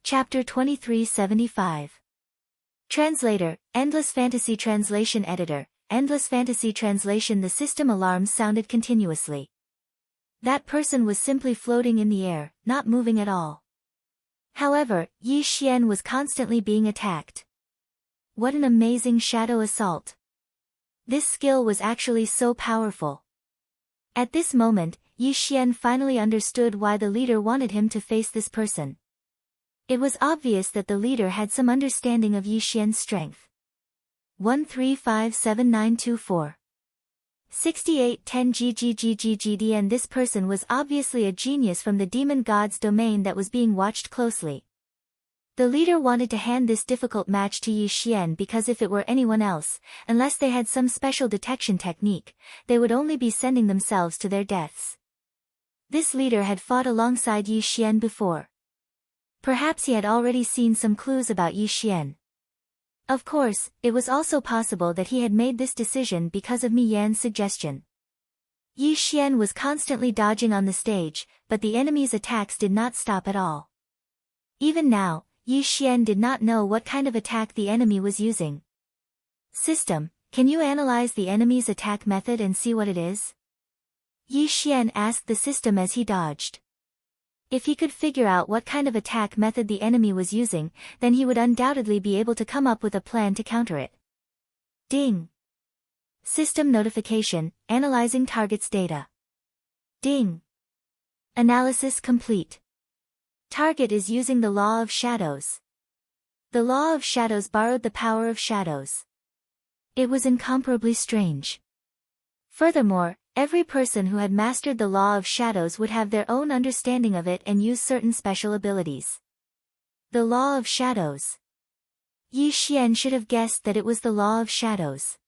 Chapter 2375. Translator, Endless Fantasy Translation Editor, Endless Fantasy Translation. The system alarms sounded continuously. That person was simply floating in the air, not moving at all. However, Yi Xian was constantly being attacked. What an amazing shadow assault. This skill was actually so powerful. At this moment, Yi Xian finally understood why the leader wanted him to face this person. It was obvious that the leader had some understanding of Yi Xian's strength. 1357924. 6810 GGGGGD. And this person was obviously a genius from the demon god's domain that was being watched closely. The leader wanted to hand this difficult match to Yi Xian because if it were anyone else, unless they had some special detection technique, they would only be sending themselves to their deaths. This leader had fought alongside Yi Xian before. Perhaps he had already seen some clues about Yi Xian. Of course, it was also possible that he had made this decision because of Mi Yan's suggestion. Yi Xian was constantly dodging on the stage, but the enemy's attacks did not stop at all. Even now, Yi Xian did not know what kind of attack the enemy was using. System, can you analyze the enemy's attack method and see what it is? Yi Xian asked the system as he dodged. If he could figure out what kind of attack method the enemy was using, then he would undoubtedly be able to come up with a plan to counter it. Ding. System notification, analyzing target's data. Ding. Analysis complete. Target is using the law of shadows. The law of shadows borrowed the power of shadows. It was incomparably strange. Furthermore, every person who had mastered the law of shadows would have their own understanding of it and use certain special abilities. The law of shadows. Yi Xian should have guessed that it was the law of shadows.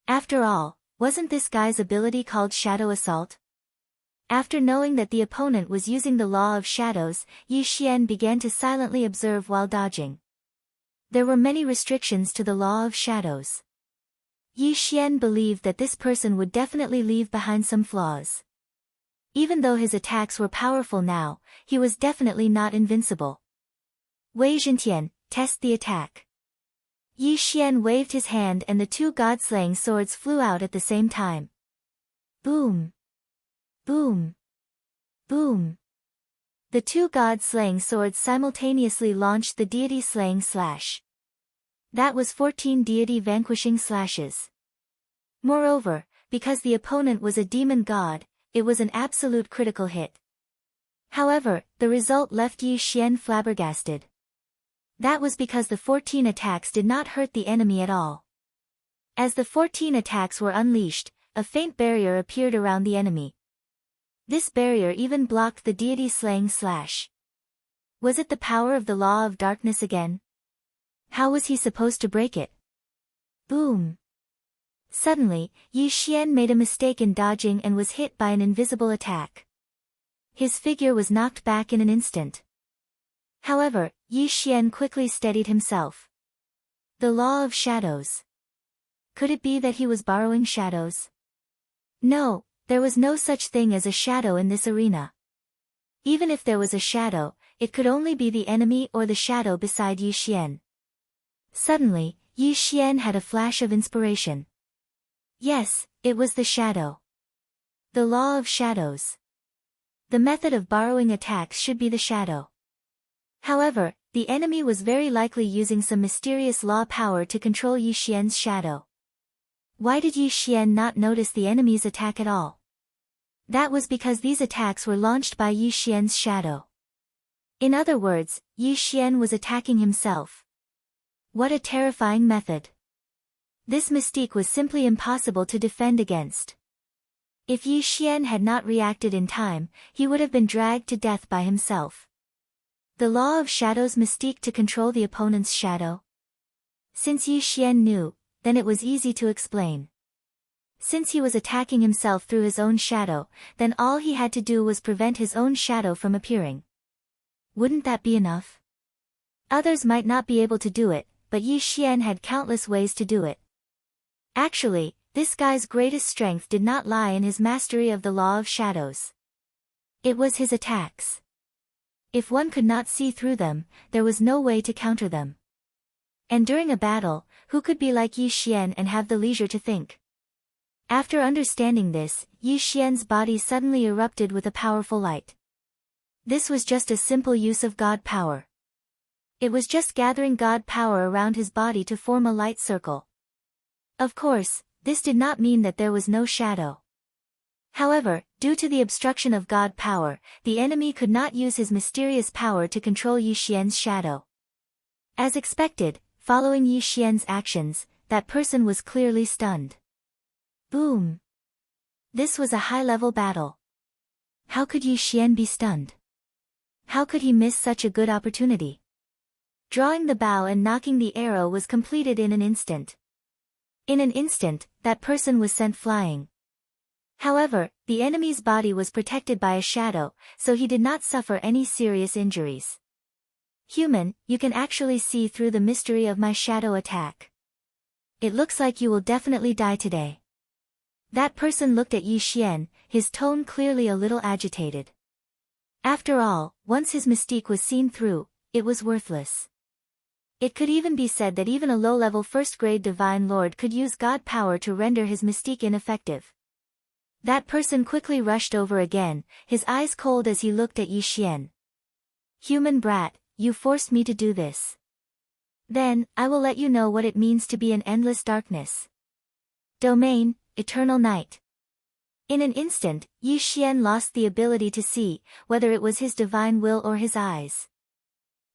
After all, wasn't this guy's ability called Shadow Assault? After knowing that the opponent was using the law of shadows, Yi Xian began to silently observe while dodging. There were many restrictions to the law of shadows. Yi Xian believed that this person would definitely leave behind some flaws. Even though his attacks were powerful now, he was definitely not invincible. Wei Zhentian, test the attack. Yi Xian waved his hand and the two god-slaying swords flew out at the same time. Boom! Boom! Boom! The two god-slaying swords simultaneously launched the deity-slaying slash. That was 14 deity-vanquishing slashes. Moreover, because the opponent was a demon god, it was an absolute critical hit. However, the result left Yi Xian flabbergasted. That was because the 14 attacks did not hurt the enemy at all. As the 14 attacks were unleashed, a faint barrier appeared around the enemy. This barrier even blocked the deity-slaying slash. Was it the power of the law of darkness again? How was he supposed to break it? Boom! Suddenly, Yi Xian made a mistake in dodging and was hit by an invisible attack. His figure was knocked back in an instant. However, Yi Xian quickly steadied himself. The law of shadows. Could it be that he was borrowing shadows? No, there was no such thing as a shadow in this arena. Even if there was a shadow, it could only be the enemy or the shadow beside Yi Xian. Suddenly, Yi Xian had a flash of inspiration. Yes, it was the shadow. The law of shadows. The method of borrowing attacks should be the shadow. However, the enemy was very likely using some mysterious law power to control Yi Xian's shadow. Why did Yi Xian not notice the enemy's attack at all? That was because these attacks were launched by Yi Xian's shadow. In other words, Yi Xian was attacking himself. What a terrifying method. This mystique was simply impossible to defend against. If Yi Xian had not reacted in time, he would have been dragged to death by himself. The law of shadows mystique to control the opponent's shadow? Since Yi Xian knew, then it was easy to explain. Since he was attacking himself through his own shadow, then all he had to do was prevent his own shadow from appearing. Wouldn't that be enough? Others might not be able to do it, but Yi Xian had countless ways to do it. Actually, this guy's greatest strength did not lie in his mastery of the law of shadows. It was his attacks. If one could not see through them, there was no way to counter them. And during a battle, who could be like Yi Xian and have the leisure to think? After understanding this, Yi Xian's body suddenly erupted with a powerful light. This was just a simple use of God power. It was just gathering God power around his body to form a light circle. Of course, this did not mean that there was no shadow. However, due to the obstruction of God power, the enemy could not use his mysterious power to control Yi Xian's shadow. As expected, following Yi Xian's actions, that person was clearly stunned. Boom! This was a high-level battle. How could Yi Xian be stunned? How could he miss such a good opportunity? Drawing the bow and knocking the arrow was completed in an instant. In an instant, that person was sent flying. However, the enemy's body was protected by a shadow, so he did not suffer any serious injuries. Human, you can actually see through the mystery of my shadow attack. It looks like you will definitely die today. That person looked at Yi Xian, his tone clearly a little agitated. After all, once his mystique was seen through, it was worthless. It could even be said that even a low-level first-grade divine lord could use God power to render his mystique ineffective. That person quickly rushed over again, his eyes cold as he looked at Yi Xian. Human brat, you forced me to do this. Then, I will let you know what it means to be in endless darkness. Domain, eternal night. In an instant, Yi Xian lost the ability to see, whether it was his divine will or his eyes.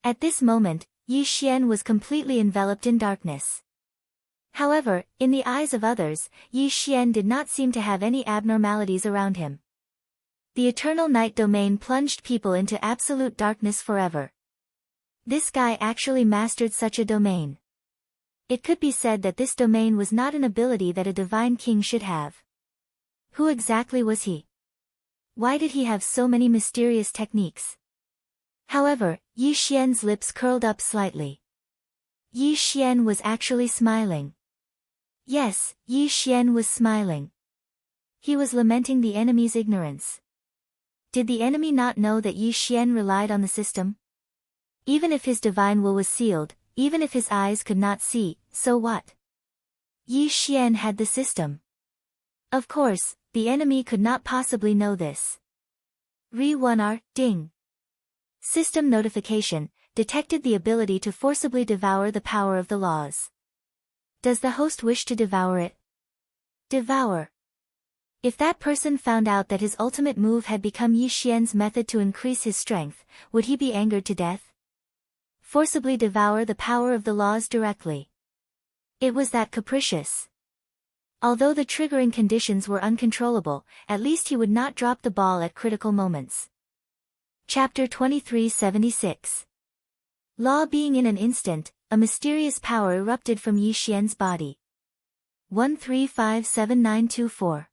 At this moment, Yi Xian was completely enveloped in darkness. However, in the eyes of others, Yi Xian did not seem to have any abnormalities around him. The eternal night domain plunged people into absolute darkness forever. This guy actually mastered such a domain. It could be said that this domain was not an ability that a divine king should have. Who exactly was he? Why did he have so many mysterious techniques? However, Yi Xian's lips curled up slightly. Yi Xian was actually smiling. Yes, Yi Xian was smiling. He was lamenting the enemy's ignorance. Did the enemy not know that Yi Xian relied on the system? Even if his divine will was sealed, even if his eyes could not see, so what? Yi Xian had the system. Of course, the enemy could not possibly know this. Re-1R, ding. System notification, detected the ability to forcibly devour the power of the laws. Does the host wish to devour it? Devour. If that person found out that his ultimate move had become Yi Xian's method to increase his strength, would he be angered to death? Forcibly devour the power of the laws directly. It was that capricious. Although the triggering conditions were uncontrollable, at least he would not drop the ball at critical moments. Chapter 2376. Law being in an instant, a mysterious power erupted from Yi Xian's body. 1357924.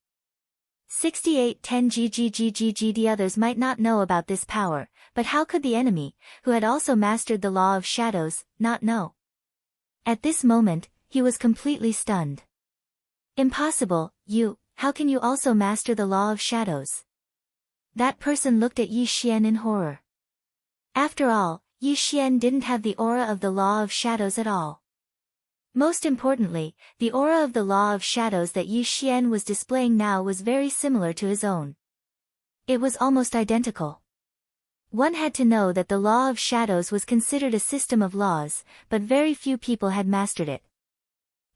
6810 GGGGG. The others might not know about this power, but how could the enemy, who had also mastered the law of shadows, not know? At this moment, he was completely stunned. Impossible, how can you also master the law of shadows? That person looked at Yi Xian in horror. After all, Yi Xian didn't have the aura of the law of shadows at all. Most importantly, the aura of the law of shadows that Yi Xian was displaying now was very similar to his own. It was almost identical. One had to know that the law of shadows was considered a system of laws, but very few people had mastered it.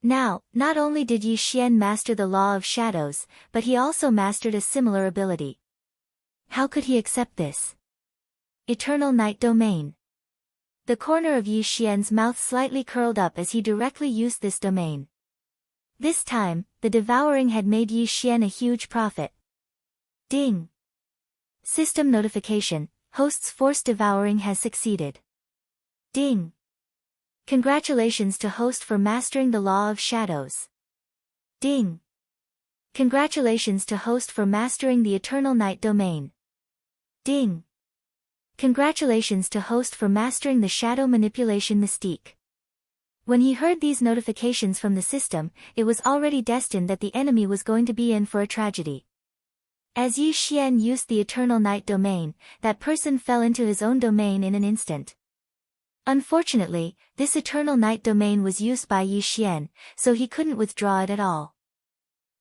Now, not only did Yi Xian master the law of shadows, but he also mastered a similar ability. How could he accept this? Eternal night domain. The corner of Yi Xian's mouth slightly curled up as he directly used this domain. This time, the devouring had made Yi Xian a huge profit. Ding! System notification, host's forced devouring has succeeded. Ding! Congratulations to host for mastering the law of shadows. Ding! Congratulations to host for mastering the eternal night domain. Ding! Congratulations to host for mastering the shadow manipulation mystique. When he heard these notifications from the system, it was already destined that the enemy was going to be in for a tragedy. As Yi Xian used the Eternal Night domain, that person fell into his own domain in an instant. Unfortunately, this Eternal Night domain was used by Yi Xian, so he couldn't withdraw it at all.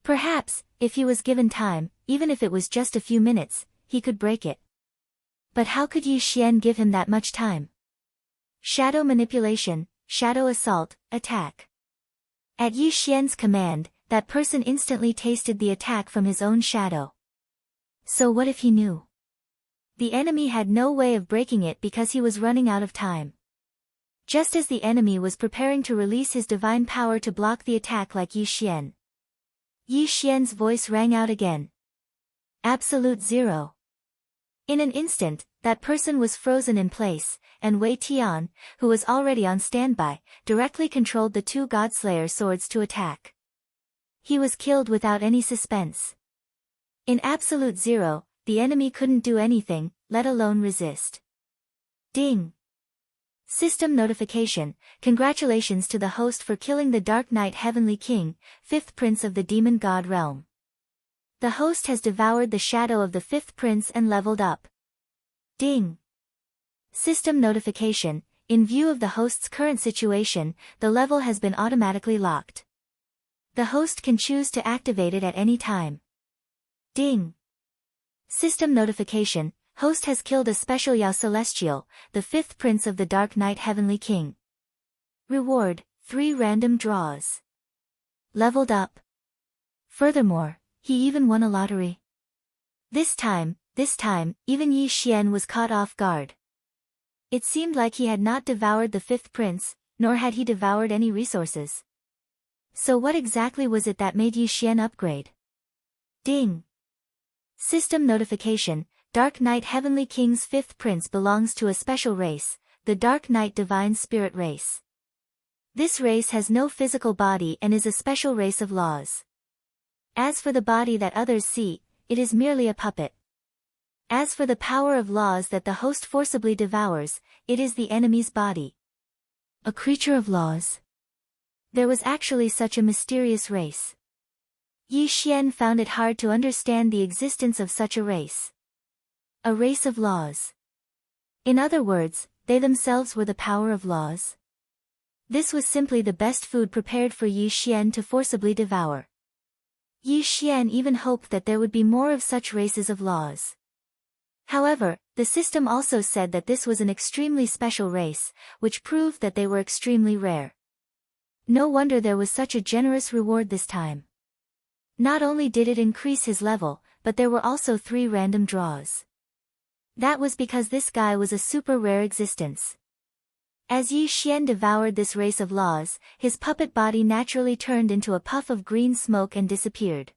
Perhaps, if he was given time, even if it was just a few minutes, he could break it. But how could Yi Xian give him that much time? Shadow manipulation, shadow assault, attack. At Yi Xian's command, that person instantly tasted the attack from his own shadow. So what if he knew? The enemy had no way of breaking it because he was running out of time. Just as the enemy was preparing to release his divine power to block the attack like Yi Xian. Yi Xian's voice rang out again. Absolute zero. In an instant, that person was frozen in place, and Wei Tian, who was already on standby, directly controlled the two Godslayer swords to attack. He was killed without any suspense. In absolute zero, the enemy couldn't do anything, let alone resist. Ding! System notification: congratulations to the host for killing the Dark Knight Heavenly King, 5th Prince of the Demon God Realm. The host has devoured the shadow of the 5th Prince and leveled up. Ding! System notification: in view of the host's current situation, the level has been automatically locked. The host can choose to activate it at any time. Ding! System notification: host has killed a special Yao Celestial, the 5th Prince of the Dark Knight Heavenly King. Reward: 3 random draws. Leveled up. Furthermore, he even won a lottery. This time, even Yi Xian was caught off guard. It seemed like he had not devoured the 5th Prince, nor had he devoured any resources. So what exactly was it that made Yi Xian upgrade? Ding! System notification: Dark Knight Heavenly King's 5th Prince belongs to a special race, the Dark Knight Divine Spirit race. This race has no physical body and is a special race of laws. As for the body that others see, it is merely a puppet. As for the power of laws that the host forcibly devours, it is the enemy's body. A creature of laws. There was actually such a mysterious race. Yi Xian found it hard to understand the existence of such a race. A race of laws. In other words, they themselves were the power of laws. This was simply the best food prepared for Yi Xian to forcibly devour. Yi Xian even hoped that there would be more of such races of laws. However, the system also said that this was an extremely special race, which proved that they were extremely rare. No wonder there was such a generous reward this time. Not only did it increase his level, but there were also 3 random draws. That was because this guy was a super rare existence. As Yi Xian devoured this race of laws, his puppet body naturally turned into a puff of green smoke and disappeared.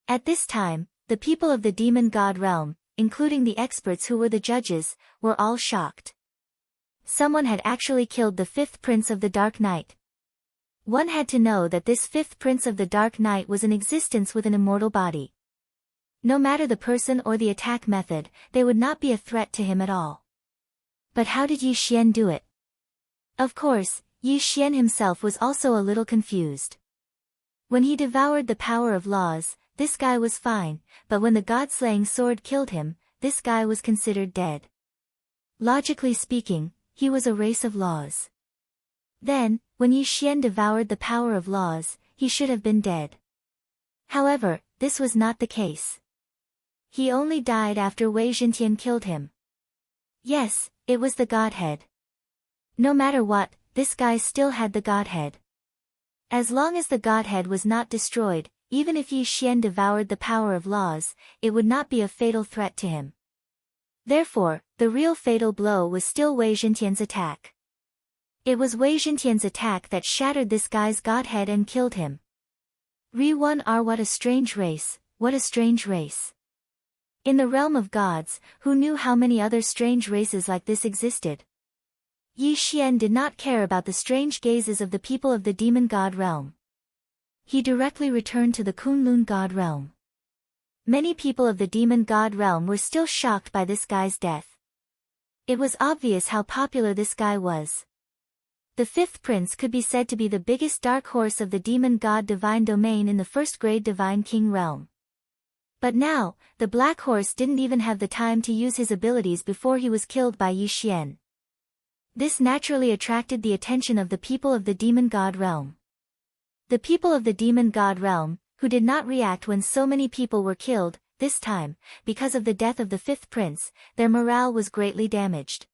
At this time, the people of the Demon God Realm, including the experts who were the judges, were all shocked. Someone had actually killed the 5th Prince of the Dark Knight. One had to know that this 5th Prince of the Dark Knight was in existence with an immortal body. No matter the person or the attack method, they would not be a threat to him at all. But how did Yi Xian do it? Of course, Yi Xian himself was also a little confused. When he devoured the power of laws, this guy was fine, but when the god-slaying sword killed him, this guy was considered dead. Logically speaking, he was a race of laws. Then, when Yi Xian devoured the power of laws, he should have been dead. However, this was not the case. He only died after Wei Zhintian killed him. Yes, it was the Godhead. No matter what, this guy still had the Godhead. As long as the Godhead was not destroyed, even if Yi Xian devoured the power of laws, it would not be a fatal threat to him. Therefore, the real fatal blow was still Wei Zhintian's attack. It was Wei Zhintian's attack that shattered this guy's Godhead and killed him. Re-1R, what a strange race, what a strange race. In the realm of gods, who knew how many other strange races like this existed? Yi Xian did not care about the strange gazes of the people of the demon god realm. He directly returned to the Kunlun god realm. Many people of the demon god realm were still shocked by this guy's death. It was obvious how popular this guy was. The 5th Prince could be said to be the biggest dark horse of the demon god divine domain in the 1st grade divine king realm. But now, the black horse didn't even have the time to use his abilities before he was killed by Yi Xian. This naturally attracted the attention of the people of the demon god realm. The people of the demon god realm, who did not react when so many people were killed, this time, because of the death of the fifth prince, their morale was greatly damaged.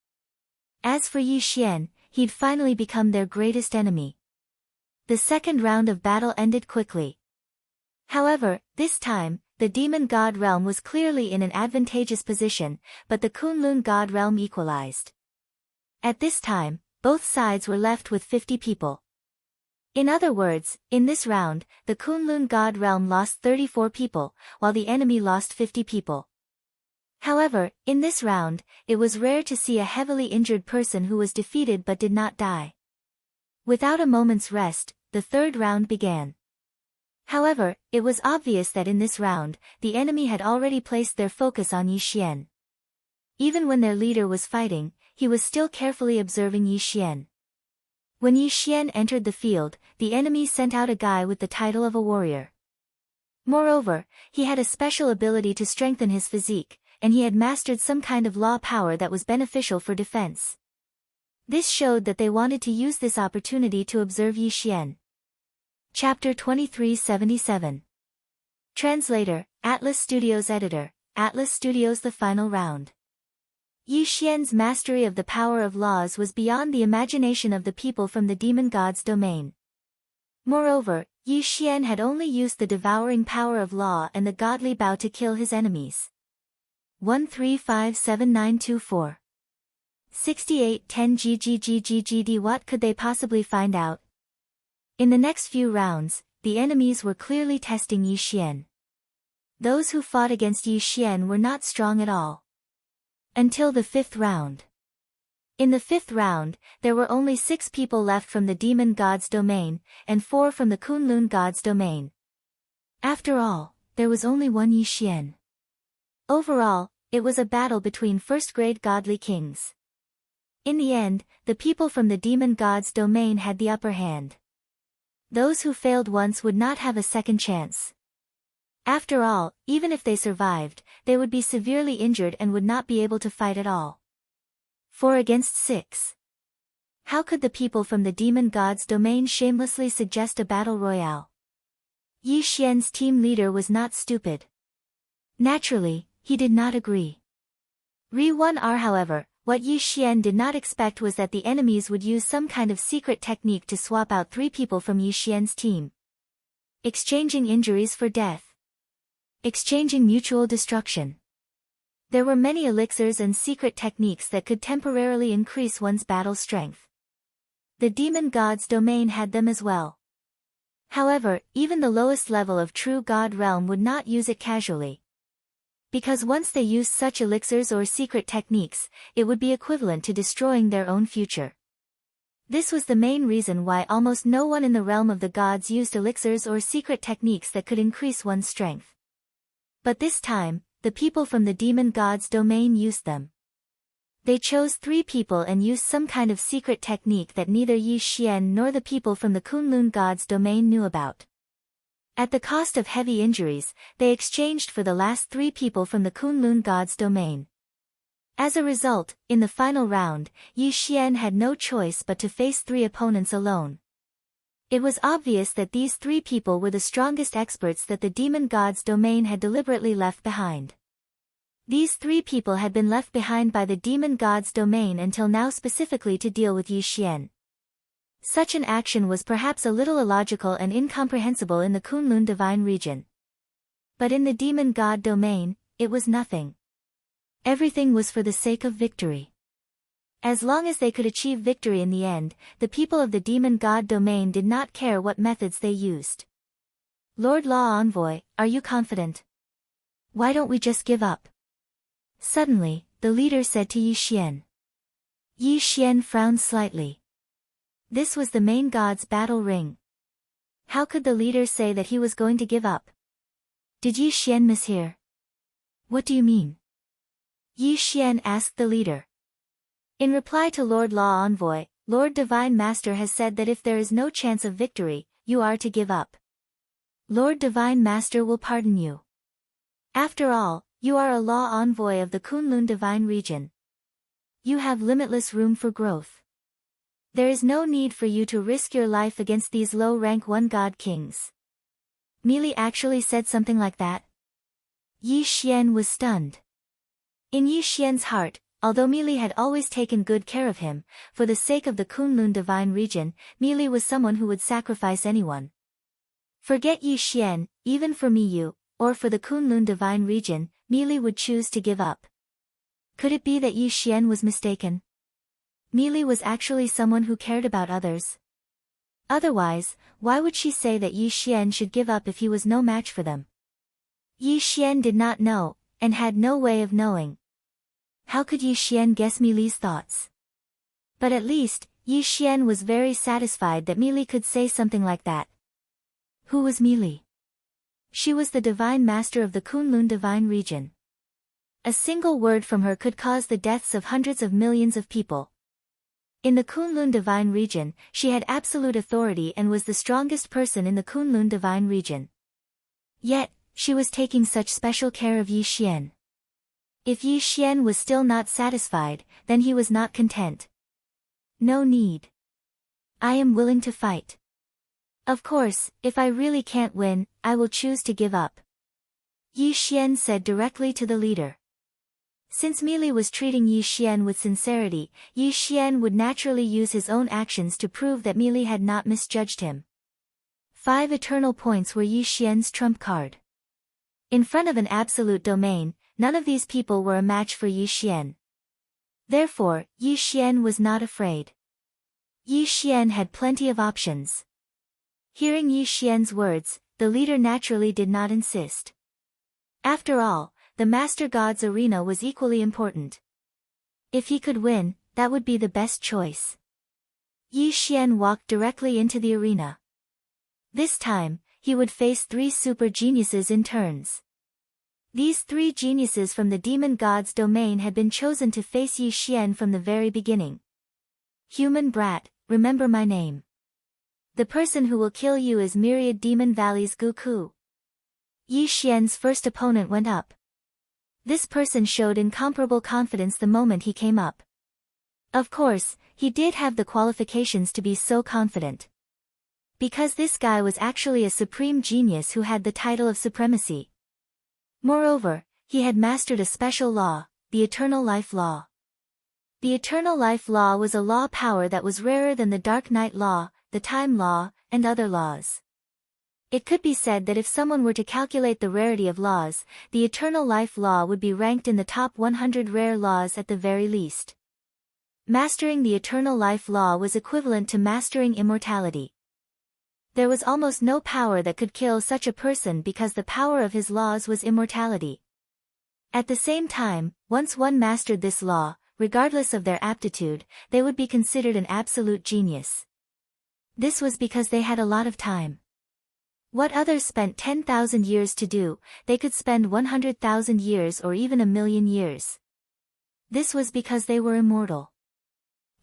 As for Yi Xian, he'd finally become their greatest enemy. The second round of battle ended quickly. However, this time, the demon god realm was clearly in an advantageous position, but the Kunlun god realm equalized. At this time, both sides were left with 50 people. In other words, in this round, the Kunlun god realm lost 34 people, while the enemy lost 50 people. However, in this round, it was rare to see a heavily injured person who was defeated but did not die. Without a moment's rest, the third round began. However, it was obvious that in this round, the enemy had already placed their focus on Yi Xian. Even when their leader was fighting, he was still carefully observing Yi Xian. When Yi Xian entered the field, the enemy sent out a guy with the title of a warrior. Moreover, he had a special ability to strengthen his physique, and he had mastered some kind of law power that was beneficial for defense. This showed that they wanted to use this opportunity to observe Yi Xian. Chapter 2377. Translator, Atlas Studios Editor, Atlas Studios. The final round. Yi Xian's mastery of the power of laws was beyond the imagination of the people from the demon god's domain. Moreover, Yi Xian had only used the devouring power of law and the godly bow to kill his enemies. 1357924. 6810 GGGGGD. What could they possibly find out? In the next few rounds, the enemies were clearly testing Yi Xian. Those who fought against Yi Xian were not strong at all. Until the fifth round. In the fifth round, there were only 6 people left from the demon god's domain, and 4 from the Kunlun god's domain. After all, there was only one Yi Xian. Overall, it was a battle between first-grade godly kings. In the end, the people from the demon god's domain had the upper hand. Those who failed once would not have a second chance. After all, even if they survived, they would be severely injured and would not be able to fight at all. 4 against 6. How could the people from the demon god's domain shamelessly suggest a battle royale? Yi Xian's team leader was not stupid. Naturally, he did not agree. Re-1R. However, what Yi Xian did not expect was that the enemies would use some kind of secret technique to swap out 3 people from Yi Xian's team. Exchanging injuries for death. Exchanging mutual destruction. There were many elixirs and secret techniques that could temporarily increase one's battle strength. The demon god's domain had them as well. However, even the lowest level of true god realm would not use it casually. Because once they used such elixirs or secret techniques, it would be equivalent to destroying their own future. This was the main reason why almost no one in the realm of the gods used elixirs or secret techniques that could increase one's strength. But this time, the people from the demon god's domain used them. They chose 3 people and used some kind of secret technique that neither Yi Xian nor the people from the Kunlun god's domain knew about. At the cost of heavy injuries, they exchanged for the last 3 people from the Kunlun god's domain. As a result, in the final round, Yi Xian had no choice but to face 3 opponents alone. It was obvious that these 3 people were the strongest experts that the demon god's domain had deliberately left behind. These 3 people had been left behind by the demon god's domain until now specifically to deal with Yi Xian. Such an action was perhaps a little illogical and incomprehensible in the Kunlun divine region. But in the demon god domain, it was nothing. Everything was for the sake of victory. As long as they could achieve victory in the end, the people of the demon god domain did not care what methods they used. Lord Law Envoy, are you confident? Why don't we just give up? Suddenly, the leader said to Yi Xian. Yi Xian frowned slightly. This was the main god's battle ring. How could the leader say that he was going to give up? Did Yi Xian mishear? What do you mean? Yi Xian asked the leader. In reply to Lord Law Envoy, Lord Divine Master has said that if there is no chance of victory, you are to give up. Lord Divine Master will pardon you. After all, you are a law envoy of the Kunlun divine region. You have limitless room for growth. There is no need for you to risk your life against these low-rank one-god kings. Meili actually said something like that? Yi Xian was stunned. In Yi Xian's heart, although Meili had always taken good care of him, for the sake of the Kunlun divine region, Meili was someone who would sacrifice anyone. Forget Yi Xian, even for Miyu, or for the Kunlun divine region, Meili would choose to give up. Could it be that Yi Xian was mistaken? Meili was actually someone who cared about others. Otherwise, why would she say that Yi Xian should give up if he was no match for them? Yi Xian did not know, and had no way of knowing. How could Yi Xian guess Meili's thoughts? But at least, Yi Xian was very satisfied that Meili could say something like that. Who was Meili? She was the divine master of the Kunlun divine region. A single word from her could cause the deaths of hundreds of millions of people. In the Kunlun divine region, she had absolute authority and was the strongest person in the Kunlun divine region. Yet, she was taking such special care of Yi Xian. If Yi Xian was still not satisfied, then he was not content. No need. I am willing to fight. Of course, if I really can't win, I will choose to give up. Yi Xian said directly to the leader. Since Meili was treating Yi Xian with sincerity, Yi Xian would naturally use his own actions to prove that Meili had not misjudged him. 5 eternal points were Yi Xian's trump card. In front of an absolute domain, none of these people were a match for Yi Xian. Therefore, Yi Xian was not afraid. Yi Xian had plenty of options. Hearing Yi Xian's words, the leader naturally did not insist. After all, the Master God's arena was equally important. If he could win, that would be the best choice. Yi Xian walked directly into the arena. This time, he would face 3 super geniuses in turns. These 3 geniuses from the demon god's domain had been chosen to face Yi Xian from the very beginning. Human brat, remember my name. The person who will kill you is Myriad Demon Valley's Guku. Yi Xian's first opponent went up. This person showed incomparable confidence the moment he came up. Of course, he did have the qualifications to be so confident. Because this guy was actually a supreme genius who had the title of supremacy. Moreover, he had mastered a special law, the Eternal Life Law. The Eternal Life Law was a law power that was rarer than the Dark Night Law, the Time Law, and other laws. It could be said that if someone were to calculate the rarity of laws, the Eternal Life Law would be ranked in the top 100 rare laws at the very least. Mastering the Eternal Life Law was equivalent to mastering immortality. There was almost no power that could kill such a person because the power of his laws was immortality. At the same time, once one mastered this law, regardless of their aptitude, they would be considered an absolute genius. This was because they had a lot of time. What others spent 10,000 years to do, they could spend 100,000 years or even 1,000,000 years. This was because they were immortal.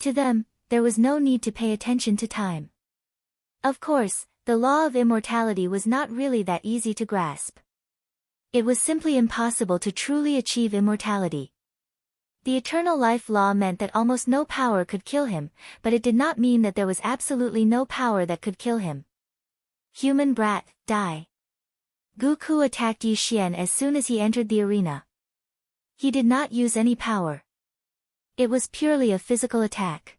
To them, there was no need to pay attention to time. Of course, the law of immortality was not really that easy to grasp. It was simply impossible to truly achieve immortality. The Eternal Life Law meant that almost no power could kill him, but it did not mean that there was absolutely no power that could kill him. Human brat, die. Guku attacked Yi Xian as soon as he entered the arena. He did not use any power. It was purely a physical attack.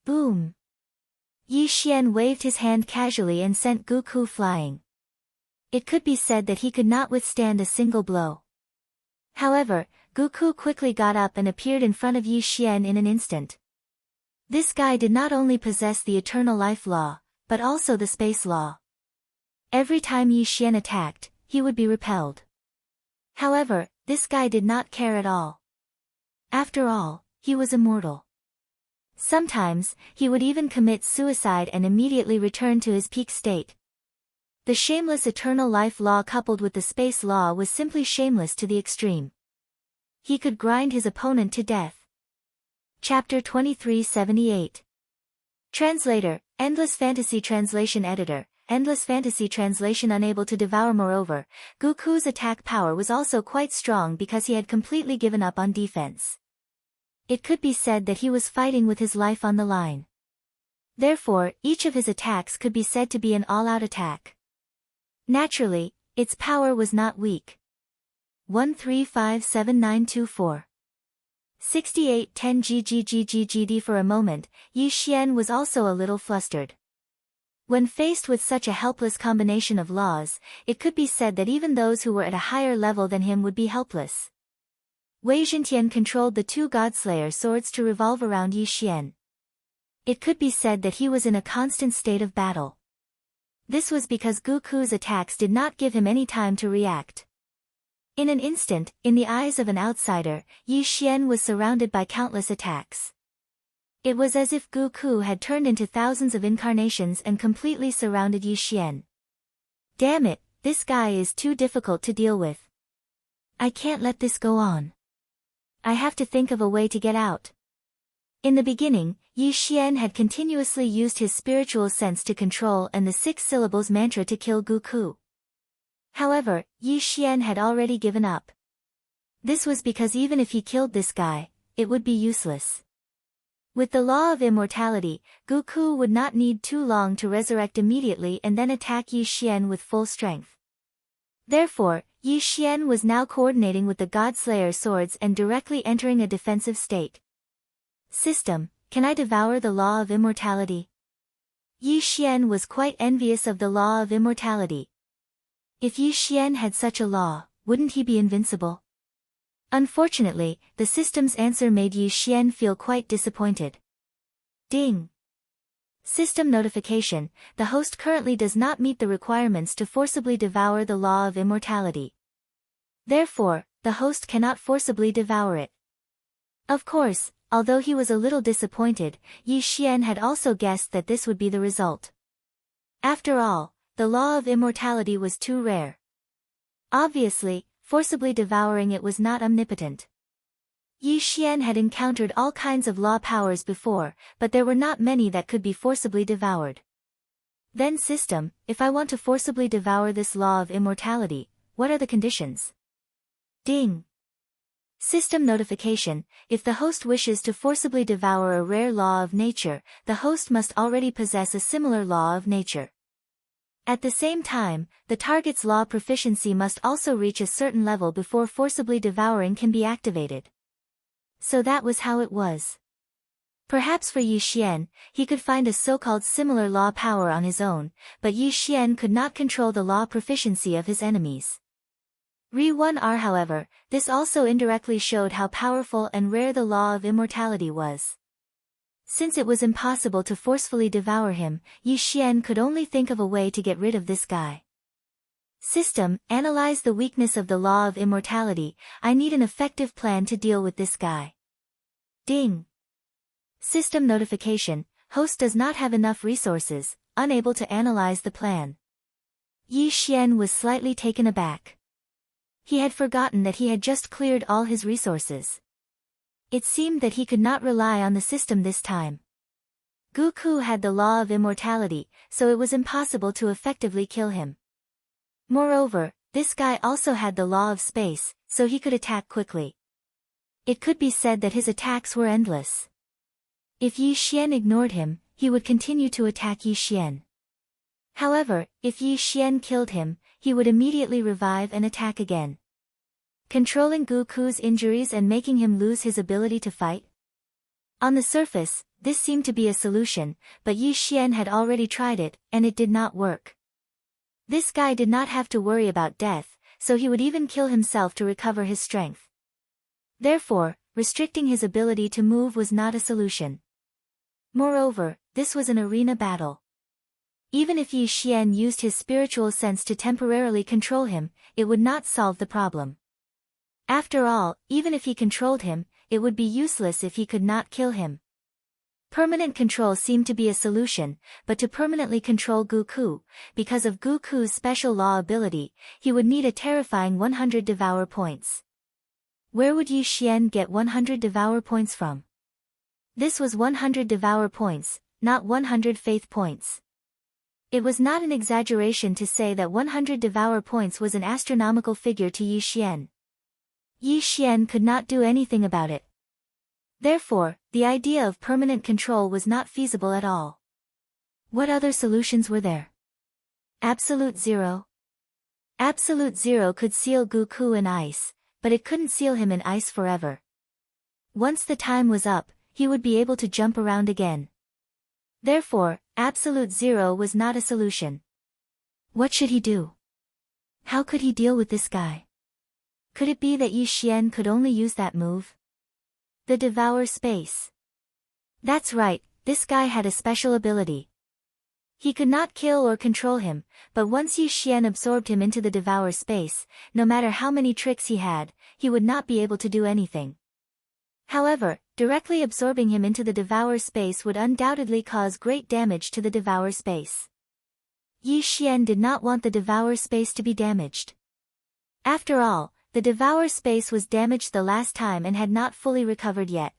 Boom. Yi Xian waved his hand casually and sent Guku flying. It could be said that he could not withstand a single blow. However, Guku quickly got up and appeared in front of Yi Xian in an instant. This guy did not only possess the Eternal Life Law, but also the Space Law. Every time Yi Xian attacked, he would be repelled. However, this guy did not care at all. After all, he was immortal. Sometimes, he would even commit suicide and immediately return to his peak state. The shameless Eternal Life Law coupled with the Space Law was simply shameless to the extreme. He could grind his opponent to death. Chapter 2378. Translator, Endless Fantasy Translation Editor, Endless Fantasy translation unable to devour. Moreover, Goku's attack power was also quite strong because he had completely given up on defense. It could be said that he was fighting with his life on the line. Therefore, each of his attacks could be said to be an all-out attack. Naturally, its power was not weak. 1357924. 6810 GGGGGD. For a moment, Yi Xian was also a little flustered. When faced with such a helpless combination of laws, it could be said that even those who were at a higher level than him would be helpless. Wei Zhentian controlled the two Godslayer swords to revolve around Yi Xian. It could be said that he was in a constant state of battle. This was because Goku's attacks did not give him any time to react. In an instant, in the eyes of an outsider, Yi Xian was surrounded by countless attacks. It was as if Goku had turned into thousands of incarnations and completely surrounded Yi Xian. Damn it, this guy is too difficult to deal with. I can't let this go on. I have to think of a way to get out. In the beginning, Yi Xian had continuously used his spiritual sense to control and the 6 syllables mantra to kill Goku. However, Yi Xian had already given up. This was because even if he killed this guy, it would be useless. With the law of immortality, Goku would not need too long to resurrect immediately and then attack Yi Xian with full strength. Therefore, Yi Xian was now coordinating with the Godslayer swords and directly entering a defensive state. System, can I devour the law of immortality? Yi Xian was quite envious of the law of immortality. If Yi Xian had such a law, wouldn't he be invincible? Unfortunately, the system's answer made Yi Xian feel quite disappointed. Ding! System notification, the host currently does not meet the requirements to forcibly devour the law of immortality. Therefore, the host cannot forcibly devour it. Of course, although he was a little disappointed, Yi Xian had also guessed that this would be the result. After all, the law of immortality was too rare. Obviously, forcibly devouring it was not omnipotent. Yi Xian had encountered all kinds of law powers before, but there were not many that could be forcibly devoured. Then system, if I want to forcibly devour this law of immortality, what are the conditions? Ding! System notification, if the host wishes to forcibly devour a rare law of nature, the host must already possess a similar law of nature. At the same time, the target's law proficiency must also reach a certain level before forcibly devouring can be activated. So that was how it was. Perhaps for Yi Xian, he could find a so-called similar law power on his own, but Yi Xian could not control the law proficiency of his enemies. Re-1R. However, this also indirectly showed how powerful and rare the law of immortality was. Since it was impossible to forcefully devour him, Yi Xian could only think of a way to get rid of this guy. System, analyze the weakness of the law of immortality, I need an effective plan to deal with this guy. Ding! System notification, host does not have enough resources, unable to analyze the plan. Yi Xian was slightly taken aback. He had forgotten that he had just cleared all his resources. It seemed that he could not rely on the system this time. Goku had the law of immortality, so it was impossible to effectively kill him. Moreover, this guy also had the law of space, so he could attack quickly. It could be said that his attacks were endless. If Yi Xian ignored him, he would continue to attack Yi Xian. However, if Yi Xian killed him, he would immediately revive and attack again. Controlling Goku's injuries and making him lose his ability to fight? On the surface, this seemed to be a solution, but Yi Xian had already tried it, and it did not work. This guy did not have to worry about death, so he would even kill himself to recover his strength. Therefore, restricting his ability to move was not a solution. Moreover, this was an arena battle. Even if Yi Xian used his spiritual sense to temporarily control him, it would not solve the problem. After all, even if he controlled him, it would be useless if he could not kill him. Permanent control seemed to be a solution, but to permanently control Goku, because of Goku's special law ability, he would need a terrifying 100 Devour points. Where would Yi Xian get 100 Devour points from? This was 100 Devour points, not 100 Faith points. It was not an exaggeration to say that 100 devour points was an astronomical figure to Yi Xian. Yi Xian could not do anything about it. Therefore, the idea of permanent control was not feasible at all. What other solutions were there? Absolute Zero. Absolute Zero could seal Goku in ice, but it couldn't seal him in ice forever. Once the time was up, he would be able to jump around again. Therefore, Absolute Zero was not a solution. What should he do? How could he deal with this guy? Could it be that Yi Xian could only use that move? The Devour Space. That's right, this guy had a special ability. He could not kill or control him, but once Yi Xian absorbed him into the Devour Space, no matter how many tricks he had, he would not be able to do anything. However, directly absorbing him into the Devour Space would undoubtedly cause great damage to the Devour Space. Yi Xian did not want the Devour Space to be damaged. After all, the Devour Space was damaged the last time and had not fully recovered yet.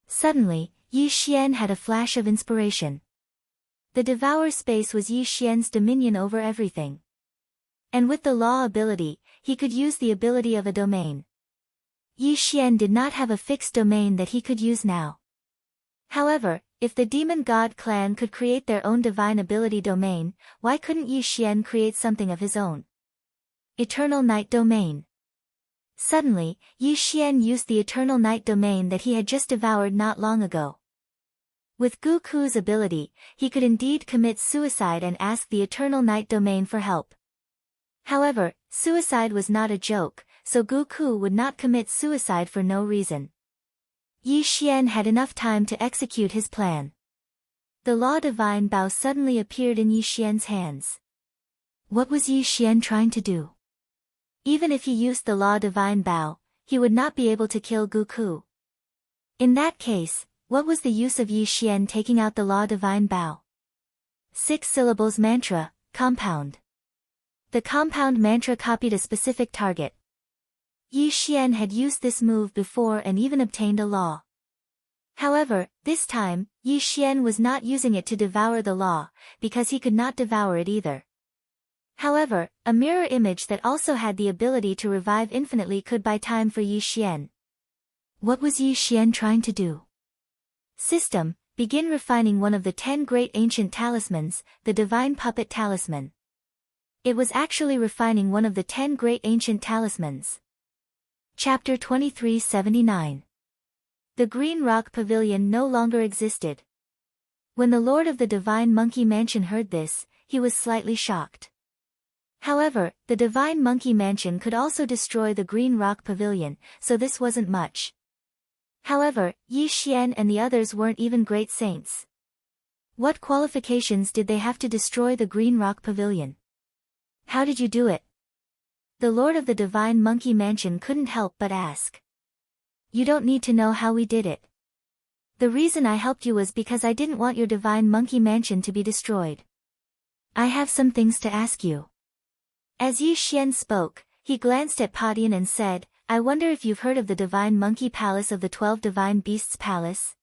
Suddenly, Yi Xian had a flash of inspiration. The Devour Space was Yi Xian's dominion over everything. And with the Law ability, he could use the ability of a domain. Yi Xian did not have a fixed domain that he could use now. However, if the Demon God clan could create their own divine ability domain, why couldn't Yi Xian create something of his own? Eternal Night Domain. Suddenly, Yi Xian used the Eternal Night Domain that he had just devoured not long ago. With Goku's ability, he could indeed commit suicide and ask the Eternal Night Domain for help. However, suicide was not a joke, so Goku would not commit suicide for no reason. Yi Xian had enough time to execute his plan. The Law Divine Bow suddenly appeared in Yi Xian's hands. What was Yi Xian trying to do? Even if he used the Law Divine Bow, he would not be able to kill Goku. In that case, what was the use of Yi Xian taking out the Law Divine Bow? 6 syllables mantra, compound. The compound mantra copied a specific target. Yi Xian had used this move before and even obtained a law. However, this time, Yi Xian was not using it to devour the law, because he could not devour it either. However, a mirror image that also had the ability to revive infinitely could buy time for Yi Xian. What was Yi Xian trying to do? System, begin refining one of the 10 great ancient talismans, the Divine Puppet Talisman. It was actually refining one of the 10 great ancient talismans. Chapter 2379. The Green Rock Pavilion no longer existed. When the Lord of the Divine Monkey Mansion heard this, he was slightly shocked. However, the Divine Monkey Mansion could also destroy the Green Rock Pavilion, so this wasn't much. However, Yi Xian and the others weren't even great saints. What qualifications did they have to destroy the Green Rock Pavilion? How did you do it? The Lord of the Divine Monkey Mansion couldn't help but ask. You don't need to know how we did it. The reason I helped you was because I didn't want your Divine Monkey Mansion to be destroyed. I have some things to ask you. As Yi Xian spoke, he glanced at Padian and said, I wonder if you've heard of the Divine Monkey Palace of the 12 Divine Beasts Palace?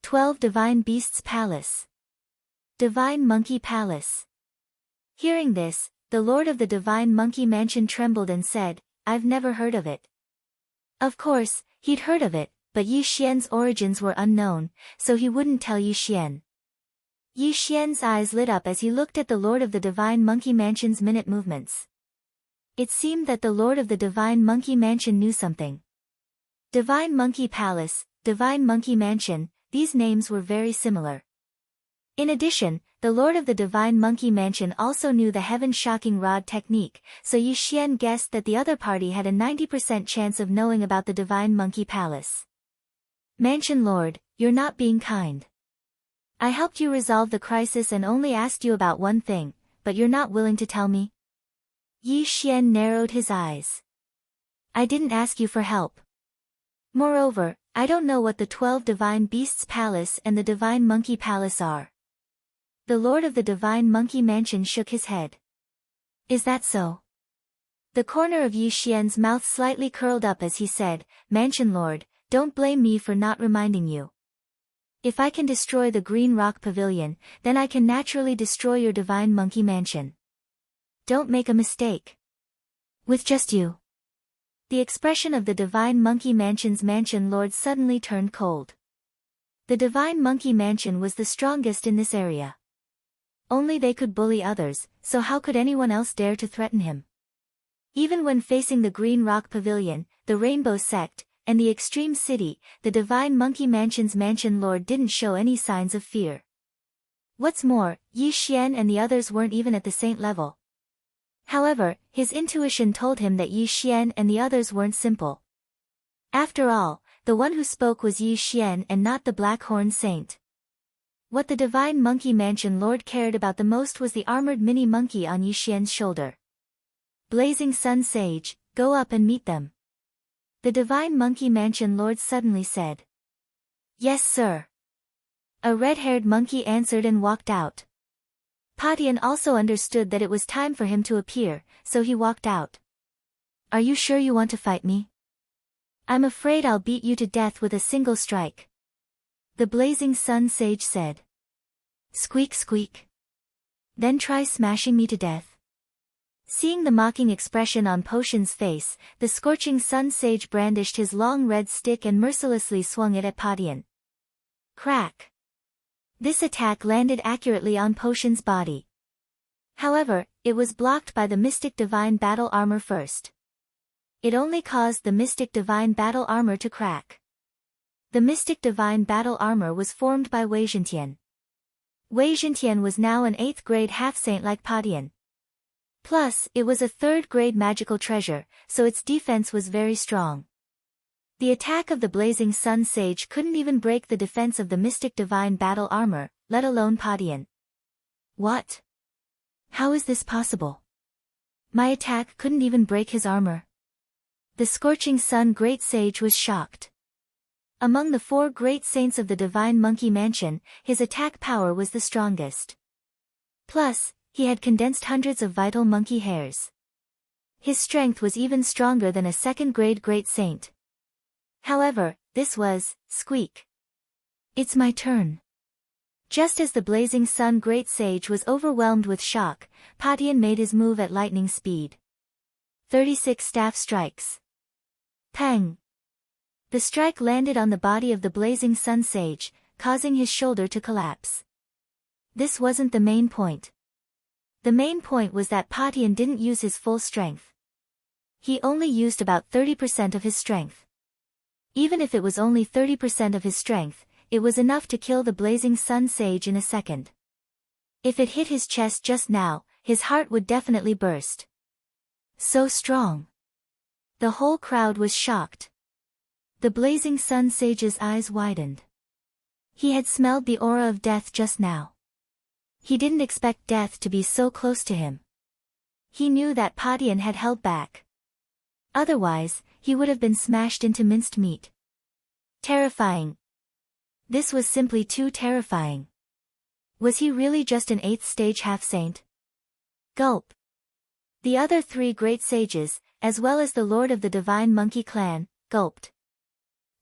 12 Divine Beasts Palace. Divine Monkey Palace. Hearing this, the Lord of the Divine Monkey Mansion trembled and said, I've never heard of it. Of course, he'd heard of it, but Yi Xian's origins were unknown, so he wouldn't tell Yi Xian. Yi Xian's eyes lit up as he looked at the Lord of the Divine Monkey Mansion's minute movements. It seemed that the Lord of the Divine Monkey Mansion knew something. Divine Monkey Palace, Divine Monkey Mansion, these names were very similar. In addition, the Lord of the Divine Monkey Mansion also knew the Heaven-Shocking Rod technique, so Yi Xian guessed that the other party had a 90% chance of knowing about the Divine Monkey Palace. Mansion Lord, you're not being kind. I helped you resolve the crisis and only asked you about one thing, but you're not willing to tell me? Yi Xian narrowed his eyes. I didn't ask you for help. Moreover, I don't know what the 12 Divine Beasts Palace and the Divine Monkey Palace are. The Lord of the Divine Monkey Mansion shook his head. Is that so? The corner of Yi Xian's mouth slightly curled up as he said, Mansion Lord, don't blame me for not reminding you. If I can destroy the Green Rock Pavilion, then I can naturally destroy your Divine Monkey Mansion. Don't make a mistake. With just you. The expression of the Divine Monkey Mansion's mansion lord suddenly turned cold. The Divine Monkey Mansion was the strongest in this area. Only they could bully others, so how could anyone else dare to threaten him? Even when facing the Green Rock Pavilion, the Rainbow Sect, and the Extreme City, the Divine Monkey Mansion's mansion lord didn't show any signs of fear. What's more, Yi Xian and the others weren't even at the saint level. However, his intuition told him that Yi Xian and the others weren't simple. After all, the one who spoke was Yi Xian and not the Black-Horned Saint. What the Divine Monkey Mansion lord cared about the most was the armored mini monkey on Yi Xian's shoulder. Blazing Sun Sage, go up and meet them. The Divine Monkey Mansion lord suddenly said. Yes, sir. A red-haired monkey answered and walked out. Patian also understood that it was time for him to appear, so he walked out. Are you sure you want to fight me? I'm afraid I'll beat you to death with a single strike. The Blazing Sun Sage said. Squeak squeak. Then try smashing me to death. Seeing the mocking expression on Potion's face, the Scorching Sun Sage brandished his long red stick and mercilessly swung it at Patian. Crack. This attack landed accurately on Potion's body. However, it was blocked by the Mystic Divine Battle Armor first. It only caused the Mystic Divine Battle Armor to crack. The Mystic Divine Battle Armor was formed by Wei Zhentian. Wei Zhentian was now an 8th grade half-saint like Patian. Plus, it was a 3rd grade magical treasure, so its defense was very strong. The attack of the Blazing Sun Sage couldn't even break the defense of the Mystic Divine Battle Armor, let alone Patian. What? How is this possible? My attack couldn't even break his armor. The Scorching Sun Great Sage was shocked. Among the 4 great saints of the Divine Monkey Mansion, his attack power was the strongest. Plus, he had condensed hundreds of vital monkey hairs. His strength was even stronger than a 2nd grade great saint. However, this was, squeak. It's my turn. Just as the Blazing Sun Great Sage was overwhelmed with shock, Patian made his move at lightning speed. 36 staff strikes. Pang! The strike landed on the body of the Blazing Sun Sage, causing his shoulder to collapse. This wasn't the main point. The main point was that Patian didn't use his full strength. He only used about 30% of his strength. Even if it was only 30% of his strength, it was enough to kill the Blazing Sun Sage in a second. If it hit his chest just now, his heart would definitely burst. So strong. The whole crowd was shocked. The Blazing Sun Sage's eyes widened. He had smelled the aura of death just now. He didn't expect death to be so close to him. He knew that Patian had held back. Otherwise, he would have been smashed into minced meat. Terrifying. This was simply too terrifying. Was he really just an 8th stage half-saint? Gulp. The other 3 great sages, as well as the lord of the Divine Monkey Clan, gulped.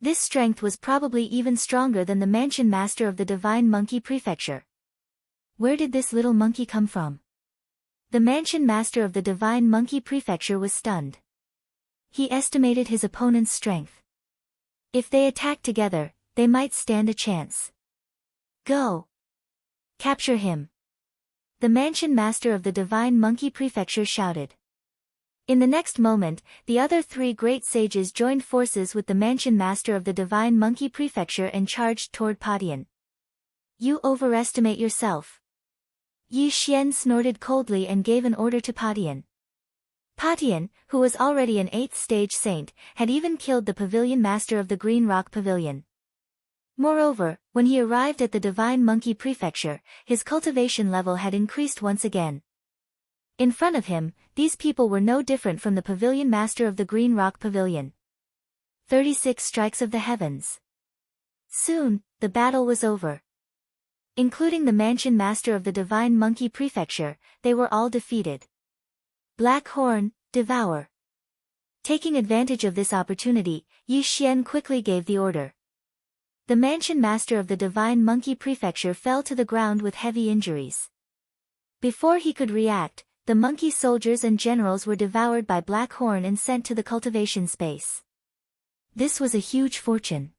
This strength was probably even stronger than the mansion master of the Divine Monkey Prefecture. Where did this little monkey come from? The mansion master of the Divine Monkey Prefecture was stunned. He estimated his opponent's strength. If they attacked together, they might stand a chance. Go! Capture him! The mansion master of the Divine Monkey Prefecture shouted. In the next moment, the other 3 great sages joined forces with the mansion master of the Divine Monkey Prefecture and charged toward Patian. You overestimate yourself. Yi Xian snorted coldly and gave an order to Patian. Patian, who was already an 8th stage saint, had even killed the pavilion master of the Green Rock Pavilion. Moreover, when he arrived at the Divine Monkey Prefecture, his cultivation level had increased once again. In front of him, these people were no different from the pavilion master of the Green Rock Pavilion. 36 strikes of the heavens. Soon, the battle was over. Including the mansion master of the Divine Monkey Prefecture, they were all defeated. Black Horn, devour. Taking advantage of this opportunity, Yi Xian quickly gave the order. The mansion master of the Divine Monkey Prefecture fell to the ground with heavy injuries. Before he could react, the monkey soldiers and generals were devoured by Black Horn and sent to the cultivation space. This was a huge fortune.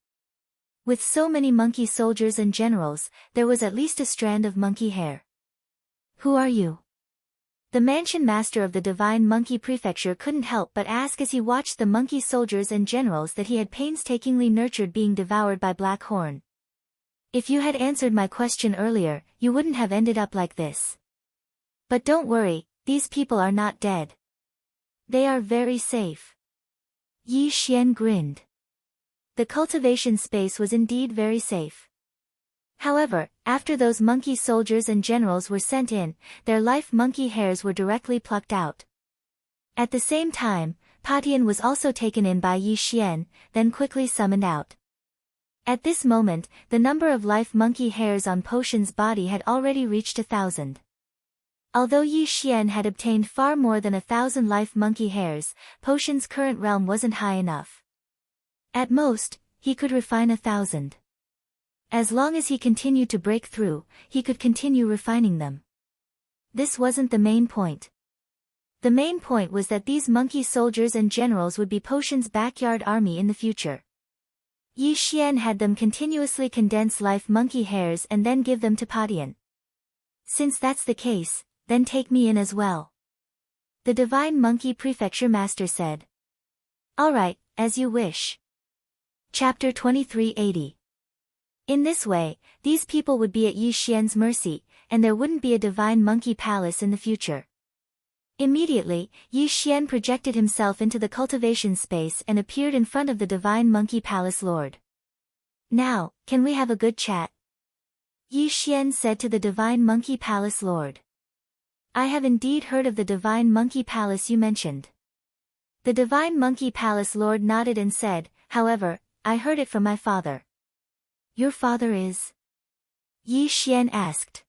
With so many monkey soldiers and generals, there was at least a strand of monkey hair. Who are you? The mansion master of the Divine Monkey Prefecture couldn't help but ask as he watched the monkey soldiers and generals that he had painstakingly nurtured being devoured by Black Horn. If you had answered my question earlier, you wouldn't have ended up like this. But don't worry, these people are not dead. They are very safe. Yi Xian grinned. The cultivation space was indeed very safe. However, after those monkey soldiers and generals were sent in, their life monkey hairs were directly plucked out. At the same time, Patian was also taken in by Yi Xian, then quickly summoned out. At this moment, the number of life monkey hairs on Potion's body had already reached 1,000. Although Yi Xian had obtained far more than 1,000 life monkey hairs, Potion's current realm wasn't high enough. At most, he could refine 1,000. As long as he continued to break through, he could continue refining them. This wasn't the main point. The main point was that these monkey soldiers and generals would be Potion's backyard army in the future. Yi Xian had them continuously condense life monkey hairs and then give them to Patian. Since that's the case, then take me in as well. The Divine Monkey Prefecture Master said. Alright, as you wish. Chapter 2380. In this way, these people would be at Yi Xian's mercy, and there wouldn't be a Divine Monkey Palace in the future. Immediately, Yi Xian projected himself into the cultivation space and appeared in front of the Divine Monkey Palace Lord. Now, can we have a good chat? Yi Xian said to the Divine Monkey Palace Lord. I have indeed heard of the Divine Monkey Palace you mentioned. The Divine Monkey Palace Lord nodded and said, however, I heard it from my father. Your father is? Yi Xian asked.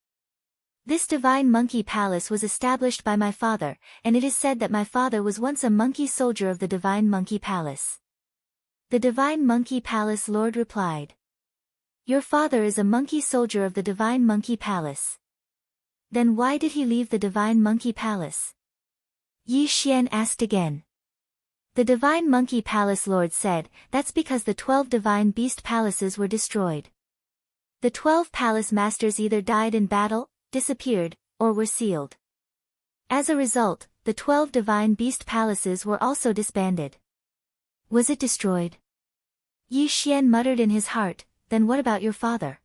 This Divine Monkey Palace was established by my father, and it is said that my father was once a monkey soldier of the Divine Monkey Palace. The Divine Monkey Palace Lord replied. Your father is a monkey soldier of the Divine Monkey Palace. Then why did he leave the Divine Monkey Palace? Yi Xian asked again. The Divine Monkey Palace Lord said, that's because the 12 Divine Beast Palaces were destroyed. The 12 Palace Masters either died in battle, disappeared, or were sealed. As a result, the 12 Divine Beast Palaces were also disbanded. Was it destroyed? Yi Xian muttered in his heart, then what about your father?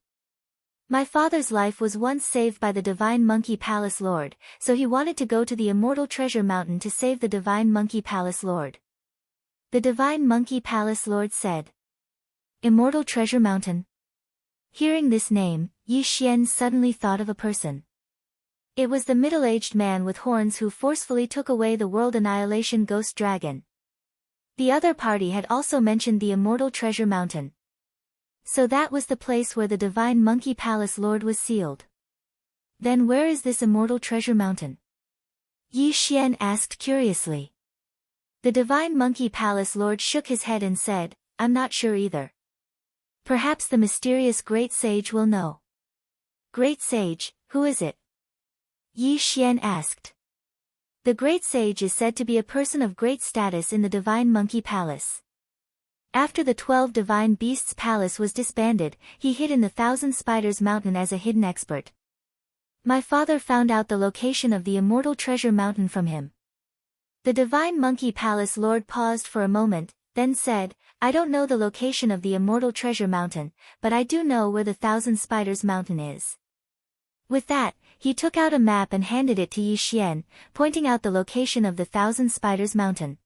My father's life was once saved by the Divine Monkey Palace Lord, so he wanted to go to the Immortal Treasure Mountain to save the Divine Monkey Palace Lord. The Divine Monkey Palace Lord said. Immortal Treasure Mountain. Hearing this name, Yi Xian suddenly thought of a person. It was the middle-aged man with horns who forcefully took away the World Annihilation Ghost Dragon. The other party had also mentioned the Immortal Treasure Mountain. So that was the place where the Divine Monkey Palace Lord was sealed. Then where is this Immortal Treasure Mountain? Yi Xian asked curiously. The Divine Monkey Palace Lord shook his head and said, I'm not sure either. Perhaps the mysterious Great Sage will know. Great Sage, who is it? Yi Xian asked. The Great Sage is said to be a person of great status in the Divine Monkey Palace. After the 12 Divine Beasts Palace was disbanded, he hid in the Thousand Spiders Mountain as a hidden expert. My father found out the location of the Immortal Treasure Mountain from him. The Divine Monkey Palace Lord paused for a moment, then said, I don't know the location of the Immortal Treasure Mountain, but I do know where the Thousand Spiders Mountain is. With that, he took out a map and handed it to Yi Xian, pointing out the location of the Thousand Spiders Mountain.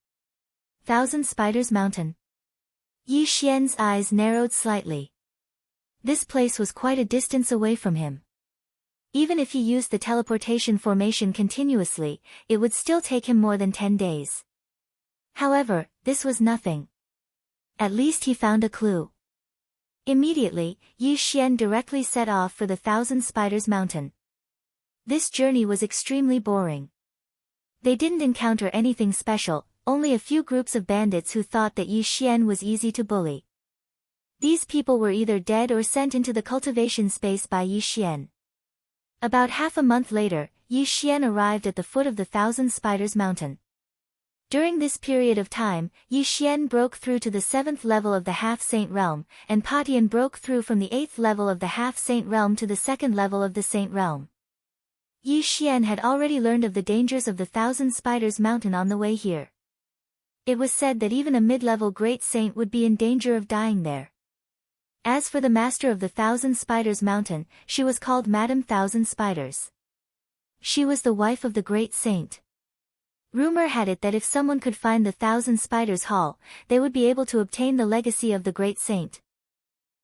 Thousand Spiders Mountain. Yi Xian's eyes narrowed slightly. This place was quite a distance away from him. Even if he used the teleportation formation continuously, it would still take him more than 10 days. However, this was nothing. At least he found a clue. Immediately, Yi Xian directly set off for the Thousand Spiders Mountain. This journey was extremely boring. They didn't encounter anything special, only a few groups of bandits who thought that Yi Xian was easy to bully. These people were either dead or sent into the cultivation space by Yi Xian. About half a month later, Yi Xian arrived at the foot of the Thousand Spiders Mountain. During this period of time, Yi Xian broke through to the 7th level of the Half-Saint Realm, and Patian broke through from the 8th level of the Half-Saint Realm to the 2nd level of the Saint Realm. Yi Xian had already learned of the dangers of the Thousand Spiders Mountain on the way here. It was said that even a mid-level great saint would be in danger of dying there. As for the master of the Thousand Spiders Mountain, she was called Madame Thousand Spiders. She was the wife of the great saint. Rumor had it that if someone could find the Thousand Spiders Hall, they would be able to obtain the legacy of the great saint.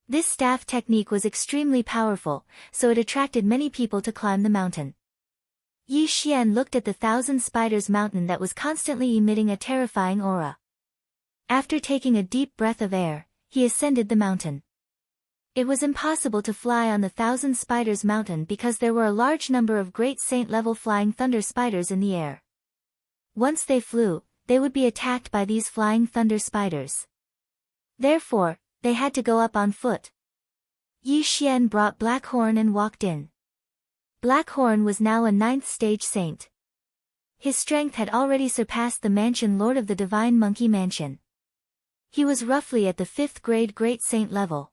This staff technique was extremely powerful, so it attracted many people to climb the mountain. Yi Xian looked at the Thousand Spiders Mountain that was constantly emitting a terrifying aura. After taking a deep breath of air, he ascended the mountain. It was impossible to fly on the Thousand Spiders Mountain because there were a large number of great saint-level flying thunder spiders in the air. Once they flew, they would be attacked by these flying thunder spiders. Therefore, they had to go up on foot. Yi Xian brought Blackhorn and walked in. Blackhorn was now a 9th stage saint. His strength had already surpassed the mansion lord of the Divine Monkey Mansion. He was roughly at the 5th grade great saint level.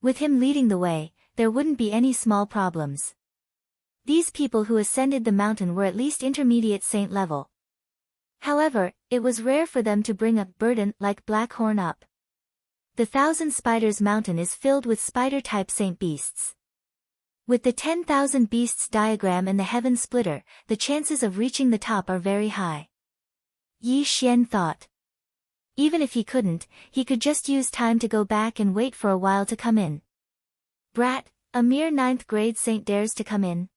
With him leading the way, there wouldn't be any small problems. These people who ascended the mountain were at least intermediate saint level. However, it was rare for them to bring a burden like Blackhorn up. The Thousand Spiders Mountain is filled with spider-type saint beasts. With the 10,000 beasts diagram and the heaven splitter, the chances of reaching the top are very high. Yi Xian thought. Even if he couldn't, he could just use time to go back and wait for a while to come in. Brat, a mere 9th grade saint dares to come in?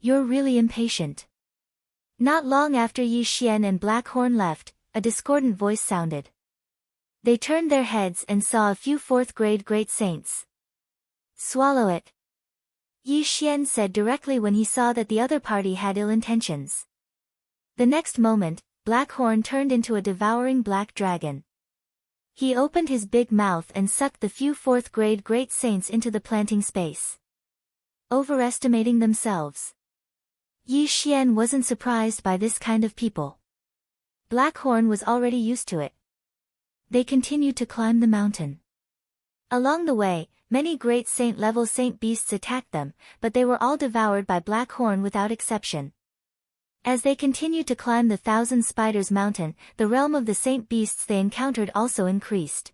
You're really impatient. Not long after Yi Xian and Blackhorn left, a discordant voice sounded. They turned their heads and saw a few 4th grade great saints. Swallow it. Yi Xian said directly when he saw that the other party had ill intentions. The next moment, Blackhorn turned into a devouring black dragon. He opened his big mouth and sucked the few 4th grade great saints into the planting space. Overestimating themselves. Yi Xian wasn't surprised by this kind of people. Blackhorn was already used to it. They continued to climb the mountain. Along the way, many great saint-level saint beasts attacked them, but they were all devoured by Blackhorn without exception. As they continued to climb the Thousand Spiders Mountain, the realm of the saint beasts they encountered also increased.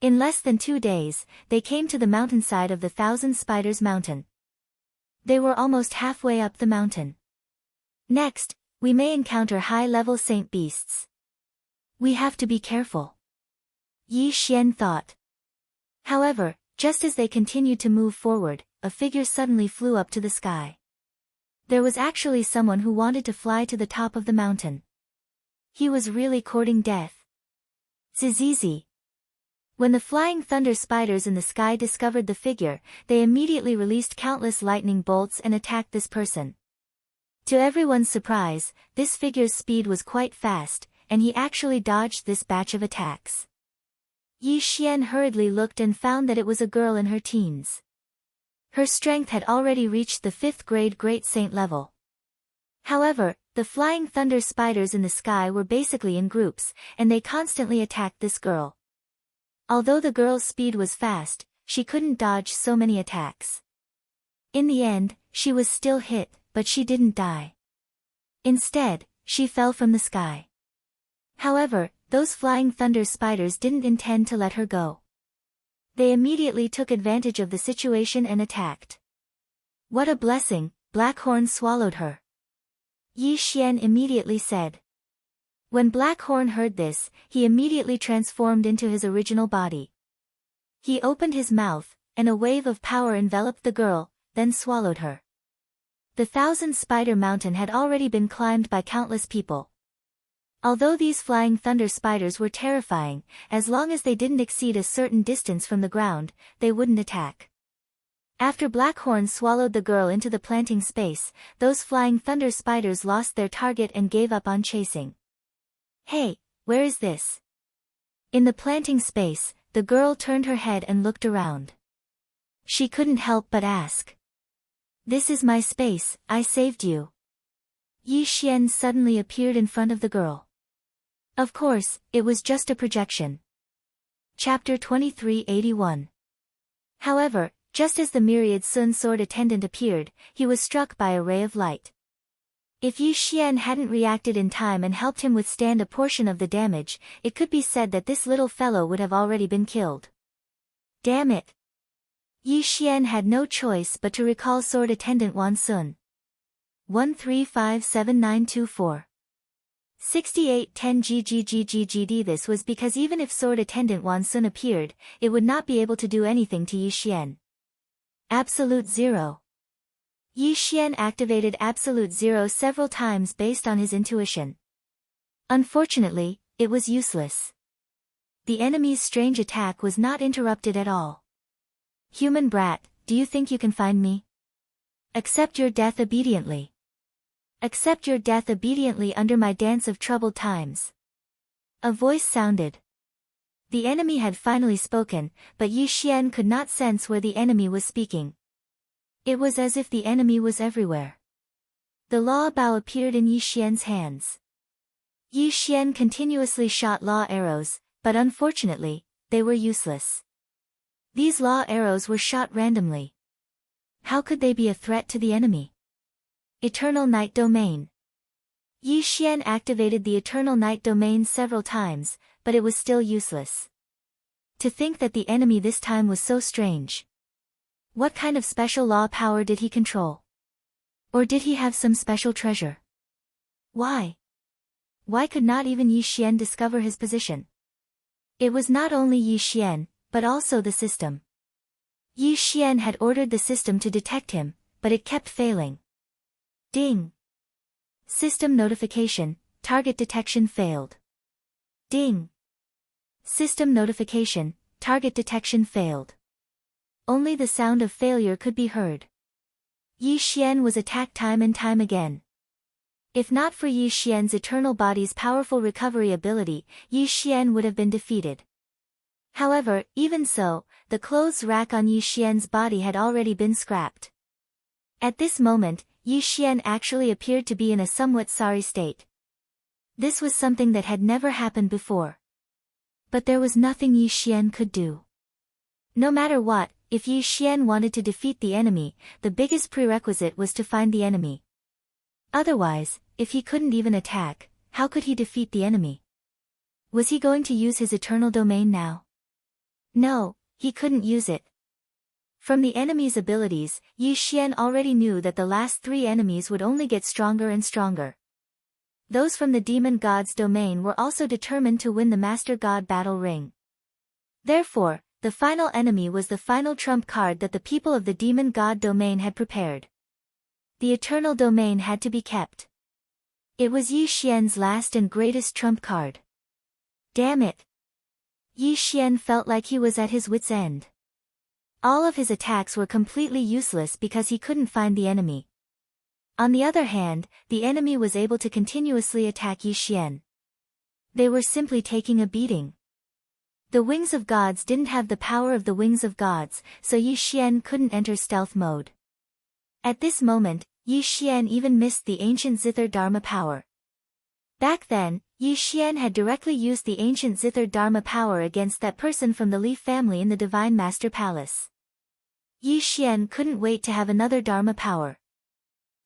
In less than 2 days, they came to the mountainside of the Thousand Spiders Mountain. They were almost halfway up the mountain. Next, we may encounter high-level saint beasts. We have to be careful. Yi Xian thought. However, just as they continued to move forward, a figure suddenly flew up to the sky. There was actually someone who wanted to fly to the top of the mountain. He was really courting death. Zizizi. When the flying thunder spiders in the sky discovered the figure, they immediately released countless lightning bolts and attacked this person. To everyone's surprise, this figure's speed was quite fast, and he actually dodged this batch of attacks. Yi Xian hurriedly looked and found that it was a girl in her teens. Her strength had already reached the 5th grade great saint level. However, the flying thunder spiders in the sky were basically in groups, and they constantly attacked this girl. Although the girl's speed was fast, she couldn't dodge so many attacks. In the end, she was still hit, but she didn't die. Instead, she fell from the sky. However, those flying thunder spiders didn't intend to let her go. They immediately took advantage of the situation and attacked. What a blessing, Blackhorn swallowed her. Yi Xian immediately said. When Blackhorn heard this, he immediately transformed into his original body. He opened his mouth, and a wave of power enveloped the girl, then swallowed her. The Thousand Spider Mountain had already been climbed by countless people. Although these flying thunder spiders were terrifying, as long as they didn't exceed a certain distance from the ground, they wouldn't attack. After Blackhorn swallowed the girl into the planting space, those flying thunder spiders lost their target and gave up on chasing. Hey, where is this? In the planting space, the girl turned her head and looked around. She couldn't help but ask. "This is my space, I saved you." Yi Xian suddenly appeared in front of the girl. Of course, it was just a projection. Chapter 2381. However, just as the myriad Sun sword attendant appeared, he was struck by a ray of light. If Yi Xian hadn't reacted in time and helped him withstand a portion of the damage, it could be said that this little fellow would have already been killed. Damn it! Yi Xian had no choice but to recall sword attendant Wan Sun. 1357924. 6810 GGGGGD. This was because even if sword attendant Wan Sun appeared, it would not be able to do anything to Yi Xian. Absolute Zero. Yi Xian activated Absolute Zero several times based on his intuition. Unfortunately, it was useless. The enemy's strange attack was not interrupted at all. "Human brat, do you think you can find me? Accept your death obediently. Accept your death obediently under my dance of troubled times." A voice sounded. The enemy had finally spoken, but Yi Xian could not sense where the enemy was speaking. It was as if the enemy was everywhere. The law bow appeared in Yi Xian's hands. Yi Xian continuously shot law arrows, but unfortunately, they were useless. These law arrows were shot randomly. How could they be a threat to the enemy? Eternal Night Domain. Yi Xian activated the Eternal Night Domain several times, but it was still useless. To think that the enemy this time was so strange. What kind of special law power did he control? Or did he have some special treasure? Why? Why could not even Yi Xian discover his position? It was not only Yi Xian, but also the system. Yi Xian had ordered the system to detect him, but it kept failing. Ding! System notification, target detection failed. Ding! System notification, target detection failed. Only the sound of failure could be heard. Yi Xian was attacked time and time again. If not for Yi Xian's eternal body's powerful recovery ability, Yi Xian would have been defeated. However, even so, the clothes rack on Yi Xian's body had already been scrapped. At this moment, Yi Xian actually appeared to be in a somewhat sorry state. This was something that had never happened before. But there was nothing Yi Xian could do. No matter what, if Yi Xian wanted to defeat the enemy, the biggest prerequisite was to find the enemy. Otherwise, if he couldn't even attack, how could he defeat the enemy? Was he going to use his eternal domain now? No, he couldn't use it. From the enemy's abilities, Yi Xian already knew that the last three enemies would only get stronger and stronger. Those from the demon god's domain were also determined to win the Master God battle ring. Therefore, the final enemy was the final trump card that the people of the demon god domain had prepared. The eternal domain had to be kept. It was Yi Xian's last and greatest trump card. Damn it! Yi Xian felt like he was at his wit's end. All of his attacks were completely useless because he couldn't find the enemy. On the other hand, the enemy was able to continuously attack Yi Xian. They were simply taking a beating. The Wings of Gods didn't have the power of the Wings of Gods, so Yi Xian couldn't enter stealth mode. At this moment, Yi Xian even missed the ancient Zither Dharma power. Back then, Yi Xian had directly used the ancient Zither Dharma power against that person from the Leaf family in the Divine Master Palace. Yi Xian couldn't wait to have another Dharma power.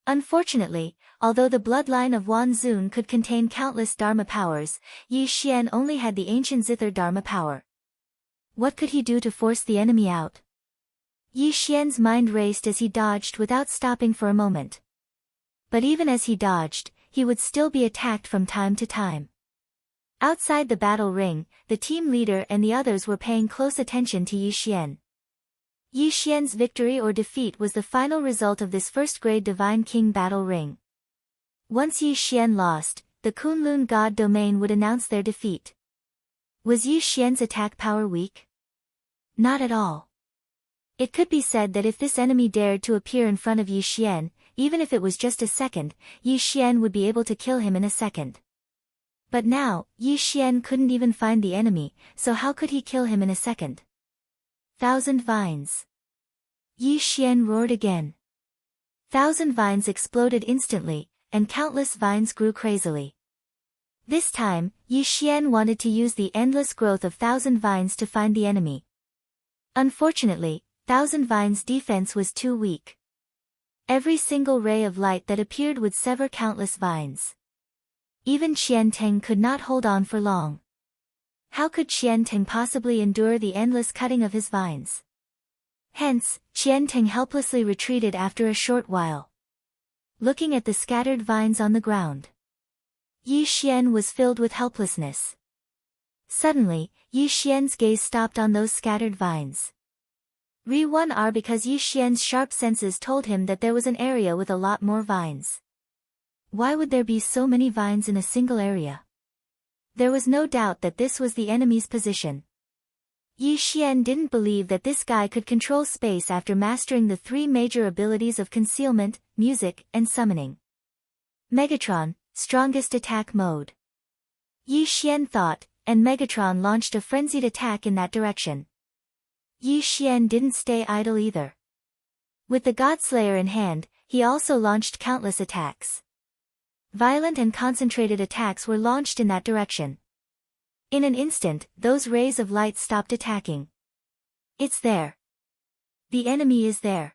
Unfortunately, although the bloodline of Wan Zun could contain countless Dharma powers, Yi Xian only had the ancient Zither Dharma power. What could he do to force the enemy out? Yi Xian's mind raced as he dodged without stopping for a moment. But even as he dodged, he would still be attacked from time to time. Outside the battle ring, the team leader and the others were paying close attention to Yi Xian. Yi Xian's victory or defeat was the final result of this first-grade Divine King battle ring. Once Yi Xian lost, the Kunlun God domain would announce their defeat. Was Yi Xian's attack power weak? Not at all. It could be said that if this enemy dared to appear in front of Yi Xian, even if it was just a second, Yi Xian would be able to kill him in a second. But now, Yi Xian couldn't even find the enemy, so how could he kill him in a second? 1,000 vines. Yi Xian roared again. 1,000 vines exploded instantly, and countless vines grew crazily. This time, Yi Xian wanted to use the endless growth of 1,000 vines to find the enemy. Unfortunately, 1,000 vines' defense was too weak. Every single ray of light that appeared would sever countless vines. Even Qian-Teng could not hold on for long. How could Qian-Teng possibly endure the endless cutting of his vines? Hence, Qian-Teng helplessly retreated after a short while. Looking at the scattered vines on the ground, Yi Xian was filled with helplessness. Suddenly, Yi Xian's gaze stopped on those scattered vines. Ri1R because Yi Xian's sharp senses told him that there was an area with a lot more vines. Why would there be so many vines in a single area? There was no doubt that this was the enemy's position. Yi Xian didn't believe that this guy could control space after mastering the 3 major abilities of concealment, music, and summoning. Megatron, strongest attack mode. Yi Xian thought, and Megatron launched a frenzied attack in that direction. Yi Xian didn't stay idle either. With the Godslayer in hand, he also launched countless attacks. Violent and concentrated attacks were launched in that direction. In an instant, those rays of light stopped attacking. It's there. The enemy is there.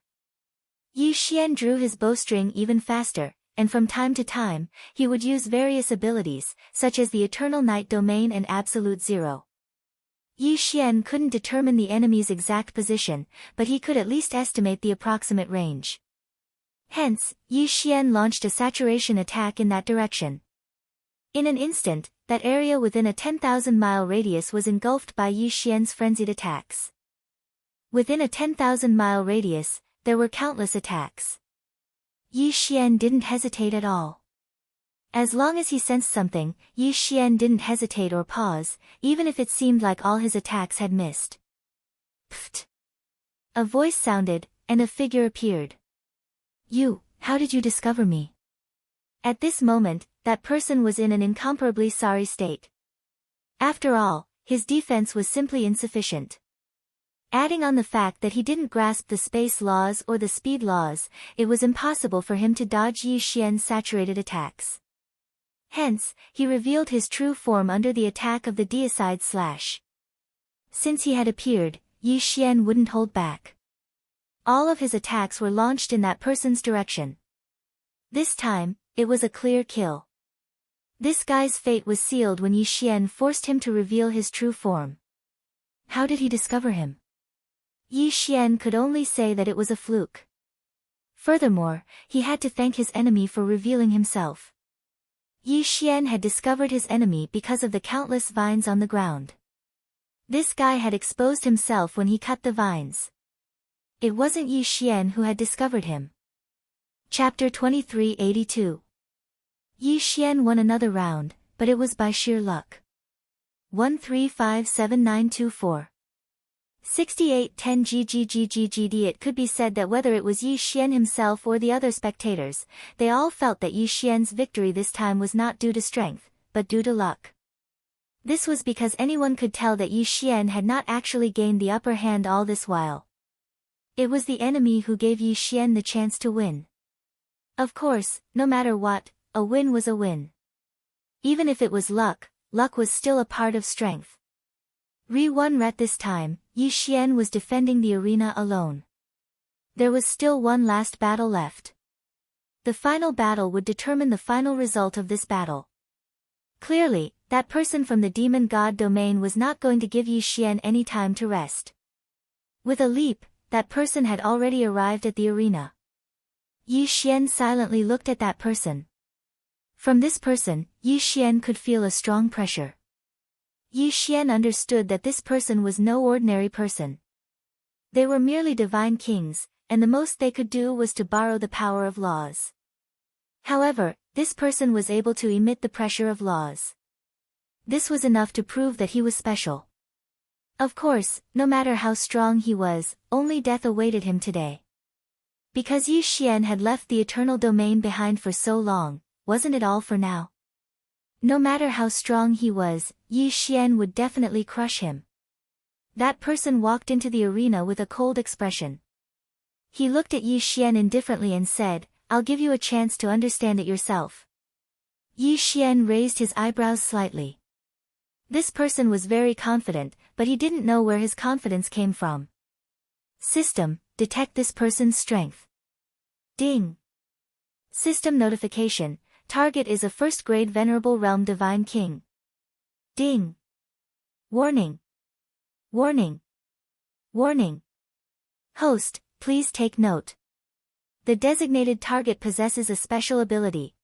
Yi Xian drew his bowstring even faster, and from time to time, he would use various abilities, such as the Eternal Night Domain and Absolute Zero. Yi Xian couldn't determine the enemy's exact position, but he could at least estimate the approximate range. Hence, Yi Xian launched a saturation attack in that direction. In an instant, that area within a 10,000-mile radius was engulfed by Yi Xian's frenzied attacks. Within a 10,000-mile radius, there were countless attacks. Yi Xian didn't hesitate at all. As long as he sensed something, Yi Xian didn't hesitate or pause, even if it seemed like all his attacks had missed. Pfft! A voice sounded, and a figure appeared. You, how did you discover me? At this moment, that person was in an incomparably sorry state. After all, his defense was simply insufficient. Adding on the fact that he didn't grasp the space laws or the speed laws, it was impossible for him to dodge Yi Xian's saturated attacks. Hence, he revealed his true form under the attack of the deicide slash. Since he had appeared, Yi Xian wouldn't hold back. All of his attacks were launched in that person's direction. This time, it was a clear kill. This guy's fate was sealed when Yi Xian forced him to reveal his true form. How did he discover him? Yi Xian could only say that it was a fluke. Furthermore, he had to thank his enemy for revealing himself. Yi Xian had discovered his enemy because of the countless vines on the ground. This guy had exposed himself when he cut the vines. It wasn't Yi Xian who had discovered him. Chapter 2382. Yi Xian won another round, but it was by sheer luck. 1357924. 6810 GGGGGD. It could be said that whether it was Yi Xian himself or the other spectators, they all felt that Yi Xian's victory this time was not due to strength, but due to luck. This was because anyone could tell that Yi Xian had not actually gained the upper hand all this while. It was the enemy who gave Yi Xian the chance to win. Of course, no matter what, a win was a win. Even if it was luck, luck was still a part of strength. Ri1 Ret this time, Yi Xian was defending the arena alone. There was still one last battle left. The final battle would determine the final result of this battle. Clearly, that person from the demon god domain was not going to give Yi Xian any time to rest. With a leap, that person had already arrived at the arena. Yi Xian silently looked at that person. From this person, Yi Xian could feel a strong pressure. Yi Xian understood that this person was no ordinary person. They were merely divine kings, and the most they could do was to borrow the power of laws. However, this person was able to emit the pressure of laws. This was enough to prove that he was special. Of course, no matter how strong he was, only death awaited him today. Because Yi Xian had left the eternal domain behind for so long, wasn't it all for now? No matter how strong he was, Yi Xian would definitely crush him. That person walked into the arena with a cold expression. He looked at Yi Xian indifferently and said, "I'll give you a chance to understand it yourself." Yi Xian raised his eyebrows slightly. This person was very confident, but he didn't know where his confidence came from. System, detect this person's strength. Ding. System notification, target is a first-grade Venerable Realm Divine King. Ding. Warning. Warning. Warning. Host, please take note. The designated target possesses a special ability.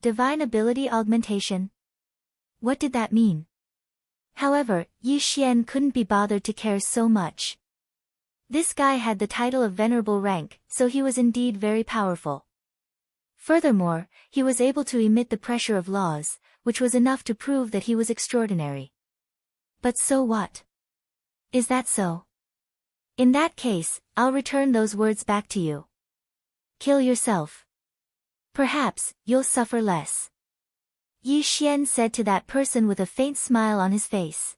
Divine Ability Augmentation. What did that mean? However, Yi Xian couldn't be bothered to care so much. This guy had the title of Venerable Rank, so he was indeed very powerful. Furthermore, he was able to emit the pressure of laws, which was enough to prove that he was extraordinary. But so what? Is that so? In that case, I'll return those words back to you. Kill yourself. Perhaps, you'll suffer less. Yi Xian said to that person with a faint smile on his face.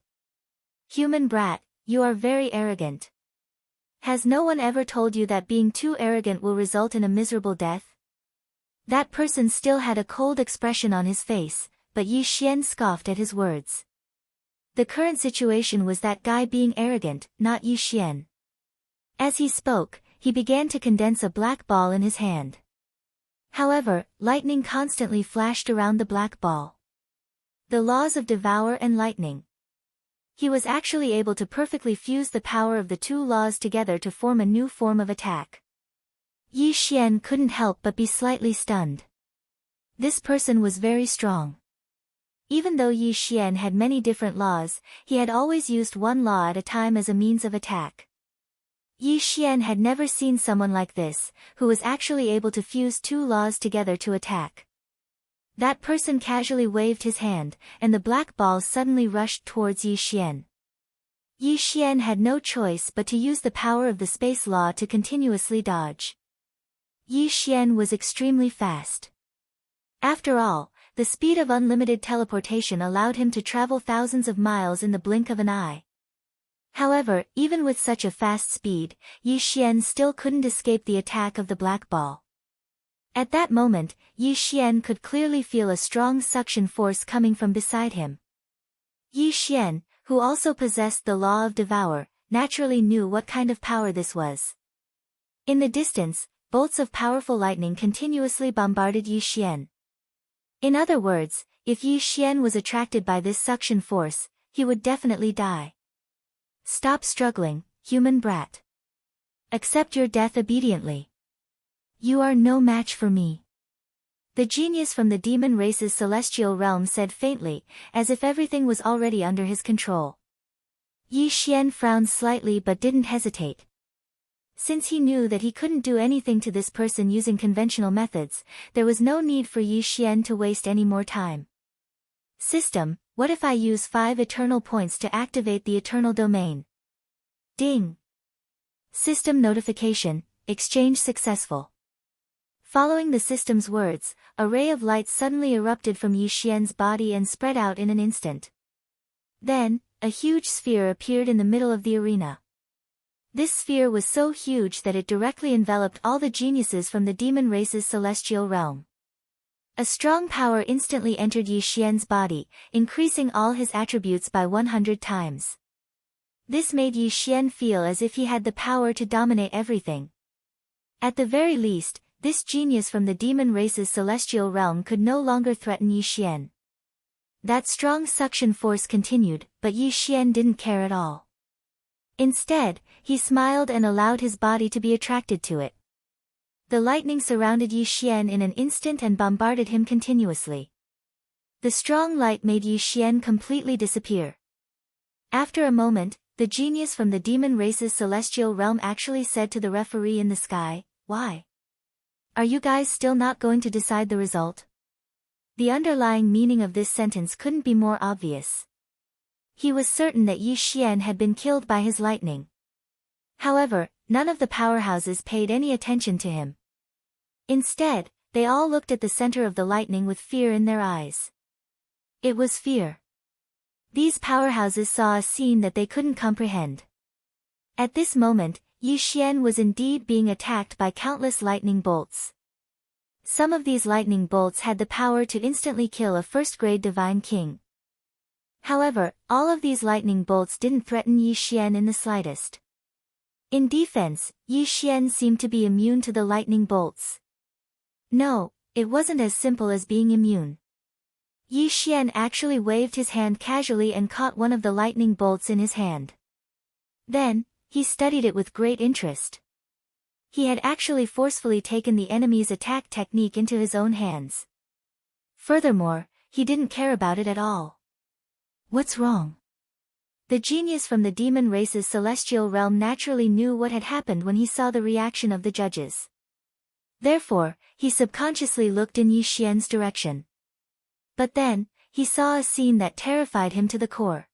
Human brat, you are very arrogant. Has no one ever told you that being too arrogant will result in a miserable death? That person still had a cold expression on his face, but Yi Xian scoffed at his words. The current situation was that guy being arrogant, not Yi Xian. As he spoke, he began to condense a black ball in his hand. However, lightning constantly flashed around the black ball. The laws of devour and lightning. He was actually able to perfectly fuse the power of the two laws together to form a new form of attack. Yi Xian couldn't help but be slightly stunned. This person was very strong. Even though Yi Xian had many different laws, he had always used one law at a time as a means of attack. Yi Xian had never seen someone like this, who was actually able to fuse two laws together to attack. That person casually waved his hand, and the black ball suddenly rushed towards Yi Xian. Yi Xian had no choice but to use the power of the space law to continuously dodge. Yi Xian was extremely fast. After all, the speed of unlimited teleportation allowed him to travel thousands of miles in the blink of an eye. However, even with such a fast speed, Yi Xian still couldn't escape the attack of the black ball. At that moment, Yi Xian could clearly feel a strong suction force coming from beside him. Yi Xian, who also possessed the law of devour, naturally knew what kind of power this was. In the distance, bolts of powerful lightning continuously bombarded Yi Xian. In other words, if Yi Xian was attracted by this suction force, he would definitely die. Stop struggling, human brat. Accept your death obediently. You are no match for me. The genius from the demon race's celestial realm said faintly, as if everything was already under his control. Yi Xian frowned slightly but didn't hesitate. Since he knew that he couldn't do anything to this person using conventional methods, there was no need for Yi Xian to waste any more time. System, what if I use 5 eternal points to activate the eternal domain? Ding. System notification, exchange successful. Following the system's words, a ray of light suddenly erupted from Yi Xian's body and spread out in an instant. Then, a huge sphere appeared in the middle of the arena. This sphere was so huge that it directly enveloped all the geniuses from the demon race's celestial realm. A strong power instantly entered Yi Xian's body, increasing all his attributes by 100 times. This made Yi Xian feel as if he had the power to dominate everything. At the very least, this genius from the demon race's celestial realm could no longer threaten Yi Xian. That strong suction force continued, but Yi Xian didn't care at all. Instead, he smiled and allowed his body to be attracted to it. The lightning surrounded Yi Xian in an instant and bombarded him continuously. The strong light made Yi Xian completely disappear. After a moment, the genius from the demon race's celestial realm actually said to the referee in the sky, "Why? Are you guys still not going to decide the result?" The underlying meaning of this sentence couldn't be more obvious. He was certain that Yi Xian had been killed by his lightning. However, none of the powerhouses paid any attention to him. Instead, they all looked at the center of the lightning with fear in their eyes. It was fear. These powerhouses saw a scene that they couldn't comprehend. At this moment, Yi Xian was indeed being attacked by countless lightning bolts. Some of these lightning bolts had the power to instantly kill a first-grade divine king. However, all of these lightning bolts didn't threaten Yi Xian in the slightest. In defense, Yi Xian seemed to be immune to the lightning bolts. No, it wasn't as simple as being immune. Yi Xian actually waved his hand casually and caught one of the lightning bolts in his hand. Then, he studied it with great interest. He had actually forcefully taken the enemy's attack technique into his own hands. Furthermore, he didn't care about it at all. What's wrong? The genius from the demon race's celestial realm naturally knew what had happened when he saw the reaction of the judges. Therefore, he subconsciously looked in Yi Xian's direction. But then, he saw a scene that terrified him to the core.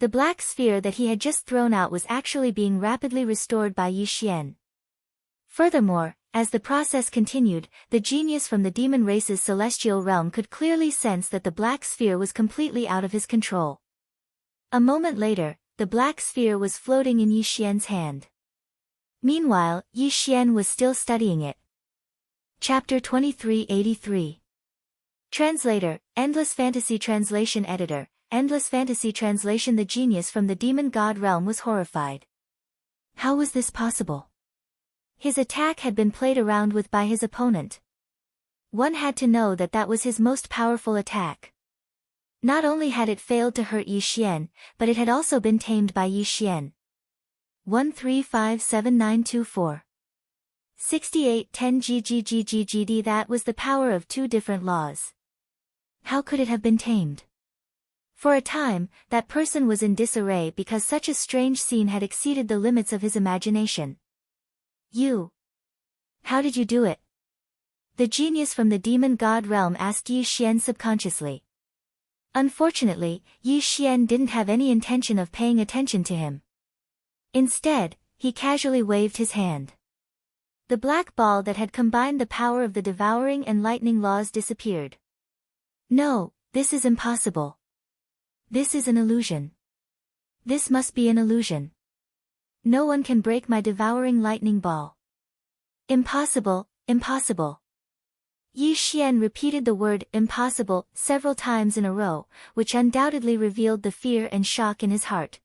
The black sphere that he had just thrown out was actually being rapidly restored by Yi Xian. Furthermore, as the process continued, the genius from the demon race's celestial realm could clearly sense that the black sphere was completely out of his control. A moment later, the black sphere was floating in Yi Xian's hand. Meanwhile, Yi Xian was still studying it. Chapter 2383. Translator, Endless Fantasy Translation Editor, Endless Fantasy Translation. The genius from the demon god realm was horrified. How was this possible? His attack had been played around with by his opponent. One had to know that that was his most powerful attack. Not only had it failed to hurt Yi Xian, but it had also been tamed by Yi Xian. 1357924. 6810 GGGGGD. That was the power of two different laws. How could it have been tamed? For a time, that person was in disarray because such a strange scene had exceeded the limits of his imagination. You. How did you do it? The genius from the demon god realm asked Yi Xian subconsciously. Unfortunately, Yi Xian didn't have any intention of paying attention to him. Instead, he casually waved his hand. The black ball that had combined the power of the devouring and lightning laws disappeared. No, this is impossible. This is an illusion. This must be an illusion. No one can break my devouring lightning ball. Impossible, impossible. Yi Xian repeated the word impossible several times in a row, which undoubtedly revealed the fear and shock in his heart.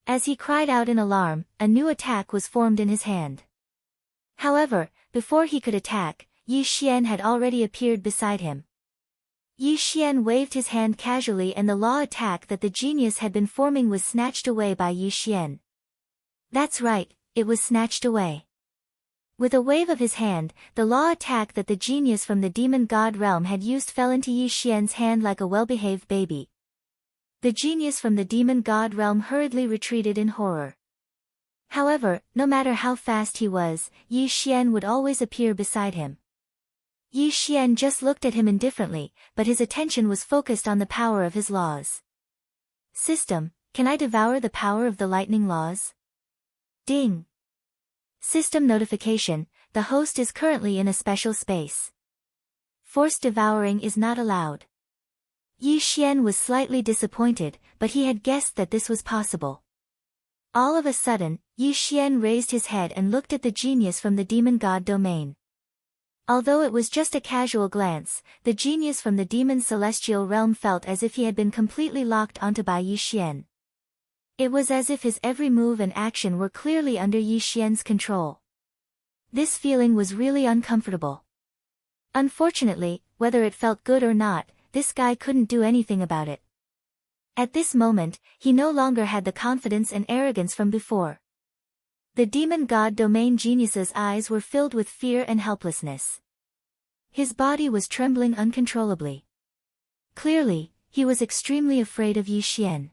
As he cried out in alarm, a new attack was formed in his hand. However, before he could attack, Yi Xian had already appeared beside him. Yi Xian waved his hand casually and the law attack that the genius had been forming was snatched away by Yi Xian. That's right, it was snatched away. With a wave of his hand, the law attack that the genius from the demon god realm had used fell into Yi Xian's hand like a well-behaved baby. The genius from the demon god realm hurriedly retreated in horror. However, no matter how fast he was, Yi Xian would always appear beside him. Yi Xian just looked at him indifferently, but his attention was focused on the power of his laws. System, can I devour the power of the lightning laws? Ding. System notification, the host is currently in a special space. Forced devouring is not allowed. Yi Xian was slightly disappointed, but he had guessed that this was possible. All of a sudden, Yi Xian raised his head and looked at the genius from the demon god domain. Although it was just a casual glance, the genius from the demon celestial realm felt as if he had been completely locked onto by Yi Xian. It was as if his every move and action were clearly under Yi Xian's control. This feeling was really uncomfortable. Unfortunately, whether it felt good or not, this guy couldn't do anything about it. At this moment, he no longer had the confidence and arrogance from before. The demon god domain genius's eyes were filled with fear and helplessness. His body was trembling uncontrollably. Clearly, he was extremely afraid of Yi Xian.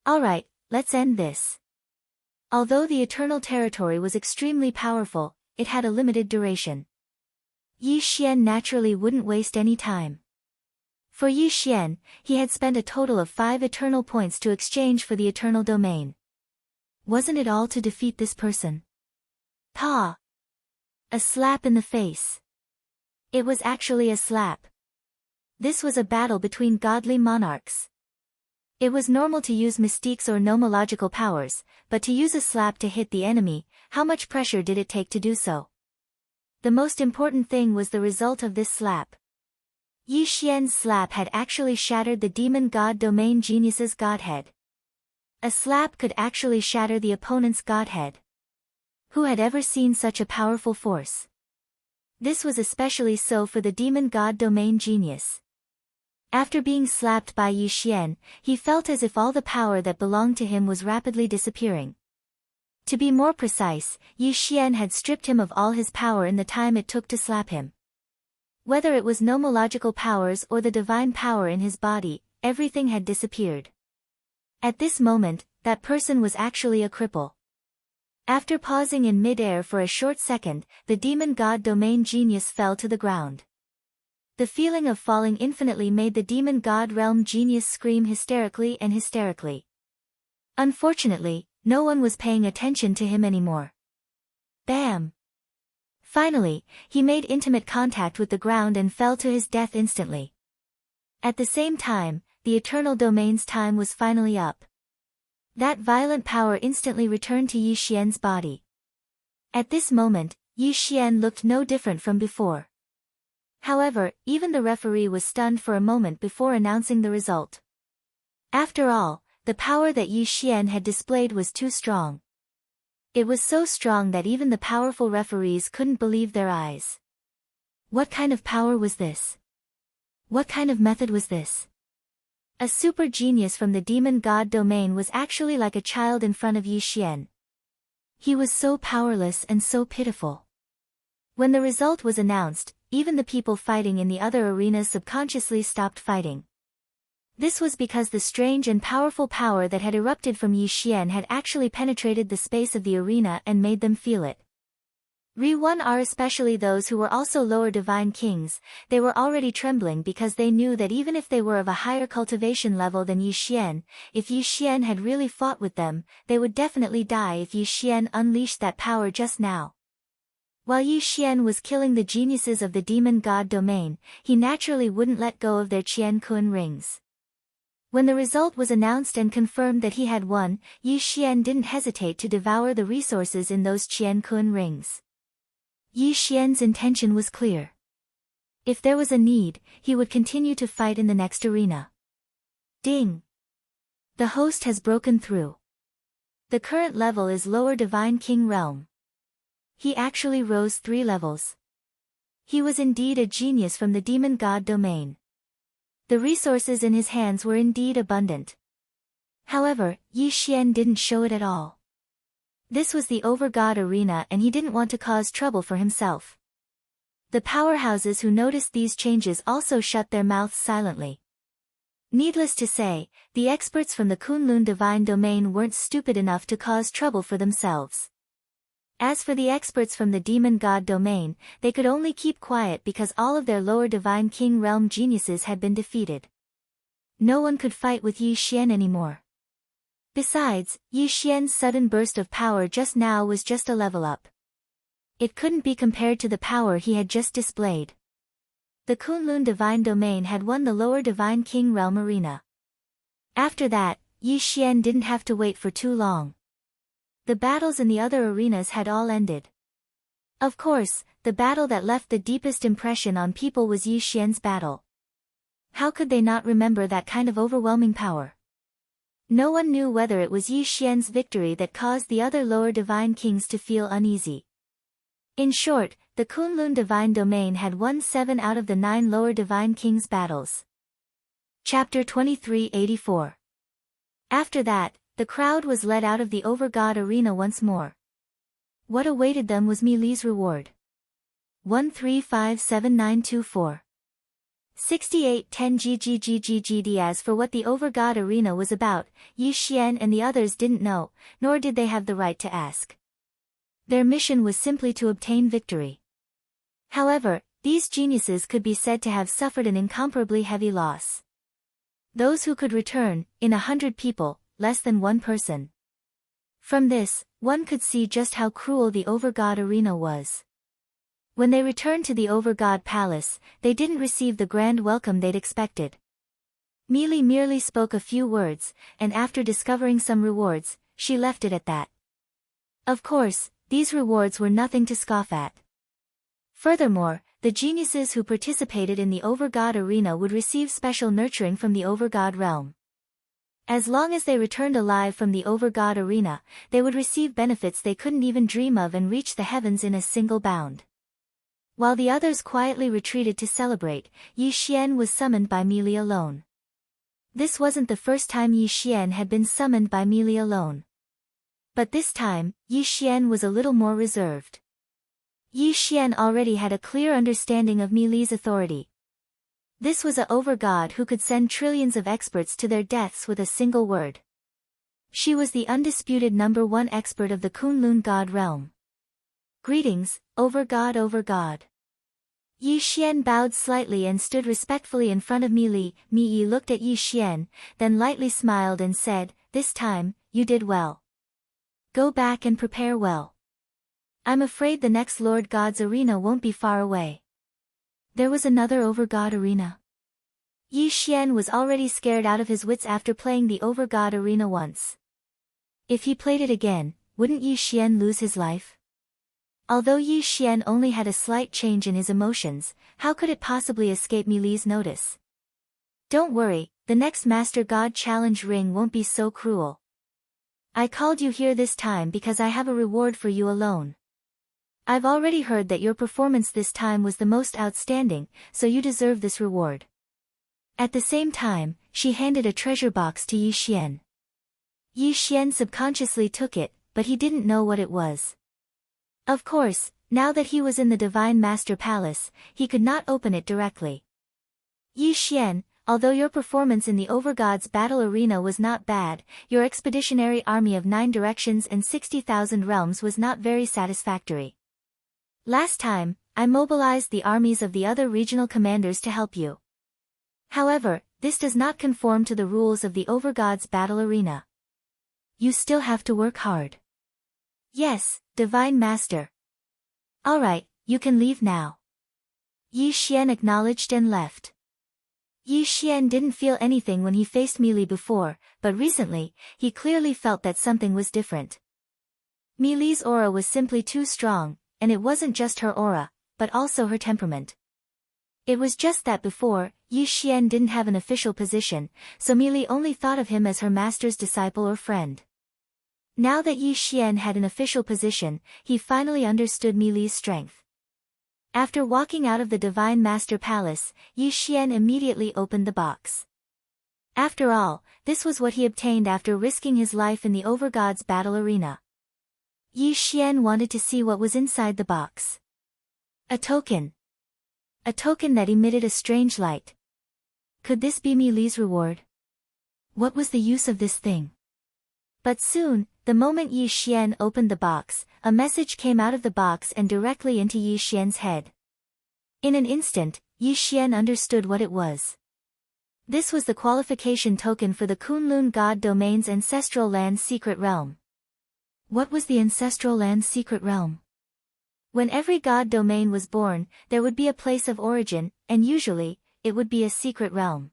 Alright, let's end this. Although the Eternal Territory was extremely powerful, it had a limited duration. Yi Xian naturally wouldn't waste any time. For Yi Xian, he had spent a total of 5 eternal points to exchange for the Eternal Domain. Wasn't it all to defeat this person? Pa! A slap in the face. It was actually a slap. This was a battle between godly monarchs. It was normal to use mystiques or nomological powers, but to use a slap to hit the enemy, how much pressure did it take to do so? The most important thing was the result of this slap. Yi Xian's slap had actually shattered the demon god domain genius's godhead. A slap could actually shatter the opponent's godhead. Who had ever seen such a powerful force? This was especially so for the demon god domain genius. After being slapped by Yi Xian, he felt as if all the power that belonged to him was rapidly disappearing. To be more precise, Yi Xian had stripped him of all his power in the time it took to slap him. Whether it was nomological powers or the divine power in his body, everything had disappeared. At this moment, that person was actually a cripple. After pausing in mid-air for a short second, the demon god domain genius fell to the ground. The feeling of falling infinitely made the demon god realm genius scream hysterically. Unfortunately, no one was paying attention to him anymore. Bam! Finally, he made intimate contact with the ground and fell to his death instantly. At the same time, the eternal domain's time was finally up. That violent power instantly returned to Yi Xian's body. At this moment, Yi Xian looked no different from before. However, even the referee was stunned for a moment before announcing the result. After all, the power that Yi Xian had displayed was too strong. It was so strong that even the powerful referees couldn't believe their eyes. What kind of power was this? What kind of method was this? A super genius from the demon god domain was actually like a child in front of Yi Xian. He was so powerless and so pitiful. When the result was announced, even the people fighting in the other arenas subconsciously stopped fighting. This was because the strange and powerful power that had erupted from Yi Xian had actually penetrated the space of the arena and made them feel it. Re-1R, especially those who were also lower divine kings, they were already trembling because they knew that even if they were of a higher cultivation level than Yi Xian, if Yi Xian had really fought with them, they would definitely die if Yi Xian unleashed that power just now. While Yi Xian was killing the geniuses of the demon god domain, he naturally wouldn't let go of their Qian Kun rings. When the result was announced and confirmed that he had won, Yi Xian didn't hesitate to devour the resources in those Qian Kun rings. Yi Xian's intention was clear. If there was a need, he would continue to fight in the next arena. Ding! The host has broken through. The current level is lower divine king realm. He actually rose 3 levels. He was indeed a genius from the demon god domain. The resources in his hands were indeed abundant. However, Yi Xian didn't show it at all. This was the over-god arena and he didn't want to cause trouble for himself. The powerhouses who noticed these changes also shut their mouths silently. Needless to say, the experts from the Kunlun divine domain weren't stupid enough to cause trouble for themselves. As for the experts from the demon god domain, they could only keep quiet because all of their lower divine king realm geniuses had been defeated. No one could fight with Yi Xian anymore. Besides, Yi Xian's sudden burst of power just now was just a level up. It couldn't be compared to the power he had just displayed. The Kunlun divine domain had won the lower divine king realm arena. After that, Yi Xian didn't have to wait for too long. The battles in the other arenas had all ended. Of course, the battle that left the deepest impression on people was Yi Xian's battle. How could they not remember that kind of overwhelming power? No one knew whether it was Yi Xian's victory that caused the other lower divine kings to feel uneasy. In short, the Kunlun divine domain had won 7 out of the 9 lower divine kings' battles. Chapter 2384. After that, the crowd was led out of the over-god arena once more. What awaited them was Mili's reward. 1357924. 6810 GGGGGD. As for what the over-god arena was about, Yi Xian and the others didn't know, nor did they have the right to ask. Their mission was simply to obtain victory. However, these geniuses could be said to have suffered an incomparably heavy loss. Those who could return, in 100 people, less than 1 person. From this, one could see just how cruel the over-god arena was. When they returned to the Overgod Palace, they didn't receive the grand welcome they'd expected. Mealy merely spoke a few words, and after discovering some rewards, she left it at that. Of course, these rewards were nothing to scoff at. Furthermore, the geniuses who participated in the Overgod arena would receive special nurturing from the Overgod realm. As long as they returned alive from the Overgod arena, they would receive benefits they couldn't even dream of and reach the heavens in a single bound. While the others quietly retreated to celebrate, Yi Xian was summoned by Mealy alone. This wasn't the first time Yi Xian had been summoned by Mealy alone. But this time, Yi Xian was a little more reserved. Yi Xian already had a clear understanding of Mealy's authority. This was a Overgod who could send trillions of experts to their deaths with a single word. She was the undisputed #1 expert of the Kunlun God realm. Greetings, Overgod Overgod. Yi Xian bowed slightly and stood respectfully in front of Mealy. Mealy looked at Yi Xian, then lightly smiled and said, "This time, you did well. Go back and prepare well. I'm afraid the next Lord God's arena won't be far away." There was another Overgod arena. Yi Xian was already scared out of his wits after playing the Overgod arena once. If he played it again, wouldn't Yi Xian lose his life? Although Yi Xian only had a slight change in his emotions, how could it possibly escape Mealy's notice? Don't worry, the next Master God Challenge ring won't be so cruel. I called you here this time because I have a reward for you alone. I've already heard that your performance this time was the most outstanding, so you deserve this reward. At the same time, she handed a treasure box to Yi Xian. Yi Xian subconsciously took it, but he didn't know what it was. Of course, now that he was in the Divine Master Palace, he could not open it directly. Yi Xian, although your performance in the Overgod's battle arena was not bad, your expeditionary army of 9 directions and 60,000 realms was not very satisfactory. Last time, I mobilized the armies of the other regional commanders to help you. However, this does not conform to the rules of the Overgod's battle arena. You still have to work hard. Yes, Divine Master. Alright, you can leave now. Yi Xian acknowledged and left. Yi Xian didn't feel anything when he faced Mealy before, but recently, he clearly felt that something was different. Mealy's aura was simply too strong, and it wasn't just her aura, but also her temperament. It was just that before, Yi Xian didn't have an official position, so Mealy only thought of him as her master's disciple or friend. Now that Yi Xian had an official position, he finally understood Mealy's strength. After walking out of the Divine Master Palace, Yi Xian immediately opened the box. After all, this was what he obtained after risking his life in the Overgod's battle arena. Yi Xian wanted to see what was inside the box. A token. A token that emitted a strange light. Could this be Mealy's reward? What was the use of this thing? But soon, the moment Yi Xian opened the box, a message came out of the box and directly into Yi Xian's head. In an instant, Yi Xian understood what it was. This was the qualification token for the Kunlun God Domain's Ancestral Land Secret Realm. What was the Ancestral Land Secret Realm? When every god domain was born, there would be a place of origin, and usually, it would be a secret realm.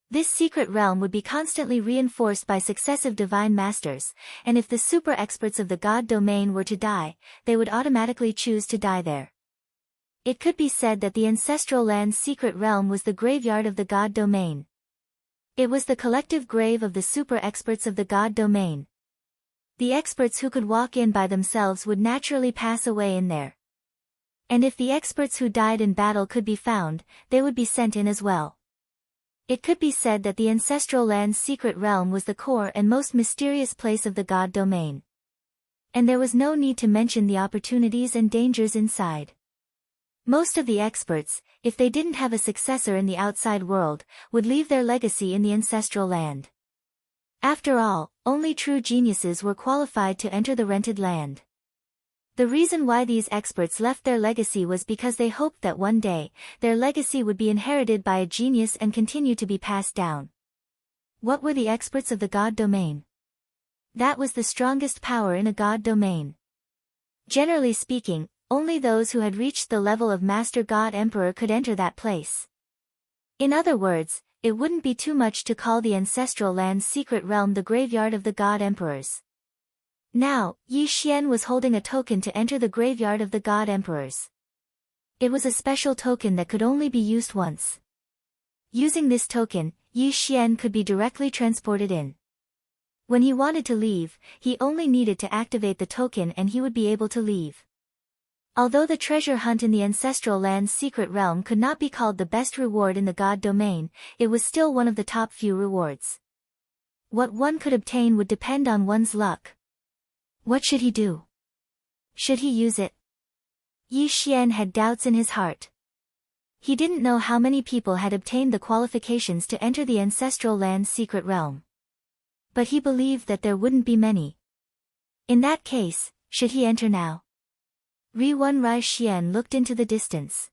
This secret realm would be constantly reinforced by successive divine masters, and if the super experts of the god domain were to die, they would automatically choose to die there. It could be said that the Ancestral Land's secret realm was the graveyard of the god domain. It was the collective grave of the super experts of the god domain. The experts who could walk in by themselves would naturally pass away in there. And if the experts who died in battle could be found, they would be sent in as well. It could be said that the Ancestral Land's secret realm was the core and most mysterious place of the god domain. And there was no need to mention the opportunities and dangers inside. Most of the experts, if they didn't have a successor in the outside world, would leave their legacy in the Ancestral Land. After all, only true geniuses were qualified to enter the rented land. The reason why these experts left their legacy was because they hoped that one day, their legacy would be inherited by a genius and continue to be passed down. What were the experts of the god domain? That was the strongest power in a god domain. Generally speaking, only those who had reached the level of Master God Emperor could enter that place. In other words, it wouldn't be too much to call the ancestral land's secret realm the graveyard of the God Emperors. Now, Yi Xian was holding a token to enter the graveyard of the God Emperors. It was a special token that could only be used once. Using this token, Yi Xian could be directly transported in. When he wanted to leave, he only needed to activate the token and he would be able to leave. Although the treasure hunt in the ancestral land's secret realm could not be called the best reward in the God domain, it was still one of the top few rewards. What one could obtain would depend on one's luck. What should he do? Should he use it? Yi Xian had doubts in his heart. He didn't know how many people had obtained the qualifications to enter the ancestral land's secret realm. But he believed that there wouldn't be many. In that case, should he enter now? Ri Xian looked into the distance.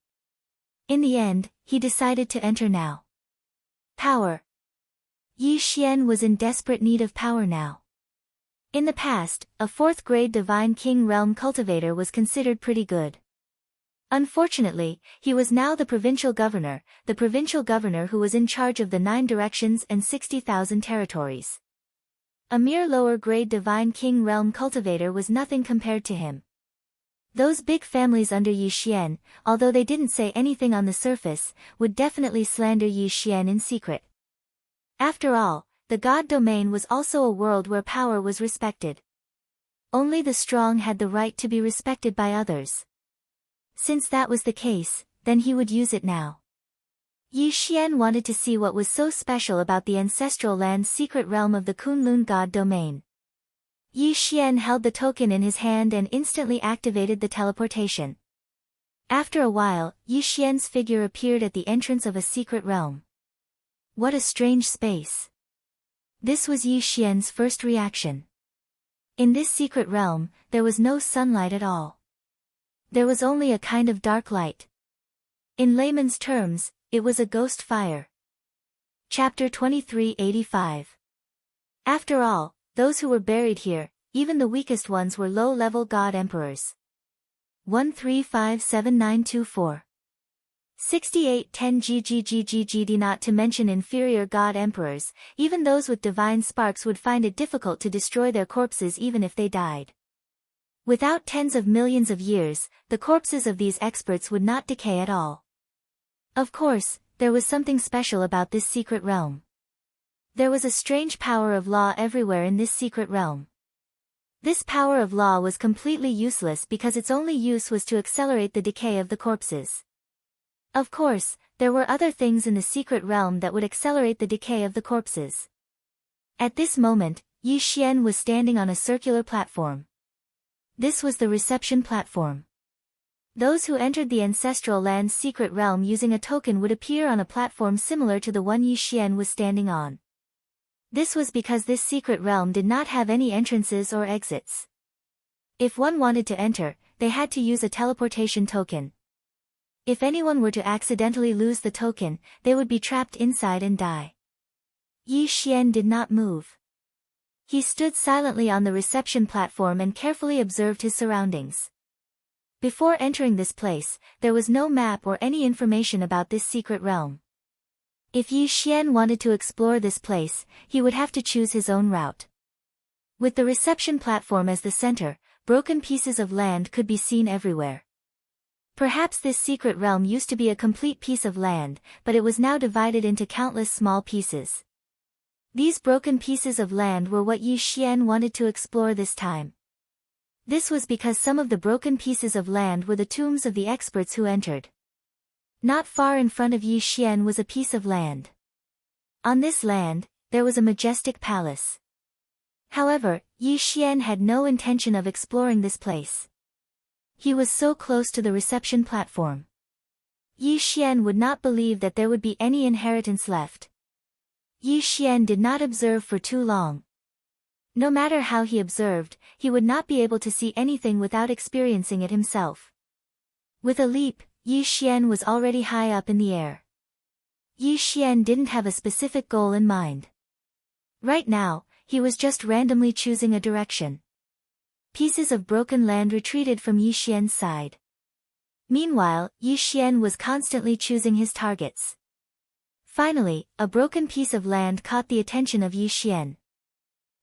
In the end, he decided to enter now. Power. Yi Xian was in desperate need of power now. In the past, a 4th grade Divine King Realm cultivator was considered pretty good. Unfortunately, he was now the provincial governor who was in charge of the 9 directions and 60,000 territories. A mere lower grade Divine King Realm cultivator was nothing compared to him. Those big families under Yi Xian, although they didn't say anything on the surface, would definitely slander Yi Xian in secret. After all, the God domain was also a world where power was respected. Only the strong had the right to be respected by others. Since that was the case, then he would use it now. Yi Xian wanted to see what was so special about the ancestral land's secret realm of the Kunlun God domain. Yi Xian held the token in his hand and instantly activated the teleportation. After a while, Yi Xian's figure appeared at the entrance of a secret realm. What a strange space. This was Yi Xian's first reaction. In this secret realm, there was no sunlight at all. There was only a kind of dark light. In layman's terms, it was a ghost fire. Chapter 2385. After all, those who were buried here, even the weakest ones, were low-level God Emperors. 1357924. 6810 GGGGGD. Not to mention inferior God Emperors, even those with divine sparks would find it difficult to destroy their corpses even if they died. Without tens of millions of years, the corpses of these experts would not decay at all. Of course, there was something special about this secret realm. There was a strange power of law everywhere in this secret realm. This power of law was completely useless because its only use was to accelerate the decay of the corpses. Of course, there were other things in the secret realm that would accelerate the decay of the corpses. At this moment, Yi Xian was standing on a circular platform. This was the reception platform. Those who entered the ancestral land's secret realm using a token would appear on a platform similar to the one Yi Xian was standing on. This was because this secret realm did not have any entrances or exits. If one wanted to enter, they had to use a teleportation token. If anyone were to accidentally lose the token, they would be trapped inside and die. Yi Xian did not move. He stood silently on the reception platform and carefully observed his surroundings. Before entering this place, there was no map or any information about this secret realm. If Yi Xian wanted to explore this place, he would have to choose his own route. With the reception platform as the center, broken pieces of land could be seen everywhere. Perhaps this secret realm used to be a complete piece of land, but it was now divided into countless small pieces. These broken pieces of land were what Yi Xian wanted to explore this time. This was because some of the broken pieces of land were the tombs of the experts who entered. Not far in front of Yi Xian was a piece of land. On this land, there was a majestic palace. However, Yi Xian had no intention of exploring this place. He was so close to the reception platform. Yi Xian would not believe that there would be any inheritance left. Yi Xian did not observe for too long. No matter how he observed, he would not be able to see anything without experiencing it himself. With a leap, Yi Xian was already high up in the air. Yi Xian didn't have a specific goal in mind. Right now, he was just randomly choosing a direction. Pieces of broken land retreated from Yi Xian's side. Meanwhile, Yi Xian was constantly choosing his targets. Finally, a broken piece of land caught the attention of Yi Xian.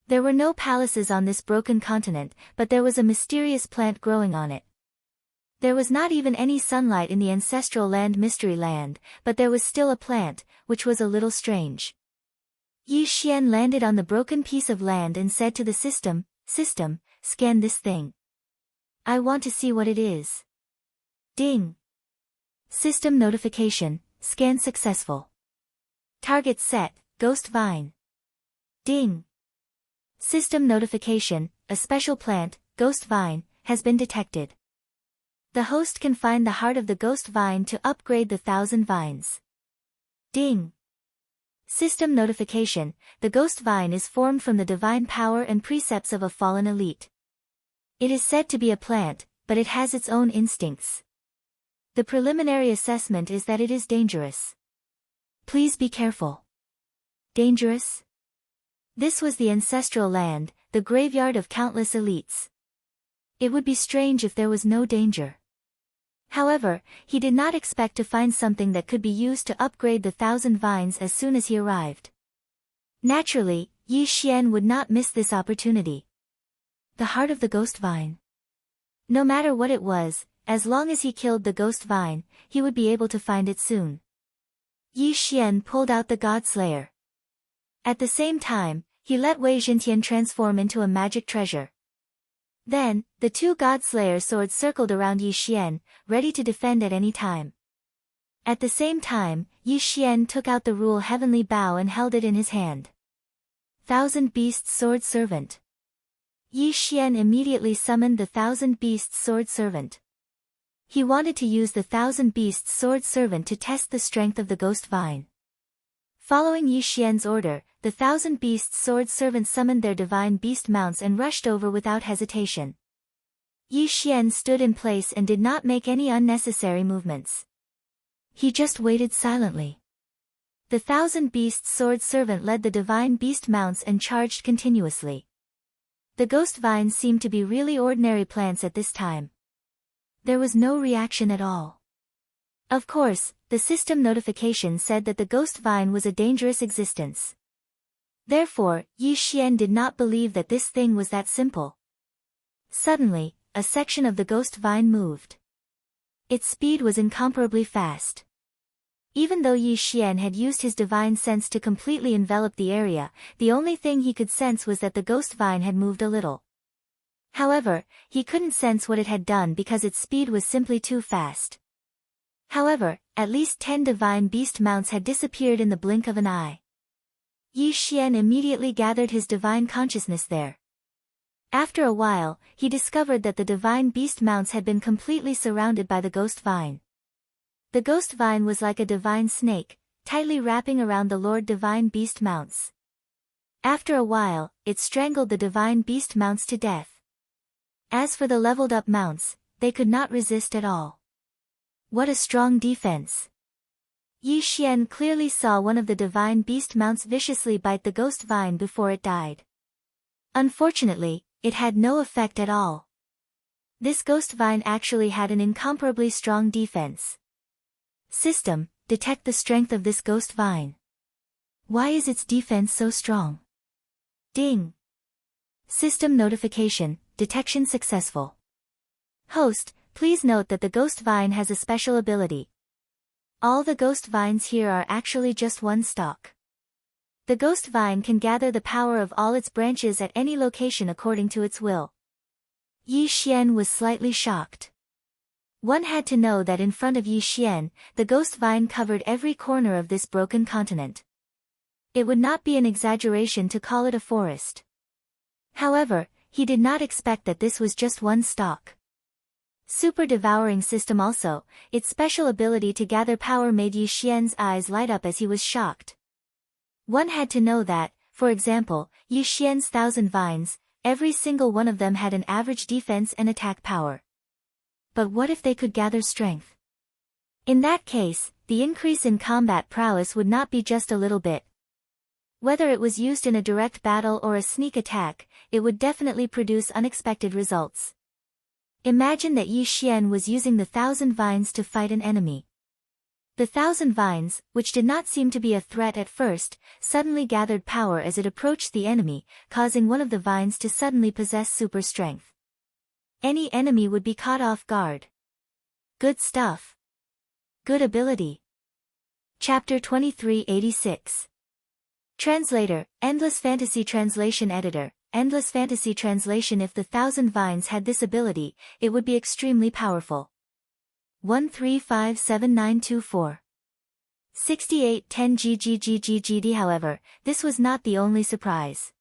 There were no palaces on this broken continent, but there was a mysterious plant growing on it. There was not even any sunlight in the ancestral land Mystery Land, but there was still a plant, which was a little strange. Yi Xian landed on the broken piece of land and said to the system, "System, scan this thing. I want to see what it is." Ding! System notification, scan successful. Target set, Ghost Vine. Ding! System notification, a special plant, Ghost Vine, has been detected. The host can find the heart of the Ghost Vine to upgrade the 1,000 vines. Ding! System notification, the Ghost Vine is formed from the divine power and precepts of a fallen elite. It is said to be a plant, but it has its own instincts. The preliminary assessment is that it is dangerous. Please be careful. Dangerous? This was the ancestral land, the graveyard of countless elites. It would be strange if there was no danger. However, he did not expect to find something that could be used to upgrade the 1,000 vines as soon as he arrived. Naturally, Yi Xian would not miss this opportunity. The heart of the Ghost Vine. No matter what it was, as long as he killed the Ghost Vine, he would be able to find it soon. Yi Xian pulled out the God Slayer. At the same time, he let Wei Xintian transform into a magic treasure. Then, the two God Slayer swords circled around Yi Xian, ready to defend at any time. At the same time, Yi Xian took out the Rule Heavenly Bow and held it in his hand. 1,000 Beasts Sword Servant. Yi Xian immediately summoned the 1,000 Beasts Sword Servant. He wanted to use the 1,000 Beasts Sword Servant to test the strength of the Ghost Vine. Following Yi Xian's order, the 1,000 Beasts Sword Servants summoned their divine beast mounts and rushed over without hesitation. Yi Xian stood in place and did not make any unnecessary movements. He just waited silently. The 1,000 Beasts Sword Servant led the divine beast mounts and charged continuously. The Ghost Vines seemed to be really ordinary plants at this time. There was no reaction at all. Of course, the system notification said that the Ghost Vine was a dangerous existence. Therefore, Yi Xian did not believe that this thing was that simple. Suddenly, a section of the Ghost Vine moved. Its speed was incomparably fast. Even though Yi Xian had used his divine sense to completely envelop the area, the only thing he could sense was that the Ghost Vine had moved a little. However, he couldn't sense what it had done because its speed was simply too fast. However, at least 10 divine beast mounts had disappeared in the blink of an eye. Yi Xian immediately gathered his divine consciousness there. After a while, he discovered that the divine beast mounts had been completely surrounded by the Ghost Vine. The Ghost Vine was like a divine snake, tightly wrapping around the Lord Divine Beast mounts. After a while, it strangled the divine beast mounts to death. As for the leveled up mounts, they could not resist at all. What a strong defense! Yi Xian clearly saw one of the divine beast mounts viciously bite the Ghost Vine before it died. Unfortunately, it had no effect at all. This Ghost Vine actually had an incomparably strong defense. System, detect the strength of this Ghost Vine. Why is its defense so strong? Ding! System notification, detection successful. Host, please note that the Ghost Vine has a special ability. All the Ghost Vines here are actually just one stalk. The Ghost Vine can gather the power of all its branches at any location according to its will. Yi Xian was slightly shocked. One had to know that in front of Yi Xian, the Ghost Vine covered every corner of this broken continent. It would not be an exaggeration to call it a forest. However, he did not expect that this was just one stalk. Super devouring system also, its special ability to gather power made Yi Xian's eyes light up as he was shocked. One had to know that, for example, Yi Xian's 1,000 vines, every single one of them had an average defense and attack power. But what if they could gather strength? In that case, the increase in combat prowess would not be just a little bit. Whether it was used in a direct battle or a sneak attack, it would definitely produce unexpected results. Imagine that Yi Xian was using the 1,000 vines to fight an enemy. The 1,000 vines, which did not seem to be a threat at first, suddenly gathered power as it approached the enemy, causing one of the vines to suddenly possess super strength. Any enemy would be caught off guard. Good stuff. Good ability. Chapter 2386. Translator, Endless Fantasy Translation Editor, Endless Fantasy Translation. If the 1,000 vines had this ability, it would be extremely powerful. 1357924. 6810 GGGGGD. However, this was not the only surprise.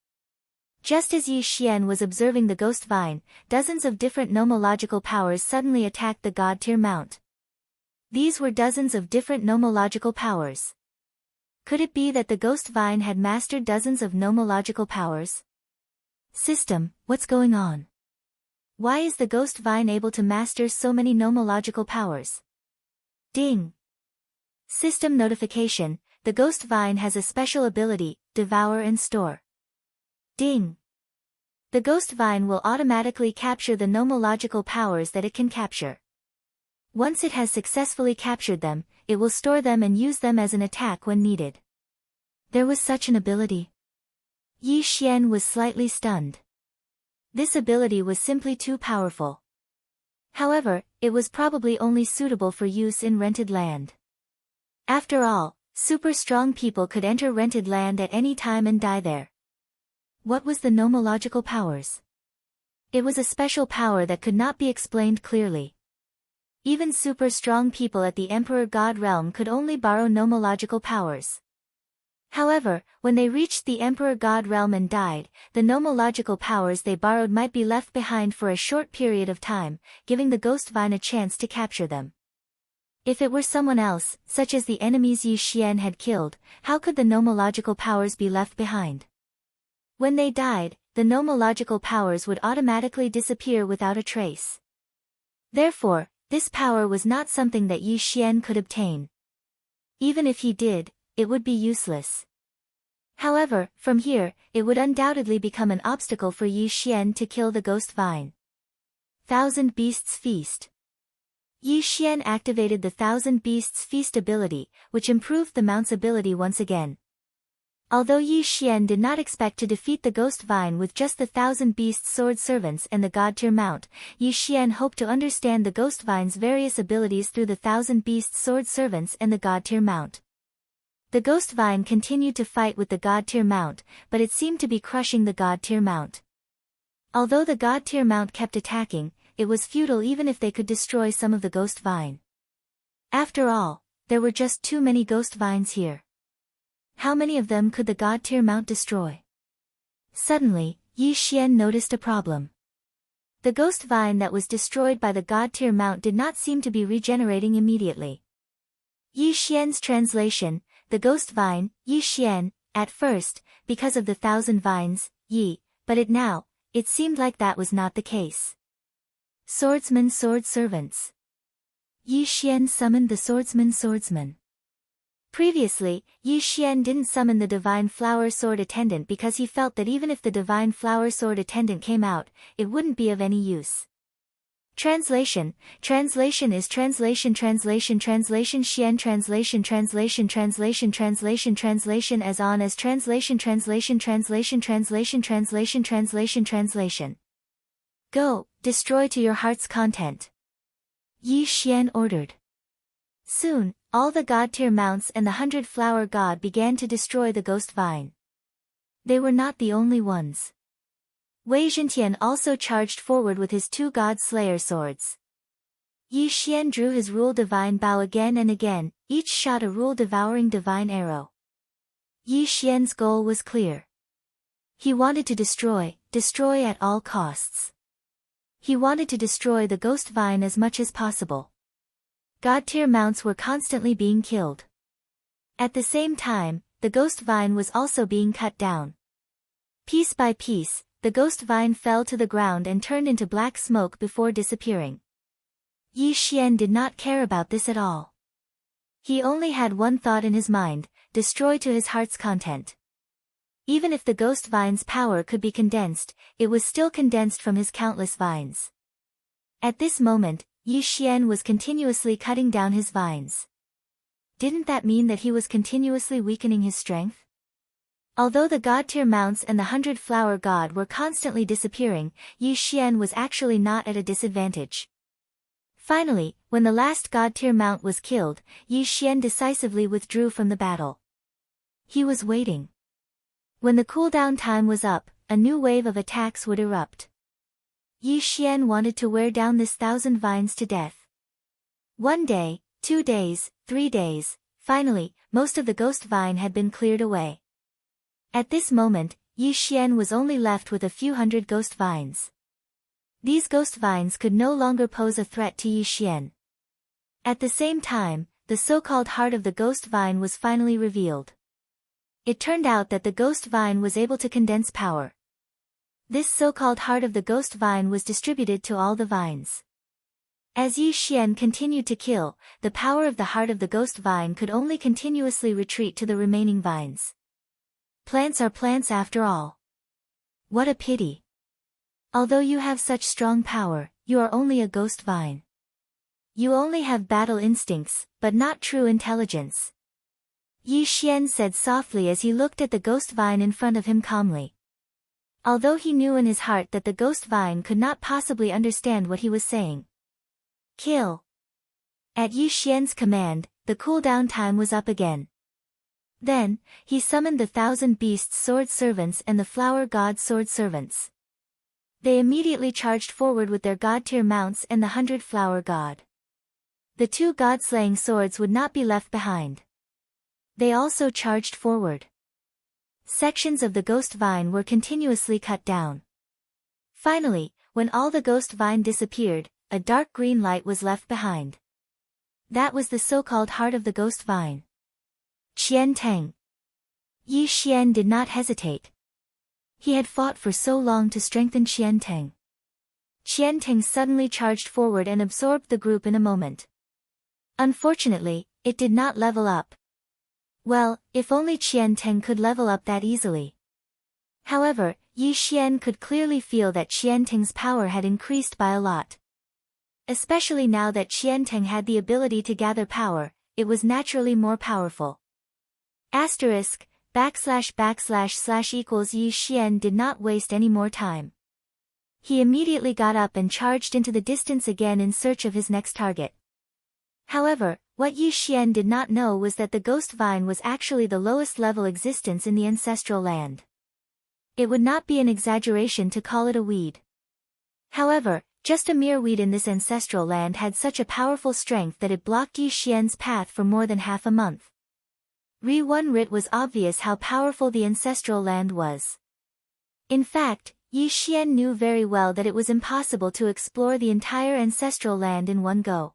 Just as Yi Xian was observing the ghost vine, dozens of different nomological powers suddenly attacked the god-tier mount. These were dozens of different nomological powers. Could it be that the ghost vine had mastered dozens of nomological powers? System, what's going on? Why is the ghost vine able to master so many nomological powers? Ding! System notification, the ghost vine has a special ability, devour and store. Ding! The ghost vine will automatically capture the nomological powers that it can capture. Once it has successfully captured them, it will store them and use them as an attack when needed. There was such an ability. Yi Xian was slightly stunned. This ability was simply too powerful. However, it was probably only suitable for use in rented land. After all, super strong people could enter rented land at any time and die there. What was the nomological powers? It was a special power that could not be explained clearly. Even super strong people at the Emperor God realm could only borrow nomological powers. However, when they reached the Emperor God realm and died, the nomological powers they borrowed might be left behind for a short period of time, giving the ghost vine a chance to capture them. If it were someone else, such as the enemies Yi Xian had killed, how could the nomological powers be left behind? When they died, the nomological powers would automatically disappear without a trace. Therefore, this power was not something that Yi Xian could obtain. Even if he did, it would be useless. However, from here, it would undoubtedly become an obstacle for Yi Xian to kill the ghost vine. 1,000 Beasts Feast. Yi Xian activated the 1,000 Beasts Feast ability, which improved the mount's ability once again. Although Yi Xian did not expect to defeat the ghost vine with just the 1,000 beast sword servants and the god-tier mount, Yi Xian hoped to understand the ghost vine's various abilities through the 1,000 beast sword servants and the god-tier mount. The ghost vine continued to fight with the god-tier mount, but it seemed to be crushing the god-tier mount. Although the god-tier mount kept attacking, it was futile even if they could destroy some of the ghost vine. After all, there were just too many ghost vines here. How many of them could the god-tier mount destroy? Suddenly, Yi Xian noticed a problem. The ghost vine that was destroyed by the god-tier mount did not seem to be regenerating immediately. Yi Xian's translation, the ghost vine, Yi Xian, at first, because of the 1,000 vines, Yi, but it seemed like that was not the case. Swordsman sword servants. Yi Xian summoned the swordsman. Previously, Yi Xian didn't summon the divine flower sword attendant because he felt that even if the divine flower sword attendant came out, it wouldn't be of any use. Translation is translation Xian translation as on as translation. Go, destroy to your heart's content. Yi Xian ordered. Soon, all the god-tier mounts and the 100-flower god began to destroy the ghost vine. They were not the only ones. Wei Zhentian also charged forward with his 2 god-slayer swords. Yi Xian drew his rule divine bow again and again, each shot a rule-devouring divine arrow. Yi Xian's goal was clear. He wanted to destroy at all costs. He wanted to destroy the ghost vine as much as possible. God-tier mounts were constantly being killed. At the same time, the ghost vine was also being cut down. Piece by piece, the ghost vine fell to the ground and turned into black smoke before disappearing. Yi Xian did not care about this at all. He only had one thought in his mind, destroy to his heart's content. Even if the ghost vine's power could be condensed, it was still condensed from his countless vines. At this moment, Yi Xian was continuously cutting down his vines. Didn't that mean that he was continuously weakening his strength? Although the god-tier mounts and the 100-flower god were constantly disappearing, Yi Xian was actually not at a disadvantage. Finally, when the last god-tier mount was killed, Yi Xian decisively withdrew from the battle. He was waiting. When the cooldown time was up, a new wave of attacks would erupt. Yi Xian wanted to wear down this 1,000 vines to death. 1 day, 2 days, 3 days, finally, most of the ghost vine had been cleared away. At this moment, Yi Xian was only left with a few hundred ghost vines. These ghost vines could no longer pose a threat to Yi Xian. At the same time, the so-called heart of the ghost vine was finally revealed. It turned out that the ghost vine was able to condense power. This so-called heart of the ghost vine was distributed to all the vines. As Yi Xian continued to kill, the power of the heart of the ghost vine could only continuously retreat to the remaining vines. Plants are plants after all. What a pity. Although you have such strong power, you are only a ghost vine. You only have battle instincts, but not true intelligence. Yi Xian said softly as he looked at the ghost vine in front of him calmly. Although he knew in his heart that the ghost vine could not possibly understand what he was saying. Kill. At Yi Xian's command, the cooldown time was up again. Then, he summoned the 1,000 beasts sword servants and the flower god sword servants. They immediately charged forward with their god-tier mounts and the 100-flower god. The 2 god-slaying swords would not be left behind. They also charged forward. Sections of the ghost vine were continuously cut down. Finally, when all the ghost vine disappeared, a dark green light was left behind. That was the so-called heart of the ghost vine. Qian Teng. Yi Xian did not hesitate. He had fought for so long to strengthen Qian Teng. Qian Teng suddenly charged forward and absorbed the group in a moment. Unfortunately, it did not level up. Well, if only Qian Teng could level up that easily. However, Yi Xian could clearly feel that Qian Teng's power had increased by a lot. Especially now that Qian Teng had the ability to gather power, it was naturally more powerful. Asterisk, / equals Yi Xian did not waste any more time. He immediately got up and charged into the distance again in search of his next target. However, what Yi Xian did not know was that the ghost vine was actually the lowest level existence in the ancestral land. It would not be an exaggeration to call it a weed. However, just a mere weed in this ancestral land had such a powerful strength that it blocked Yi Xian's path for more than half a month. It was obvious how powerful the ancestral land was. In fact, Yi Xian knew very well that it was impossible to explore the entire ancestral land in one go.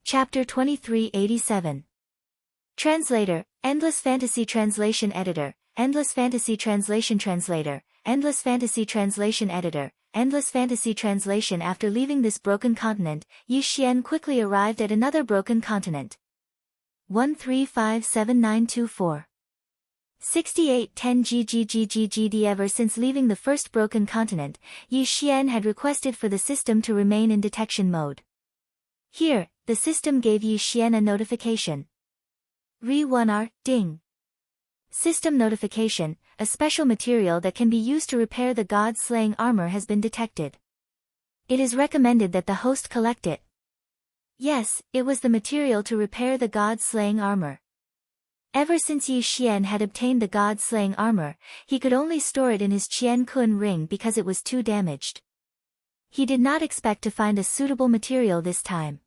Chapter 2387. Translator, Endless Fantasy Translation Editor, Endless Fantasy Translation Translator, Endless Fantasy Translation Editor, Endless Fantasy Translation. After leaving this broken continent, Yi Xian quickly arrived at another broken continent. 135794. 6810 GGGGGD. Ever since leaving the first broken continent, Yi Xian had requested for the system to remain in detection mode. Here, the system gave Yi Xian a notification. Re1R, ding. System notification, a special material that can be used to repair the god-slaying armor has been detected. It is recommended that the host collect it. Yes, it was the material to repair the god-slaying armor. Ever since Yi Xian had obtained the god-slaying armor, he could only store it in his Qian Kun ring because it was too damaged. He did not expect to find a suitable material this time.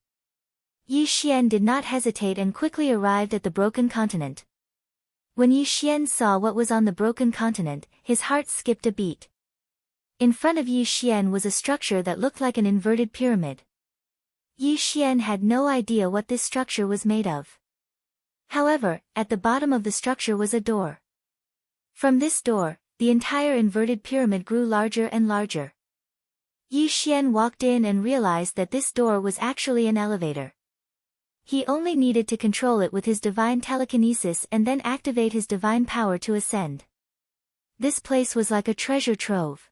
Yi Xian did not hesitate and quickly arrived at the broken continent. When Yi Xian saw what was on the broken continent, his heart skipped a beat. In front of Yi Xian was a structure that looked like an inverted pyramid. Yi Xian had no idea what this structure was made of. However, at the bottom of the structure was a door. From this door, the entire inverted pyramid grew larger and larger. Yi Xian walked in and realized that this door was actually an elevator. He only needed to control it with his divine telekinesis and then activate his divine power to ascend. This place was like a treasure trove.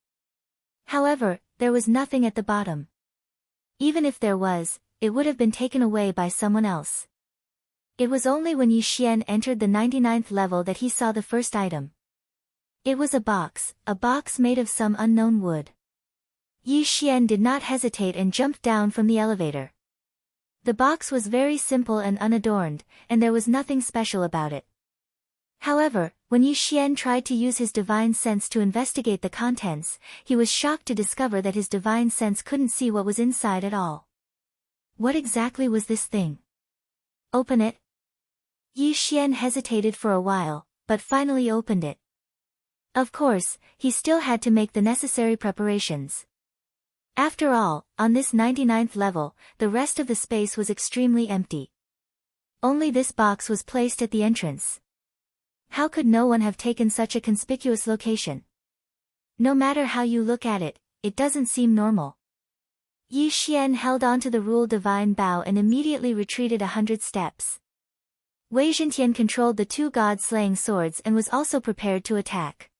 However, there was nothing at the bottom. Even if there was, it would have been taken away by someone else. It was only when Yi Xian entered the 99th level that he saw the first item. It was a box made of some unknown wood. Yi Xian did not hesitate and jumped down from the elevator. The box was very simple and unadorned, and there was nothing special about it. However, when Yi Xian tried to use his divine sense to investigate the contents, he was shocked to discover that his divine sense couldn't see what was inside at all. What exactly was this thing? Open it? Yi Xian hesitated for a while, but finally opened it. Of course, he still had to make the necessary preparations. After all, on this 99th level, the rest of the space was extremely empty. Only this box was placed at the entrance. How could no one have taken such a conspicuous location? No matter how you look at it, it doesn't seem normal. Yi Xian held onto the rule divine bow and immediately retreated 100 steps. Wei Zhentian controlled the two god-slaying swords and was also prepared to attack.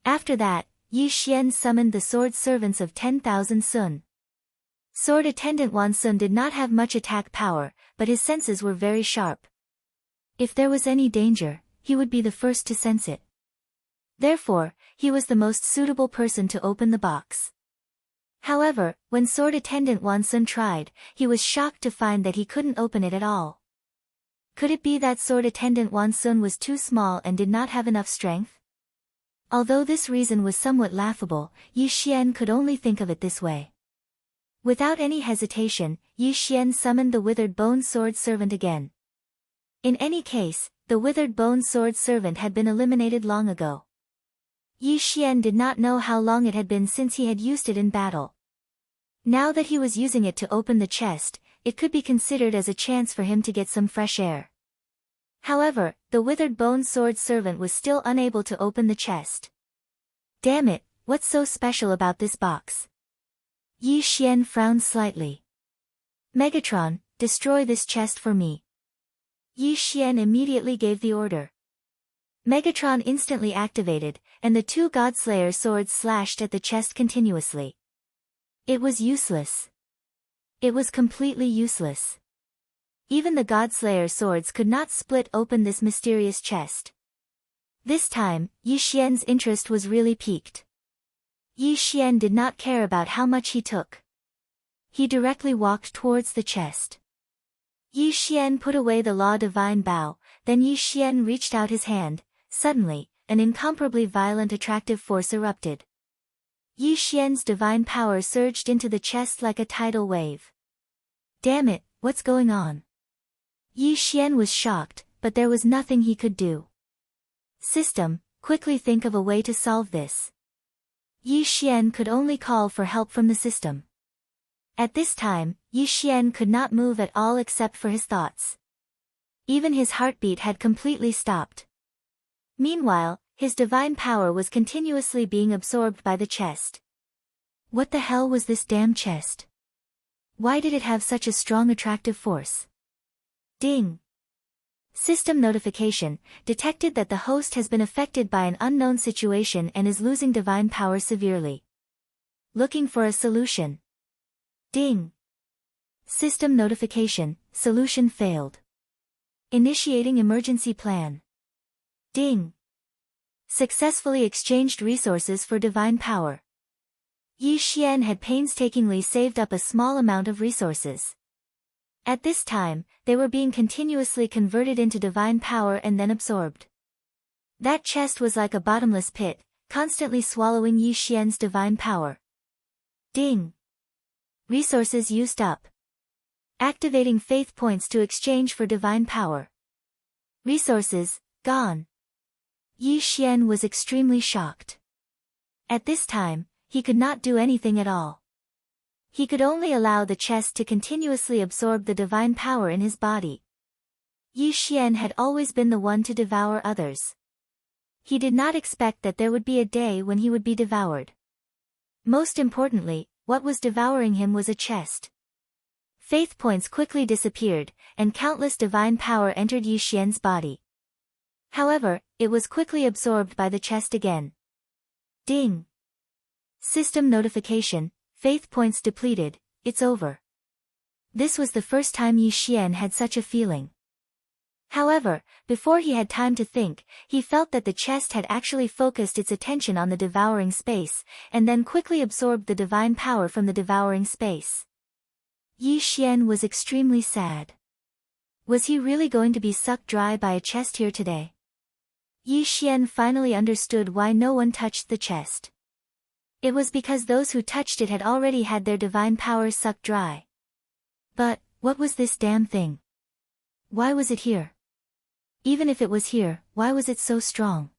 After that, Yi Xian summoned the sword servants of 10,000 Sun. Sword attendant Wan Sun did not have much attack power, but his senses were very sharp. If there was any danger, he would be the first to sense it. Therefore, he was the most suitable person to open the box. However, when sword attendant Wan Sun tried, he was shocked to find that he couldn't open it at all. Could it be that sword attendant Wan Sun was too small and did not have enough strength? Although this reason was somewhat laughable, Yi Xian could only think of it this way. Without any hesitation, Yi Xian summoned the withered bone sword servant again. In any case, the withered bone sword servant had been eliminated long ago. Yi Xian did not know how long it had been since he had used it in battle. Now that he was using it to open the chest, it could be considered as a chance for him to get some fresh air. However, the withered bone sword servant was still unable to open the chest. Damn it, what's so special about this box? Yi Xian frowned slightly. Megatron, destroy this chest for me. Yi Xian immediately gave the order. Megatron instantly activated, and the two Godslayer swords slashed at the chest continuously. It was useless. It was completely useless. Even the Godslayer swords could not split open this mysterious chest. This time, Yi Xian's interest was really piqued. Yi Xian did not care about how much he took. He directly walked towards the chest. Yi Xian put away the law divine bow, then Yi Xian reached out his hand. Suddenly, an incomparably violent attractive force erupted. Yi Xian's divine power surged into the chest like a tidal wave. Damn it, what's going on? Yi Xian was shocked, but there was nothing he could do. System, quickly think of a way to solve this. Yi Xian could only call for help from the system. At this time, Yi Xian could not move at all except for his thoughts. Even his heartbeat had completely stopped. Meanwhile, his divine power was continuously being absorbed by the chest. What the hell was this damn chest? Why did it have such a strong attractive force? Ding! System notification, detected that the host has been affected by an unknown situation and is losing divine power severely. Looking for a solution. Ding! System notification, solution failed. Initiating emergency plan. Ding! Successfully exchanged resources for divine power. Yi Xian had painstakingly saved up a small amount of resources. At this time, they were being continuously converted into divine power and then absorbed. That chest was like a bottomless pit, constantly swallowing Yi Xian's divine power. Ding! Resources used up. Activating faith points to exchange for divine power. Resources, gone. Yi Xian was extremely shocked. At this time, he could not do anything at all. He could only allow the chest to continuously absorb the divine power in his body. Yi Xian had always been the one to devour others. He did not expect that there would be a day when he would be devoured. Most importantly, what was devouring him was a chest. Faith points quickly disappeared, and countless divine power entered Yi Xian's body. However, it was quickly absorbed by the chest again. Ding! System notification, faith points depleted, it's over. This was the first time Yi Xian had such a feeling. However, before he had time to think, he felt that the chest had actually focused its attention on the devouring space, and then quickly absorbed the divine power from the devouring space. Yi Xian was extremely sad. Was he really going to be sucked dry by a chest here today? Yi Xian finally understood why no one touched the chest. It was because those who touched it had already had their divine powers sucked dry. But, what was this damn thing? Why was it here? Even if it was here, why was it so strong?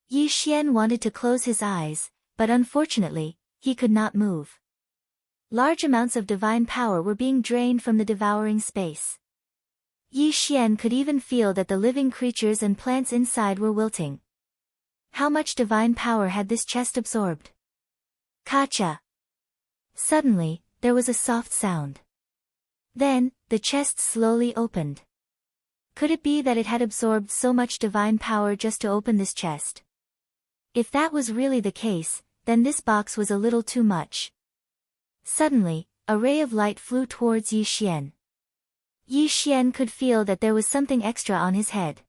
Yi Xian wanted to close his eyes, but unfortunately, he could not move. Large amounts of divine power were being drained from the devouring space. Yi Xian could even feel that the living creatures and plants inside were wilting. How much divine power had this chest absorbed? Kacha! Suddenly, there was a soft sound. Then, the chest slowly opened. Could it be that it had absorbed so much divine power just to open this chest? If that was really the case, then this box was a little too much. Suddenly, a ray of light flew towards Yi Xian. Yi Xian could feel that there was something extra on his head.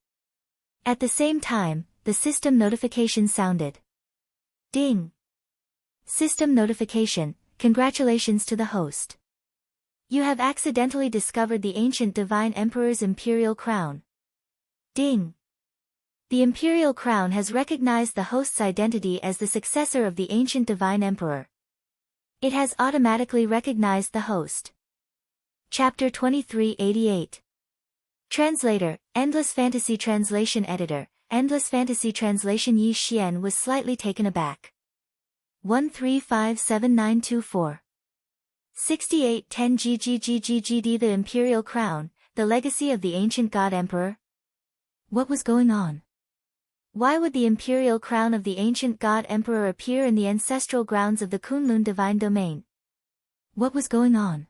At the same time, the system notification sounded. Ding! System notification, congratulations to the host. You have accidentally discovered the ancient divine emperor's imperial crown. Ding! The imperial crown has recognized the host's identity as the successor of the ancient divine emperor. It has automatically recognized the host. Chapter 2388. Translator, Endless Fantasy Translation Editor, Endless Fantasy Translation. Yi Xian was slightly taken aback. 1357924. 6810 GGGGGD. The Imperial Crown, the legacy of the ancient god emperor? What was going on? Why would the imperial crown of the ancient god emperor appear in the ancestral grounds of the Kunlun divine domain? What was going on?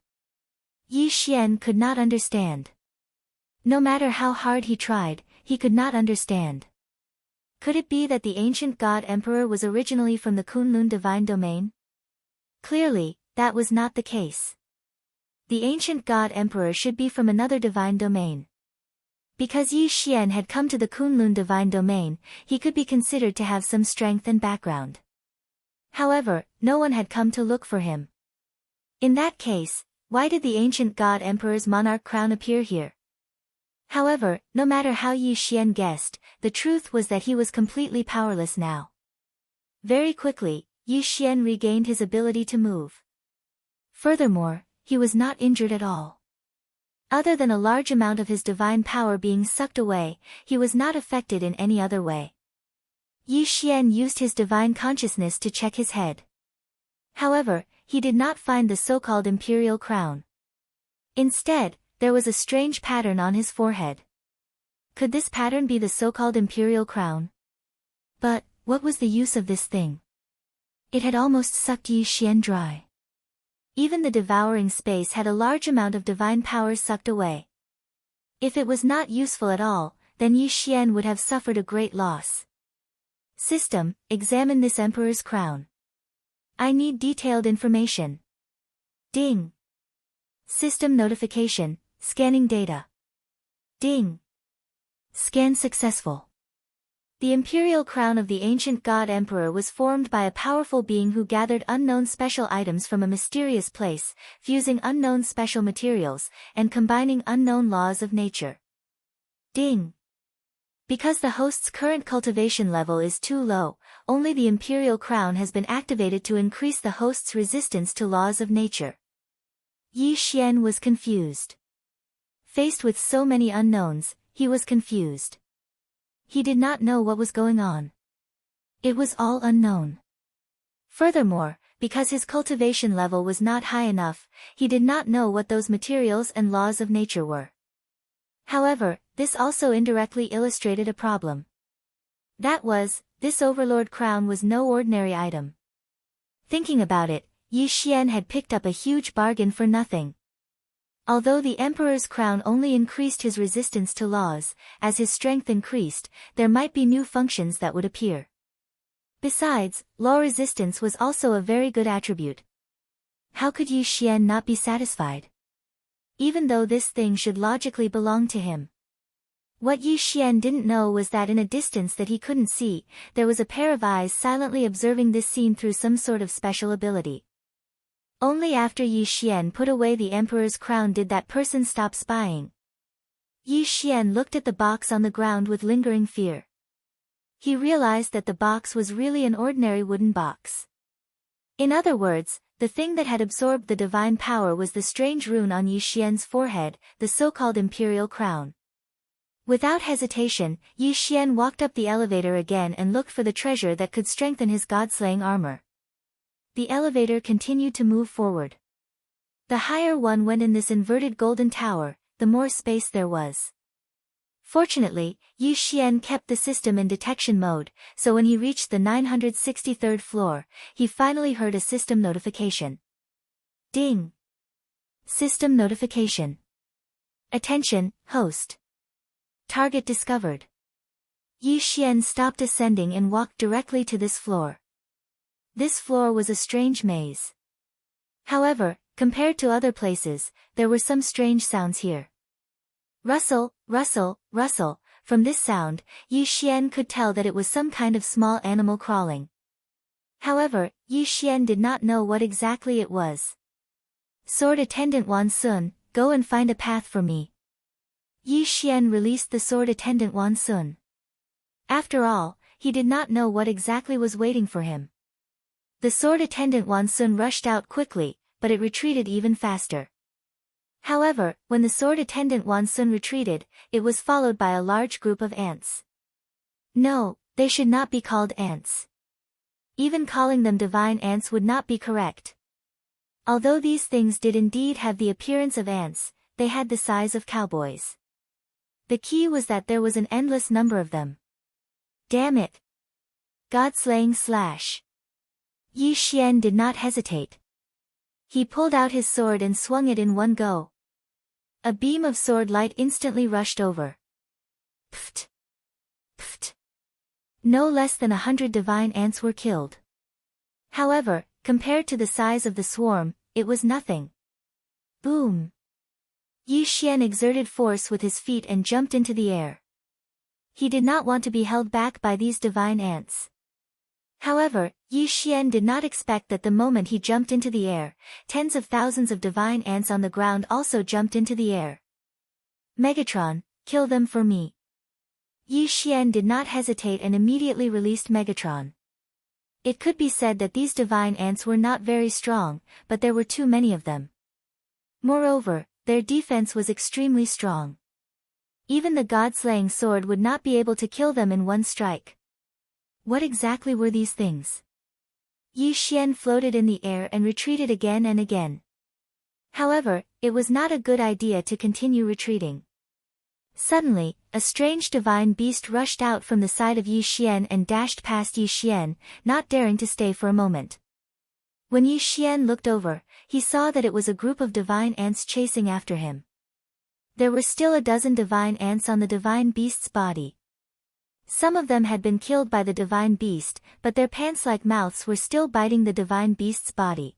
Yi Xian could not understand. No matter how hard he tried, he could not understand. Could it be that the ancient god emperor was originally from the Kunlun divine domain? Clearly, that was not the case. The ancient god emperor should be from another divine domain. Because Yi Xian had come to the Kunlun divine domain, he could be considered to have some strength and background. However, no one had come to look for him. In that case, why did the ancient god emperor's monarch crown appear here? However, no matter how Yi Xian guessed, the truth was that he was completely powerless now. Very quickly, Yi Xian regained his ability to move. Furthermore, he was not injured at all. Other than a large amount of his divine power being sucked away, he was not affected in any other way. Yi Xian used his divine consciousness to check his head. However, he did not find the so-called imperial crown. Instead, there was a strange pattern on his forehead. Could this pattern be the so-called imperial crown? But, what was the use of this thing? It had almost sucked Yi Xian dry. Even the devouring space had a large amount of divine power sucked away. If it was not useful at all, then Yi Xian would have suffered a great loss. System, examine this emperor's crown. I need detailed information. Ding! System notification, scanning data. Ding! Scan successful. The imperial crown of the ancient god emperor was formed by a powerful being who gathered unknown special items from a mysterious place, fusing unknown special materials, and combining unknown laws of nature. Ding! Because the host's current cultivation level is too low, only the imperial crown has been activated to increase the host's resistance to laws of nature. Yi Xian was confused. Faced with so many unknowns, he was confused. He did not know what was going on. It was all unknown. Furthermore, because his cultivation level was not high enough, he did not know what those materials and laws of nature were. However, this also indirectly illustrated a problem. That was, this overlord crown was no ordinary item. Thinking about it, Yi Xian had picked up a huge bargain for nothing. Although the emperor's crown only increased his resistance to laws, as his strength increased, there might be new functions that would appear. Besides, law resistance was also a very good attribute. How could Yi Xian not be satisfied? Even though this thing should logically belong to him. What Yi Xian didn't know was that in a distance that he couldn't see, there was a pair of eyes silently observing this scene through some sort of special ability. Only after Yi Xian put away the emperor's crown did that person stop spying. Yi Xian looked at the box on the ground with lingering fear. He realized that the box was really an ordinary wooden box. In other words, the thing that had absorbed the divine power was the strange rune on Yi Xian's forehead, the so-called imperial crown. Without hesitation, Yi Xian walked up the elevator again and looked for the treasure that could strengthen his god-slaying armor. The elevator continued to move forward. The higher one went in this inverted golden tower, the more space there was. Fortunately, Yi Xian kept the system in detection mode, so when he reached the 963rd floor, he finally heard a system notification. Ding! System notification. Attention, host. Target discovered. Yi Xian stopped ascending and walked directly to this floor. This floor was a strange maze. However, compared to other places, there were some strange sounds here. Rustle, rustle, rustle. From this sound, Yi Xian could tell that it was some kind of small animal crawling. However, Yi Xian did not know what exactly it was. Sword Attendant Wan Sun, go and find a path for me. Yi Xian released the sword attendant Wan Sun. After all, he did not know what exactly was waiting for him. The sword attendant Wan Sun rushed out quickly, but it retreated even faster. However, when the sword attendant Wan Sun retreated, it was followed by a large group of ants. No, they should not be called ants. Even calling them divine ants would not be correct. Although these things did indeed have the appearance of ants, they had the size of cowboys. The key was that there was an endless number of them. Damn it! God-slaying slash. Yi Xian did not hesitate. He pulled out his sword and swung it in one go. A beam of sword light instantly rushed over. Pft! Pft! No less than 100 divine ants were killed. However, compared to the size of the swarm, it was nothing. Boom! Yi Xian exerted force with his feet and jumped into the air. He did not want to be held back by these divine ants. However, Yi Xian did not expect that the moment he jumped into the air, tens of thousands of divine ants on the ground also jumped into the air. Megatron, kill them for me. Yi Xian did not hesitate and immediately released Megatron. It could be said that these divine ants were not very strong, but there were too many of them. Moreover, their defense was extremely strong. Even the god-slaying sword would not be able to kill them in one strike. What exactly were these things? Yi Xian floated in the air and retreated again and again. However, it was not a good idea to continue retreating. Suddenly, a strange divine beast rushed out from the side of Yi Xian and dashed past Yi Xian, not daring to stay for a moment. When Yi Xian looked over, he saw that it was a group of divine ants chasing after him. There were still a dozen divine ants on the divine beast's body. Some of them had been killed by the divine beast, but their pants-like mouths were still biting the divine beast's body.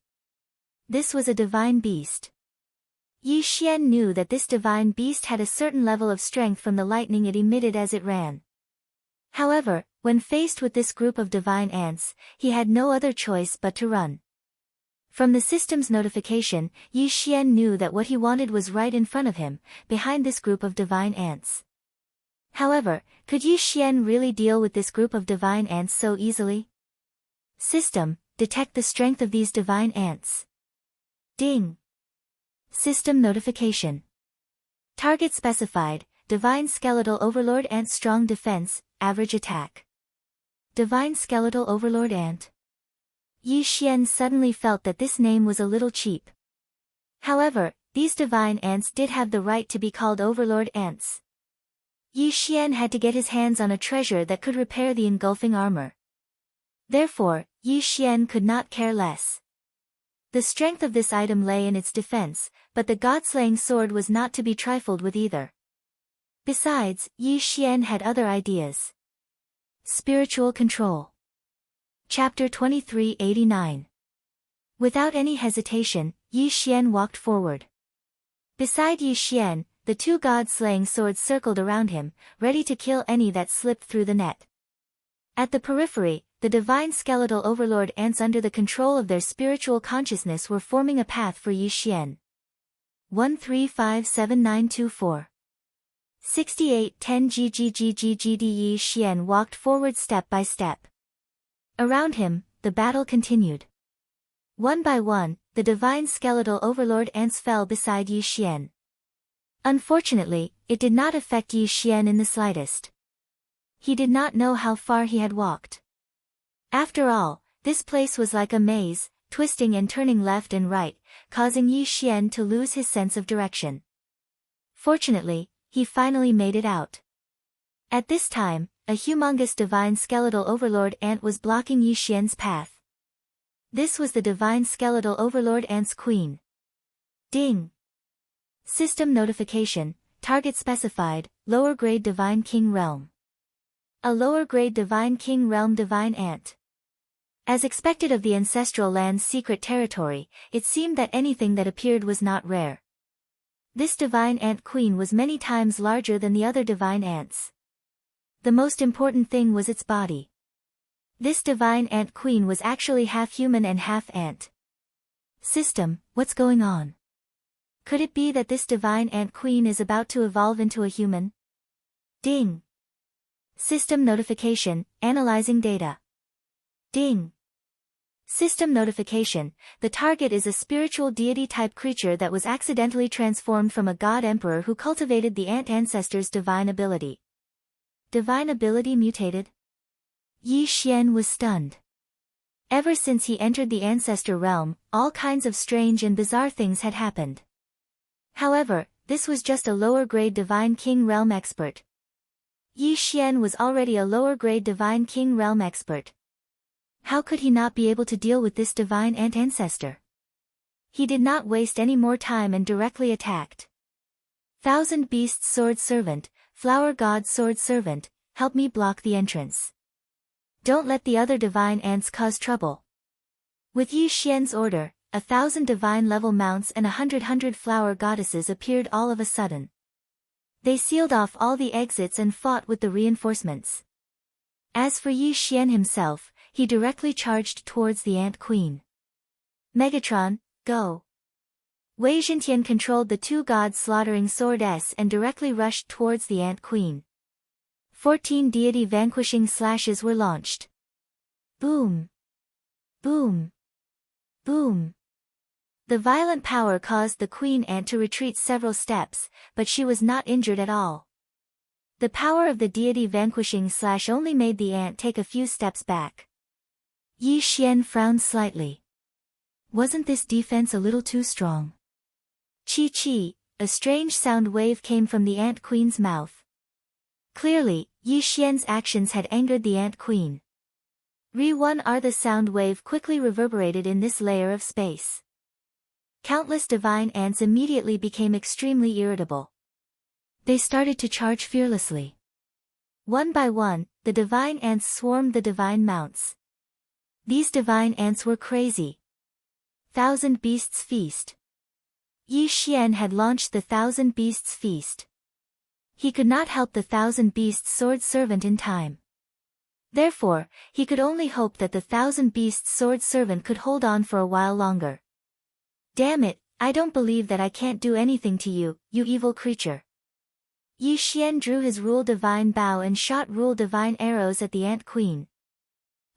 This was a divine beast. Yi Xian knew that this divine beast had a certain level of strength from the lightning it emitted as it ran. However, when faced with this group of divine ants, he had no other choice but to run. From the system's notification, Yi Xian knew that what he wanted was right in front of him, behind this group of divine ants. However, could Yi Xian really deal with this group of divine ants so easily? System, detect the strength of these divine ants. Ding! System notification. Target specified, Divine Skeletal Overlord Ant Strong Defense, Average Attack. Divine Skeletal Overlord Ant. Yi Xian suddenly felt that this name was a little cheap. However, these divine ants did have the right to be called Overlord Ants. Yi Xian had to get his hands on a treasure that could repair the engulfing armor. Therefore, Yi Xian could not care less. The strength of this item lay in its defense, but the god-slaying sword was not to be trifled with either. Besides, Yi Xian had other ideas. Spiritual Control. Chapter 2389. Without any hesitation, Yi Xian walked forward. Beside Yi Xian, the two god-slaying swords circled around him, ready to kill any that slipped through the net. At the periphery, the divine skeletal overlord ants under the control of their spiritual consciousness were forming a path for Yi Xian. 135794. 6810 GGGGGD Yi Xian walked forward step by step. Around him, the battle continued. One by one, the divine skeletal overlord ants fell beside Yi Xian. Unfortunately, it did not affect Yi Xian in the slightest. He did not know how far he had walked. After all, this place was like a maze, twisting and turning left and right, causing Yi Xian to lose his sense of direction. Fortunately, he finally made it out. At this time, a humongous divine skeletal overlord ant was blocking Yi Xian's path. This was the divine skeletal overlord ant's queen. Ding! System notification, target specified, lower grade divine king realm. A lower grade divine king realm divine ant. As expected of the ancestral land's secret territory, it seemed that anything that appeared was not rare. This divine ant queen was many times larger than the other divine ants. The most important thing was its body. This divine ant queen was actually half human and half ant. System, what's going on? Could it be that this divine ant queen is about to evolve into a human? Ding! System notification, analyzing data. Ding! System notification, the target is a spiritual deity-type creature that was accidentally transformed from a god-emperor who cultivated the ant ancestor's divine ability. Divine ability mutated? Yi Xian was stunned. Ever since he entered the ancestor realm, all kinds of strange and bizarre things had happened. However, this was just a lower-grade divine king realm expert. Yi Xian was already a lower-grade divine king realm expert. How could he not be able to deal with this divine ant ancestor? He did not waste any more time and directly attacked. Thousand Beasts Sword Servant, Flower God Sword Servant, help me block the entrance. Don't let the other divine ants cause trouble. With Yi Xian's order, 1,000 divine-level mounts and 100 flower goddesses appeared all of a sudden. They sealed off all the exits and fought with the reinforcements. As for Yi Xian himself, he directly charged towards the Ant Queen. Megatron, go! Wei Zhentian controlled the two gods slaughtering sword S and directly rushed towards the Ant Queen. 14 deity vanquishing slashes were launched. Boom! Boom! Boom! The violent power caused the queen ant to retreat several steps, but she was not injured at all. The power of the deity vanquishing slash only made the ant take a few steps back. Yi Xian frowned slightly. Wasn't this defense a little too strong? Chi-chi, a strange sound wave came from the ant queen's mouth. Clearly, Yi Xian's actions had angered the ant queen. Re-1R the sound wave quickly reverberated in this layer of space. Countless divine ants immediately became extremely irritable. They started to charge fearlessly. One by one, the divine ants swarmed the divine mounts. These divine ants were crazy. 1,000 Beasts Feast. Yi Xian had launched the 1,000 Beasts Feast. He could not help the 1,000 Beasts Sword Servant in time. Therefore, he could only hope that the 1,000 Beasts Sword Servant could hold on for a while longer. Damn it, I don't believe that I can't do anything to you, you evil creature. Yi Xian drew his Rule Divine Bow and shot Rule Divine arrows at the Ant Queen.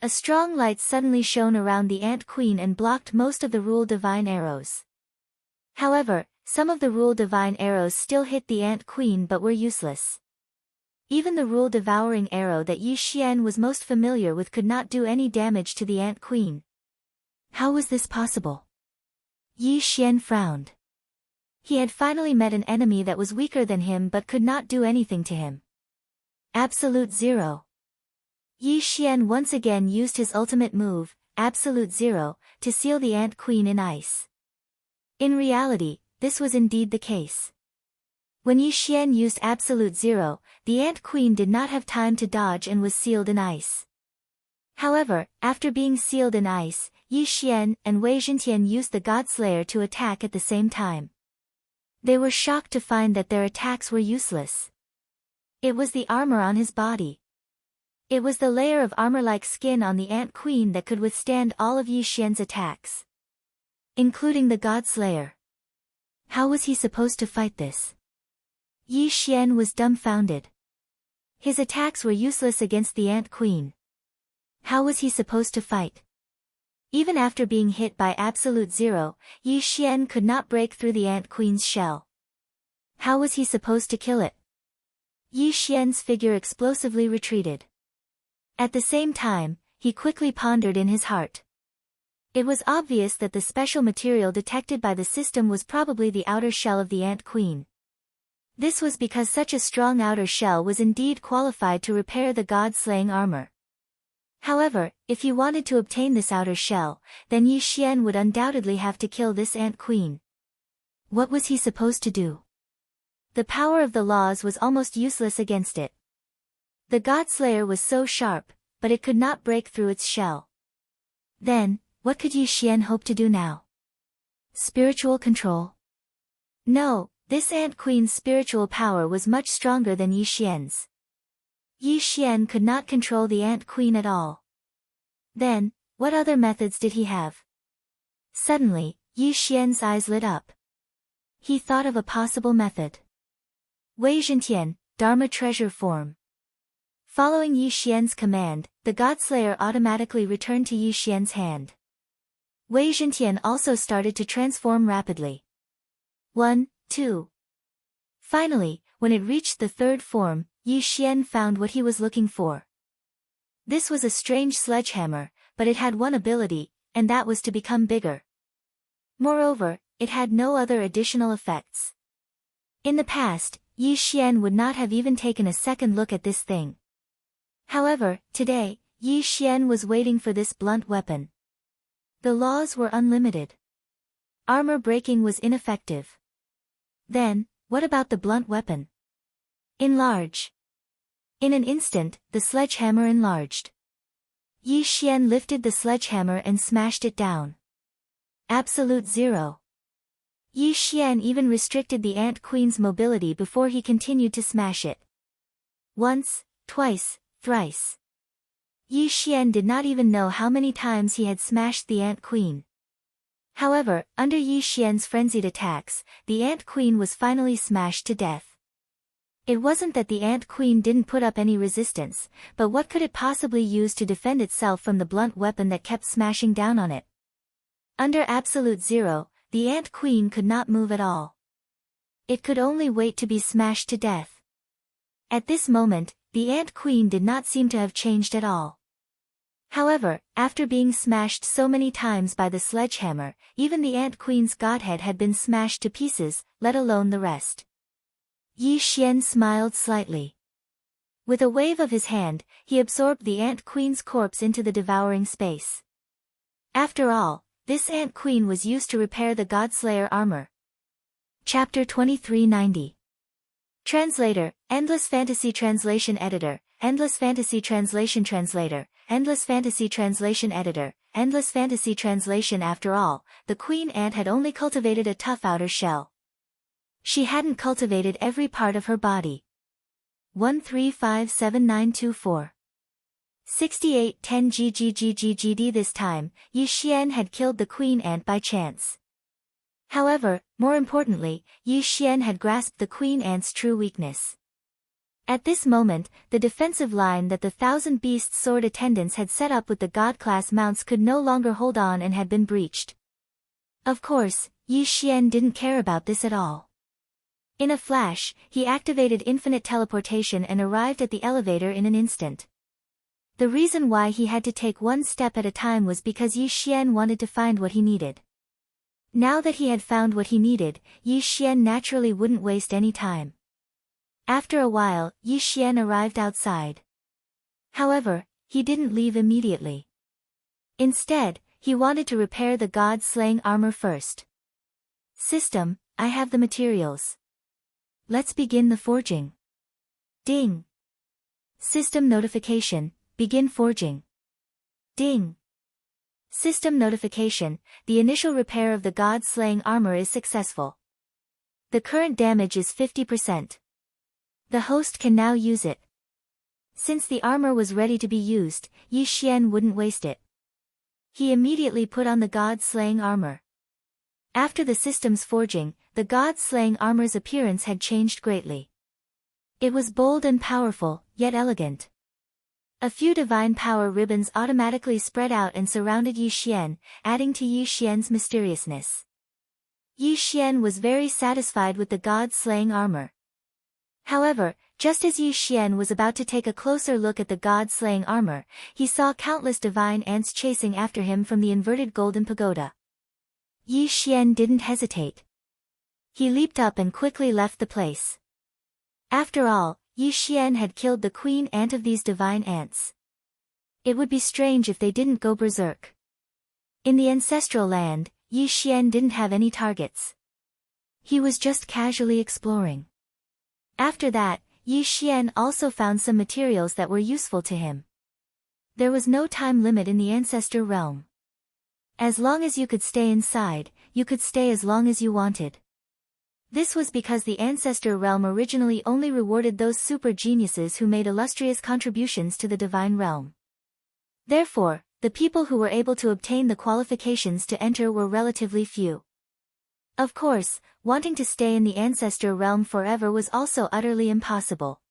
A strong light suddenly shone around the Ant Queen and blocked most of the Rule Divine arrows. However, some of the Rule Divine arrows still hit the Ant Queen but were useless. Even the Rule Devouring arrow that Yi Xian was most familiar with could not do any damage to the Ant Queen. How was this possible? Yi Xian frowned. He had finally met an enemy that was weaker than him but could not do anything to him. Absolute Zero. Yi Xian once again used his ultimate move, Absolute Zero, to seal the Ant Queen in ice. In reality, this was indeed the case. When Yi Xian used Absolute Zero, the Ant Queen did not have time to dodge and was sealed in ice. However, after being sealed in ice, Yi Xian and Wei Zhentian used the God-slayer to attack at the same time. They were shocked to find that their attacks were useless. It was the armor on his body. It was the layer of armor-like skin on the Ant Queen that could withstand all of Yi Xian's attacks, including the God-slayer. How was he supposed to fight this? Yi Xian was dumbfounded. His attacks were useless against the Ant Queen. How was he supposed to fight? Even after being hit by absolute zero, Yi Xian could not break through the Ant Queen's shell. How was he supposed to kill it? Yi Xian's figure explosively retreated. At the same time, he quickly pondered in his heart. It was obvious that the special material detected by the system was probably the outer shell of the Ant Queen. This was because such a strong outer shell was indeed qualified to repair the god-slaying armor. However, if he wanted to obtain this outer shell, then Yi Xian would undoubtedly have to kill this Ant Queen. What was he supposed to do? The power of the laws was almost useless against it. The God-slayer was so sharp, but it could not break through its shell. Then, what could Yi Xian hope to do now? Spiritual control? No, this Ant Queen's spiritual power was much stronger than Yi Xian's. Yi Xian could not control the Ant Queen at all. Then, what other methods did he have? Suddenly, Yi Xian's eyes lit up. He thought of a possible method. Wei Zhentian, Dharma treasure form. Following Yi Xian's command, the God-slayer automatically returned to Yi Xian's hand. Wei Zhentian also started to transform rapidly. 1, 2. Finally, when it reached the third form, Yi Xian found what he was looking for. This was a strange sledgehammer, but it had one ability, and that was to become bigger. Moreover, it had no other additional effects. In the past, Yi Xian would not have even taken a second look at this thing. However, today, Yi Xian was waiting for this blunt weapon. The laws were unlimited. Armor breaking was ineffective. Then, what about the blunt weapon? Enlarge. In an instant, the sledgehammer enlarged. Yi Xian lifted the sledgehammer and smashed it down. Absolute zero. Yi Xian even restricted the Ant Queen's mobility before he continued to smash it. Once, twice, thrice. Yi Xian did not even know how many times he had smashed the Ant Queen. However, under Yi Xian's frenzied attacks, the Ant Queen was finally smashed to death. It wasn't that the Ant Queen didn't put up any resistance, but what could it possibly use to defend itself from the blunt weapon that kept smashing down on it? Under absolute zero, the Ant Queen could not move at all. It could only wait to be smashed to death. At this moment, the Ant Queen did not seem to have changed at all. However, after being smashed so many times by the sledgehammer, even the Ant Queen's godhead had been smashed to pieces, let alone the rest. Yi Xian smiled slightly. With a wave of his hand, he absorbed the Ant Queen's corpse into the devouring space. After all, this Ant Queen was used to repair the God-slayer armor. Chapter 2390. Translator, Endless Fantasy Translation Editor, Endless Fantasy Translation Translator, Endless Fantasy Translation Editor, Endless Fantasy Translation. After all, the Queen Ant had only cultivated a tough outer shell. She hadn't cultivated every part of her body. 1357924. 6810 GGGGGD. This time, Yi Xian had killed the Queen Ant by chance. However, more importantly, Yi Xian had grasped the Queen Ant's true weakness. At this moment, the defensive line that the Thousand Beasts sword attendants had set up with the God-class mounts could no longer hold on and had been breached. Of course, Yi Xian didn't care about this at all. In a flash, he activated infinite teleportation and arrived at the elevator in an instant. The reason why he had to take one step at a time was because Yi Xian wanted to find what he needed. Now that he had found what he needed, Yi Xian naturally wouldn't waste any time. After a while, Yi Xian arrived outside. However, he didn't leave immediately. Instead, he wanted to repair the god-slaying armor first. System, I have the materials. Let's begin the forging. Ding. System notification, begin forging. Ding. System notification: the initial repair of the god-slaying armor is successful. The current damage is 50%. The host can now use it. Since the armor was ready to be used, Yi Xian wouldn't waste it. He immediately put on the god-slaying armor. After the system's forging, the god-slaying armor's appearance had changed greatly. It was bold and powerful, yet elegant. A few divine power ribbons automatically spread out and surrounded Yi Xian, adding to Yi Xian's mysteriousness. Yi Xian was very satisfied with the god-slaying armor. However, just as Yi Xian was about to take a closer look at the god-slaying armor, he saw countless divine ants chasing after him from the inverted golden pagoda. Yi Xian didn't hesitate. He leaped up and quickly left the place. After all, Yi Xian had killed the queen ant of these divine ants. It would be strange if they didn't go berserk. In the ancestral land, Yi Xian didn't have any targets. He was just casually exploring. After that, Yi Xian also found some materials that were useful to him. There was no time limit in the ancestor realm. As long as you could stay inside, you could stay as long as you wanted. This was because the ancestor realm originally only rewarded those super geniuses who made illustrious contributions to the divine realm. Therefore, the people who were able to obtain the qualifications to enter were relatively few. Of course, wanting to stay in the ancestor realm forever was also utterly impossible.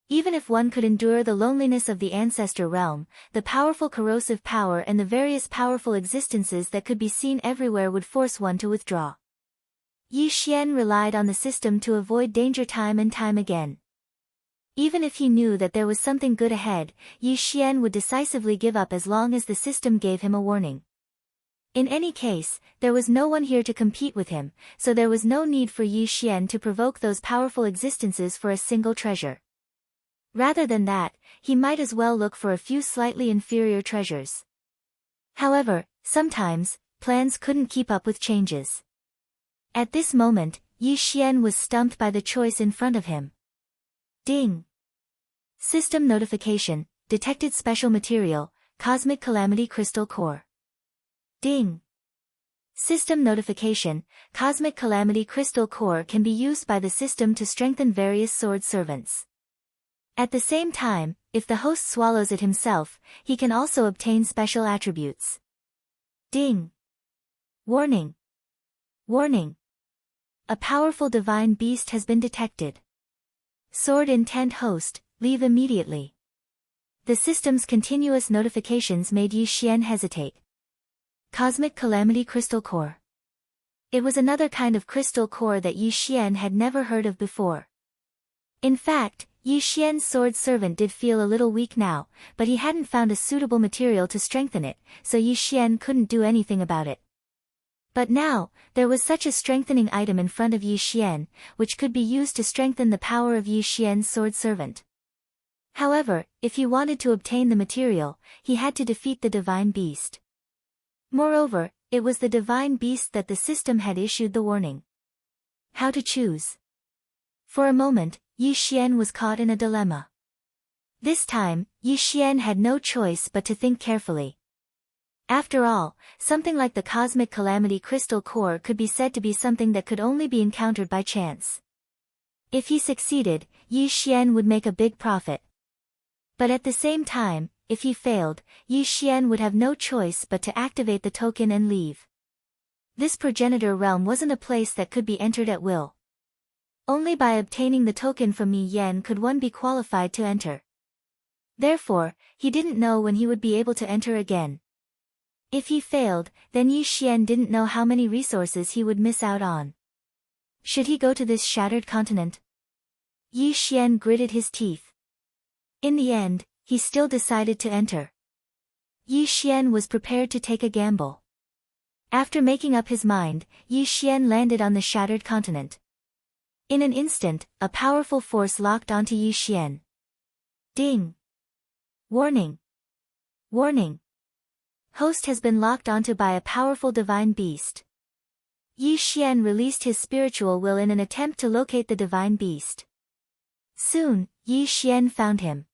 Even if one could endure the loneliness of the ancestor realm, the powerful corrosive power and the various powerful existences that could be seen everywhere would force one to withdraw. Yi Xian relied on the system to avoid danger time and time again. Even if he knew that there was something good ahead, Yi Xian would decisively give up as long as the system gave him a warning. In any case, there was no one here to compete with him, so there was no need for Yi Xian to provoke those powerful existences for a single treasure. Rather than that, he might as well look for a few slightly inferior treasures. However, sometimes, plans couldn't keep up with changes. At this moment, Yi Xian was stumped by the choice in front of him. Ding! System notification: detected special material, Cosmic Calamity Crystal Core. Ding! System notification: Cosmic Calamity Crystal Core can be used by the system to strengthen various sword servants. At the same time, if the host swallows it himself, he can also obtain special attributes. Ding! Warning! Warning! A powerful divine beast has been detected. Sword intent host, leave immediately. The system's continuous notifications made Yi Xian hesitate. Cosmic Calamity Crystal Core. It was another kind of crystal core that Yi Xian had never heard of before. In fact, Yi Xian's sword servant did feel a little weak now, but he hadn't found a suitable material to strengthen it, so Yi Xian couldn't do anything about it. But now, there was such a strengthening item in front of Yi Xian, which could be used to strengthen the power of Yi Xian's sword servant. However, if he wanted to obtain the material, he had to defeat the divine beast. Moreover, it was the divine beast that the system had issued the warning. How to choose? For a moment, Yi Xian was caught in a dilemma. This time, Yi Xian had no choice but to think carefully. After all, something like the Cosmic Calamity Crystal Core could be said to be something that could only be encountered by chance. If he succeeded, Yi Xian would make a big profit. But at the same time, if he failed, Yi Xian would have no choice but to activate the token and leave. This progenitor realm wasn't a place that could be entered at will. Only by obtaining the token from Mi Yan could one be qualified to enter. Therefore, he didn't know when he would be able to enter again. If he failed, then Yi Xian didn't know how many resources he would miss out on. Should he go to this shattered continent? Yi Xian gritted his teeth. In the end, he still decided to enter. Yi Xian was prepared to take a gamble. After making up his mind, Yi Xian landed on the shattered continent. In an instant, a powerful force locked onto Yi Xian. Ding! Warning! Warning! Host has been locked onto by a powerful divine beast. Yi Xian released his spiritual will in an attempt to locate the divine beast. Soon, Yi Xian found him.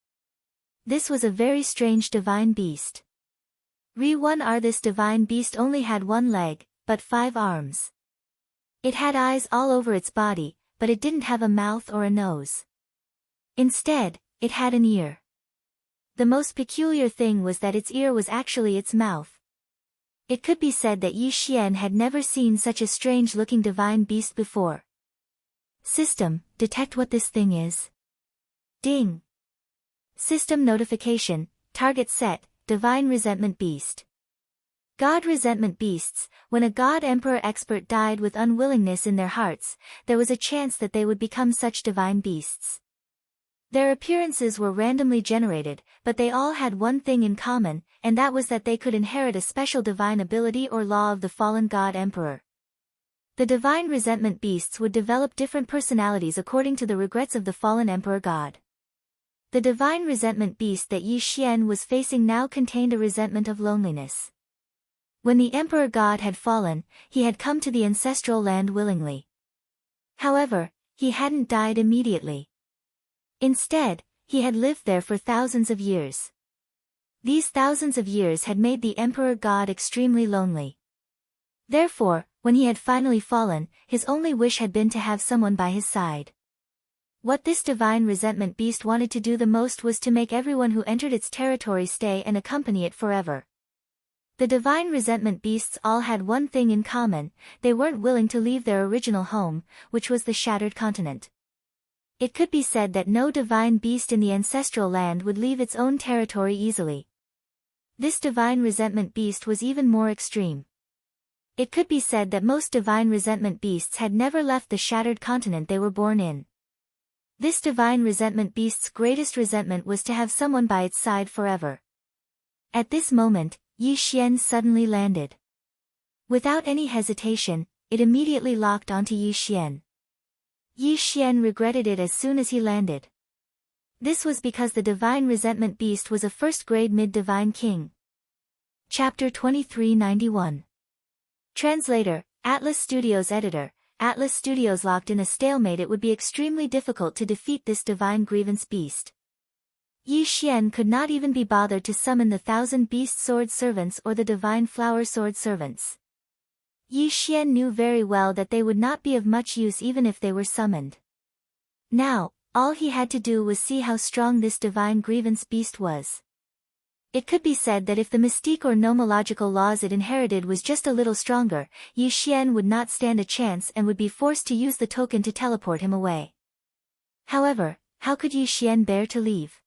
This was a very strange divine beast. Re-1R This divine beast only had one leg, but 5 arms. It had eyes all over its body, but it didn't have a mouth or a nose. Instead, it had an ear. The most peculiar thing was that its ear was actually its mouth. It could be said that Yi Xian had never seen such a strange-looking divine beast before. System, detect what this thing is. Ding. System notification, target set, divine resentment beast. God resentment beasts. When a god emperor expert died with unwillingness in their hearts, there was a chance that they would become such divine beasts. Their appearances were randomly generated, but they all had one thing in common, and that was that they could inherit a special divine ability or law of the fallen god emperor. The divine resentment beasts would develop different personalities according to the regrets of the fallen emperor god. The divine resentment beast that Yi Xian was facing now contained a resentment of loneliness. When the emperor god had fallen, he had come to the ancestral land willingly. However, he hadn't died immediately. Instead, he had lived there for thousands of years. These thousands of years had made the emperor god extremely lonely. Therefore, when he had finally fallen, his only wish had been to have someone by his side. What this divine resentment beast wanted to do the most was to make everyone who entered its territory stay and accompany it forever. The divine resentment beasts all had one thing in common: they weren't willing to leave their original home, which was the shattered continent. It could be said that no divine beast in the ancestral land would leave its own territory easily. This divine resentment beast was even more extreme. It could be said that most divine resentment beasts had never left the shattered continent they were born in. This divine resentment beast's greatest resentment was to have someone by its side forever. At this moment, Yi Xian suddenly landed. Without any hesitation, it immediately locked onto Yi Xian. Yi Xian regretted it as soon as he landed. This was because the divine resentment beast was a first-grade mid-divine king. Chapter 2391. Translator, Atlas Studios Editor. Atlas Studios locked in a stalemate. It would be extremely difficult to defeat this divine grievance beast. Yi Xian could not even be bothered to summon the 1,000 beast sword servants or the divine flower sword servants. Yi Xian knew very well that they would not be of much use even if they were summoned. Now, all he had to do was see how strong this divine grievance beast was. It could be said that if the mystique or nomological laws it inherited was just a little stronger, Yi Xian would not stand a chance and would be forced to use the token to teleport him away. However, how could Yi Xian bear to leave?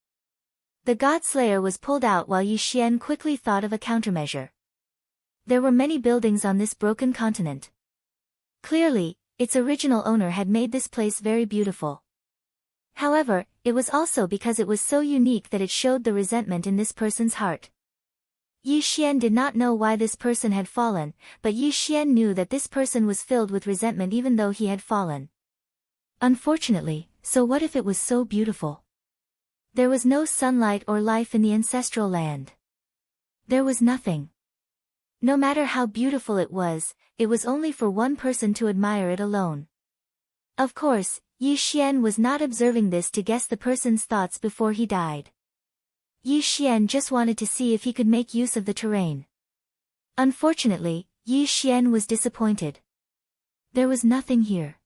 The God Slayer was pulled out while Yi Xian quickly thought of a countermeasure. There were many buildings on this broken continent. Clearly, its original owner had made this place very beautiful. However, it was also because it was so unique that it showed the resentment in this person's heart. Yi Xian did not know why this person had fallen, but Yi Xian knew that this person was filled with resentment even though he had fallen. Unfortunately, so what if it was so beautiful? There was no sunlight or life in the ancestral land. There was nothing. No matter how beautiful it was only for one person to admire it alone. Of course, Yi Xian was not observing this to guess the person's thoughts before he died. Yi Xian just wanted to see if he could make use of the terrain. Unfortunately, Yi Xian was disappointed. There was nothing here.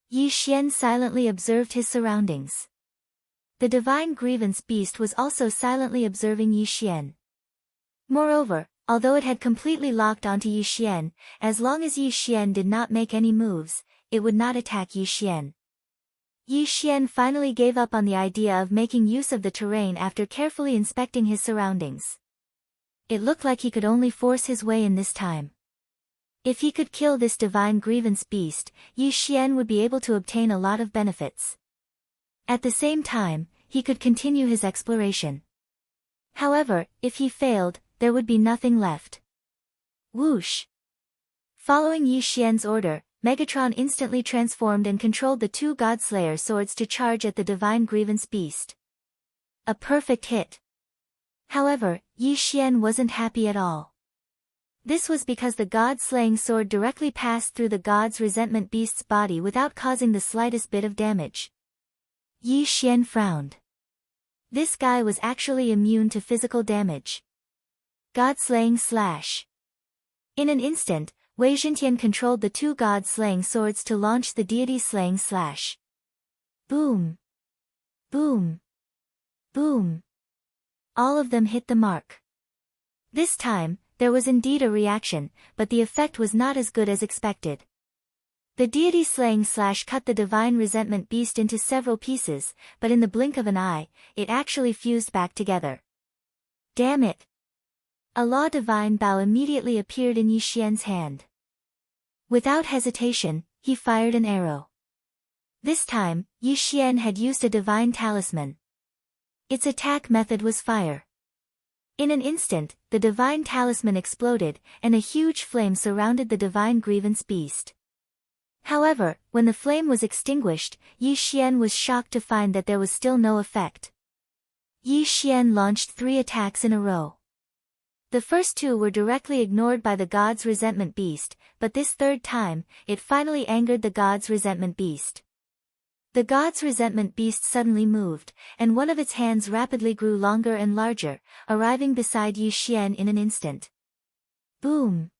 Yi Xian silently observed his surroundings. The divine grievance beast was also silently observing Yi Xian. Moreover, although it had completely locked onto Yi Xian, as long as Yi Xian did not make any moves, it would not attack Yi Xian. Yi Xian finally gave up on the idea of making use of the terrain after carefully inspecting his surroundings. It looked like he could only force his way in this time. If he could kill this divine grievance beast, Yi Xian would be able to obtain a lot of benefits. At the same time, he could continue his exploration. However, if he failed, there would be nothing left. Whoosh! Following Yi Xian's order, Megatron instantly transformed and controlled the 2 Godslayer swords to charge at the divine grievance beast. A perfect hit. However, Yi Xian wasn't happy at all. This was because the God-slaying sword directly passed through the God's resentment beast's body without causing the slightest bit of damage. Yi Xian frowned. This guy was actually immune to physical damage. God-slaying slash. In an instant, Wei Xintian controlled the two god-slaying swords to launch the deity-slaying slash. Boom! Boom! Boom! All of them hit the mark. This time, there was indeed a reaction, but the effect was not as good as expected. The deity-slaying slash cut the divine resentment beast into several pieces, but in the blink of an eye, it actually fused back together. Damn it! A law divine bow immediately appeared in Yi Xian's hand. Without hesitation, he fired an arrow. This time, Yi Xian had used a divine talisman. Its attack method was fire. In an instant, the divine talisman exploded, and a huge flame surrounded the divine grievance beast. However, when the flame was extinguished, Yi Xian was shocked to find that there was still no effect. Yi Xian launched 3 attacks in a row. The first 2 were directly ignored by the god's resentment beast, but this third time, it finally angered the god's resentment beast. The god's resentment beast suddenly moved, and one of its hands rapidly grew longer and larger, arriving beside Yi Xian in an instant. Boom!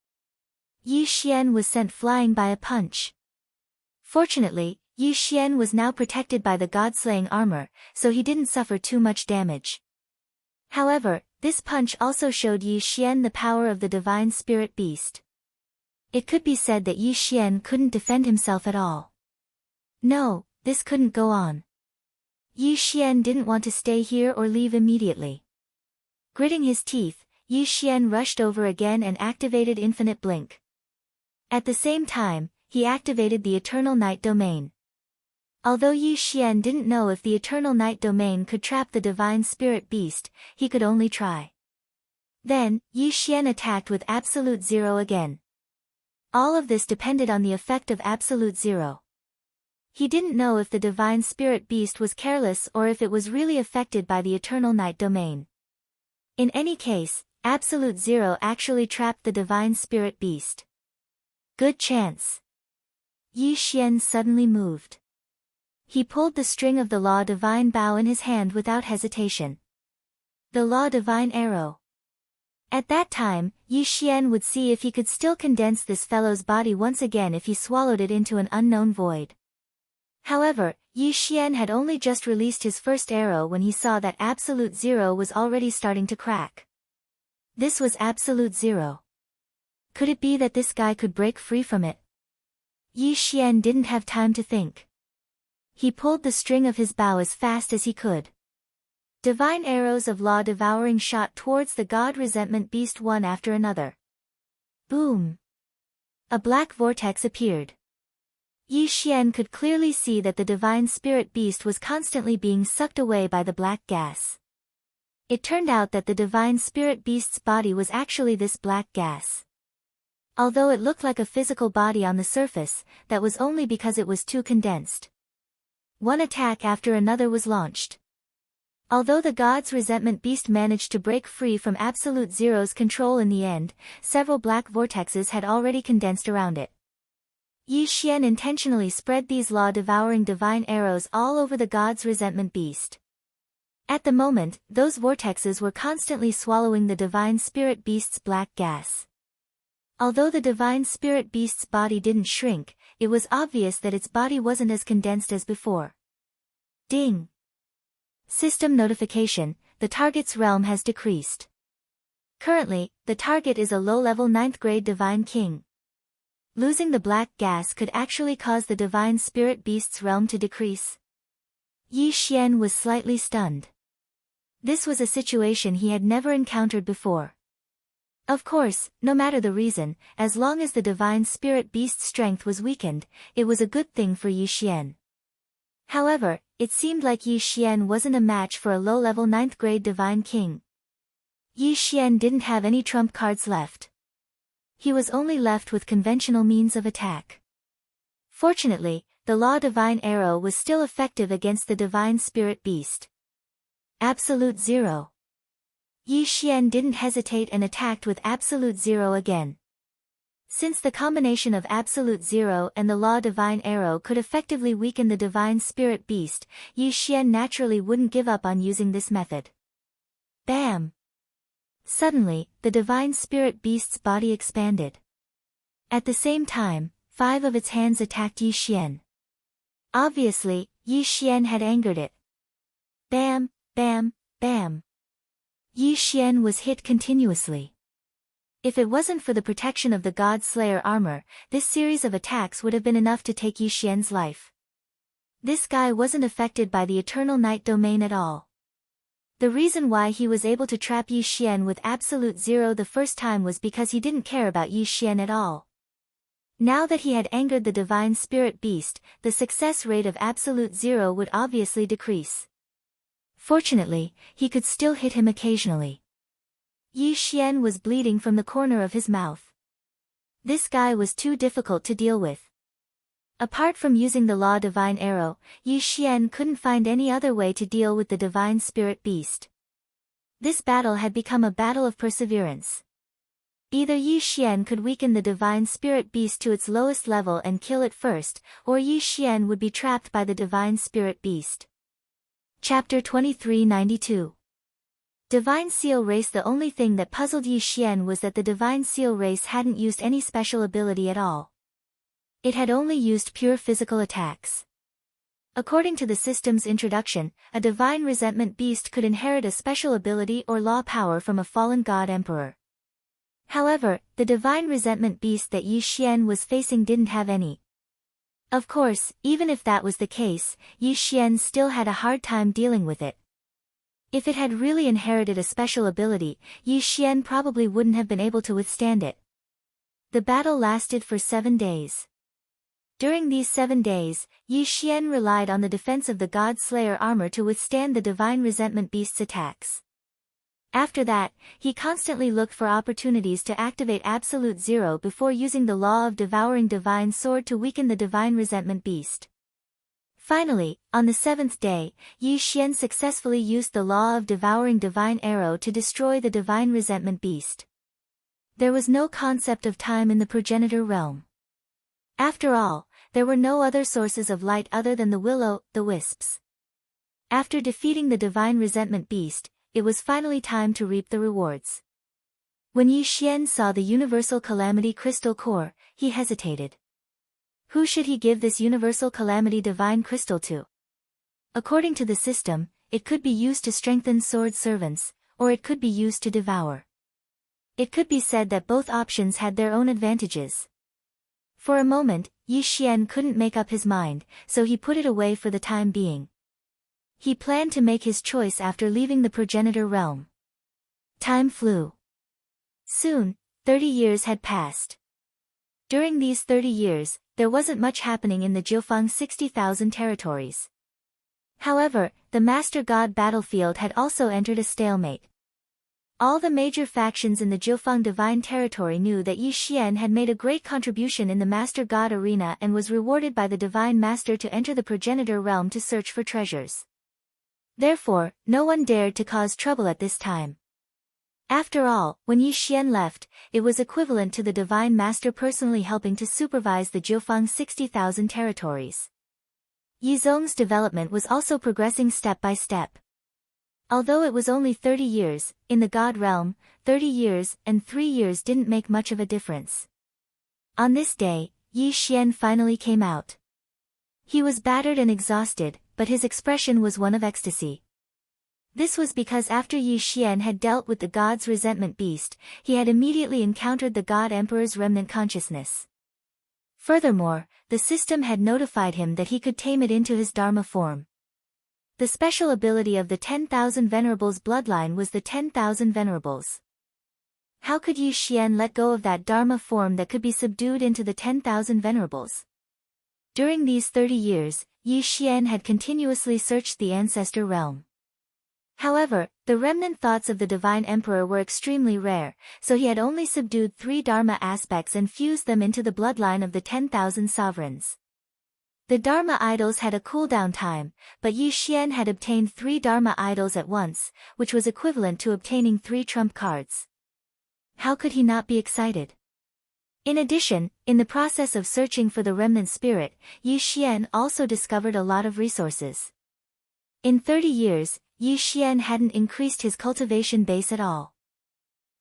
Yi Xian was sent flying by a punch. Fortunately, Yi Xian was now protected by the god-slaying armor, so he didn't suffer too much damage. However, this punch also showed Yi Xian the power of the divine spirit beast. It could be said that Yi Xian couldn't defend himself at all. No, this couldn't go on. Yi Xian didn't want to stay here or leave immediately. Gritting his teeth, Yi Xian rushed over again and activated Infinite Blink. At the same time, he activated the Eternal Night Domain. Although Yi Xian didn't know if the Eternal Night Domain could trap the Divine Spirit Beast, he could only try. Then, Yi Xian attacked with Absolute Zero again. All of this depended on the effect of Absolute Zero. He didn't know if the Divine Spirit Beast was careless or if it was really affected by the Eternal Night Domain. In any case, Absolute Zero actually trapped the Divine Spirit Beast. Good chance. Yi Xian suddenly moved. He pulled the string of the Law Divine Bow in his hand without hesitation. The Law Divine Arrow. At that time, Yi Xian would see if he could still condense this fellow's body once again if he swallowed it into an unknown void. However, Yi Xian had only just released his first arrow when he saw that Absolute Zero was already starting to crack. This was Absolute Zero. Could it be that this guy could break free from it? Yi Xian didn't have time to think. He pulled the string of his bow as fast as he could. Divine arrows of law devouring shot towards the god resentment beast one after another. Boom! A black vortex appeared. Yi Xian could clearly see that the divine spirit beast was constantly being sucked away by the black gas. It turned out that the divine spirit beast's body was actually this black gas. Although it looked like a physical body on the surface, that was only because it was too condensed. One attack after another was launched. Although the god's resentment beast managed to break free from Absolute Zero's control in the end, several black vortexes had already condensed around it. Yi Xian intentionally spread these law-devouring divine arrows all over the god's resentment beast. At the moment, those vortexes were constantly swallowing the divine spirit beast's black gas. Although the divine spirit beast's body didn't shrink, it was obvious that its body wasn't as condensed as before. Ding! System notification, the target's realm has decreased. Currently, the target is a low-level 9th grade divine king. Losing the black gas could actually cause the divine spirit beast's realm to decrease. Yi Xian was slightly stunned. This was a situation he had never encountered before. Of course, no matter the reason, as long as the divine spirit beast's strength was weakened, it was a good thing for Yi Xian. However, it seemed like Yi Xian wasn't a match for a low-level 9th grade divine king. Yi Xian didn't have any trump cards left. He was only left with conventional means of attack. Fortunately, the Law Divine Arrow was still effective against the divine spirit beast. Absolute Zero. Yi Xian didn't hesitate and attacked with Absolute Zero again. Since the combination of Absolute Zero and the Law Divine Arrow could effectively weaken the Divine Spirit Beast, Yi Xian naturally wouldn't give up on using this method. Bam! Suddenly, the divine spirit beast's body expanded. At the same time, 5 of its hands attacked Yi Xian. Obviously, Yi Xian had angered it. Bam, bam, bam. Yi Xian was hit continuously. If it wasn't for the protection of the God Slayer armor, this series of attacks would have been enough to take Yi Xian's life. This guy wasn't affected by the Eternal Night domain at all. The reason why he was able to trap Yi Xian with absolute zero the first time was because he didn't care about Yi Xian at all. Now that he had angered the divine spirit beast, the success rate of absolute zero would obviously decrease. Fortunately, he could still hit him occasionally. Yi Xian was bleeding from the corner of his mouth. This guy was too difficult to deal with. Apart from using the Law Divine Arrow, Yi Xian couldn't find any other way to deal with the divine spirit beast. This battle had become a battle of perseverance. Either Yi Xian could weaken the divine spirit beast to its lowest level and kill it first, or Yi Xian would be trapped by the divine spirit beast. Chapter 2392. Divine Seal Race. The only thing that puzzled Yi Xian was that the Divine Seal Race hadn't used any special ability at all. It had only used pure physical attacks. According to the system's introduction, a Divine Resentment Beast could inherit a special ability or law power from a fallen god emperor. However, the Divine Resentment Beast that Yi Xian was facing didn't have any. Of course, even if that was the case, Yi Xian still had a hard time dealing with it. If it had really inherited a special ability, Yi Xian probably wouldn't have been able to withstand it. The battle lasted for 7 days. During these 7 days, Yi Xian relied on the defense of the God Slayer armor to withstand the Divine Resentment Beast's attacks. After that, he constantly looked for opportunities to activate Absolute Zero before using the Law of Devouring Divine Sword to weaken the Divine Resentment Beast. Finally, on the 7th day, Yi Xian successfully used the Law of Devouring Divine Arrow to destroy the Divine Resentment Beast. There was no concept of time in the progenitor realm. After all, there were no other sources of light other than the will-o'-the-wisps. After defeating the Divine Resentment Beast, it was finally time to reap the rewards. When Yi Xian saw the Universal Calamity Crystal Core, he hesitated. Who should he give this Universal Calamity Divine Crystal to? According to the system, it could be used to strengthen sword servants, or it could be used to devour. It could be said that both options had their own advantages. For a moment, Yi Xian couldn't make up his mind, so he put it away for the time being. He planned to make his choice after leaving the progenitor realm. Time flew. Soon, 30 years had passed. During these 30 years, there wasn't much happening in the Jiufeng 60,000 territories. However, the Master God battlefield had also entered a stalemate. All the major factions in the Jiufeng Divine Territory knew that Yi Xian had made a great contribution in the Master God arena and was rewarded by the Divine Master to enter the progenitor realm to search for treasures. Therefore, no one dared to cause trouble at this time. After all, when Yi Xian left, it was equivalent to the Divine Master personally helping to supervise the Jiufeng 60,000 territories. Yi Zhong's development was also progressing step by step. Although it was only 30 years, in the God realm, 30 years and 3 years didn't make much of a difference. On this day, Yi Xian finally came out. He was battered and exhausted, but his expression was one of ecstasy. This was because after Yi Xian had dealt with the God's Resentment Beast, he had immediately encountered the God Emperor's remnant consciousness. Furthermore, the system had notified him that he could tame it into his Dharma form. The special ability of the 10,000 Venerables bloodline was the 10,000 Venerables. How could Yi Xian let go of that Dharma form that could be subdued into the 10,000 Venerables? During these 30 years, Yi Xian had continuously searched the ancestor realm. However, the remnant thoughts of the Divine Emperor were extremely rare, so he had only subdued 3 Dharma aspects and fused them into the bloodline of the 10,000 sovereigns. The Dharma idols had a cooldown time, but Yi Xian had obtained 3 Dharma idols at once, which was equivalent to obtaining 3 trump cards. How could he not be excited? In addition, in the process of searching for the remnant spirit, Yi Xian also discovered a lot of resources. In 30 years, Yi Xian hadn't increased his cultivation base at all.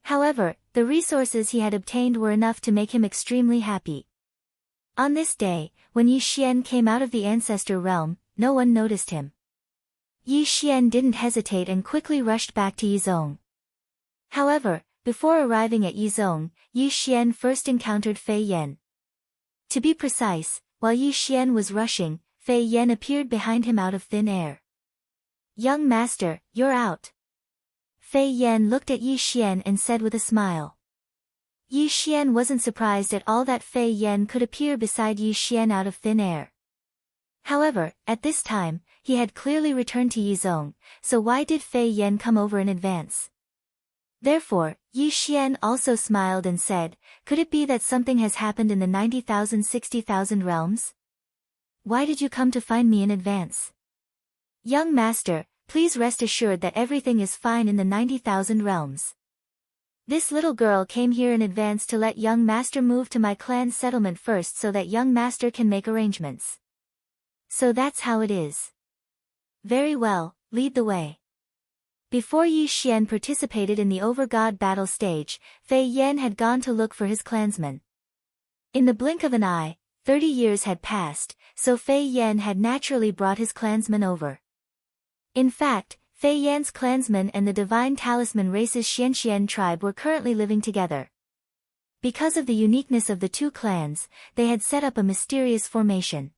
However, the resources he had obtained were enough to make him extremely happy. On this day, when Yi Xian came out of the ancestor realm, no one noticed him. Yi Xian didn't hesitate and quickly rushed back to Yizong. However, before arriving at Yizong, Yi Xian first encountered Fei Yan. To be precise, while Yi Xian was rushing, Fei Yan appeared behind him out of thin air. "Young master, you're out." Fei Yan looked at Yi Xian and said with a smile. Yi Xian wasn't surprised at all that Fei Yan could appear beside Yi Xian out of thin air. However, at this time, he had clearly returned to Yizong, so why did Fei Yan come over in advance? Therefore, Yi Xian also smiled and said, "Could it be that something has happened in the 90,000 60,000 realms? Why did you come to find me in advance?" "Young master, please rest assured that everything is fine in the 90,000 realms. This little girl came here in advance to let young master move to my clan's settlement first so that young master can make arrangements. So that's how it is. Very well, lead the way." Before Yi Xian participated in the over-god battle stage, Fei Yan had gone to look for his clansmen. In the blink of an eye, 30 years had passed, so Fei Yan had naturally brought his clansmen over. In fact, Fei Yan's clansmen and the Divine Talisman race's Xianxian tribe were currently living together. Because of the uniqueness of the two clans, they had set up a mysterious formation.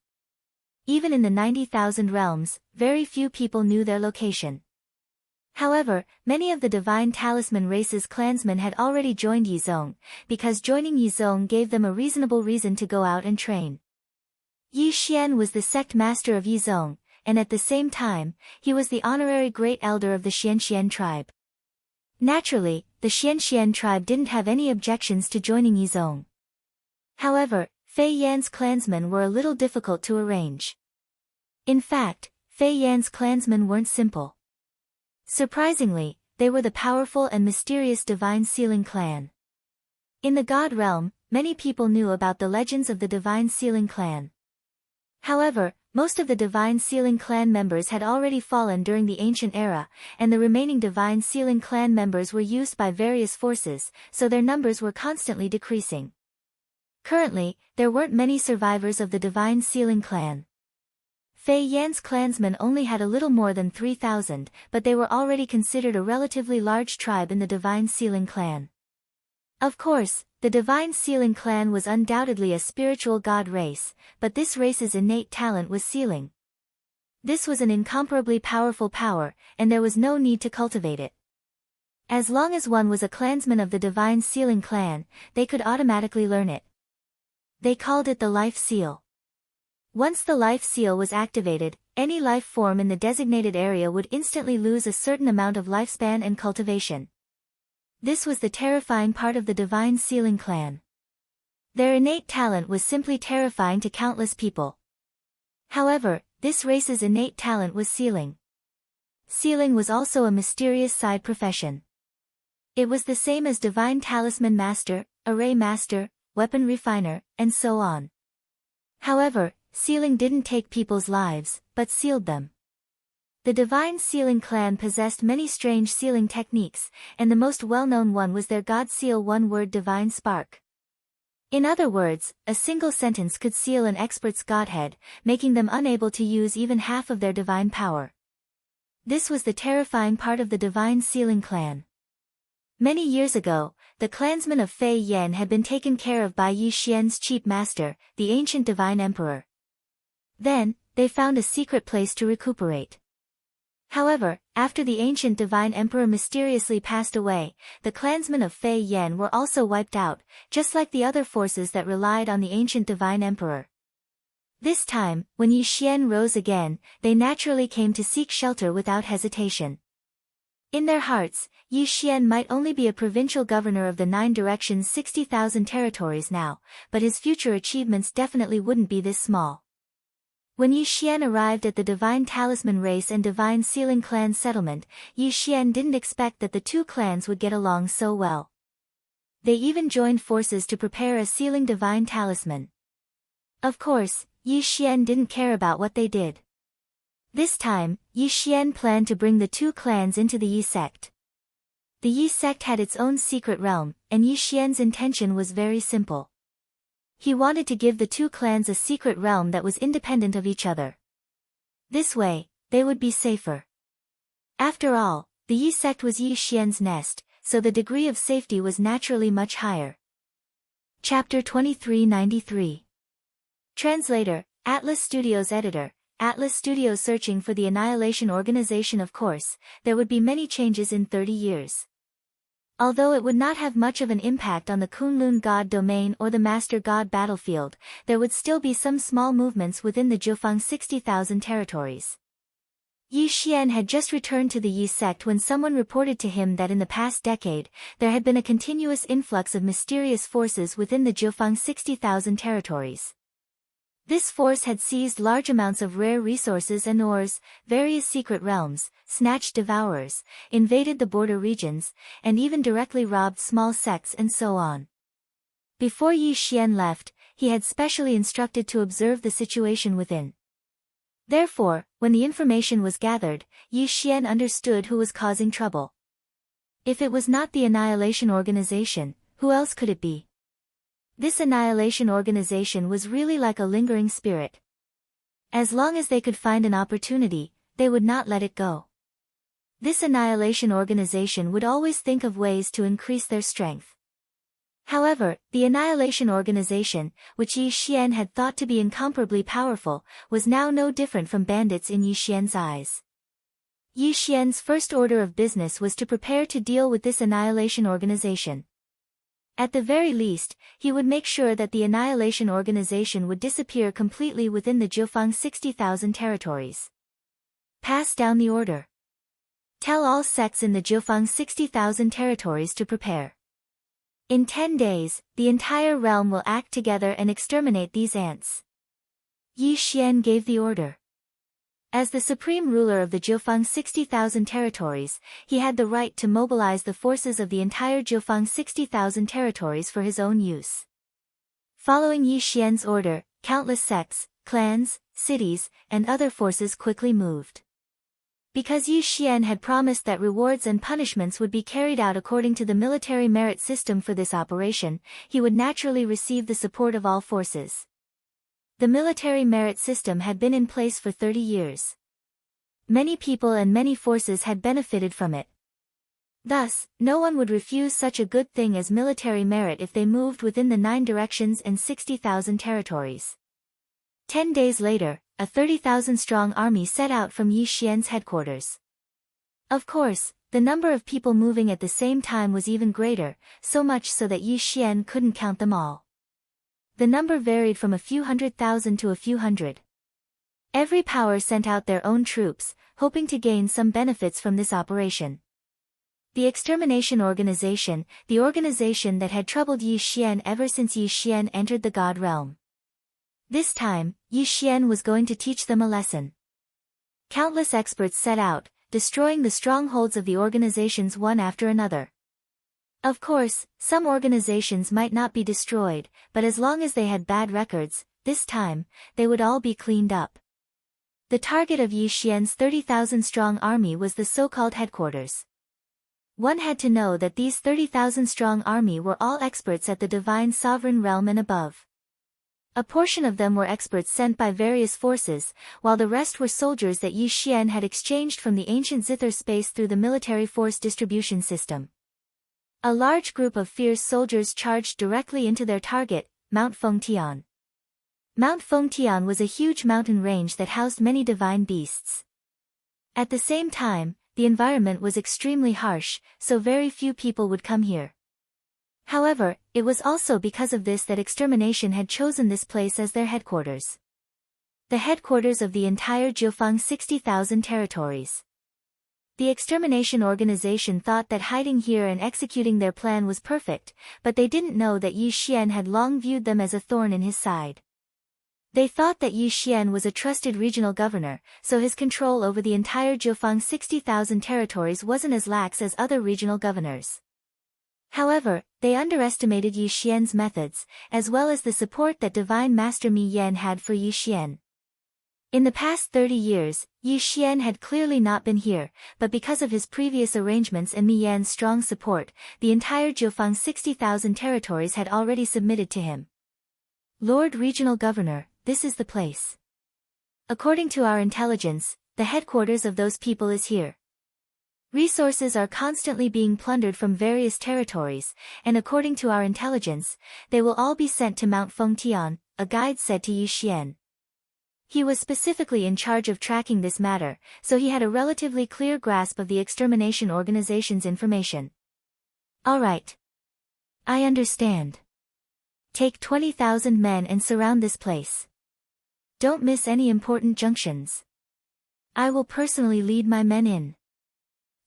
Even in the 90,000 realms, very few people knew their location. However, many of the Divine Talisman race's clansmen had already joined Yizong, because joining Yizong gave them a reasonable reason to go out and train. Yi Xian was the sect master of Yizong, and at the same time, he was the honorary great elder of the Xianxian tribe. Naturally, the Xianxian tribe didn't have any objections to joining Yizong. However, Fei Yan's clansmen were a little difficult to arrange. In fact, Fei Yan's clansmen weren't simple. Surprisingly, they were the powerful and mysterious Divine Sealing clan. In the God realm, many people knew about the legends of the Divine Sealing clan. However, most of the Divine Sealing clan members had already fallen during the ancient era, and the remaining Divine Sealing clan members were used by various forces, so their numbers were constantly decreasing. Currently, there weren't many survivors of the Divine Sealing clan. Fei Yan's clansmen only had a little more than 3,000, but they were already considered a relatively large tribe in the Divine Sealing clan. Of course, the Divine Sealing clan was undoubtedly a spiritual god race, but this race's innate talent was sealing. This was an incomparably powerful power, and there was no need to cultivate it. As long as one was a clansman of the Divine Sealing clan, they could automatically learn it. They called it the Life Seal. Once the Life Seal was activated, any life form in the designated area would instantly lose a certain amount of lifespan and cultivation. This was the terrifying part of the Divine Sealing clan. Their innate talent was simply terrifying to countless people. However, this race's innate talent was sealing. Sealing was also a mysterious side profession. It was the same as Divine Talisman Master, Array Master, Weapon Refiner, and so on. However, sealing didn't take people's lives, but sealed them. The Divine Sealing clan possessed many strange sealing techniques, and the most well-known one was their God Seal one-word Divine Spark. In other words, a single sentence could seal an expert's godhead, making them unable to use even half of their divine power. This was the terrifying part of the Divine Sealing clan. Many years ago, the clansmen of Fei Yan had been taken care of by Yi Xian's chief master, the ancient Divine Emperor. Then, they found a secret place to recuperate. However, after the ancient Divine Emperor mysteriously passed away, the clansmen of Fei Yan were also wiped out, just like the other forces that relied on the ancient Divine Emperor. This time, when Yi Xian rose again, they naturally came to seek shelter without hesitation. In their hearts, Yi Xian might only be a provincial governor of the 9 directions 60,000 territories now, but his future achievements definitely wouldn't be this small. When Yi Xian arrived at the Divine Talisman race and Divine Sealing clan settlement, Yi Xian didn't expect that the two clans would get along so well. They even joined forces to prepare a sealing Divine Talisman. Of course, Yi Xian didn't care about what they did. This time, Yi Xian planned to bring the two clans into the Yi sect. The Yi sect had its own secret realm, and Yi Xian's intention was very simple. He wanted to give the two clans a secret realm that was independent of each other. This way, they would be safer. After all, the Yi sect was Yi Xian's nest, so the degree of safety was naturally much higher. Chapter 2393. Translator, Atlas Studios Editor, Atlas Studios. Searching for the Annihilation Organization. Of course, there would be many changes in 30 years. Although it would not have much of an impact on the Kunlun God domain or the Master God battlefield, there would still be some small movements within the Jiufang 60,000 territories. Yi Xian had just returned to the Yi sect when someone reported to him that in the past decade, there had been a continuous influx of mysterious forces within the Jiufang 60,000 territories. This force had seized large amounts of rare resources and ores, various secret realms, snatched devourers, invaded the border regions, and even directly robbed small sects and so on. Before Yi Xian left, he had specially instructed to observe the situation within. Therefore, when the information was gathered, Yi Xian understood who was causing trouble. If it was not the Annihilation Organization, who else could it be? This Annihilation Organization was really like a lingering spirit. As long as they could find an opportunity, they would not let it go. This Annihilation Organization would always think of ways to increase their strength. However, the Annihilation Organization, which Yi Xian had thought to be incomparably powerful, was now no different from bandits in Yi Xian's eyes. Yi Xian's first order of business was to prepare to deal with this Annihilation Organization. At the very least, he would make sure that the Annihilation Organization would disappear completely within the Jiufang 60,000 territories. Pass down the order. Tell all sects in the Jiufang 60,000 territories to prepare. In 10 days, the entire realm will act together and exterminate these ants. Yi Xian gave the order. As the supreme ruler of the Jiufang 60,000 territories, he had the right to mobilize the forces of the entire Jiufang 60,000 territories for his own use. Following Yi Xian's order, countless sects, clans, cities, and other forces quickly moved. Because Yi Xian had promised that rewards and punishments would be carried out according to the military merit system for this operation, he would naturally receive the support of all forces. The military merit system had been in place for 30 years. Many people and many forces had benefited from it. Thus, no one would refuse such a good thing as military merit if they moved within the 9 directions and 60,000 territories. 10 days later, a 30,000-strong army set out from Yi Xian's headquarters. Of course, the number of people moving at the same time was even greater, so much so that Yi Xian couldn't count them all. The number varied from a few 100,000 to a few hundred. Every power sent out their own troops, hoping to gain some benefits from this operation. The Extermination Organization, the organization that had troubled Yi Xian ever since Yi Xian entered the God realm. This time, Yi Xian was going to teach them a lesson. Countless experts set out, destroying the strongholds of the organizations one after another. Of course, some organizations might not be destroyed, but as long as they had bad records, this time, they would all be cleaned up. The target of Yi Xian's 30,000-strong army was the so-called headquarters. One had to know that these 30,000-strong army were all experts at the divine sovereign realm and above. A portion of them were experts sent by various forces, while the rest were soldiers that Yi Xian had exchanged from the ancient Zither space through the military force distribution system. A large group of fierce soldiers charged directly into their target, Mount Fengtian. Mount Fengtian was a huge mountain range that housed many divine beasts. At the same time, the environment was extremely harsh, so very few people would come here. However, it was also because of this that extermination had chosen this place as their headquarters. The headquarters of the entire Jiufang 60,000 territories. The Extermination Organization thought that hiding here and executing their plan was perfect, but they didn't know that Yi Xian had long viewed them as a thorn in his side. They thought that Yi Xian was a trusted regional governor, so his control over the entire Jiufang 60,000 territories wasn't as lax as other regional governors. However, they underestimated Yi Xian's methods, as well as the support that Divine Master Mi Yan had for Yi Xian. In the past 30 years, Yi Xian had clearly not been here, but because of his previous arrangements and Mi Yan's strong support, the entire Jiufang's 60,000 territories had already submitted to him. Lord Regional Governor, this is the place. According to our intelligence, the headquarters of those people is here. Resources are constantly being plundered from various territories, and according to our intelligence, they will all be sent to Mount Fengtian, a guide said to Yi Xian. He was specifically in charge of tracking this matter, so he had a relatively clear grasp of the extermination organization's information. All right. I understand. Take 20,000 men and surround this place. Don't miss any important junctions. I will personally lead my men in.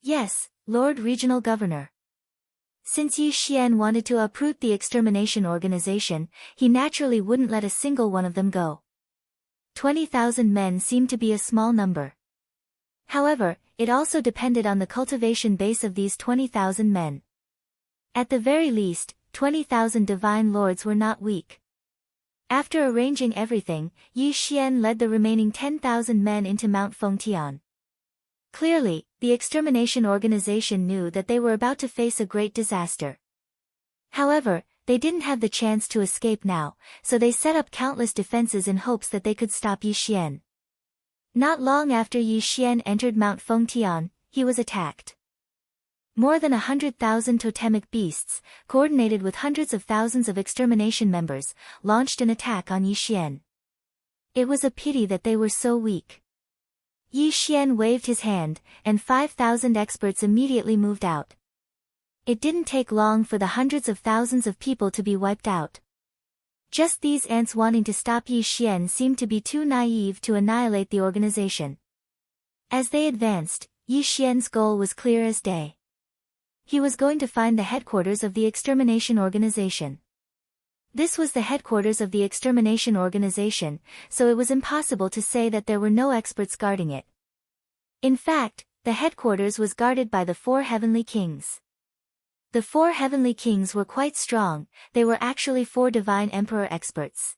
Yes, Lord Regional Governor. Since Yi Xian wanted to uproot the extermination organization, he naturally wouldn't let a single one of them go. 20,000 men seemed to be a small number. However, it also depended on the cultivation base of these 20,000 men. At the very least, 20,000 divine lords were not weak. After arranging everything, Yi Xian led the remaining 10,000 men into Mount Fengtian. Clearly, the extermination organization knew that they were about to face a great disaster. However, they didn't have the chance to escape now, so they set up countless defenses in hopes that they could stop Yi Xian. Not long after Yi Xian entered Mount Fengtian, he was attacked. More than 100,000 totemic beasts, coordinated with hundreds of thousands of extermination members, launched an attack on Yi Xian. It was a pity that they were so weak. Yi Xian waved his hand, and 5,000 experts immediately moved out. It didn't take long for the hundreds of thousands of people to be wiped out. Just these ants wanting to stop Yi Xian seemed to be too naive to annihilate the organization. As they advanced, Yi Xian's goal was clear as day. He was going to find the headquarters of the extermination organization. This was the headquarters of the extermination organization, so it was impossible to say that there were no experts guarding it. In fact, the headquarters was guarded by the 4 heavenly kings. The 4 heavenly kings were quite strong, they were actually 4 divine emperor experts.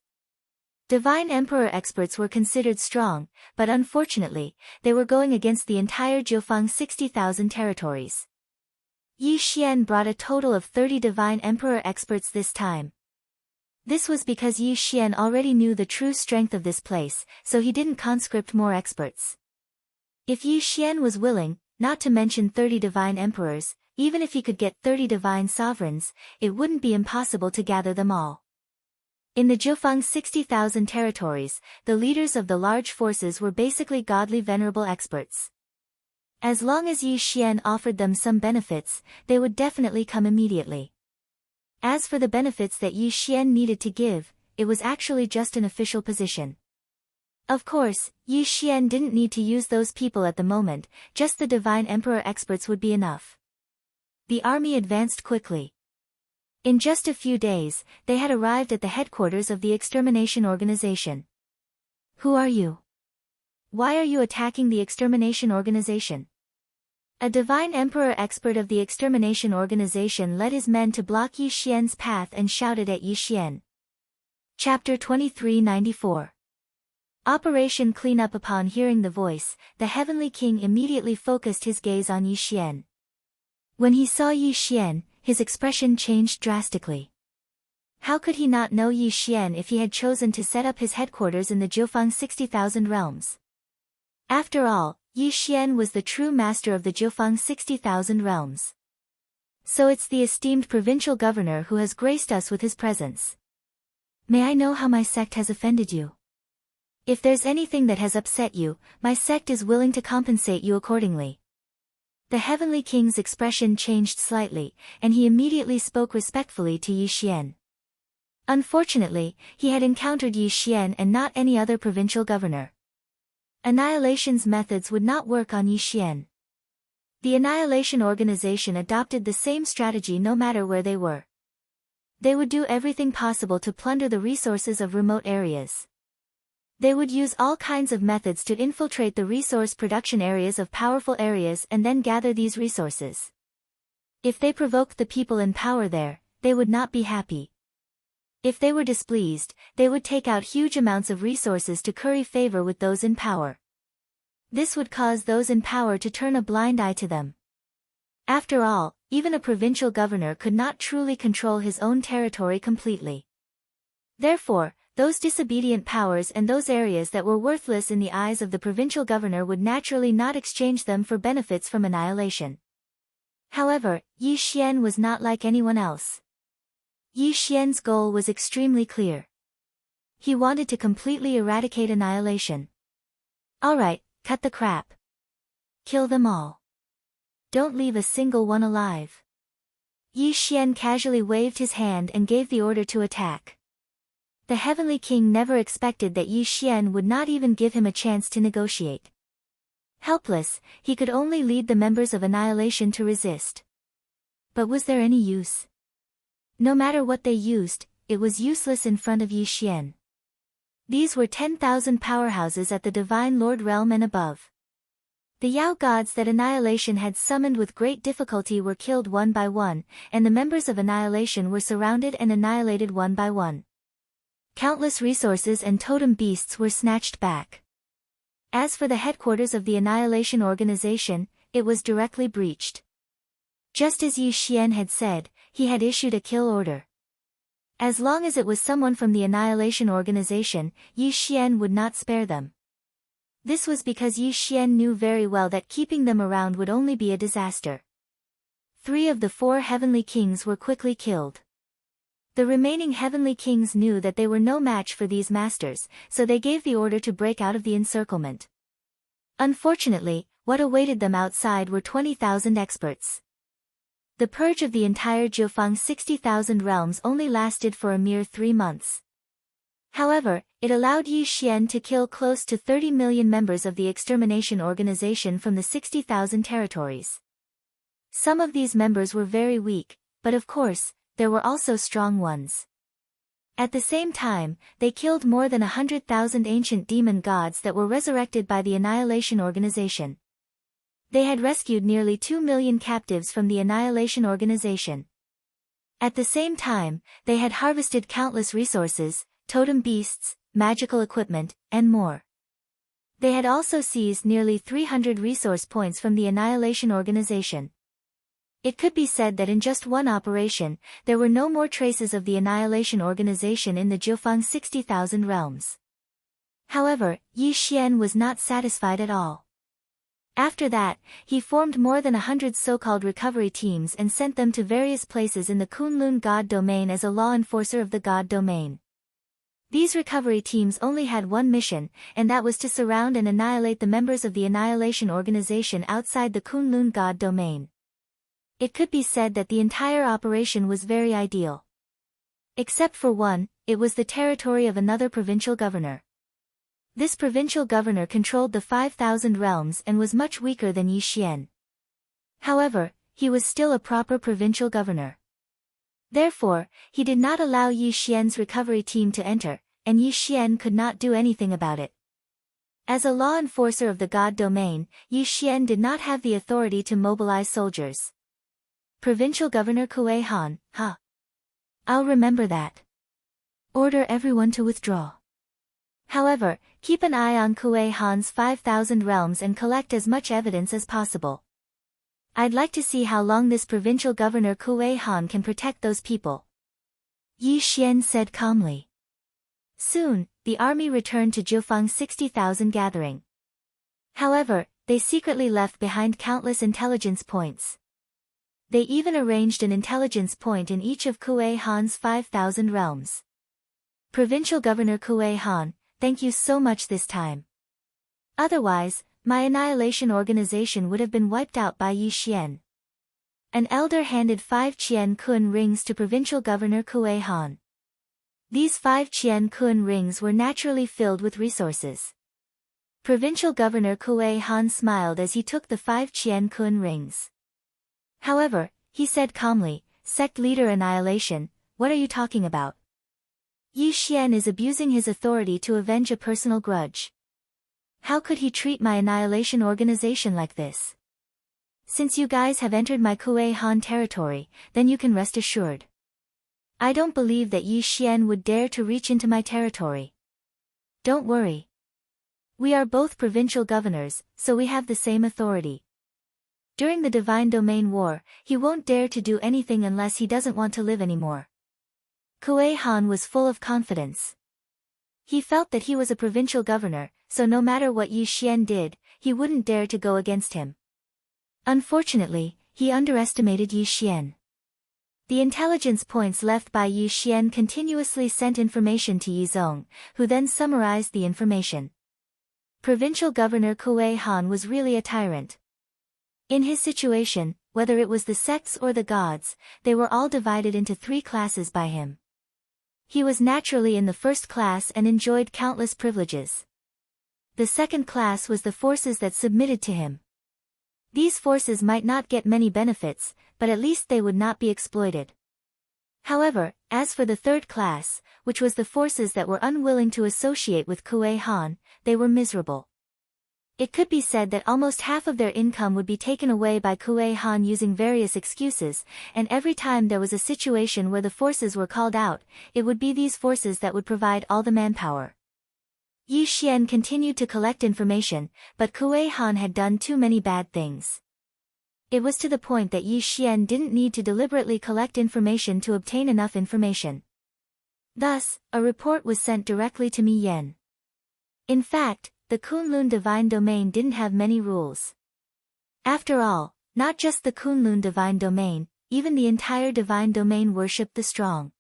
Divine emperor experts were considered strong, but unfortunately, they were going against the entire Jiufang's 60,000 territories. Yi Xian brought a total of 30 divine emperor experts this time. This was because Yi Xian already knew the true strength of this place, so he didn't conscript more experts. If Yi Xian was willing, not to mention 30 divine emperors, even if he could get 30 divine sovereigns, it wouldn't be impossible to gather them all. In the Jiufang's 60,000 territories, the leaders of the large forces were basically godly venerable experts. As long as Yi Xian offered them some benefits, they would definitely come immediately. As for the benefits that Yi Xian needed to give, it was actually just an official position. Of course, Yi Xian didn't need to use those people at the moment, just the divine emperor experts would be enough. The army advanced quickly. In just a few days, they had arrived at the headquarters of the extermination organization. Who are you? Why are you attacking the extermination organization? A divine emperor expert of the extermination organization led his men to block Yi Xian's path and shouted at Yi Xian. Chapter 2394. Operation Cleanup. Upon hearing the voice, the heavenly king immediately focused his gaze on Yi Xian. When he saw Yi Xian, his expression changed drastically. How could he not know Yi Xian if he had chosen to set up his headquarters in the Jiufang 60,000 realms? After all, Yi Xian was the true master of the Jiufang 60,000 realms. So it's the esteemed provincial governor who has graced us with his presence. May I know how my sect has offended you? If there's anything that has upset you, my sect is willing to compensate you accordingly. The heavenly king's expression changed slightly, and he immediately spoke respectfully to Yi Xian. Unfortunately, he had encountered Yi Xian and not any other provincial governor. Annihilation's methods would not work on Yi Xian. The Annihilation Organization adopted the same strategy no matter where they were. They would do everything possible to plunder the resources of remote areas. They would use all kinds of methods to infiltrate the resource production areas of powerful areas and then gather these resources. If they provoked the people in power there, they would not be happy. If they were displeased, they would take out huge amounts of resources to curry favor with those in power. This would cause those in power to turn a blind eye to them. After all, even a provincial governor could not truly control his own territory completely. Therefore, those disobedient powers and those areas that were worthless in the eyes of the provincial governor would naturally not exchange them for benefits from annihilation. However, Yi Xian was not like anyone else. Yi Xian's goal was extremely clear. He wanted to completely eradicate annihilation. Alright, cut the crap. Kill them all. Don't leave a single one alive. Yi Xian casually waved his hand and gave the order to attack. The Heavenly King never expected that Yi Xian would not even give him a chance to negotiate. Helpless, he could only lead the members of Annihilation to resist. But was there any use? No matter what they used, it was useless in front of Yi Xian. These were 10,000 powerhouses at the Divine Lord realm and above. The Yao gods that Annihilation had summoned with great difficulty were killed one by one, and the members of Annihilation were surrounded and annihilated one by one. Countless resources and totem beasts were snatched back. As for the headquarters of the Annihilation organization, it was directly breached. Just as Yi Xian had said, he had issued a kill order. As long as it was someone from the Annihilation organization, Yi Xian would not spare them. This was because Yi Xian knew very well that keeping them around would only be a disaster. 3 of the 4 heavenly kings were quickly killed. The remaining heavenly kings knew that they were no match for these masters, so they gave the order to break out of the encirclement. Unfortunately, what awaited them outside were 20,000 experts. The purge of the entire Jiufang 60,000 realms only lasted for a mere 3 months. However, it allowed Yi Xian to kill close to 30 million members of the extermination organization from the 60,000 territories. Some of these members were very weak, but of course, there were also strong ones. At the same time, they killed more than 100,000 ancient demon gods that were resurrected by the Annihilation organization. They had rescued nearly 2 million captives from the Annihilation organization. At the same time, they had harvested countless resources, totem beasts, magical equipment, and more. They had also seized nearly 300 resource points from the Annihilation organization. It could be said that in just one operation, there were no more traces of the Annihilation organization in the Jiufang 60,000 realms. However, Yi Xian was not satisfied at all. After that, he formed more than 100 so-called recovery teams and sent them to various places in the Kunlun God domain as a law enforcer of the God domain. These recovery teams only had one mission, and that was to surround and annihilate the members of the Annihilation organization outside the Kunlun God domain. It could be said that the entire operation was very ideal. Except for one, it was the territory of another provincial governor. This provincial governor controlled the 5,000 realms and was much weaker than Yi Xian. However, he was still a proper provincial governor. Therefore, he did not allow Yi Xian's recovery team to enter, and Yi Xian could not do anything about it. As a law enforcer of the God domain, Yi Xian did not have the authority to mobilize soldiers. Provincial Governor Kuei Han, huh? I'll remember that. Order everyone to withdraw. However, keep an eye on Kuei Han's 5,000 realms and collect as much evidence as possible. I'd like to see how long this provincial governor Kuei Han can protect those people. Yi Xian said calmly. Soon, the army returned to Jiufang 60,000 gathering. However, they secretly left behind countless intelligence points. They even arranged an intelligence point in each of Kuei Han's 5,000 realms. Provincial Governor Kuei Han, thank you so much this time. Otherwise, my annihilation organization would have been wiped out by Yi Xian. An elder handed 5 Qian Kun rings to Provincial Governor Kuei Han. These 5 Qian Kun rings were naturally filled with resources. Provincial Governor Kuei Han smiled as he took the 5 Qian Kun rings. However, he said calmly, Sect Leader Annihilation, what are you talking about? Yi Xian is abusing his authority to avenge a personal grudge. How could he treat my annihilation organization like this? Since you guys have entered my Kuei Han territory, then you can rest assured. I don't believe that Yi Xian would dare to reach into my territory. Don't worry. We are both provincial governors, so we have the same authority. During the Divine Domain War, he won't dare to do anything unless he doesn't want to live anymore. Kuei Han was full of confidence. He felt that he was a provincial governor, so no matter what Yi Xian did, he wouldn't dare to go against him. Unfortunately, he underestimated Yi Xian. The intelligence points left by Yi Xian continuously sent information to Yi Zong, who then summarized the information. Provincial Governor Kuei Han was really a tyrant. In his situation, whether it was the sects or the gods, they were all divided into 3 classes by him. He was naturally in the first class and enjoyed countless privileges. The second class was the forces that submitted to him. These forces might not get many benefits, but at least they would not be exploited. However, as for the third class, which was the forces that were unwilling to associate with Kuei Han, they were miserable. It could be said that almost half of their income would be taken away by Kuei Han using various excuses, and every time there was a situation where the forces were called out, it would be these forces that would provide all the manpower. Yi Xian continued to collect information, but Kuei Han had done too many bad things. It was to the point that Yi Xian didn't need to deliberately collect information to obtain enough information. Thus, a report was sent directly to Mi Yan. In fact, the Kunlun Divine Domain didn't have many rules. After all, not just the Kunlun Divine Domain, even the entire Divine Domain worshipped the strong.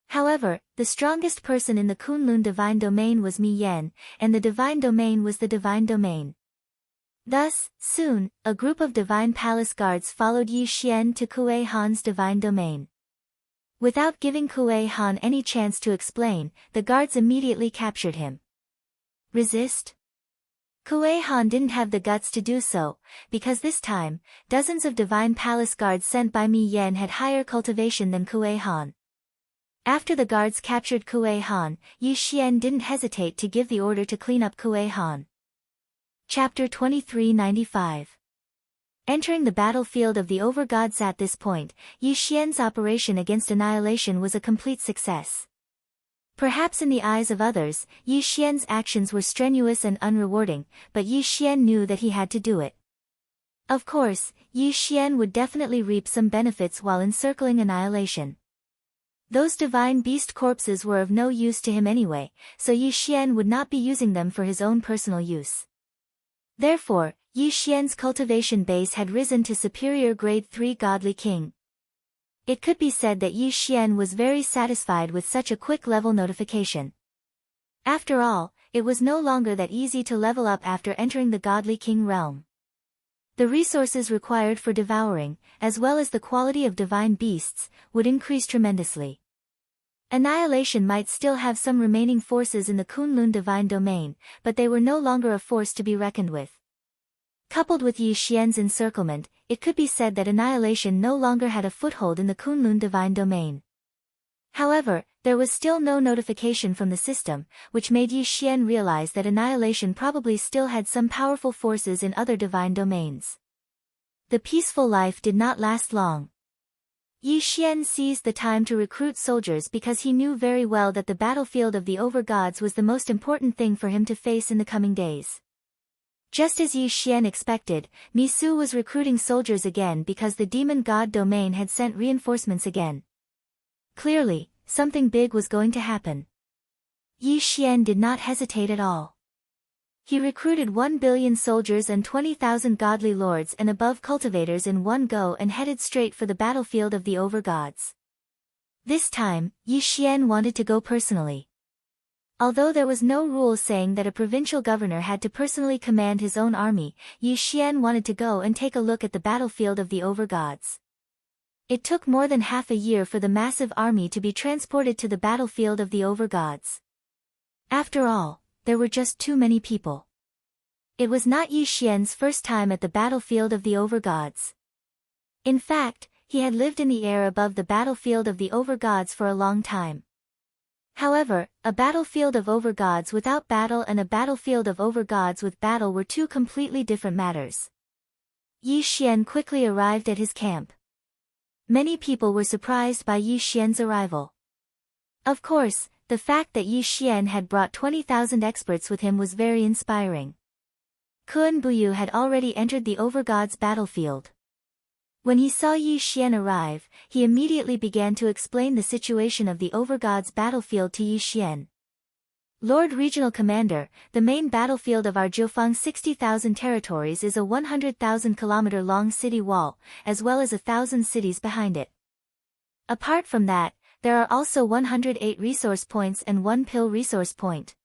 However, the strongest person in the Kunlun Divine Domain was Mi Yan, and the Divine Domain was the Divine Domain. Thus, soon, a group of Divine Palace guards followed Yi Xian to Kuei Han's Divine Domain. Without giving Kuei Han any chance to explain, the guards immediately captured him. Resist? Kuei Han didn't have the guts to do so, because this time, dozens of Divine Palace guards sent by Mi Yan had higher cultivation than Kuei Han. After the guards captured Kuei Han, Yi Xian didn't hesitate to give the order to clean up Kuei Han. Chapter 2395. Entering the battlefield of the overgods at this point, Yi Xian's operation against annihilation was a complete success. Perhaps in the eyes of others, Yi Xian's actions were strenuous and unrewarding, but Yi Xian knew that he had to do it. Of course, Yi Xian would definitely reap some benefits while encircling annihilation. Those divine beast corpses were of no use to him anyway, so Yi Xian would not be using them for his own personal use. Therefore, Yi Xian's cultivation base had risen to superior grade 3 godly king. It could be said that Yi Xian was very satisfied with such a quick level notification. After all, it was no longer that easy to level up after entering the godly king realm. The resources required for devouring, as well as the quality of divine beasts, would increase tremendously. Annihilation might still have some remaining forces in the Kunlun Divine Domain, but they were no longer a force to be reckoned with. Coupled with Yi Xian's encirclement, it could be said that annihilation no longer had a foothold in the Kunlun Divine Domain. However, there was still no notification from the system, which made Yi Xian realize that annihilation probably still had some powerful forces in other divine domains. The peaceful life did not last long. Yi Xian seized the time to recruit soldiers because he knew very well that the battlefield of the overgods was the most important thing for him to face in the coming days. Just as Yi Xian expected, Mi Su was recruiting soldiers again because the demon god domain had sent reinforcements again. Clearly, something big was going to happen. Yi Xian did not hesitate at all. He recruited 1 billion soldiers and 20,000 godly lords and above cultivators in one go and headed straight for the battlefield of the overgods. This time, Yi Xian wanted to go personally. Although there was no rule saying that a provincial governor had to personally command his own army, Yi Xian wanted to go and take a look at the battlefield of the overgods. It took more than half a year for the massive army to be transported to the battlefield of the overgods. After all, there were just too many people. It was not Yi Xian's first time at the battlefield of the overgods. In fact, he had lived in the air above the battlefield of the overgods for a long time. However, a battlefield of overgods without battle and a battlefield of overgods with battle were two completely different matters. Yi Xian quickly arrived at his camp. Many people were surprised by Yi Xian's arrival. Of course, the fact that Yi Xian had brought 20,000 experts with him was very inspiring. Kun Buyu had already entered the Overgod's battlefield. When he saw Yi Xian arrive, he immediately began to explain the situation of the Overgod's battlefield to Yi Xian. Lord Regional Commander, the main battlefield of our Jiufeng 60,000 territories is a 100,000-kilometer-long city wall, as well as 1,000 cities behind it. Apart from that, there are also 108 resource points and 1 pill resource point.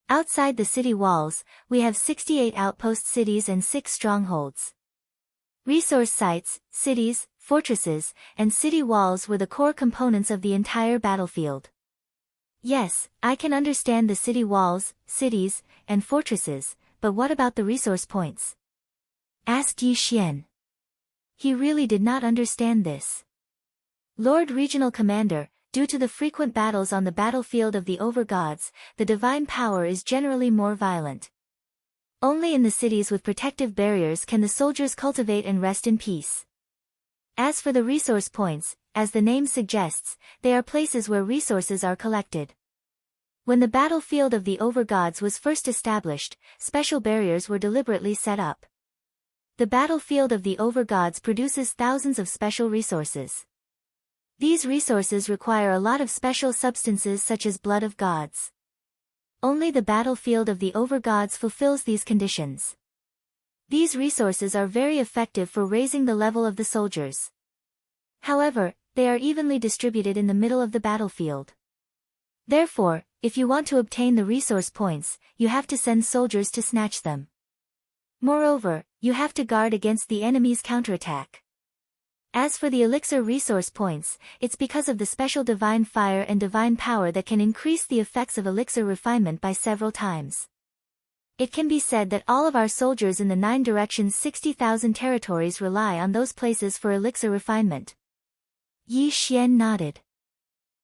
Outside the city walls, we have 68 outpost cities and 6 strongholds. Resource sites, cities, fortresses, and city walls were the core components of the entire battlefield. Yes, I can understand the city walls, cities, and fortresses, but what about the resource points? Asked Yi Xian. He really did not understand this. Lord Regional Commander, due to the frequent battles on the battlefield of the Overgods, the divine power is generally more violent. Only in the cities with protective barriers can the soldiers cultivate and rest in peace. As for the resource points, as the name suggests, they are places where resources are collected. When the battlefield of the Overgods was first established, special barriers were deliberately set up. The battlefield of the Overgods produces thousands of special resources. These resources require a lot of special substances such as blood of gods. Only the battlefield of the Overgods fulfills these conditions. These resources are very effective for raising the level of the soldiers. However, they are evenly distributed in the middle of the battlefield. Therefore, if you want to obtain the resource points, you have to send soldiers to snatch them. Moreover, you have to guard against the enemy's counterattack. As for the elixir resource points, it's because of the special divine fire and divine power that can increase the effects of elixir refinement by several times. It can be said that all of our soldiers in the 9 directions 60,000 territories rely on those places for elixir refinement. Yi Xian nodded.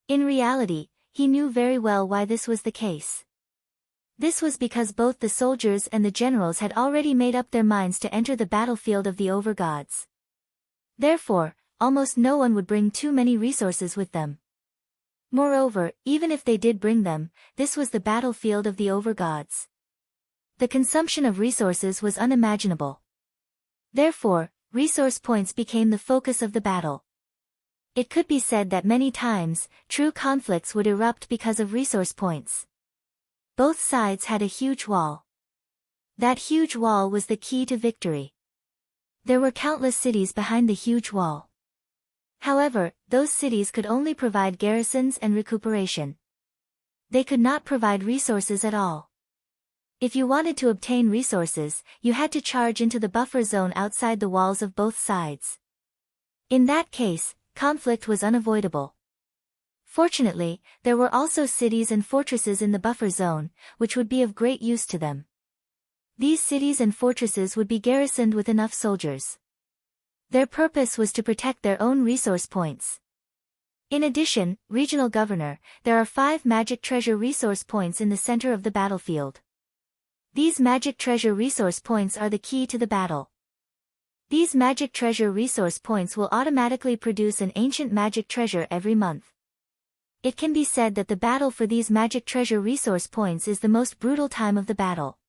In reality, he knew very well why this was the case. This was because both the soldiers and the generals had already made up their minds to enter the battlefield of the Overgods. Therefore, almost no one would bring too many resources with them. Moreover, even if they did bring them, this was the battlefield of the Overgods. The consumption of resources was unimaginable. Therefore, resource points became the focus of the battle. It could be said that many times, true conflicts would erupt because of resource points. Both sides had a huge wall. That huge wall was the key to victory. There were countless cities behind the huge wall. However, those cities could only provide garrisons and recuperation. They could not provide resources at all. If you wanted to obtain resources, you had to charge into the buffer zone outside the walls of both sides. In that case, conflict was unavoidable. Fortunately, there were also cities and fortresses in the buffer zone, which would be of great use to them. These cities and fortresses would be garrisoned with enough soldiers. Their purpose was to protect their own resource points. In addition, Regional Governor, there are 5 magic treasure resource points in the center of the battlefield. These magic treasure resource points are the key to the battle. These magic treasure resource points will automatically produce an ancient magic treasure every month. It can be said that the battle for these magic treasure resource points is the most brutal time of the battle.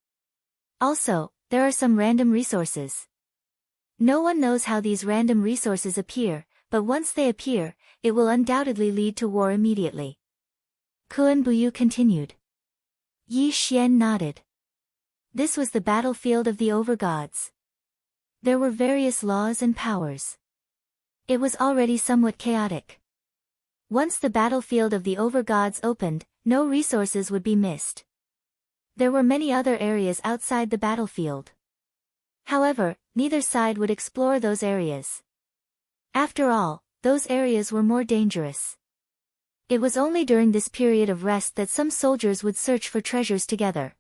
Also, there are some random resources. No one knows how these random resources appear, but once they appear, it will undoubtedly lead to war immediately. Kun Buyu continued. Yi Xian nodded. This was the battlefield of the Overgods. There were various laws and powers. It was already somewhat chaotic. Once the battlefield of the Overgods opened, no resources would be missed. There were many other areas outside the battlefield. However, neither side would explore those areas. After all, those areas were more dangerous. It was only during this period of rest that some soldiers would search for treasures together.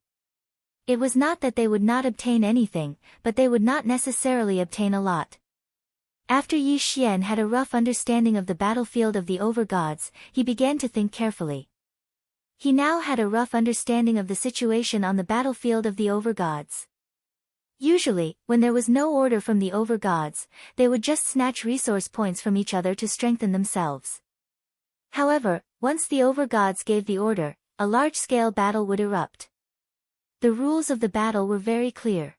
It was not that they would not obtain anything, but they would not necessarily obtain a lot. After Yi Xian had a rough understanding of the battlefield of the Overgods, he began to think carefully. He now had a rough understanding of the situation on the battlefield of the Overgods. Usually, when there was no order from the over-gods, they would just snatch resource points from each other to strengthen themselves. However, once the over-gods gave the order, a large-scale battle would erupt. The rules of the battle were very clear.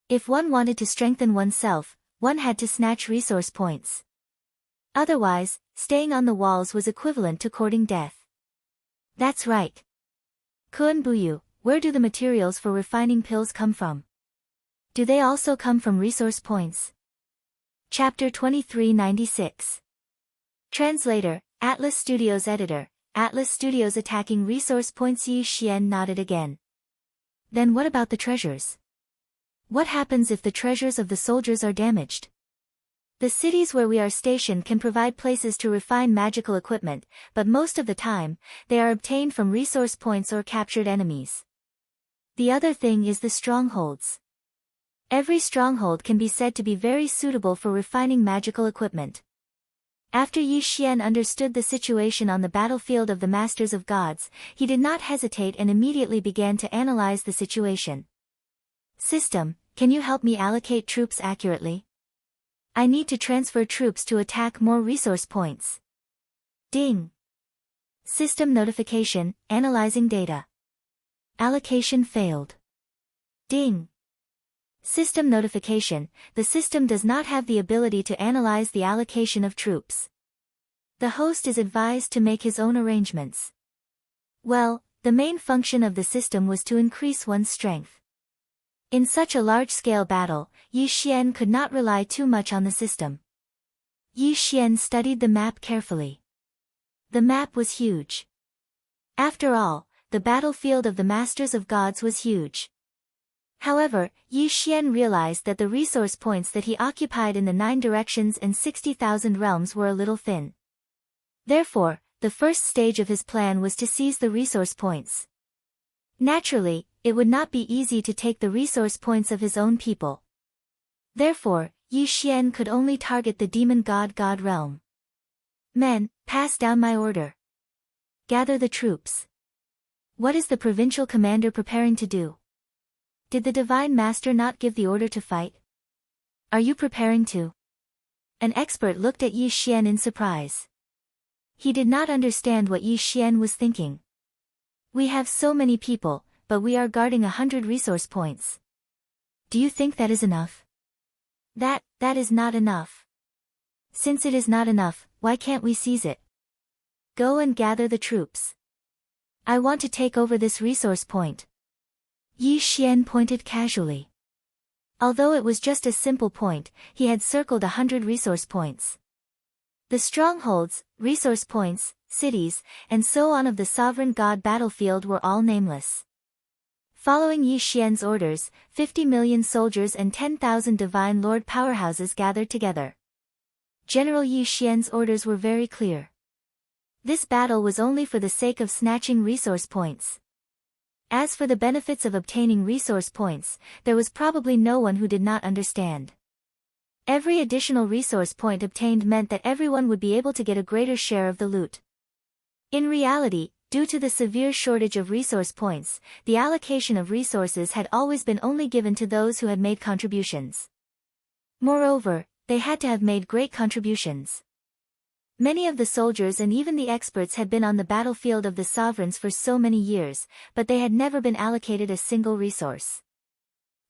If one wanted to strengthen oneself, one had to snatch resource points. Otherwise, staying on the walls was equivalent to courting death. That's right. Kun Buyu, where do the materials for refining pills come from? Do they also come from resource points? Chapter 2396. Translator, Atlas Studios Editor, Atlas Studios attacking resource points. Yi Xian nodded again. Then what about the treasures? What happens if the treasures of the soldiers are damaged? The cities where we are stationed can provide places to refine magical equipment, but most of the time, they are obtained from resource points or captured enemies. The other thing is the strongholds. Every stronghold can be said to be very suitable for refining magical equipment. After Yi Xian understood the situation on the battlefield of the Masters of Gods, he did not hesitate and immediately began to analyze the situation. System, can you help me allocate troops accurately? I need to transfer troops to attack more resource points. Ding. System notification, analyzing data. Allocation failed. Ding. System notification, the system does not have the ability to analyze the allocation of troops. The host is advised to make his own arrangements. Well, the main function of the system was to increase one's strength. In such a large-scale battle, Yi Xian could not rely too much on the system. Yi Xian studied the map carefully. The map was huge. After all, the battlefield of the Masters of Gods was huge. However, Yi Xian realized that the resource points that he occupied in the 9 directions and 60,000 realms were a little thin. Therefore, the first stage of his plan was to seize the resource points. Naturally, it would not be easy to take the resource points of his own people. Therefore, Yi Xian could only target the demon god realm. Men, pass down my order. Gather the troops. What is the provincial commander preparing to do? Did the Divine Master not give the order to fight? Are you preparing to? An expert looked at Yi Xian in surprise. He did not understand what Yi Xian was thinking. We have so many people, but we are guarding 100 resource points. Do you think that is enough? That is not enough. Since it is not enough, why can't we seize it? Go and gather the troops. I want to take over this resource point. Yi Xian pointed casually. Although it was just a simple point, he had circled 100 resource points. The strongholds, resource points, cities, and so on of the sovereign god battlefield were all nameless. Following Yi Xian's orders, 50 million soldiers and 10,000 divine lord powerhouses gathered together. General Yi Xian's orders were very clear. This battle was only for the sake of snatching resource points. As for the benefits of obtaining resource points, there was probably no one who did not understand. Every additional resource point obtained meant that everyone would be able to get a greater share of the loot. In reality, due to the severe shortage of resource points, the allocation of resources had always been only given to those who had made contributions. Moreover, they had to have made great contributions. Many of the soldiers and even the experts had been on the battlefield of the sovereigns for so many years, but they had never been allocated a single resource.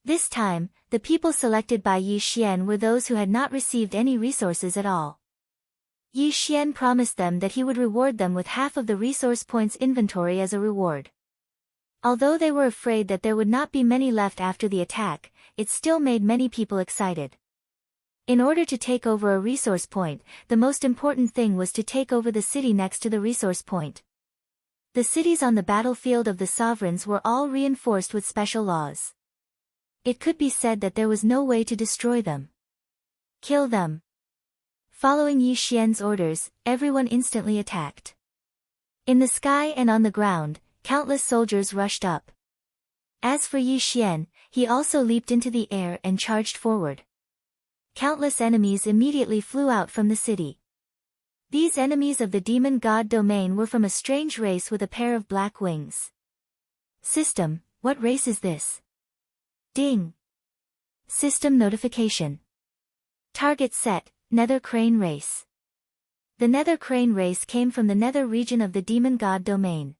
This time, the people selected by Yi Xian were those who had not received any resources at all. Yi Xian promised them that he would reward them with half of the resource points inventory as a reward. Although they were afraid that there would not be many left after the attack, it still made many people excited. In order to take over a resource point, the most important thing was to take over the city next to the resource point. The cities on the battlefield of the sovereigns were all reinforced with special laws. It could be said that there was no way to destroy them. Kill them. Following Yi Xian's orders, everyone instantly attacked. In the sky and on the ground, countless soldiers rushed up. As for Yi Xian, he also leaped into the air and charged forward. Countless enemies immediately flew out from the city. These enemies of the demon god domain were from a strange race with a pair of black wings. System, what race is this? Ding. System notification. Target set, Nether Crane race. The Nether Crane race came from the Nether region of the demon god domain.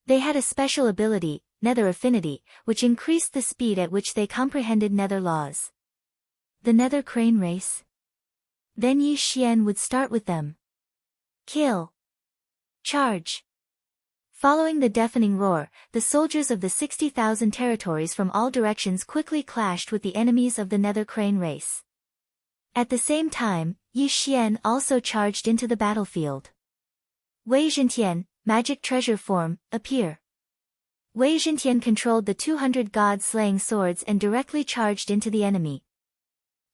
They had a special ability, Nether Affinity, which increased the speed at which they comprehended Nether laws. The Nether Crane race? Then Yi Xian would start with them. Kill. Charge. Following the deafening roar, the soldiers of the 60,000 territories from all directions quickly clashed with the enemies of the Nether Crane race. At the same time, Yi Xian also charged into the battlefield. Wei Zhentian, magic treasure form, appear. Wei Zhentian controlled the 200 god-slaying swords and directly charged into the enemy.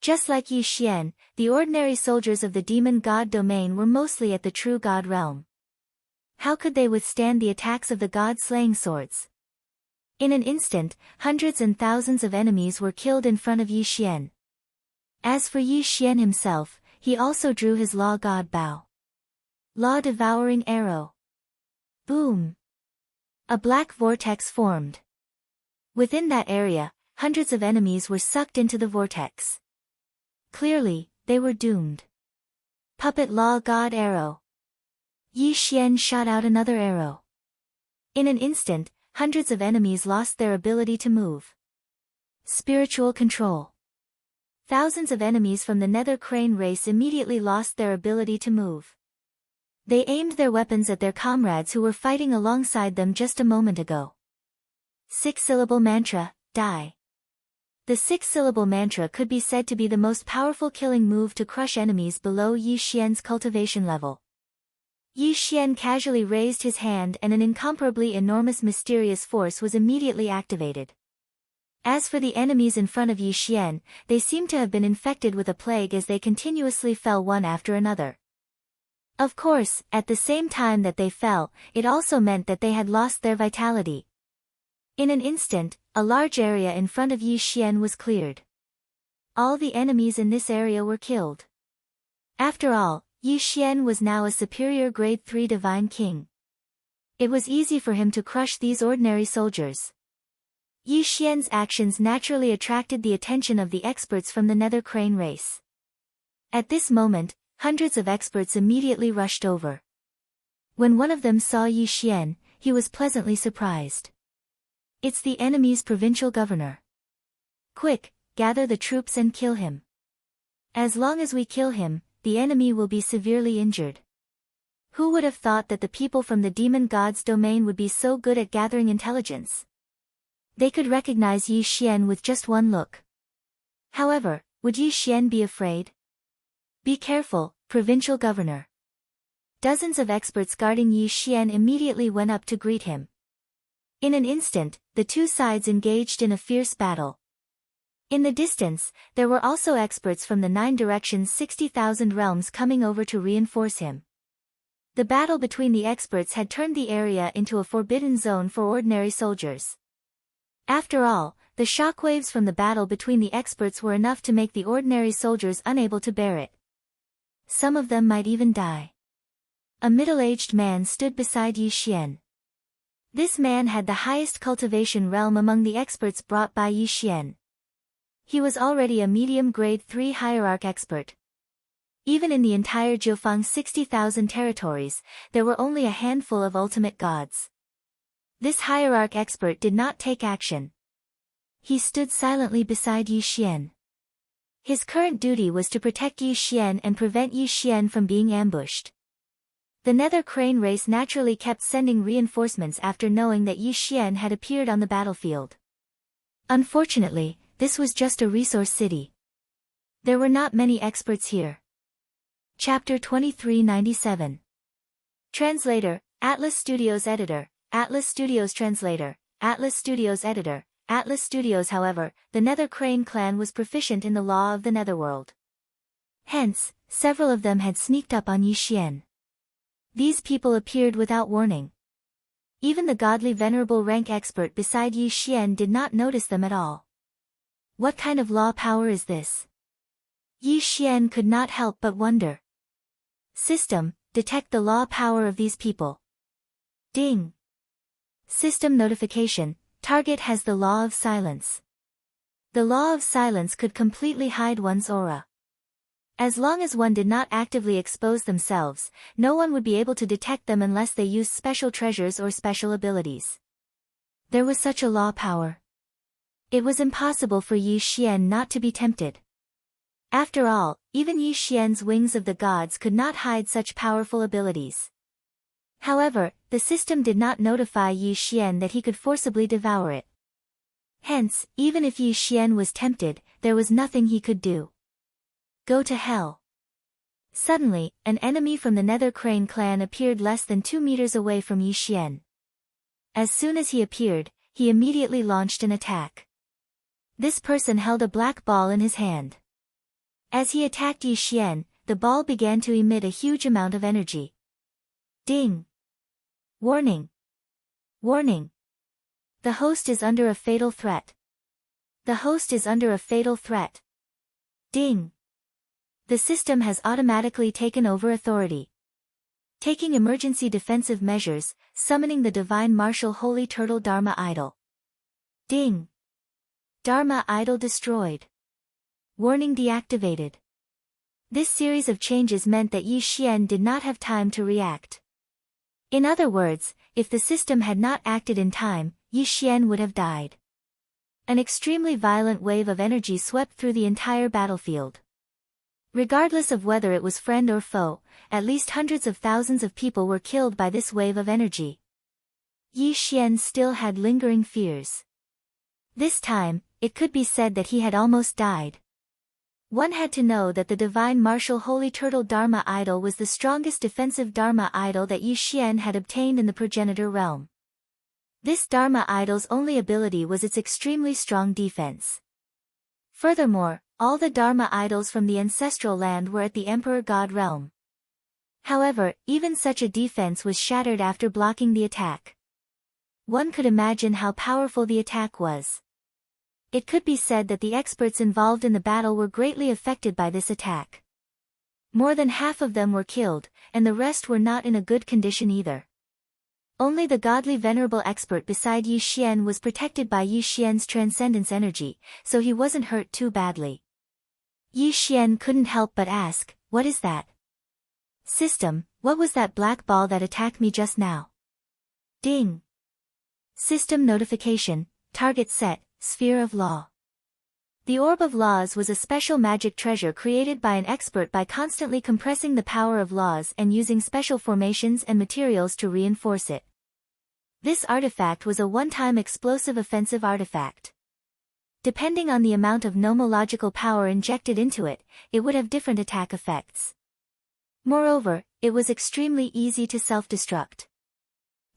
Just like Yi Xian, the ordinary soldiers of the demon god domain were mostly at the true god realm. How could they withstand the attacks of the god-slaying swords? In an instant, hundreds and thousands of enemies were killed in front of Yi Xian. As for Yi Xian himself, he also drew his law god bow. Law devouring arrow. Boom! A black vortex formed. Within that area, hundreds of enemies were sucked into the vortex. Clearly, they were doomed. Puppet law god arrow. Yi Xian shot out another arrow. In an instant, hundreds of enemies lost their ability to move. Spiritual control. Thousands of enemies from the Nether Crane race immediately lost their ability to move. They aimed their weapons at their comrades who were fighting alongside them just a moment ago. 6-syllable mantra, die. The 6-syllable mantra could be said to be the most powerful killing move to crush enemies below Yi Xian's cultivation level. Yi Xian casually raised his hand and an incomparably enormous mysterious force was immediately activated. As for the enemies in front of Yi Xian, they seemed to have been infected with a plague as they continuously fell one after another. Of course, at the same time that they fell, it also meant that they had lost their vitality. In an instant, a large area in front of Yi Xian was cleared. All the enemies in this area were killed. After all, Yi Xian was now a superior grade 3 divine king. It was easy for him to crush these ordinary soldiers. Yi Xian's actions naturally attracted the attention of the experts from the Nether Crane race. At this moment, hundreds of experts immediately rushed over. When one of them saw Yi Xian, he was pleasantly surprised. It's the enemy's provincial governor. Quick, gather the troops and kill him. As long as we kill him, the enemy will be severely injured. Who would have thought that the people from the demon god's domain would be so good at gathering intelligence? They could recognize Yi Xian with just one look. However, would Yi Xian be afraid? Be careful, provincial governor. Dozens of experts guarding Yi Xian immediately went up to greet him. In an instant, the two sides engaged in a fierce battle. In the distance, there were also experts from the 9 directions 60,000 realms coming over to reinforce him. The battle between the experts had turned the area into a forbidden zone for ordinary soldiers. After all, the shockwaves from the battle between the experts were enough to make the ordinary soldiers unable to bear it. Some of them might even die. A middle-aged man stood beside Yi Xian. This man had the highest cultivation realm among the experts brought by Yi Xian. He was already a medium grade 3 hierarch expert. Even in the entire Jiufang 60,000 territories, there were only a handful of ultimate gods. This hierarch expert did not take action. He stood silently beside Yi Xian. His current duty was to protect Yi Xian and prevent Yi Xian from being ambushed. The Nether Crane race naturally kept sending reinforcements after knowing that Yi Xian had appeared on the battlefield. Unfortunately, this was just a resource city. There were not many experts here. Chapter 2397. Translator, Atlas Studios Editor, Atlas Studios Translator, Atlas Studios Editor, Atlas Studios. However, the Nether Crane clan was proficient in the law of the Netherworld. Hence, several of them had sneaked up on Yi Xian. These people appeared without warning. Even the godly venerable rank expert beside Yi Xian did not notice them at all. What kind of law power is this? Yi Xian could not help but wonder. System, detect the law power of these people. Ding. System notification, target has the law of silence. The law of silence could completely hide one's aura. As long as one did not actively expose themselves, no one would be able to detect them unless they used special treasures or special abilities. There was such a law power. It was impossible for Yi Xian not to be tempted. After all, even Yi Xian's wings of the gods could not hide such powerful abilities. However, the system did not notify Yi Xian that he could forcibly devour it. Hence, even if Yi Xian was tempted, there was nothing he could do. Go to hell. Suddenly, an enemy from the Nether Crane clan appeared less than 2 meters away from Yi Xian. As soon as he appeared, he immediately launched an attack. This person held a black ball in his hand. As he attacked Yi Xian, the ball began to emit a huge amount of energy. Ding! Warning! Warning! The host is under a fatal threat. The host is under a fatal threat. Ding! The system has automatically taken over authority. Taking emergency defensive measures, summoning the Divine Martial Holy Turtle Dharma Idol. Ding! Dharma Idol destroyed. Warning deactivated. This series of changes meant that Yi Xian did not have time to react. In other words, if the system had not acted in time, Yi Xian would have died. An extremely violent wave of energy swept through the entire battlefield. Regardless of whether it was friend or foe, at least hundreds of thousands of people were killed by this wave of energy. Yi Xian still had lingering fears. This time, it could be said that he had almost died. One had to know that the Divine Martial Holy Turtle Dharma Idol was the strongest defensive Dharma Idol that Yi Xian had obtained in the progenitor realm. This Dharma Idol's only ability was its extremely strong defense. Furthermore, all the Dharma idols from the ancestral land were at the Emperor God realm. However, even such a defense was shattered after blocking the attack. One could imagine how powerful the attack was. It could be said that the experts involved in the battle were greatly affected by this attack. More than half of them were killed, and the rest were not in a good condition either. Only the godly venerable expert beside Yi Xian was protected by Yi Xian's transcendence energy, so he wasn't hurt too badly. Yi Xian couldn't help but ask, "What is that?" "System, what was that black ball that attacked me just now?" Ding! System notification, target set, Sphere of Law. The Orb of Laws was a special magic treasure created by an expert by constantly compressing the power of laws and using special formations and materials to reinforce it. This artifact was a one-time explosive offensive artifact. Depending on the amount of nomological power injected into it, it would have different attack effects. Moreover, it was extremely easy to self-destruct.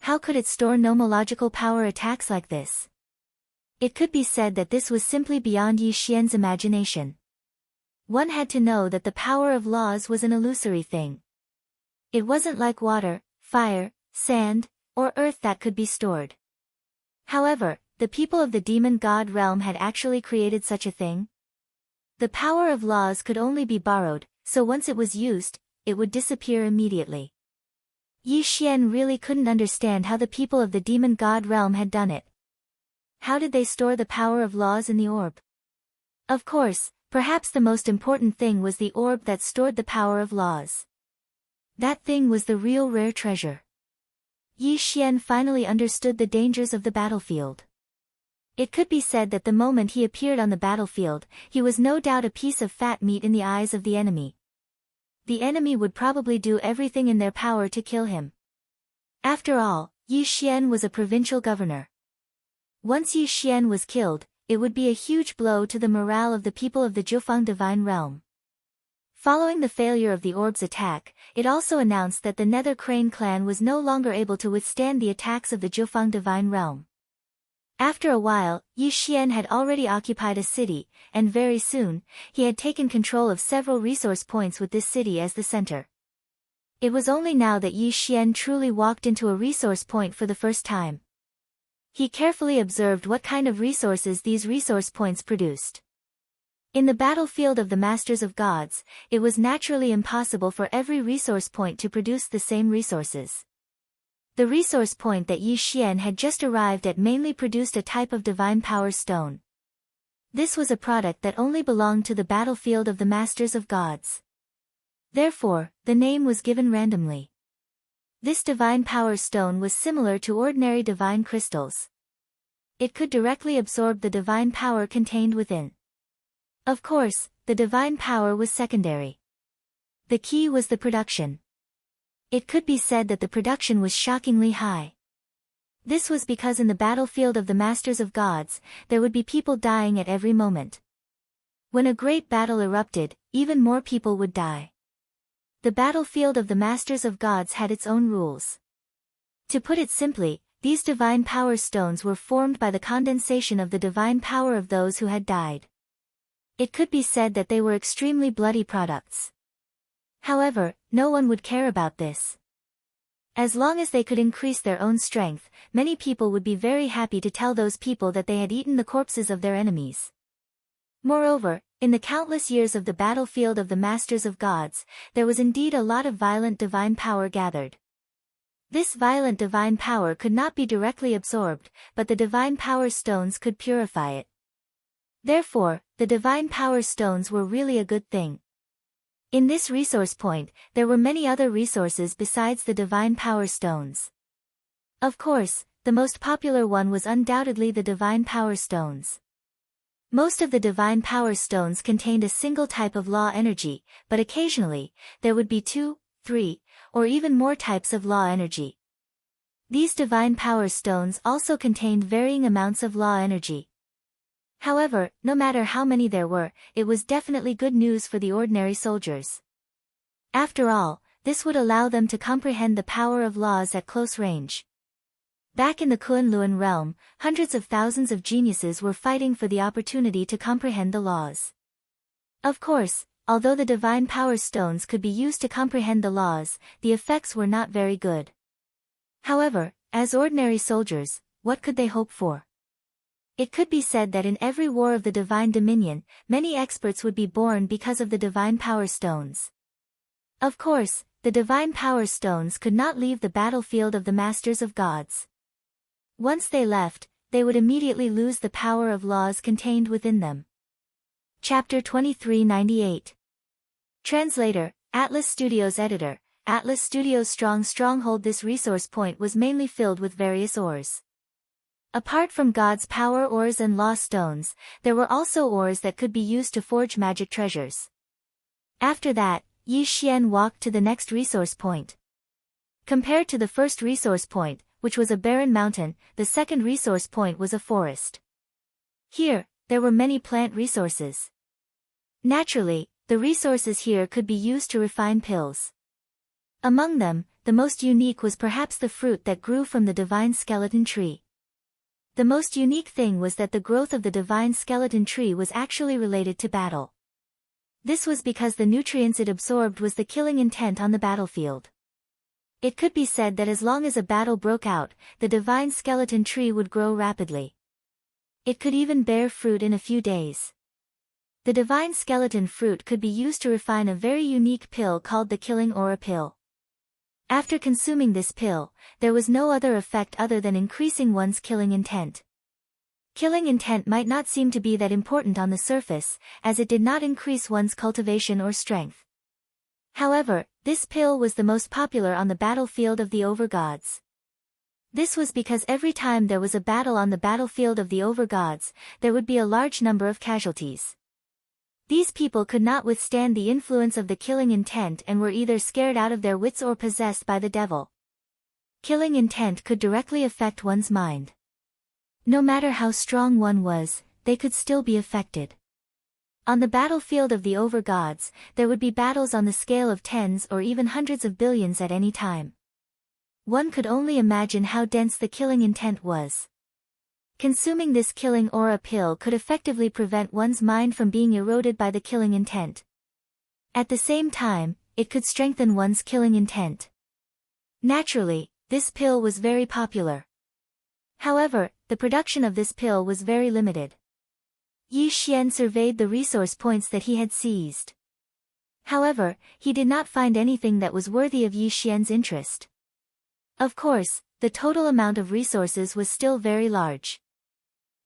How could it store nomological power attacks like this? It could be said that this was simply beyond Yi Xian's imagination. One had to know that the power of laws was an illusory thing. It wasn't like water, fire, sand, or earth that could be stored. However, the people of the demon god realm had actually created such a thing. The power of laws could only be borrowed, so once it was used, it would disappear immediately. Yi Xian really couldn't understand how the people of the demon god realm had done it. How did they store the power of laws in the orb? Of course, perhaps the most important thing was the orb that stored the power of laws. That thing was the real rare treasure. Yi Xian finally understood the dangers of the battlefield. It could be said that the moment he appeared on the battlefield, he was no doubt a piece of fat meat in the eyes of the enemy. The enemy would probably do everything in their power to kill him. After all, Yi Xian was a provincial governor. Once Yi Xian was killed, it would be a huge blow to the morale of the people of the Zhufang Divine Realm. Following the failure of the orb's attack, it also announced that the Nether Crane clan was no longer able to withstand the attacks of the Zhufang Divine Realm. After a while, Yi Xian had already occupied a city, and very soon, he had taken control of several resource points with this city as the center. It was only now that Yi Xian truly walked into a resource point for the first time. He carefully observed what kind of resources these resource points produced. In the battlefield of the Masters of Gods, it was naturally impossible for every resource point to produce the same resources. The resource point that Yi Xian had just arrived at mainly produced a type of divine power stone. This was a product that only belonged to the battlefield of the Masters of Gods. Therefore, the name was given randomly. This divine power stone was similar to ordinary divine crystals. It could directly absorb the divine power contained within. Of course, the divine power was secondary. The key was the production. It could be said that the production was shockingly high. This was because in the battlefield of the Masters of Gods, there would be people dying at every moment. When a great battle erupted, even more people would die. The battlefield of the Masters of Gods had its own rules. To put it simply, these divine power stones were formed by the condensation of the divine power of those who had died. It could be said that they were extremely bloody products. However, no one would care about this. As long as they could increase their own strength, many people would be very happy to tell those people that they had eaten the corpses of their enemies. Moreover, in the countless years of the battlefield of the Masters of Gods, there was indeed a lot of violent divine power gathered. This violent divine power could not be directly absorbed, but the divine power stones could purify it. Therefore, the divine power stones were really a good thing. In this resource point, there were many other resources besides the divine power stones. Of course, the most popular one was undoubtedly the divine power stones. Most of the divine power stones contained a single type of law energy, but occasionally, there would be 2, 3, or even more types of law energy. These divine power stones also contained varying amounts of law energy. However, no matter how many there were, it was definitely good news for the ordinary soldiers. After all, this would allow them to comprehend the power of laws at close range. Back in the Kunlun realm, hundreds of thousands of geniuses were fighting for the opportunity to comprehend the laws. Of course, although the divine power stones could be used to comprehend the laws, the effects were not very good. However, as ordinary soldiers, what could they hope for? It could be said that in every war of the divine dominion, many experts would be born because of the divine power stones. Of course, the divine power stones could not leave the battlefield of the Masters of Gods. Once they left, they would immediately lose the power of laws contained within them. Chapter 2398. Translator, Atlas Studios Editor, Atlas Studios' stronghold. This resource point was mainly filled with various ores. Apart from God's power ores and law stones, there were also ores that could be used to forge magic treasures. After that, Yi Xian walked to the next resource point. Compared to the first resource point, which was a barren mountain, the second resource point was a forest. Here, there were many plant resources. Naturally, the resources here could be used to refine pills. Among them, the most unique was perhaps the fruit that grew from the divine skeleton tree. The most unique thing was that the growth of the divine skeleton tree was actually related to battle. This was because the nutrients it absorbed was the killing intent on the battlefield. It could be said that as long as a battle broke out, the divine skeleton tree would grow rapidly. It could even bear fruit in a few days. The divine skeleton fruit could be used to refine a very unique pill called the killing aura pill. After consuming this pill, there was no other effect other than increasing one's killing intent. Killing intent might not seem to be that important on the surface, as it did not increase one's cultivation or strength. However, this pill was the most popular on the battlefield of the overgods. This was because every time there was a battle on the battlefield of the overgods, there would be a large number of casualties. These people could not withstand the influence of the killing intent and were either scared out of their wits or possessed by the devil. Killing intent could directly affect one's mind. No matter how strong one was, they could still be affected. On the battlefield of the overgods, there would be battles on the scale of tens or even hundreds of billions at any time. One could only imagine how dense the killing intent was. Consuming this killing aura pill could effectively prevent one's mind from being eroded by the killing intent. At the same time, it could strengthen one's killing intent. Naturally, this pill was very popular. However, the production of this pill was very limited. Yi Xian surveyed the resource points that he had seized. However, he did not find anything that was worthy of Yi Xian's interest. Of course, the total amount of resources was still very large.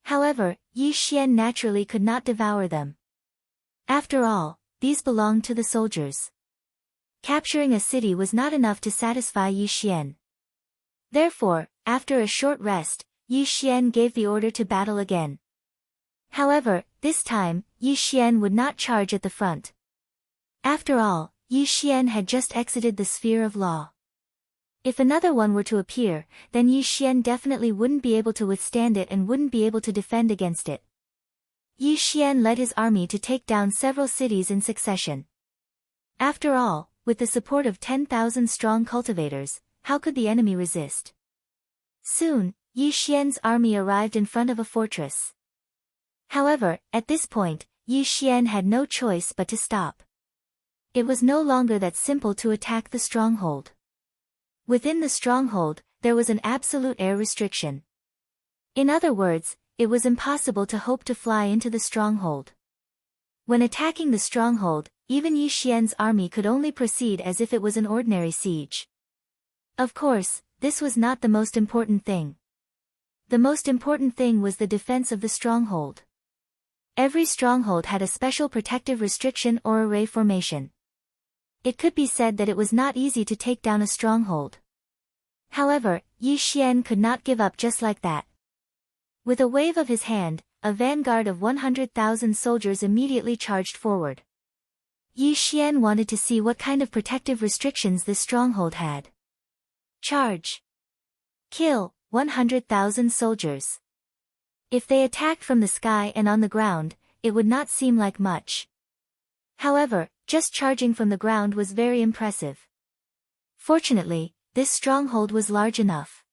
However, Yi Xian naturally could not devour them. After all, these belonged to the soldiers. Capturing a city was not enough to satisfy Yi Xian. Therefore, after a short rest, Yi Xian gave the order to battle again. However, this time, Yi Xian would not charge at the front. After all, Yi Xian had just exited the sphere of law. If another one were to appear, then Yi Xian definitely wouldn't be able to withstand it and wouldn't be able to defend against it. Yi Xian led his army to take down several cities in succession. After all, with the support of 10,000 strong cultivators, how could the enemy resist? Soon, Yi Xian's army arrived in front of a fortress. However, at this point, Yi Xian had no choice but to stop. It was no longer that simple to attack the stronghold. Within the stronghold, there was an absolute air restriction. In other words, it was impossible to hope to fly into the stronghold. When attacking the stronghold, even Yi Xian's army could only proceed as if it was an ordinary siege. Of course, this was not the most important thing. The most important thing was the defense of the stronghold. Every stronghold had a special protective restriction or array formation. It could be said that it was not easy to take down a stronghold. However, Yi Xian could not give up just like that. With a wave of his hand, a vanguard of 100,000 soldiers immediately charged forward. Yi Xian wanted to see what kind of protective restrictions this stronghold had. Charge! Kill 100,000 soldiers. If they attacked from the sky and on the ground, it would not seem like much. However, just charging from the ground was very impressive. Fortunately, this stronghold was large enough.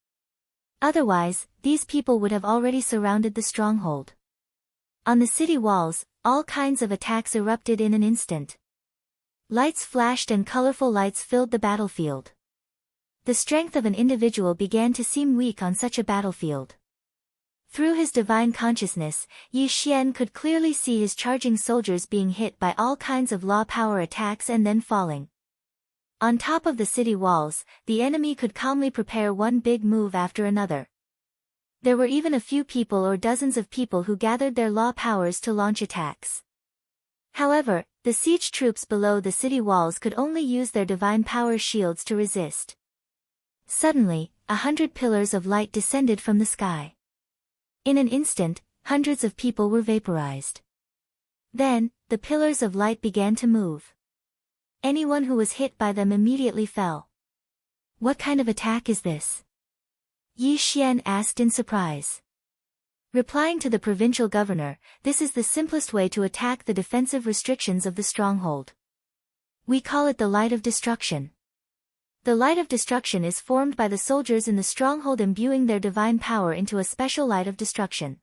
Otherwise, these people would have already surrounded the stronghold. On the city walls, all kinds of attacks erupted in an instant. Lights flashed and colorful lights filled the battlefield. The strength of an individual began to seem weak on such a battlefield. Through his divine consciousness, Yi Xian could clearly see his charging soldiers being hit by all kinds of law power attacks and then falling. On top of the city walls, the enemy could calmly prepare one big move after another. There were even a few people or dozens of people who gathered their law powers to launch attacks. However, the siege troops below the city walls could only use their divine power shields to resist. Suddenly, 100 pillars of light descended from the sky. In an instant, hundreds of people were vaporized. Then, the pillars of light began to move. Anyone who was hit by them immediately fell. What kind of attack is this? Yi Xian asked in surprise. Replying to the provincial governor, this is the simplest way to attack the defensive restrictions of the stronghold. We call it the light of destruction. The light of destruction is formed by the soldiers in the stronghold imbuing their divine power into a special light of destruction.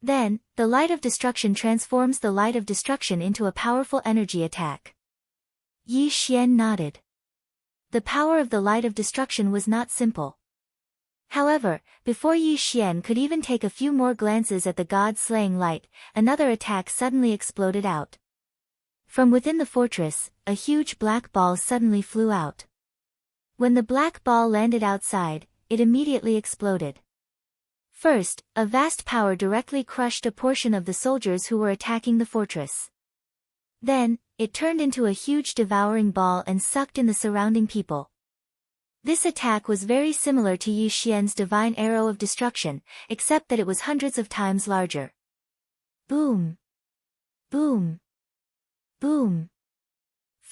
Then, the light of destruction transforms the light of destruction into a powerful energy attack. Yi Xian nodded. The power of the light of destruction was not simple. However, before Yi Xian could even take a few more glances at the god-slaying light, another attack suddenly exploded out. From within the fortress, a huge black ball suddenly flew out. When the black ball landed outside, it immediately exploded. First, a vast power directly crushed a portion of the soldiers who were attacking the fortress. Then, it turned into a huge devouring ball and sucked in the surrounding people. This attack was very similar to Yi Xian's divine arrow of destruction, except that it was hundreds of times larger. Boom! Boom! Boom!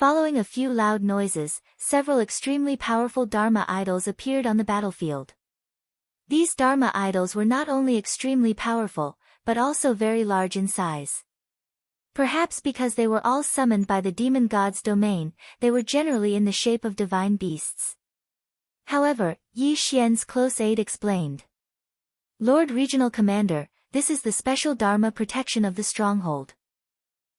Following a few loud noises, several extremely powerful Dharma idols appeared on the battlefield. These Dharma idols were not only extremely powerful, but also very large in size. Perhaps because they were all summoned by the demon god's domain, they were generally in the shape of divine beasts. However, Yi Xian's close aide explained. Lord Regional Commander, this is the special Dharma protection of the stronghold.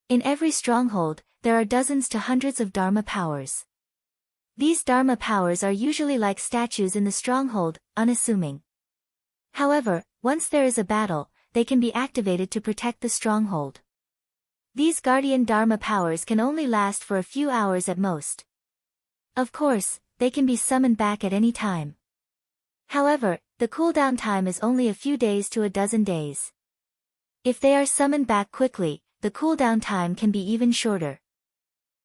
In every stronghold, there are dozens to hundreds of Dharma powers. These Dharma powers are usually like statues in the stronghold, unassuming. However, once there is a battle, they can be activated to protect the stronghold. These guardian Dharma powers can only last for a few hours at most. Of course, they can be summoned back at any time. However, the cooldown time is only a few days to a dozen days. If they are summoned back quickly, the cooldown time can be even shorter.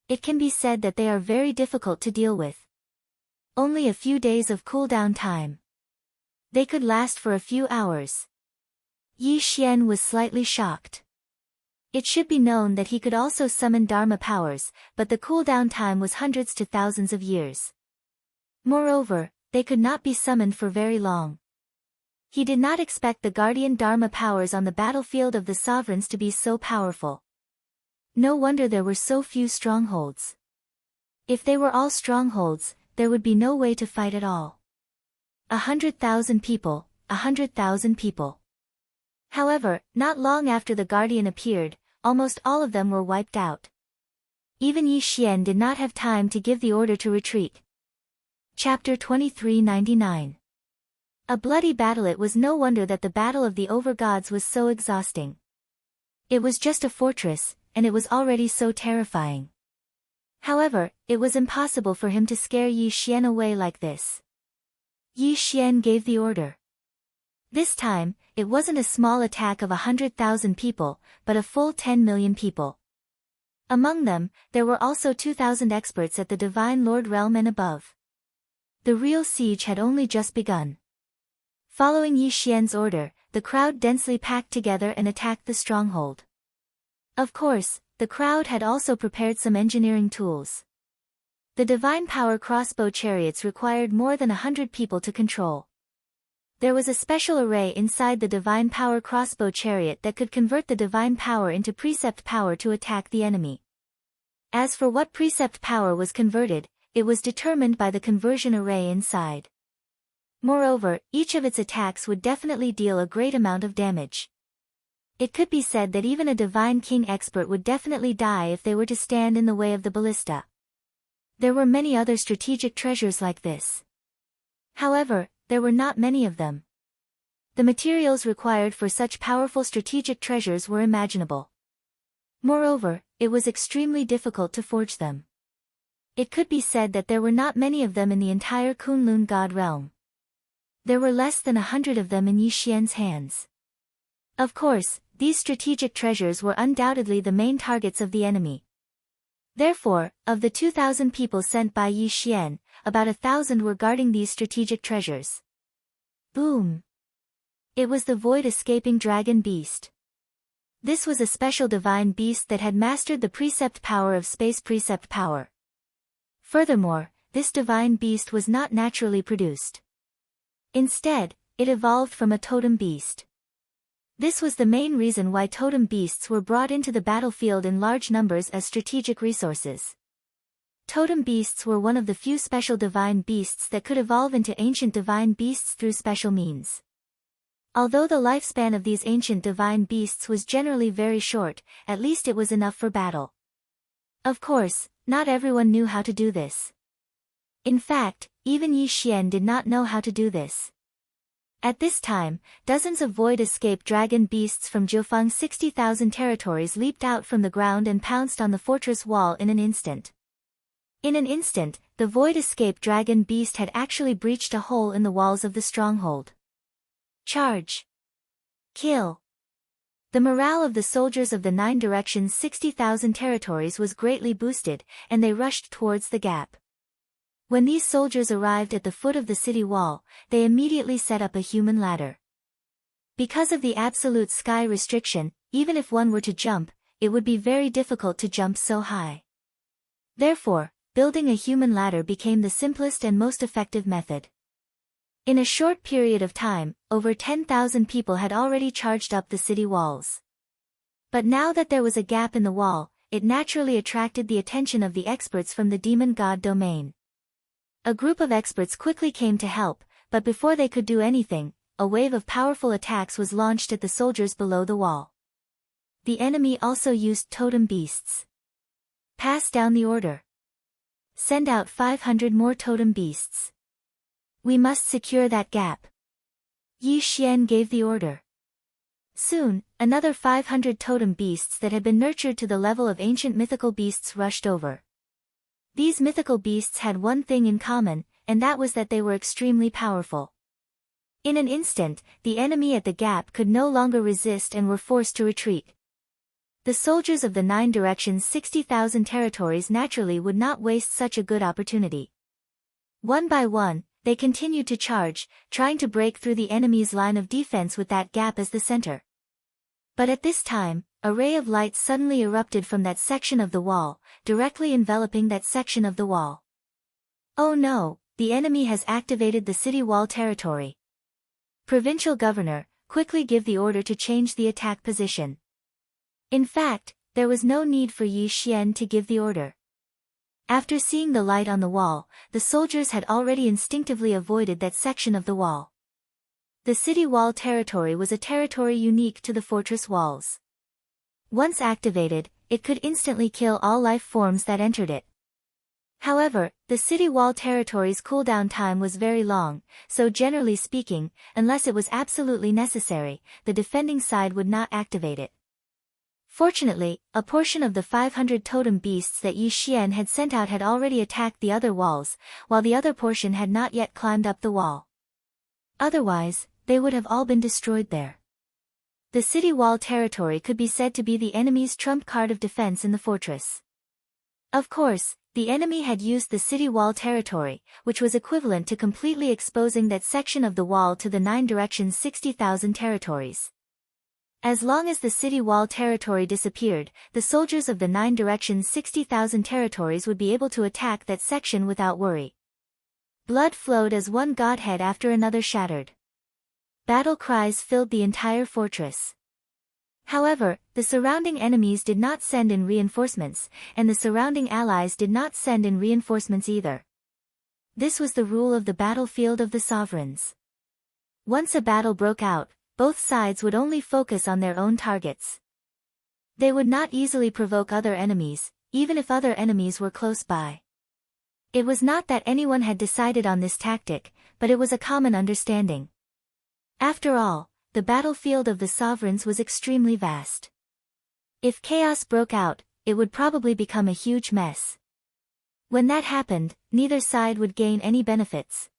It can be said that they are very difficult to deal with. Only a few days of cooldown time. They could last for a few hours. Yi Xian was slightly shocked. It should be known that he could also summon Dharma powers, but the cooldown time was hundreds to thousands of years. Moreover, they could not be summoned for very long. He did not expect the guardian Dharma powers on the battlefield of the sovereigns to be so powerful. No wonder there were so few strongholds. If they were all strongholds, there would be no way to fight at all. 100,000 people, 100,000 people. However, not long after the guardian appeared, almost all of them were wiped out. Even Yi Xian did not have time to give the order to retreat. Chapter 2399. A bloody battle. It was no wonder that the battle of the over-gods was so exhausting. It was just a fortress, and it was already so terrifying. However, it was impossible for him to scare Yi Xian away like this. Yi Xian gave the order. This time, it wasn't a small attack of 100,000 people, but a full 10 million people. Among them, there were also 2,000 experts at the Divine Lord realm and above. The real siege had only just begun. Following Yi Xian's order, the crowd densely packed together and attacked the stronghold. Of course, the crowd had also prepared some engineering tools. The divine power crossbow chariots required more than 100 people to control. There was a special array inside the divine power crossbow chariot that could convert the divine power into precept power to attack the enemy. As for what precept power was converted, it was determined by the conversion array inside. Moreover, each of its attacks would definitely deal a great amount of damage. It could be said that even a divine king expert would definitely die if they were to stand in the way of the ballista. There were many other strategic treasures like this. However, there were not many of them. The materials required for such powerful strategic treasures were imaginable. Moreover, it was extremely difficult to forge them. It could be said that there were not many of them in the entire Kunlun god realm. There were less than 100 of them in Yi Xian's hands. Of course, these strategic treasures were undoubtedly the main targets of the enemy. Therefore, of the 2,000 people sent by Yi Xian, about 1,000 were guarding these strategic treasures. Boom! It was the void-escaping dragon beast. This was a special divine beast that had mastered the precept power of space precept power. Furthermore, this divine beast was not naturally produced. Instead, it evolved from a totem beast. This was the main reason why totem beasts were brought into the battlefield in large numbers as strategic resources. Totem beasts were one of the few special divine beasts that could evolve into ancient divine beasts through special means. Although the lifespan of these ancient divine beasts was generally very short, at least it was enough for battle. Of course, not everyone knew how to do this. In fact, even Yi Xian did not know how to do this. At this time, dozens of void-escape dragon beasts from Jiufeng's 60,000 territories leaped out from the ground and pounced on the fortress wall in an instant. In an instant, the void-escape dragon beast had actually breached a hole in the walls of the stronghold. Charge! Kill! The morale of the soldiers of the Nine Directions' 60,000 territories was greatly boosted, and they rushed towards the gap. When these soldiers arrived at the foot of the city wall, they immediately set up a human ladder. Because of the absolute sky restriction, even if one were to jump, it would be very difficult to jump so high. Therefore, building a human ladder became the simplest and most effective method. In a short period of time, over 10,000 people had already charged up the city walls. But now that there was a gap in the wall, it naturally attracted the attention of the experts from the demon god domain. A group of experts quickly came to help, but before they could do anything, a wave of powerful attacks was launched at the soldiers below the wall. The enemy also used totem beasts. Pass down the order. Send out 500 more totem beasts. We must secure that gap. Yi Xian gave the order. Soon, another 500 totem beasts that had been nurtured to the level of ancient mythical beasts rushed over. These mythical beasts had one thing in common, and that was that they were extremely powerful. In an instant, the enemy at the gap could no longer resist and were forced to retreat. The soldiers of the 9 directions 60,000 territories naturally would not waste such a good opportunity. One by one, they continued to charge, trying to break through the enemy's line of defense with that gap as the center. But at this time, a ray of light suddenly erupted from that section of the wall, directly enveloping that section of the wall. Oh no, the enemy has activated the city wall territory. Provincial governor, quickly give the order to change the attack position. In fact, there was no need for Yi Xian to give the order. After seeing the light on the wall, the soldiers had already instinctively avoided that section of the wall. The city wall territory was a territory unique to the fortress walls. Once activated, it could instantly kill all life forms that entered it. However, the city wall territory's cooldown time was very long, so generally speaking, unless it was absolutely necessary, the defending side would not activate it. Fortunately, a portion of the 500 totem beasts that Yi Xian had sent out had already attacked the other walls, while the other portion had not yet climbed up the wall. Otherwise, they would have all been destroyed there. The city wall territory could be said to be the enemy's trump card of defense in the fortress. Of course, the enemy had used the city wall territory, which was equivalent to completely exposing that section of the wall to the 9 directions 60,000 territories. As long as the city wall territory disappeared, the soldiers of the 9 directions 60,000 territories would be able to attack that section without worry. Blood flowed as one godhead after another shattered. Battle cries filled the entire fortress. However, the surrounding enemies did not send in reinforcements, and the surrounding allies did not send in reinforcements either. This was the rule of the battlefield of the sovereigns. Once a battle broke out, both sides would only focus on their own targets. They would not easily provoke other enemies, even if other enemies were close by. It was not that anyone had decided on this tactic, but it was a common understanding. After all, the battlefield of the sovereigns was extremely vast. If chaos broke out, it would probably become a huge mess. When that happened, neither side would gain any benefits.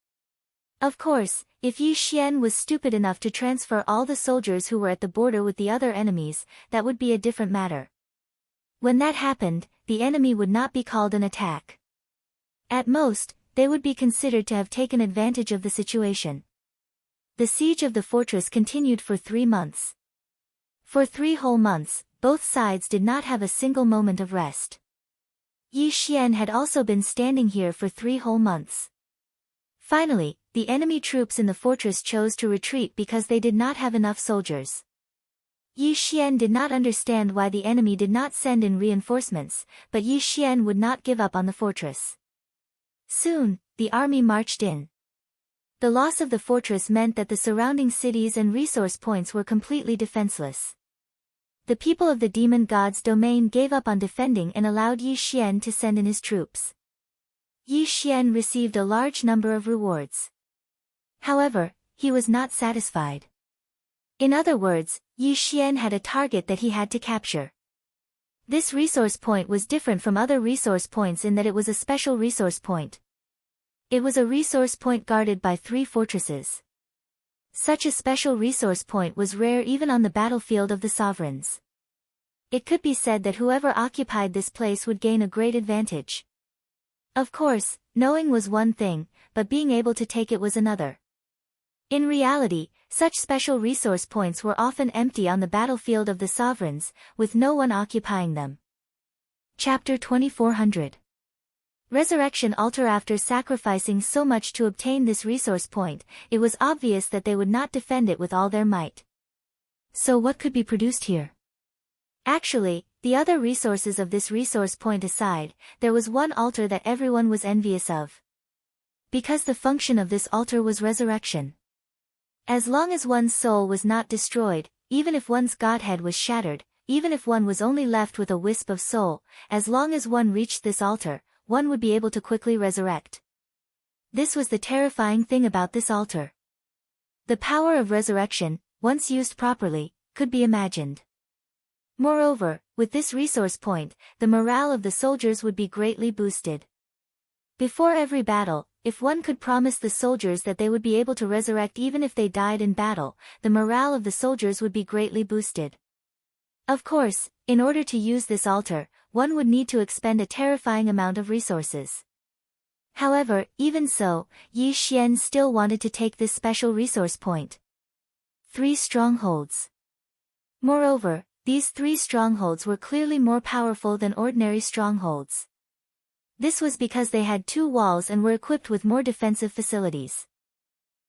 Of course, if Yi Xian was stupid enough to transfer all the soldiers who were at the border with the other enemies, that would be a different matter. When that happened, the enemy would not be called an attack. At most, they would be considered to have taken advantage of the situation. The siege of the fortress continued for 3 months. For 3 whole months, both sides did not have a single moment of rest. Yi Xian had also been standing here for 3 whole months. Finally, the enemy troops in the fortress chose to retreat because they did not have enough soldiers. Yi Xian did not understand why the enemy did not send in reinforcements, but Yi Xian would not give up on the fortress. Soon, the army marched in. The loss of the fortress meant that the surrounding cities and resource points were completely defenseless. The people of the demon god's domain gave up on defending and allowed Yi Xian to send in his troops. Yi Xian received a large number of rewards. However, he was not satisfied. In other words, Yi Xian had a target that he had to capture. This resource point was different from other resource points in that it was a special resource point. It was a resource point guarded by 3 fortresses. Such a special resource point was rare even on the battlefield of the sovereigns. It could be said that whoever occupied this place would gain a great advantage. Of course, knowing was one thing, but being able to take it was another. In reality, such special resource points were often empty on the battlefield of the sovereigns, with no one occupying them. Chapter 2400. Resurrection Altar. After sacrificing so much to obtain this resource point, it was obvious that they would not defend it with all their might. So what could be produced here? Actually, the other resources of this resource point aside, there was one altar that everyone was envious of. Because the function of this altar was resurrection. As long as one's soul was not destroyed, even if one's godhead was shattered, even if one was only left with a wisp of soul, as long as one reached this altar, one would be able to quickly resurrect. This was the terrifying thing about this altar. The power of resurrection, once used properly, could be imagined. Moreover, with this resource point, the morale of the soldiers would be greatly boosted. Before every battle, if one could promise the soldiers that they would be able to resurrect even if they died in battle, the morale of the soldiers would be greatly boosted. Of course, in order to use this altar, one would need to expend a terrifying amount of resources. However, even so, Yi Xian still wanted to take this special resource point. 3 strongholds. Moreover, these 3 strongholds were clearly more powerful than ordinary strongholds. This was because they had 2 walls and were equipped with more defensive facilities.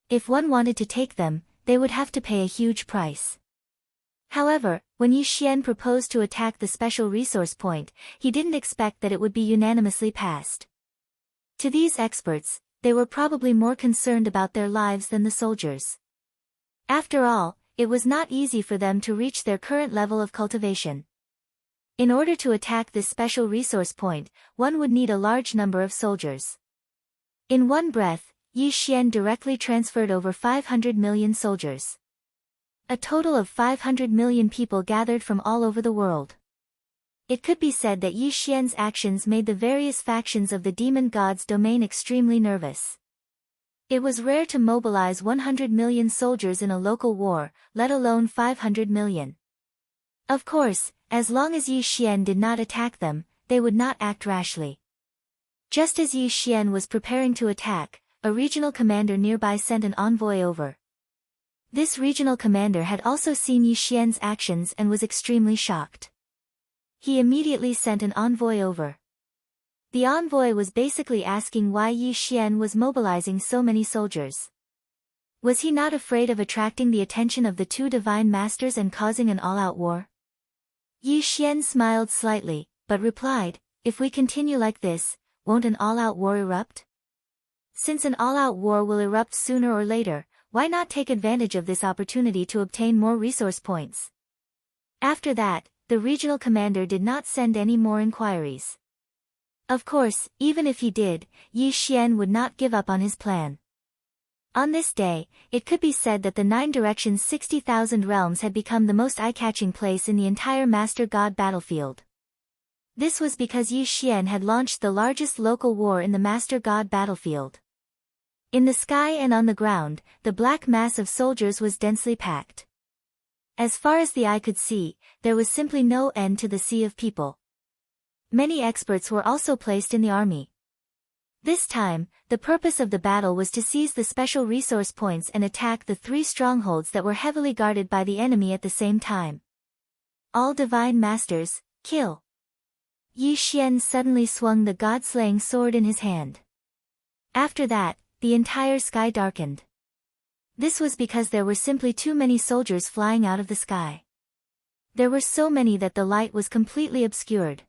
If one wanted to take them, they would have to pay a huge price. However, when Yi Xian proposed to attack the special resource point, he didn't expect that it would be unanimously passed. To these experts, they were probably more concerned about their lives than the soldiers. After all, it was not easy for them to reach their current level of cultivation. In order to attack this special resource point, one would need a large number of soldiers. In one breath, Yi Xian directly transferred over 500 million soldiers. A total of 500 million people gathered from all over the world. It could be said that Yi Xian's actions made the various factions of the demon god's domain extremely nervous. It was rare to mobilize 100 million soldiers in a local war, let alone 500 million. Of course, as long as Yi Xian did not attack them, they would not act rashly. Just as Yi Xian was preparing to attack, a regional commander nearby sent an envoy over. This regional commander had also seen Yi Xian's actions and was extremely shocked. He immediately sent an envoy over. The envoy was basically asking why Yi Xian was mobilizing so many soldiers. Was he not afraid of attracting the attention of the 2 divine masters and causing an all-out war? Yi Xian smiled slightly, but replied, "If we continue like this, won't an all-out war erupt? Since an all-out war will erupt sooner or later, why not take advantage of this opportunity to obtain more resource points?" After that, the regional commander did not send any more inquiries. Of course, even if he did, Yi Xian would not give up on his plan. On this day, it could be said that the 9 Directions 60,000 Realms had become the most eye-catching place in the entire Master God battlefield. This was because Yi Xian had launched the largest local war in the Master God battlefield. In the sky and on the ground, the black mass of soldiers was densely packed. As far as the eye could see, there was simply no end to the sea of people. Many experts were also placed in the army. This time, the purpose of the battle was to seize the special resource points and attack the 3 strongholds that were heavily guarded by the enemy at the same time. All divine masters, kill! Yi Xian suddenly swung the god-slaying sword in his hand. After that, the entire sky darkened. This was because there were simply too many soldiers flying out of the sky. There were so many that the light was completely obscured.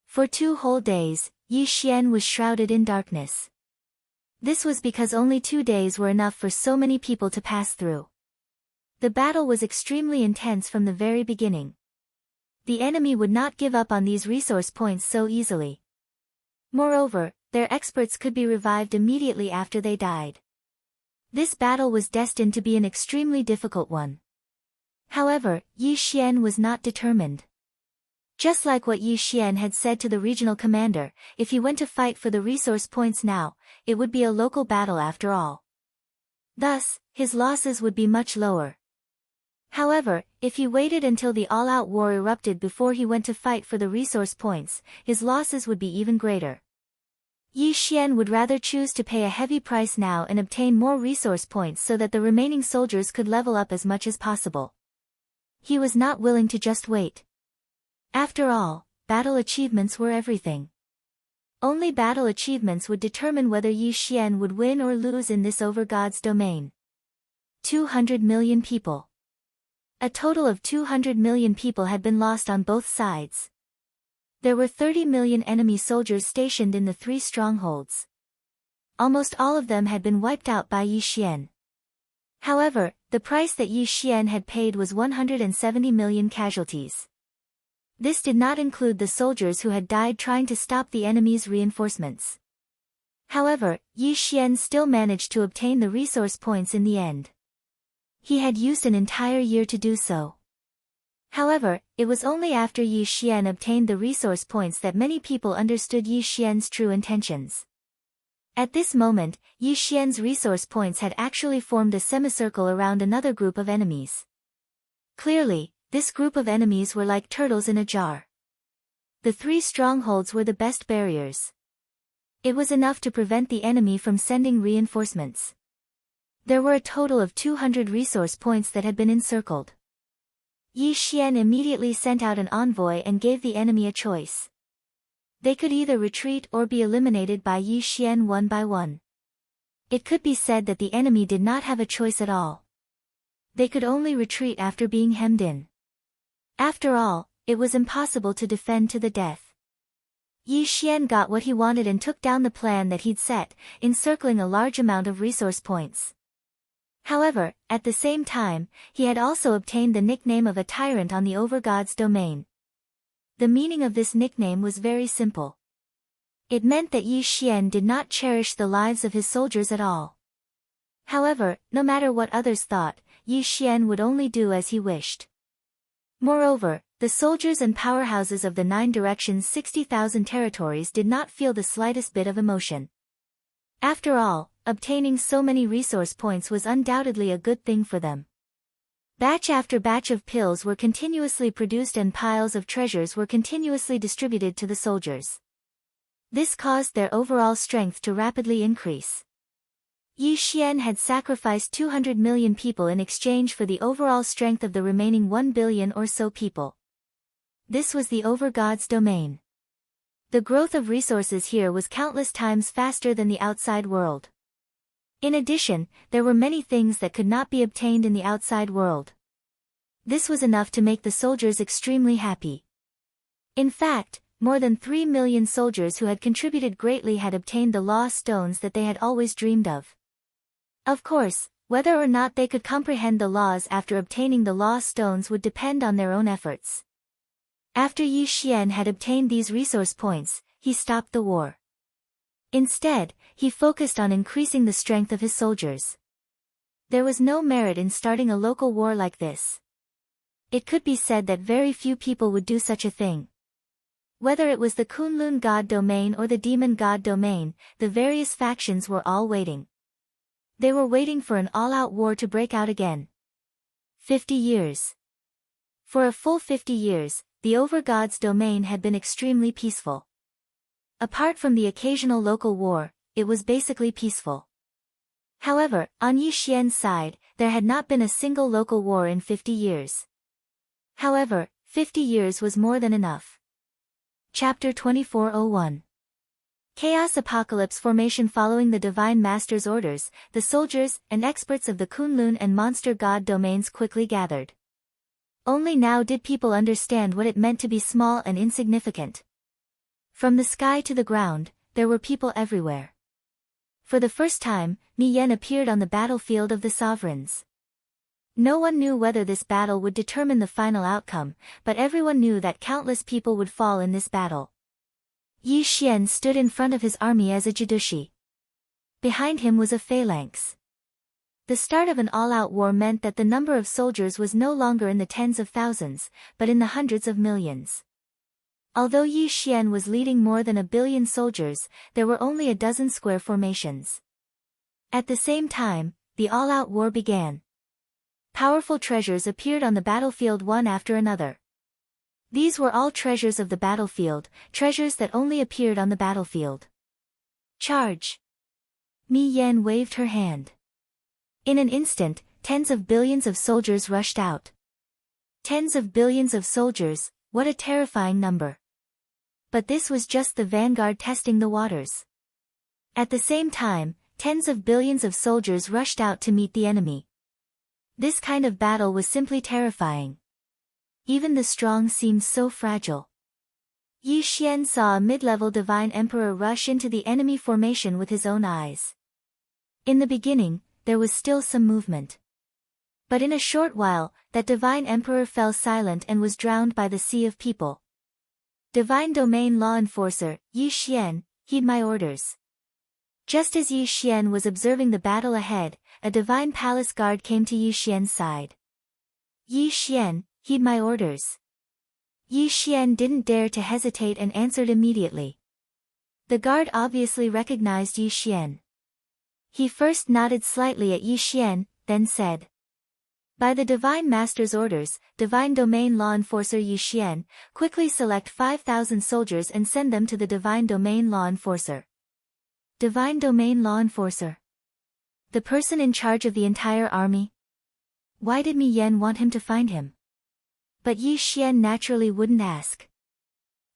For 2 whole days, Yi Xian was shrouded in darkness. This was because only 2 days were enough for so many people to pass through. The battle was extremely intense from the very beginning. The enemy would not give up on these resource points so easily. Moreover, their experts could be revived immediately after they died. This battle was destined to be an extremely difficult one. However, Yi Xian was not determined. Just like what Yi Xian had said to the regional commander, if he went to fight for the resource points now, it would be a local battle after all. Thus, his losses would be much lower. However, if he waited until the all-out war erupted before he went to fight for the resource points, his losses would be even greater. Yi Xian would rather choose to pay a heavy price now and obtain more resource points so that the remaining soldiers could level up as much as possible. He was not willing to just wait. After all, battle achievements were everything. Only battle achievements would determine whether Yi Xian would win or lose in this over God's domain. 200 million people. A total of 200 million people had been lost on both sides. There were 30 million enemy soldiers stationed in the 3 strongholds. Almost all of them had been wiped out by Yi Xian. However, the price that Yi Xian had paid was 170 million casualties. This did not include the soldiers who had died trying to stop the enemy's reinforcements. However, Yi Xian still managed to obtain the resource points in the end. He had used an entire year to do so. However, it was only after Yi Xian obtained the resource points that many people understood Yi Xian's true intentions. At this moment, Yi Xian's resource points had actually formed a semicircle around another group of enemies. Clearly, this group of enemies were like turtles in a jar. The three strongholds were the best barriers. It was enough to prevent the enemy from sending reinforcements. There were a total of 200 resource points that had been encircled. Yi Xian immediately sent out an envoy and gave the enemy a choice. They could either retreat or be eliminated by Yi Xian one by one. It could be said that the enemy did not have a choice at all. They could only retreat after being hemmed in. After all, it was impossible to defend to the death. Yi Xian got what he wanted and took down the plan that he'd set, encircling a large amount of resource points. However, at the same time, he had also obtained the nickname of a tyrant on the Overgod's domain. The meaning of this nickname was very simple. It meant that Yi Xian did not cherish the lives of his soldiers at all. However, no matter what others thought, Yi Xian would only do as he wished. Moreover, the soldiers and powerhouses of the 9 directions' 60,000 territories did not feel the slightest bit of emotion. After all, obtaining so many resource points was undoubtedly a good thing for them. Batch after batch of pills were continuously produced and piles of treasures were continuously distributed to the soldiers. This caused their overall strength to rapidly increase. Yi Xian had sacrificed 200 million people in exchange for the overall strength of the remaining 1 billion or so people. This was the Overgod's domain. The growth of resources here was countless times faster than the outside world. In addition, there were many things that could not be obtained in the outside world. This was enough to make the soldiers extremely happy. In fact, more than 3 million soldiers who had contributed greatly had obtained the lost stones that they had always dreamed of. Of course, whether or not they could comprehend the laws after obtaining the lost stones would depend on their own efforts. After Yi Xian had obtained these resource points, he stopped the war. Instead, he focused on increasing the strength of his soldiers. There was no merit in starting a local war like this. It could be said that very few people would do such a thing. Whether it was the Kunlun god domain or the demon god domain, the various factions were all waiting. They were waiting for an all-out war to break out again. 50 years. For a full 50 years, the Overgod's domain had been extremely peaceful. Apart from the occasional local war, it was basically peaceful. However, on Yi Xian's side, there had not been a single local war in 50 years. However, 50 years was more than enough. Chapter 2401. Chaos Apocalypse Formation. Following the Divine Master's orders, the soldiers and experts of the Kunlun and Monster God domains quickly gathered. Only now did people understand what it meant to be small and insignificant. From the sky to the ground, there were people everywhere. For the first time, Mi Yan appeared on the battlefield of the sovereigns. No one knew whether this battle would determine the final outcome, but everyone knew that countless people would fall in this battle. Yi Xian stood in front of his army as a Jidushi. Behind him was a phalanx. The start of an all-out war meant that the number of soldiers was no longer in the tens of thousands, but in the hundreds of millions. Although Yi Xian was leading more than 1 billion soldiers, there were only a dozen square formations. At the same time, the all-out war began. Powerful treasures appeared on the battlefield one after another. These were all treasures of the battlefield, treasures that only appeared on the battlefield. Charge! Mi Yan waved her hand. In an instant, tens of billions of soldiers rushed out. Tens of billions of soldiers, what a terrifying number. But this was just the vanguard testing the waters. At the same time, tens of billions of soldiers rushed out to meet the enemy. This kind of battle was simply terrifying. Even the strong seemed so fragile. Yi Xian saw a mid-level divine emperor rush into the enemy formation with his own eyes. In the beginning, there was still some movement. But in a short while, that divine emperor fell silent and was drowned by the sea of people. Divine domain law enforcer, Yi Xian, heed my orders. Just as Yi Xian was observing the battle ahead, a divine palace guard came to Yi Xian's side. Yi Xian, heed my orders. Yi Xian didn't dare to hesitate and answered immediately. The guard obviously recognized Yi Xian. He first nodded slightly at Yi Xian, then said, "By the Divine Master's orders, Divine Domain Law Enforcer Yi Xian, quickly select 5,000 soldiers and send them to the Divine Domain Law Enforcer." Divine Domain Law Enforcer. The person in charge of the entire army? Why did Mi Yan want him to find him? But Yi Xian naturally wouldn't ask.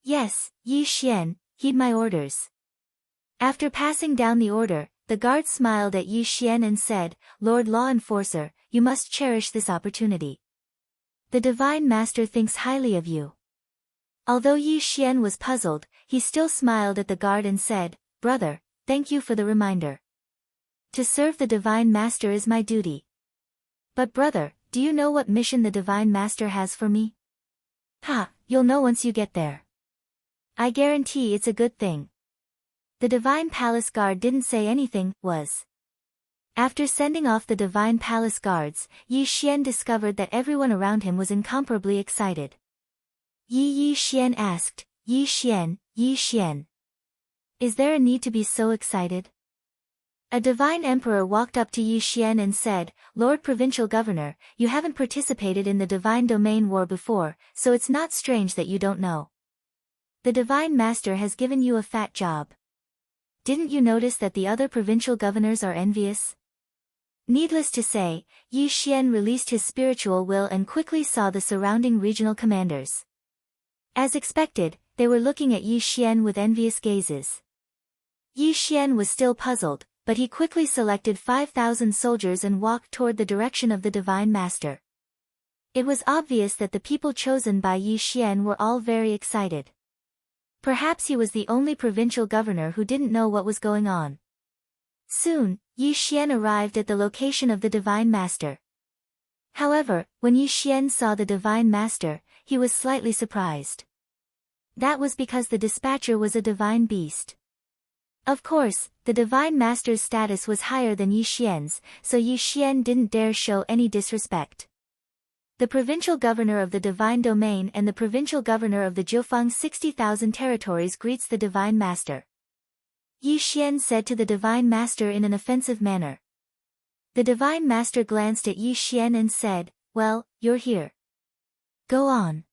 "Yes, Yi Xian, heed my orders." After passing down the order, the guard smiled at Yi Xian and said, "Lord Law Enforcer, you must cherish this opportunity. The Divine Master thinks highly of you." Although Yi Xian was puzzled, he still smiled at the guard and said, "Brother, thank you for the reminder. To serve the Divine Master is my duty." "But brother, do you know what mission the Divine Master has for me?" "Ha, you'll know once you get there. I guarantee it's a good thing." The Divine Palace Guard didn't say anything, was. After sending off the Divine Palace Guards, Yi Xian discovered that everyone around him was incomparably excited. Yi Xian asked, Yi Xian. Is there a need to be so excited? A divine emperor walked up to Yi Xian and said, "Lord Provincial Governor, you haven't participated in the Divine Domain War before, so it's not strange that you don't know. The Divine Master has given you a fat job. Didn't you notice that the other provincial governors are envious?" Needless to say, Yi Xian released his spiritual will and quickly saw the surrounding regional commanders. As expected, they were looking at Yi Xian with envious gazes. Yi Xian was still puzzled, but he quickly selected 5,000 soldiers and walked toward the direction of the Divine Master. It was obvious that the people chosen by Yi Xian were all very excited. Perhaps he was the only provincial governor who didn't know what was going on. Soon, Yi Xian arrived at the location of the Divine Master. However, when Yi Xian saw the Divine Master, he was slightly surprised. That was because the dispatcher was a divine beast. Of course, the Divine Master's status was higher than Yi Xian's, so Yi Xian didn't dare show any disrespect. The provincial governor of the Divine Domain and the provincial governor of the Jiufang 60,000 territories greets the Divine Master. Yi Xian said to the Divine Master in an offensive manner. The Divine Master glanced at Yi Xian and said, "Well, you're here. Go on.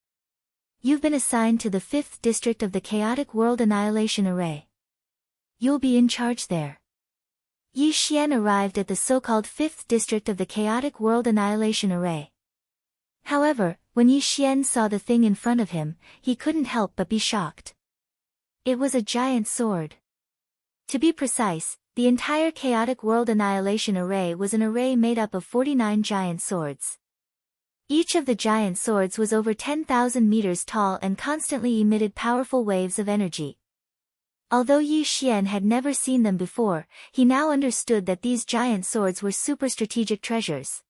You've been assigned to the 5th district of the Chaotic World Annihilation Array. You'll be in charge there." Yi Xian arrived at the so-called 5th district of the Chaotic World Annihilation Array. However, when Yi Xian saw the thing in front of him, he couldn't help but be shocked. It was a giant sword. To be precise, the entire Chaotic World Annihilation Array was an array made up of 49 giant swords. Each of the giant swords was over 10,000 meters tall and constantly emitted powerful waves of energy. Although Yi Xian had never seen them before, he now understood that these giant swords were super strategic treasures.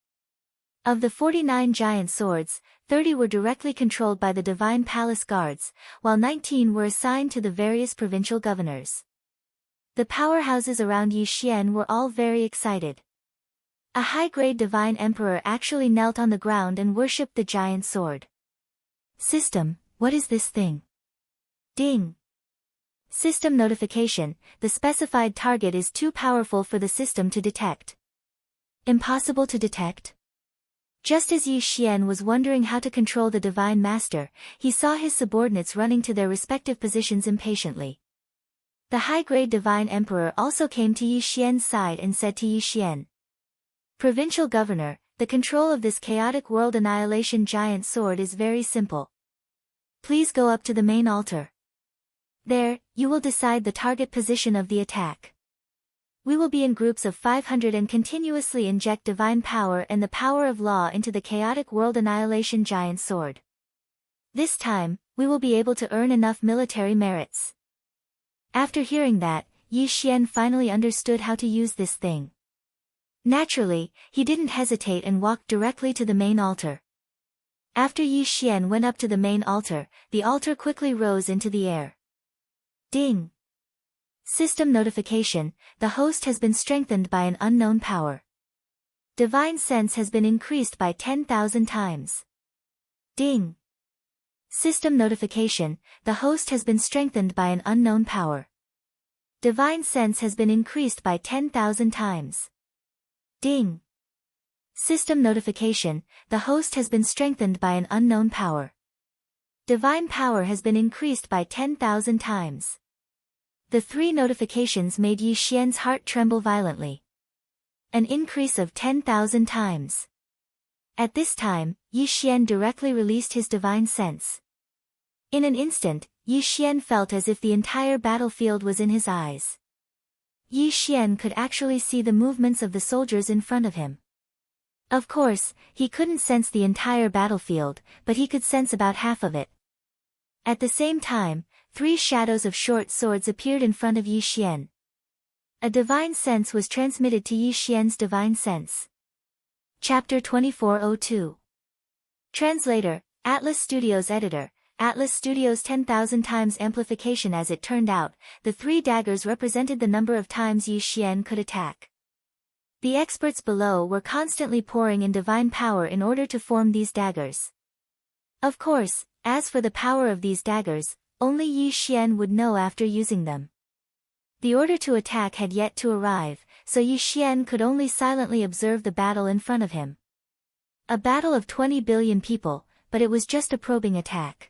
Of the 49 giant swords, 30 were directly controlled by the Divine Palace Guards, while 19 were assigned to the various provincial governors. The powerhouses around Yi Xian were all very excited. A high-grade Divine Emperor actually knelt on the ground and worshipped the giant sword. "System, what is this thing?" Ding! System notification: the specified target is too powerful for the system to detect. Impossible to detect? Just as Yi Xian was wondering how to control the Divine Master, he saw his subordinates running to their respective positions impatiently. The high-grade Divine Emperor also came to Yi Xian's side and said to Yi Xian, "Provincial Governor, the control of this Chaotic World Annihilation Giant Sword is very simple. Please go up to the main altar. There, you will decide the target position of the attack. We will be in groups of 500 and continuously inject divine power and the power of law into the Chaotic World Annihilation Giant Sword. This time, we will be able to earn enough military merits." After hearing that, Yi Xian finally understood how to use this thing. Naturally, he didn't hesitate and walked directly to the main altar. After Yi Xian went up to the main altar, the altar quickly rose into the air. Ding! System notification: the host has been strengthened by an unknown power. Divine sense has been increased by 10,000 times. Ding! System notification: the host has been strengthened by an unknown power. Divine sense has been increased by 10,000 times. Ding. System notification, the host has been strengthened by an unknown power. Divine power has been increased by 10,000 times. The 3 notifications made Yi Xian's heart tremble violently. An increase of 10,000 times. At this time, Yi Xian directly released his divine sense. In an instant, Yi Xian felt as if the entire battlefield was in his eyes. Yi Xian could actually see the movements of the soldiers in front of him. Of course, he couldn't sense the entire battlefield, but he could sense about half of it. At the same time, 3 shadows of short swords appeared in front of Yi Xian. A divine sense was transmitted to Yi Xian's divine sense. Chapter 2402. Translator, Atlas Studios Editor, Atlas Studios 10,000 times amplification. As it turned out, the 3 daggers represented the number of times Yi Xian could attack. The experts below were constantly pouring in divine power in order to form these daggers. Of course, as for the power of these daggers, only Yi Xian would know after using them. The order to attack had yet to arrive, so Yi Xian could only silently observe the battle in front of him. A battle of 20 billion people, but it was just a probing attack.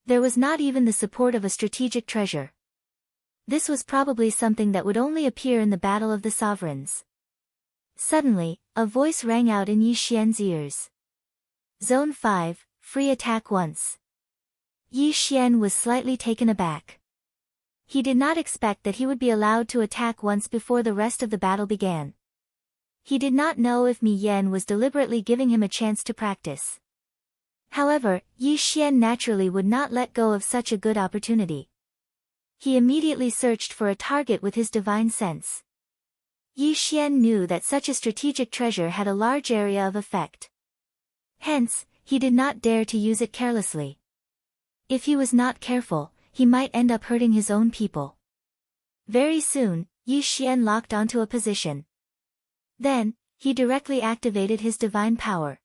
There was not even the support of a strategic treasure. This was probably something that would only appear in the Battle of the Sovereigns. Suddenly, a voice rang out in Yi Xian's ears. Zone 5, free attack once. Yi Xian was slightly taken aback. He did not expect that he would be allowed to attack once before the rest of the battle began. He did not know if Mi Yan was deliberately giving him a chance to practice. However, Yi Xian naturally would not let go of such a good opportunity. He immediately searched for a target with his divine sense. Yi Xian knew that such a strategic treasure had a large area of effect. Hence, he did not dare to use it carelessly. If he was not careful, he might end up hurting his own people. Very soon, Yi Xian locked onto a position. Then, he directly activated his divine power.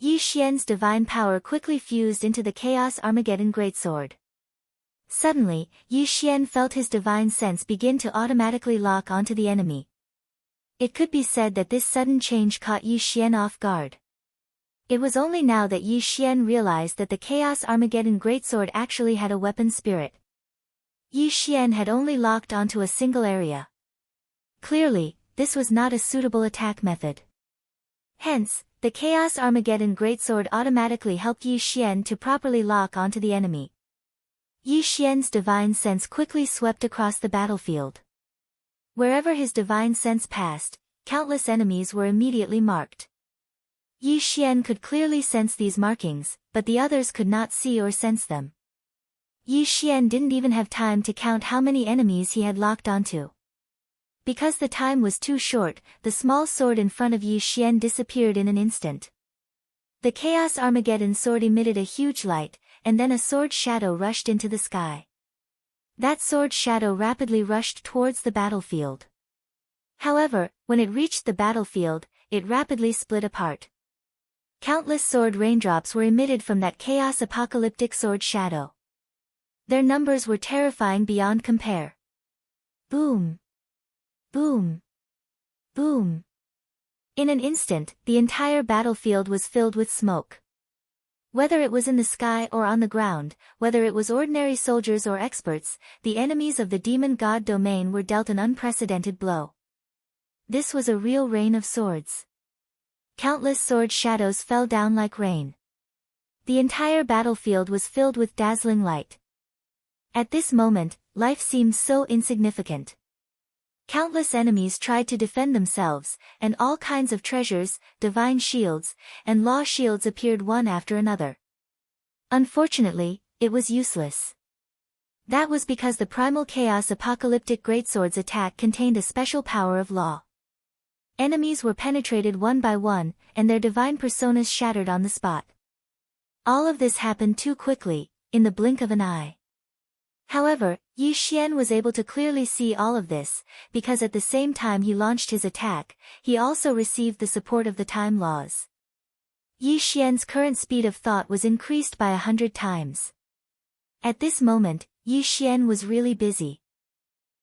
Yi Xian's divine power quickly fused into the Chaos Armageddon Greatsword. Suddenly, Yi Xian felt his divine sense begin to automatically lock onto the enemy. It could be said that this sudden change caught Yi Xian off guard. It was only now that Yi Xian realized that the Chaos Armageddon Greatsword actually had a weapon spirit. Yi Xian had only locked onto a single area. Clearly, this was not a suitable attack method. Hence, the Chaos Armageddon Greatsword automatically helped Yi Xian to properly lock onto the enemy. Yi Xian's divine sense quickly swept across the battlefield. Wherever his divine sense passed, countless enemies were immediately marked. Yi Xian could clearly sense these markings, but the others could not see or sense them. Yi Xian didn't even have time to count how many enemies he had locked onto. Because the time was too short, the small sword in front of Yi Xian disappeared in an instant. The Chaos Armageddon sword emitted a huge light, and then a sword shadow rushed into the sky. That sword shadow rapidly rushed towards the battlefield. However, when it reached the battlefield, it rapidly split apart. Countless sword raindrops were emitted from that chaos apocalyptic sword shadow. Their numbers were terrifying beyond compare. Boom! Boom! Boom! In an instant, the entire battlefield was filled with smoke. Whether it was in the sky or on the ground, whether it was ordinary soldiers or experts, the enemies of the demon god domain were dealt an unprecedented blow. This was a real rain of swords. Countless sword shadows fell down like rain. The entire battlefield was filled with dazzling light. At this moment, life seemed so insignificant. Countless enemies tried to defend themselves, and all kinds of treasures, divine shields, and law shields appeared one after another. Unfortunately, it was useless. That was because the primal chaos apocalyptic greatsword's attack contained a special power of law. Enemies were penetrated one by one, and their divine personas shattered on the spot. All of this happened too quickly, in the blink of an eye. However, Yi Xian was able to clearly see all of this, because at the same time he launched his attack, he also received the support of the time laws. Yi Xian's current speed of thought was increased by 100 times. At this moment, Yi Xian was really busy.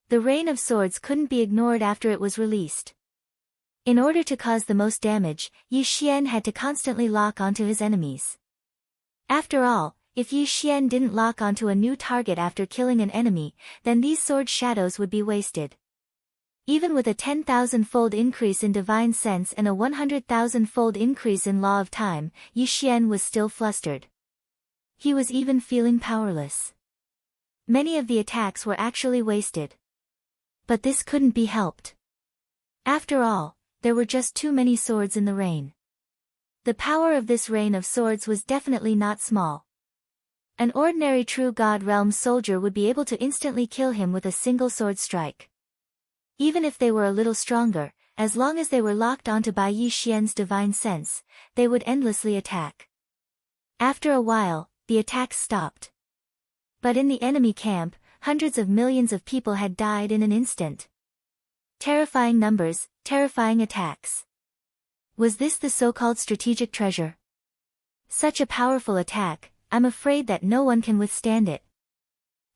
The rain of swords couldn't be ignored after it was released. In order to cause the most damage, Yi Xian had to constantly lock onto his enemies. After all, if Yi Xian didn't lock onto a new target after killing an enemy, then these sword shadows would be wasted. Even with a 10,000-fold increase in divine sense and a 100,000-fold increase in law of time, Yi Xian was still flustered. He was even feeling powerless. Many of the attacks were actually wasted. But this couldn't be helped. After all, there were just too many swords in the rain. The power of this rain of swords was definitely not small. An ordinary true God Realm soldier would be able to instantly kill him with a single sword strike. Even if they were a little stronger, as long as they were locked onto by Yi Xian's divine sense, they would endlessly attack. After a while, the attacks stopped. But in the enemy camp, hundreds of millions of people had died in an instant. Terrifying numbers, terrifying attacks. Was this the so-called strategic treasure? Such a powerful attack, I'm afraid that no one can withstand it.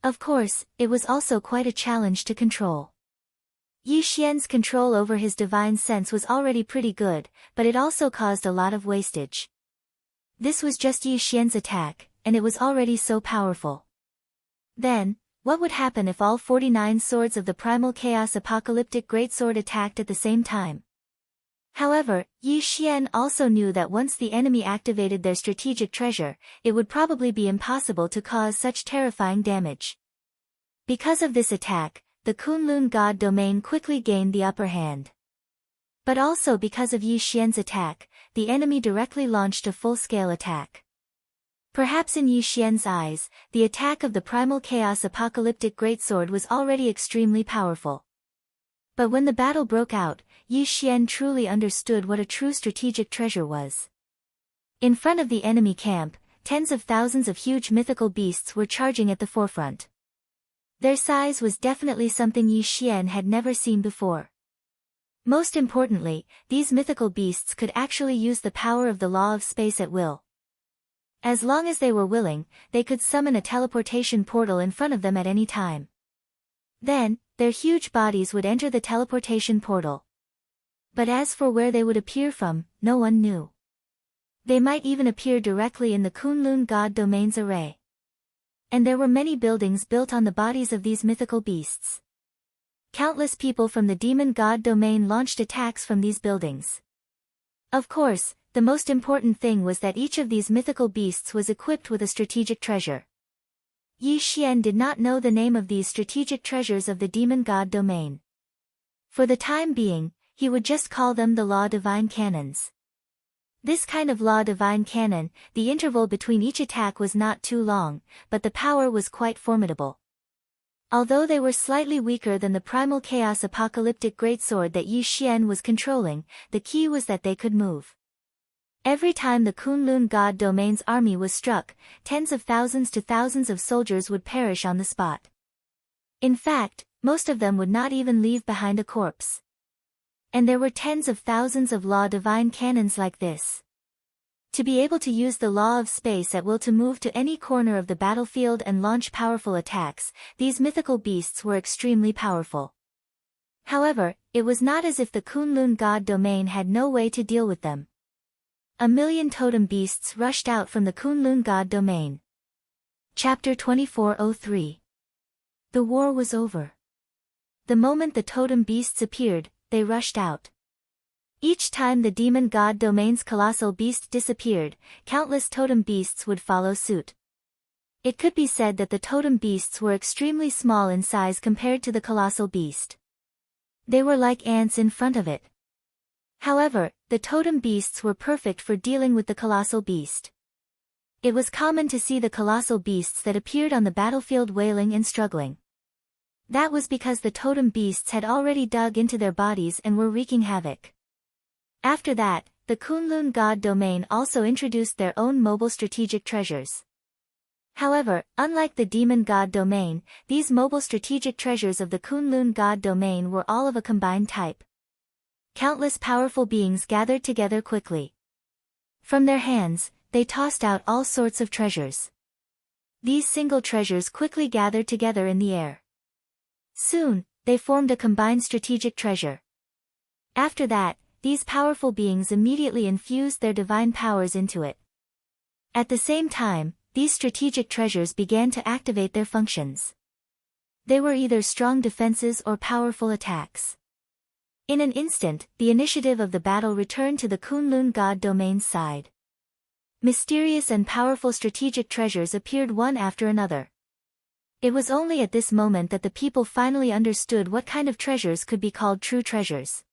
Of course, it was also quite a challenge to control. Yi Xian's control over his divine sense was already pretty good, but it also caused a lot of wastage. This was just Yi Xian's attack, and it was already so powerful. Then, what would happen if all 49 swords of the primal chaos apocalyptic greatsword attacked at the same time? However, Yi Xian also knew that once the enemy activated their strategic treasure, it would probably be impossible to cause such terrifying damage. Because of this attack, the Kunlun God domain quickly gained the upper hand. But also because of Yi Xian's attack, the enemy directly launched a full-scale attack. Perhaps in Yi Xian's eyes, the attack of the primal chaos apocalyptic greatsword was already extremely powerful. But when the battle broke out, Yi Xian truly understood what a true strategic treasure was. In front of the enemy camp, tens of thousands of huge mythical beasts were charging at the forefront. Their size was definitely something Yi Xian had never seen before. Most importantly, these mythical beasts could actually use the power of the law of space at will. As long as they were willing, they could summon a teleportation portal in front of them at any time. Then, their huge bodies would enter the teleportation portal. But as for where they would appear from, no one knew. They might even appear directly in the Kunlun God domain's array. And there were many buildings built on the bodies of these mythical beasts. Countless people from the demon god domain launched attacks from these buildings. Of course, the most important thing was that each of these mythical beasts was equipped with a strategic treasure. Yi Xian did not know the name of these strategic treasures of the demon god domain. For the time being, he would just call them the Law Divine Cannons. This kind of Law Divine Cannon, the interval between each attack was not too long, but the power was quite formidable. Although they were slightly weaker than the primal chaos apocalyptic greatsword that Yi Xian was controlling, the key was that they could move. Every time the Kunlun God domain's army was struck, tens of thousands to thousands of soldiers would perish on the spot. In fact, most of them would not even leave behind a corpse. And there were tens of thousands of Law Divine Cannons like this. To be able to use the law of space at will to move to any corner of the battlefield and launch powerful attacks, these mythical beasts were extremely powerful. However, it was not as if the Kunlun God domain had no way to deal with them. A million totem beasts rushed out from the Kunlun God domain. Chapter 2403. The war was over. The moment the totem beasts appeared, they rushed out. Each time the demon god domain's colossal beast disappeared, countless totem beasts would follow suit. It could be said that the totem beasts were extremely small in size compared to the colossal beast. They were like ants in front of it. However, the totem beasts were perfect for dealing with the colossal beast. It was common to see the colossal beasts that appeared on the battlefield wailing and struggling. That was because the totem beasts had already dug into their bodies and were wreaking havoc. After that, the Kunlun God domain also introduced their own mobile strategic treasures. However, unlike the demon god domain, these mobile strategic treasures of the Kunlun God domain were all of a combined type. Countless powerful beings gathered together quickly. From their hands, they tossed out all sorts of treasures. These single treasures quickly gathered together in the air. Soon, they formed a combined strategic treasure. After that, these powerful beings immediately infused their divine powers into it. At the same time, these strategic treasures began to activate their functions. They were either strong defenses or powerful attacks. In an instant, the initiative of the battle returned to the Kunlun god domain's side. Mysterious and powerful strategic treasures appeared one after another. It was only at this moment that the people finally understood what kind of treasures could be called true treasures.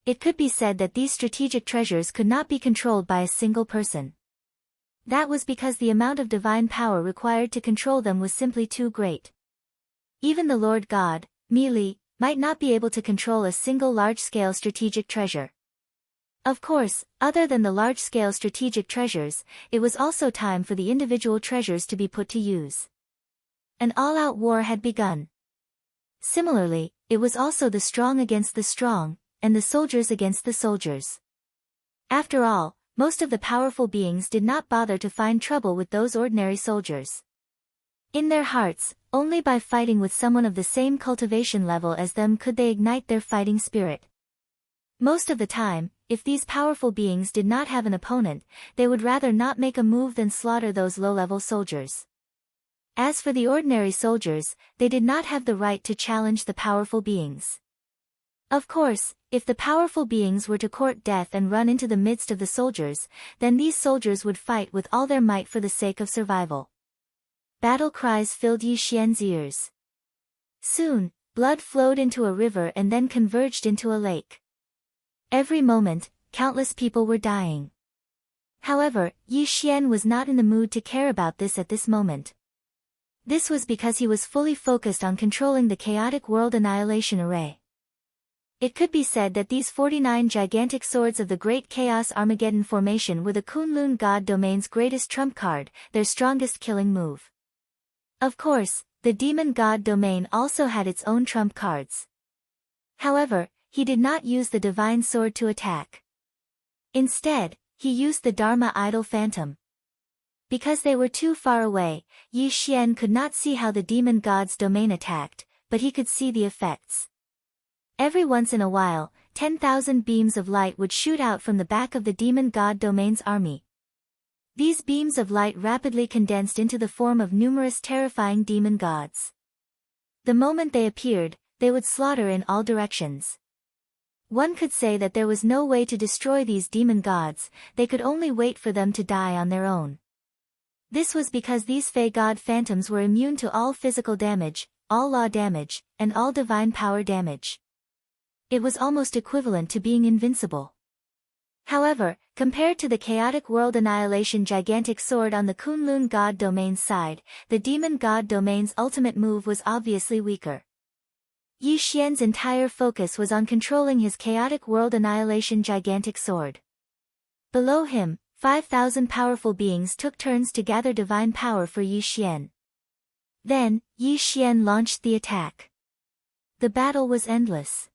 It could be said that these strategic treasures could not be controlled by a single person. That was because the amount of divine power required to control them was simply too great. Even the Lord God, Mili, might not be able to control a single large-scale strategic treasure. Of course, other than the large-scale strategic treasures, it was also time for the individual treasures to be put to use. An all-out war had begun. Similarly, it was also the strong against the strong, and the soldiers against the soldiers. After all, most of the powerful beings did not bother to find trouble with those ordinary soldiers. In their hearts, only by fighting with someone of the same cultivation level as them could they ignite their fighting spirit. Most of the time, if these powerful beings did not have an opponent, they would rather not make a move than slaughter those low-level soldiers. As for the ordinary soldiers, they did not have the right to challenge the powerful beings. Of course, if the powerful beings were to court death and run into the midst of the soldiers, then these soldiers would fight with all their might for the sake of survival. Battle cries filled Yi Xian's ears. Soon, blood flowed into a river and then converged into a lake. Every moment, countless people were dying. However, Yi Xian was not in the mood to care about this at this moment. This was because he was fully focused on controlling the chaotic world annihilation array. It could be said that these 49 gigantic swords of the Great Chaos Armageddon formation were the Kunlun god domain's greatest trump card, their strongest killing move. Of course, the demon god domain also had its own trump cards. However, he did not use the divine sword to attack. Instead, he used the Dharma idol phantom. Because they were too far away, Yi Xian could not see how the demon god's domain attacked, but he could see the effects. Every once in a while, 10,000 beams of light would shoot out from the back of the demon god domain's army. These beams of light rapidly condensed into the form of numerous terrifying demon gods. The moment they appeared, they would slaughter in all directions. One could say that there was no way to destroy these demon gods, they could only wait for them to die on their own. This was because these Fey god phantoms were immune to all physical damage, all law damage, and all divine power damage. It was almost equivalent to being invincible. However, compared to the chaotic world annihilation gigantic sword on the Kunlun god domain's side, the demon god domain's ultimate move was obviously weaker. Yi Xian's entire focus was on controlling his chaotic world annihilation gigantic sword. Below him, 5,000 powerful beings took turns to gather divine power for Yi Xian. Then, Yi Xian launched the attack. The battle was endless.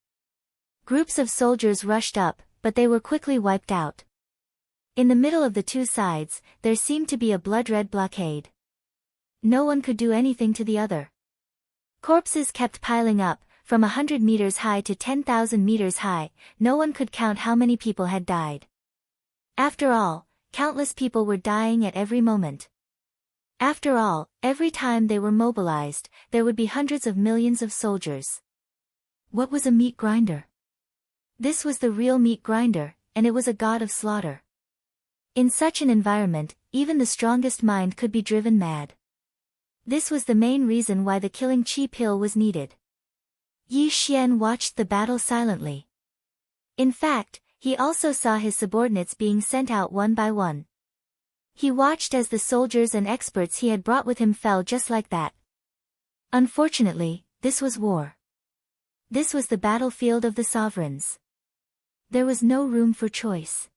Groups of soldiers rushed up, but they were quickly wiped out. In the middle of the two sides, there seemed to be a blood-red blockade. No one could do anything to the other. Corpses kept piling up, from 100 meters high to 10,000 meters high, no one could count how many people had died. After all, countless people were dying at every moment. After all, every time they were mobilized, there would be hundreds of millions of soldiers. What was a meat grinder? This was the real meat grinder, and it was a god of slaughter. In such an environment, even the strongest mind could be driven mad. This was the main reason why the killing chi pill was needed. Yi Xian watched the battle silently. In fact, he also saw his subordinates being sent out one by one. He watched as the soldiers and experts he had brought with him fell just like that. Unfortunately, this was war. This was the battlefield of the sovereigns. There was no room for choice.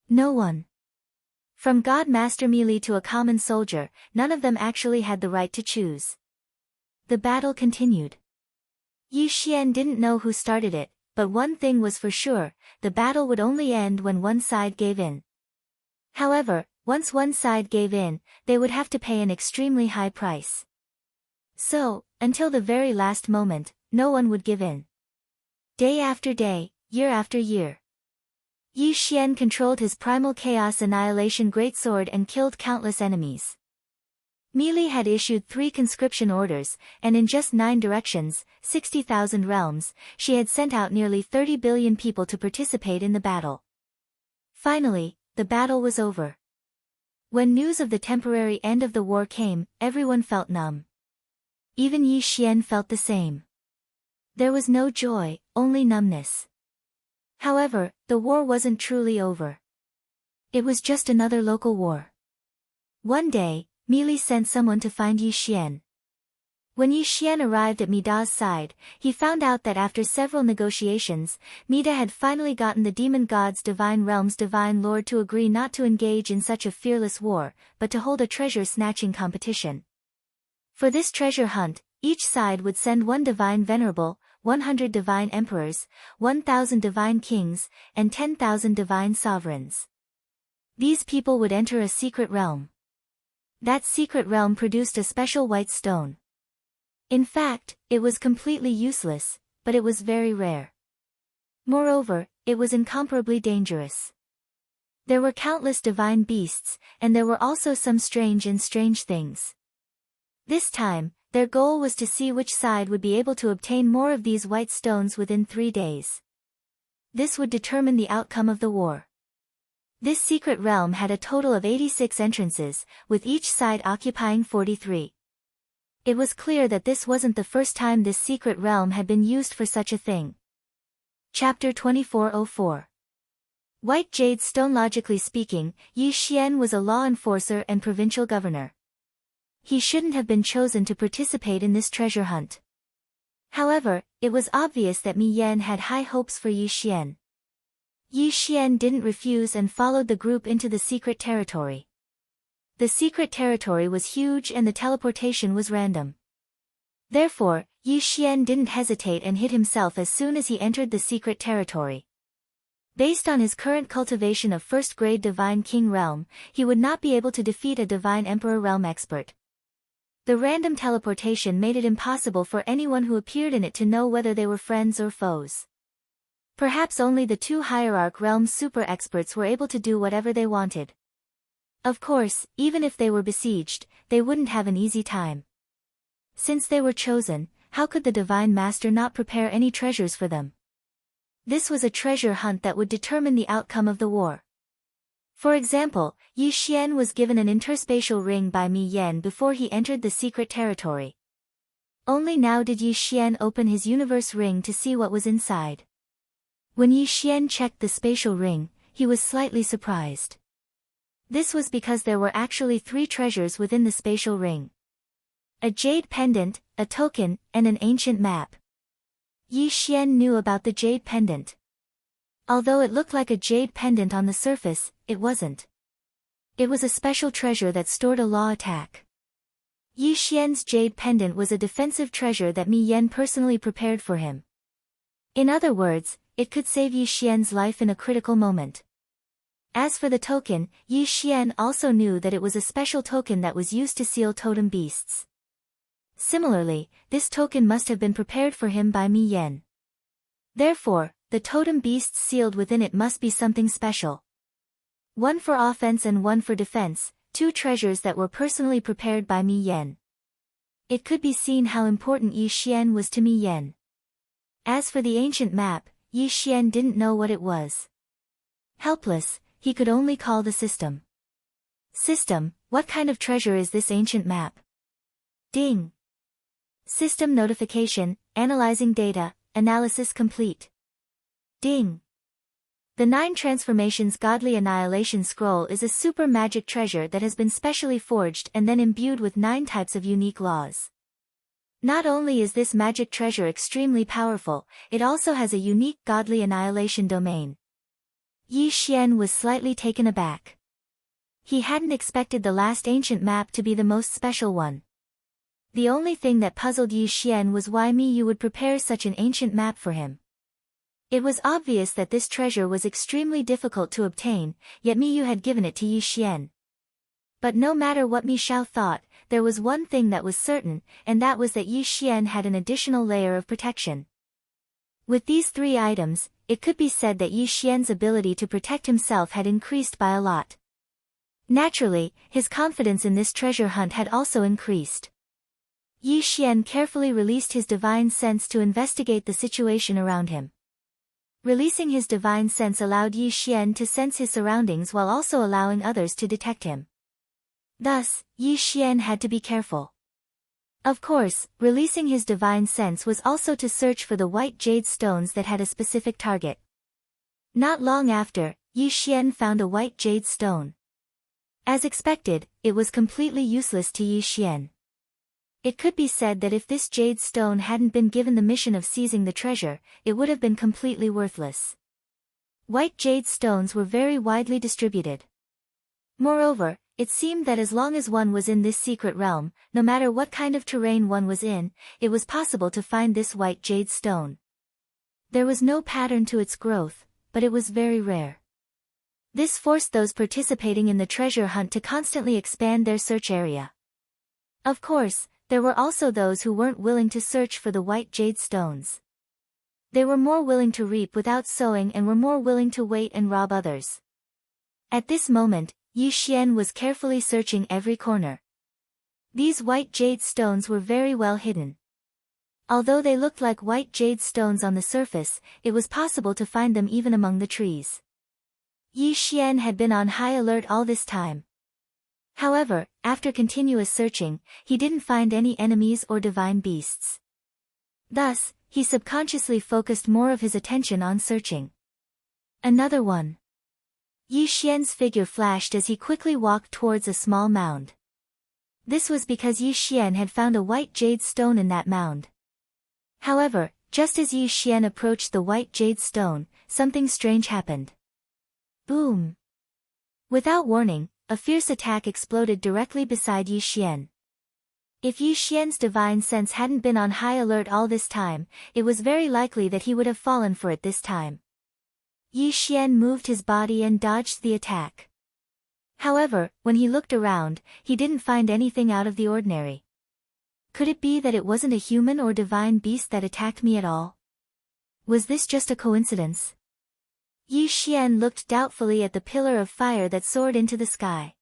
No one. From God Master Mili to a common soldier, none of them actually had the right to choose. The battle continued. Yi Xian didn't know who started it, but one thing was for sure, the battle would only end when one side gave in. However, once one side gave in, they would have to pay an extremely high price. So, until the very last moment, no one would give in. Day after day, year after year, Yi Xian controlled his primal chaos annihilation greatsword and killed countless enemies. Meili had issued 3 conscription orders, and in just 9 directions, 60,000 realms, she had sent out nearly 30 billion people to participate in the battle. Finally, the battle was over. When news of the temporary end of the war came, everyone felt numb. Even Yi Xian felt the same. There was no joy, only numbness. However, the war wasn't truly over. It was just another local war. One day, Meili sent someone to find Yi Xian. When Yi Xian arrived at Mida's side, he found out that after several negotiations, Mida had finally gotten the demon god's divine realm's divine lord to agree not to engage in such a fearless war, but to hold a treasure-snatching competition. For this treasure hunt, each side would send 1 divine venerable, 100 divine emperors, 1,000 divine kings, and 10,000 divine sovereigns. These people would enter a secret realm. That secret realm produced a special white stone. In fact, it was completely useless, but it was very rare. Moreover, it was incomparably dangerous. There were countless divine beasts, and there were also some strange things. This time, their goal was to see which side would be able to obtain more of these white stones within 3 days. This would determine the outcome of the war. This secret realm had a total of 86 entrances, with each side occupying 43. It was clear that this wasn't the first time this secret realm had been used for such a thing. Chapter 2404. White Jade Stone. Logically speaking, Yi Xian was a law enforcer and provincial governor. He shouldn't have been chosen to participate in this treasure hunt. However, it was obvious that Mi Yan had high hopes for Yi Xian. Yi Xian didn't refuse and followed the group into the secret territory. The secret territory was huge and the teleportation was random. Therefore, Yi Xian didn't hesitate and hid himself as soon as he entered the secret territory. Based on his current cultivation of first-grade Divine King realm, he would not be able to defeat a Divine Emperor realm expert. The random teleportation made it impossible for anyone who appeared in it to know whether they were friends or foes. Perhaps only the 2 Hierarch realm super experts were able to do whatever they wanted. Of course, even if they were besieged, they wouldn't have an easy time. Since they were chosen, how could the Divine Master not prepare any treasures for them? This was a treasure hunt that would determine the outcome of the war. For example, Yi Xian was given an interspatial ring by Mi Yan before he entered the secret territory. Only now did Yi Xian open his universe ring to see what was inside. When Yi Xian checked the spatial ring, he was slightly surprised. This was because there were actually 3 treasures within the spatial ring. A jade pendant, a token, and an ancient map. Yi Xian knew about the jade pendant. Although it looked like a jade pendant on the surface, it wasn't. It was a special treasure that stored a law attack. Yi Xian's jade pendant was a defensive treasure that Mi Yan personally prepared for him. In other words, it could save Yi Xian's life in a critical moment. As for the token, Yi Xian also knew that it was a special token that was used to seal totem beasts. Similarly, this token must have been prepared for him by Mi Yan. Therefore, the totem beasts sealed within it must be something special. 1 for offense and 1 for defense, 2 treasures that were personally prepared by Mi Yan. It could be seen how important Yi Xian was to Mi Yan. As for the ancient map, Yi Xian didn't know what it was. Helpless, he could only call the system. System, what kind of treasure is this ancient map? Ding. System notification, analyzing data, analysis complete. Ding. The 9 Transformations Godly Annihilation Scroll is a super magic treasure that has been specially forged and then imbued with 9 types of unique laws. Not only is this magic treasure extremely powerful, it also has a unique godly annihilation domain. Yi Xian was slightly taken aback. He hadn't expected the last ancient map to be the most special one. The only thing that puzzled Yi Xian was why Mi Yu would prepare such an ancient map for him. It was obvious that this treasure was extremely difficult to obtain, yet Mi Yu had given it to Yi Xian. But no matter what Mi Xiao thought, there was one thing that was certain, and that was that Yi Xian had an additional layer of protection. With these 3 items, it could be said that Yi Xian's ability to protect himself had increased by a lot. Naturally, his confidence in this treasure hunt had also increased. Yi Xian carefully released his divine sense to investigate the situation around him. Releasing his divine sense allowed Yi Xian to sense his surroundings while also allowing others to detect him. Thus, Yi Xian had to be careful. Of course, releasing his divine sense was also to search for the white jade stones that had a specific target. Not long after, Yi Xian found a white jade stone. As expected, it was completely useless to Yi Xian. It could be said that if this jade stone hadn't been given the mission of seizing the treasure, it would have been completely worthless. White jade stones were very widely distributed. Moreover, it seemed that as long as one was in this secret realm, no matter what kind of terrain one was in, it was possible to find this white jade stone. There was no pattern to its growth, but it was very rare. This forced those participating in the treasure hunt to constantly expand their search area. Of course, there were also those who weren't willing to search for the white jade stones. They were more willing to reap without sowing and were more willing to wait and rob others. At this moment, Yi Xian was carefully searching every corner. These white jade stones were very well hidden. Although they looked like white jade stones on the surface, it was possible to find them even among the trees. Yi Xian had been on high alert all this time. However, after continuous searching, he didn't find any enemies or divine beasts. Thus, he subconsciously focused more of his attention on searching. Another one. Yi Xian's figure flashed as he quickly walked towards a small mound. This was because Yi Xian had found a white jade stone in that mound. However, just as Yi Xian approached the white jade stone, something strange happened. Boom! Without warning, a fierce attack exploded directly beside Yi Xian. If Yi Xian's divine sense hadn't been on high alert all this time, it was very likely that he would have fallen for it this time. Yi Xian moved his body and dodged the attack. However, when he looked around, he didn't find anything out of the ordinary. Could it be that it wasn't a human or divine beast that attacked me at all? Was this just a coincidence? Yi Xian looked doubtfully at the pillar of fire that soared into the sky.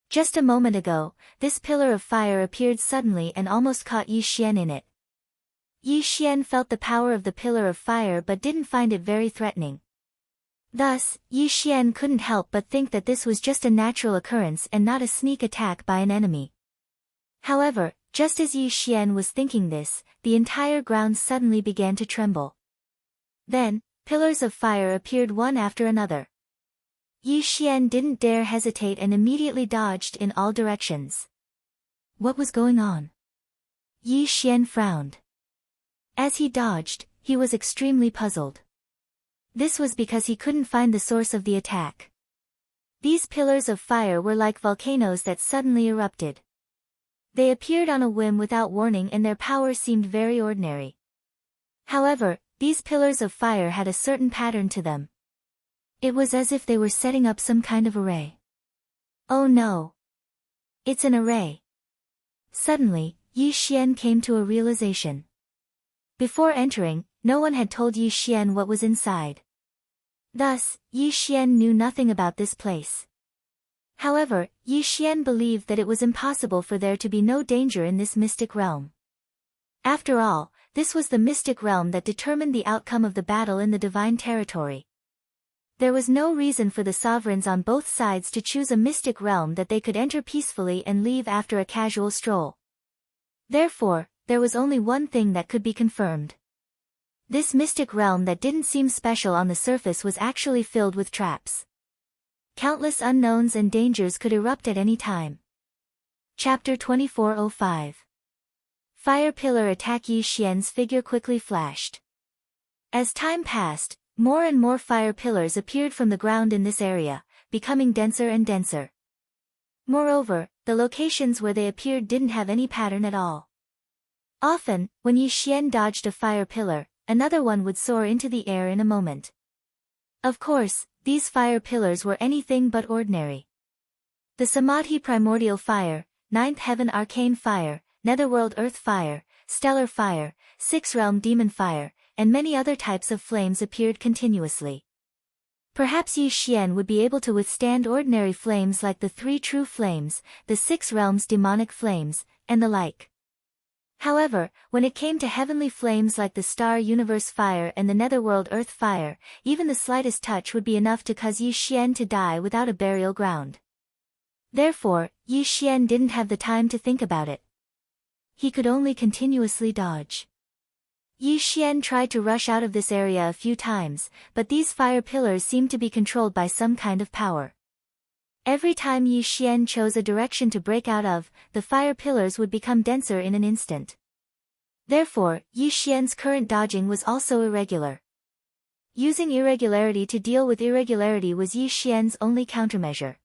Just a moment ago, this pillar of fire appeared suddenly and almost caught Yi Xian in it. Yi Xian felt the power of the pillar of fire but didn't find it very threatening. Thus, Yi Xian couldn't help but think that this was just a natural occurrence and not a sneak attack by an enemy. However, just as Yi Xian was thinking this, the entire ground suddenly began to tremble. Then, pillars of fire appeared one after another. Yi Xian didn't dare hesitate and immediately dodged in all directions. What was going on? Yi Xian frowned. As he dodged, he was extremely puzzled. This was because he couldn't find the source of the attack. These pillars of fire were like volcanoes that suddenly erupted. They appeared on a whim without warning and their power seemed very ordinary. However, these pillars of fire had a certain pattern to them. It was as if they were setting up some kind of array. Oh no! It's an array. Suddenly, Yi Xian came to a realization. Before entering, no one had told Yi Xian what was inside. Thus, Yi Xian knew nothing about this place. However, Yi Xian believed that it was impossible for there to be no danger in this mystic realm. After all, this was the mystic realm that determined the outcome of the battle in the divine territory. There was no reason for the sovereigns on both sides to choose a mystic realm that they could enter peacefully and leave after a casual stroll. Therefore, there was only one thing that could be confirmed. This mystic realm that didn't seem special on the surface was actually filled with traps. Countless unknowns and dangers could erupt at any time. Chapter 2405. Fire pillar attack. Yi Xian's figure quickly flashed. As time passed, more and more fire pillars appeared from the ground in this area, becoming denser and denser. Moreover, the locations where they appeared didn't have any pattern at all. Often, when Yi Xian dodged a fire pillar, another one would soar into the air in a moment. Of course, these fire pillars were anything but ordinary. The Samadhi primordial fire, ninth heaven arcane fire, netherworld earth fire, stellar fire, six-realm demon fire, and many other types of flames appeared continuously. Perhaps Yi Xian would be able to withstand ordinary flames like the three true flames, the six realms demonic flames, and the like. However, when it came to heavenly flames like the star universe fire and the netherworld earth fire, even the slightest touch would be enough to cause Yi Xian to die without a burial ground. Therefore, Yi Xian didn't have the time to think about it. He could only continuously dodge. Yi Xian tried to rush out of this area a few times, but these fire pillars seemed to be controlled by some kind of power. Every time Yi Xian chose a direction to break out of, the fire pillars would become denser in an instant. Therefore, Yi Xian's current dodging was also irregular. Using irregularity to deal with irregularity was Yi Xian's only countermeasure.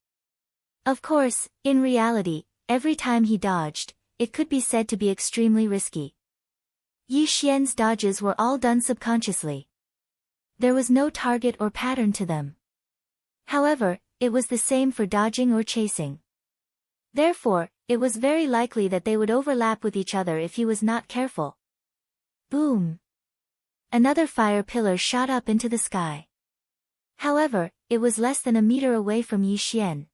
Of course, in reality, every time he dodged, it could be said to be extremely risky. Yi Xian's dodges were all done subconsciously. There was no target or pattern to them. However, it was the same for dodging or chasing. Therefore, it was very likely that they would overlap with each other if he was not careful. Boom! Another fire pillar shot up into the sky. However, it was less than a meter away from Yi Xian.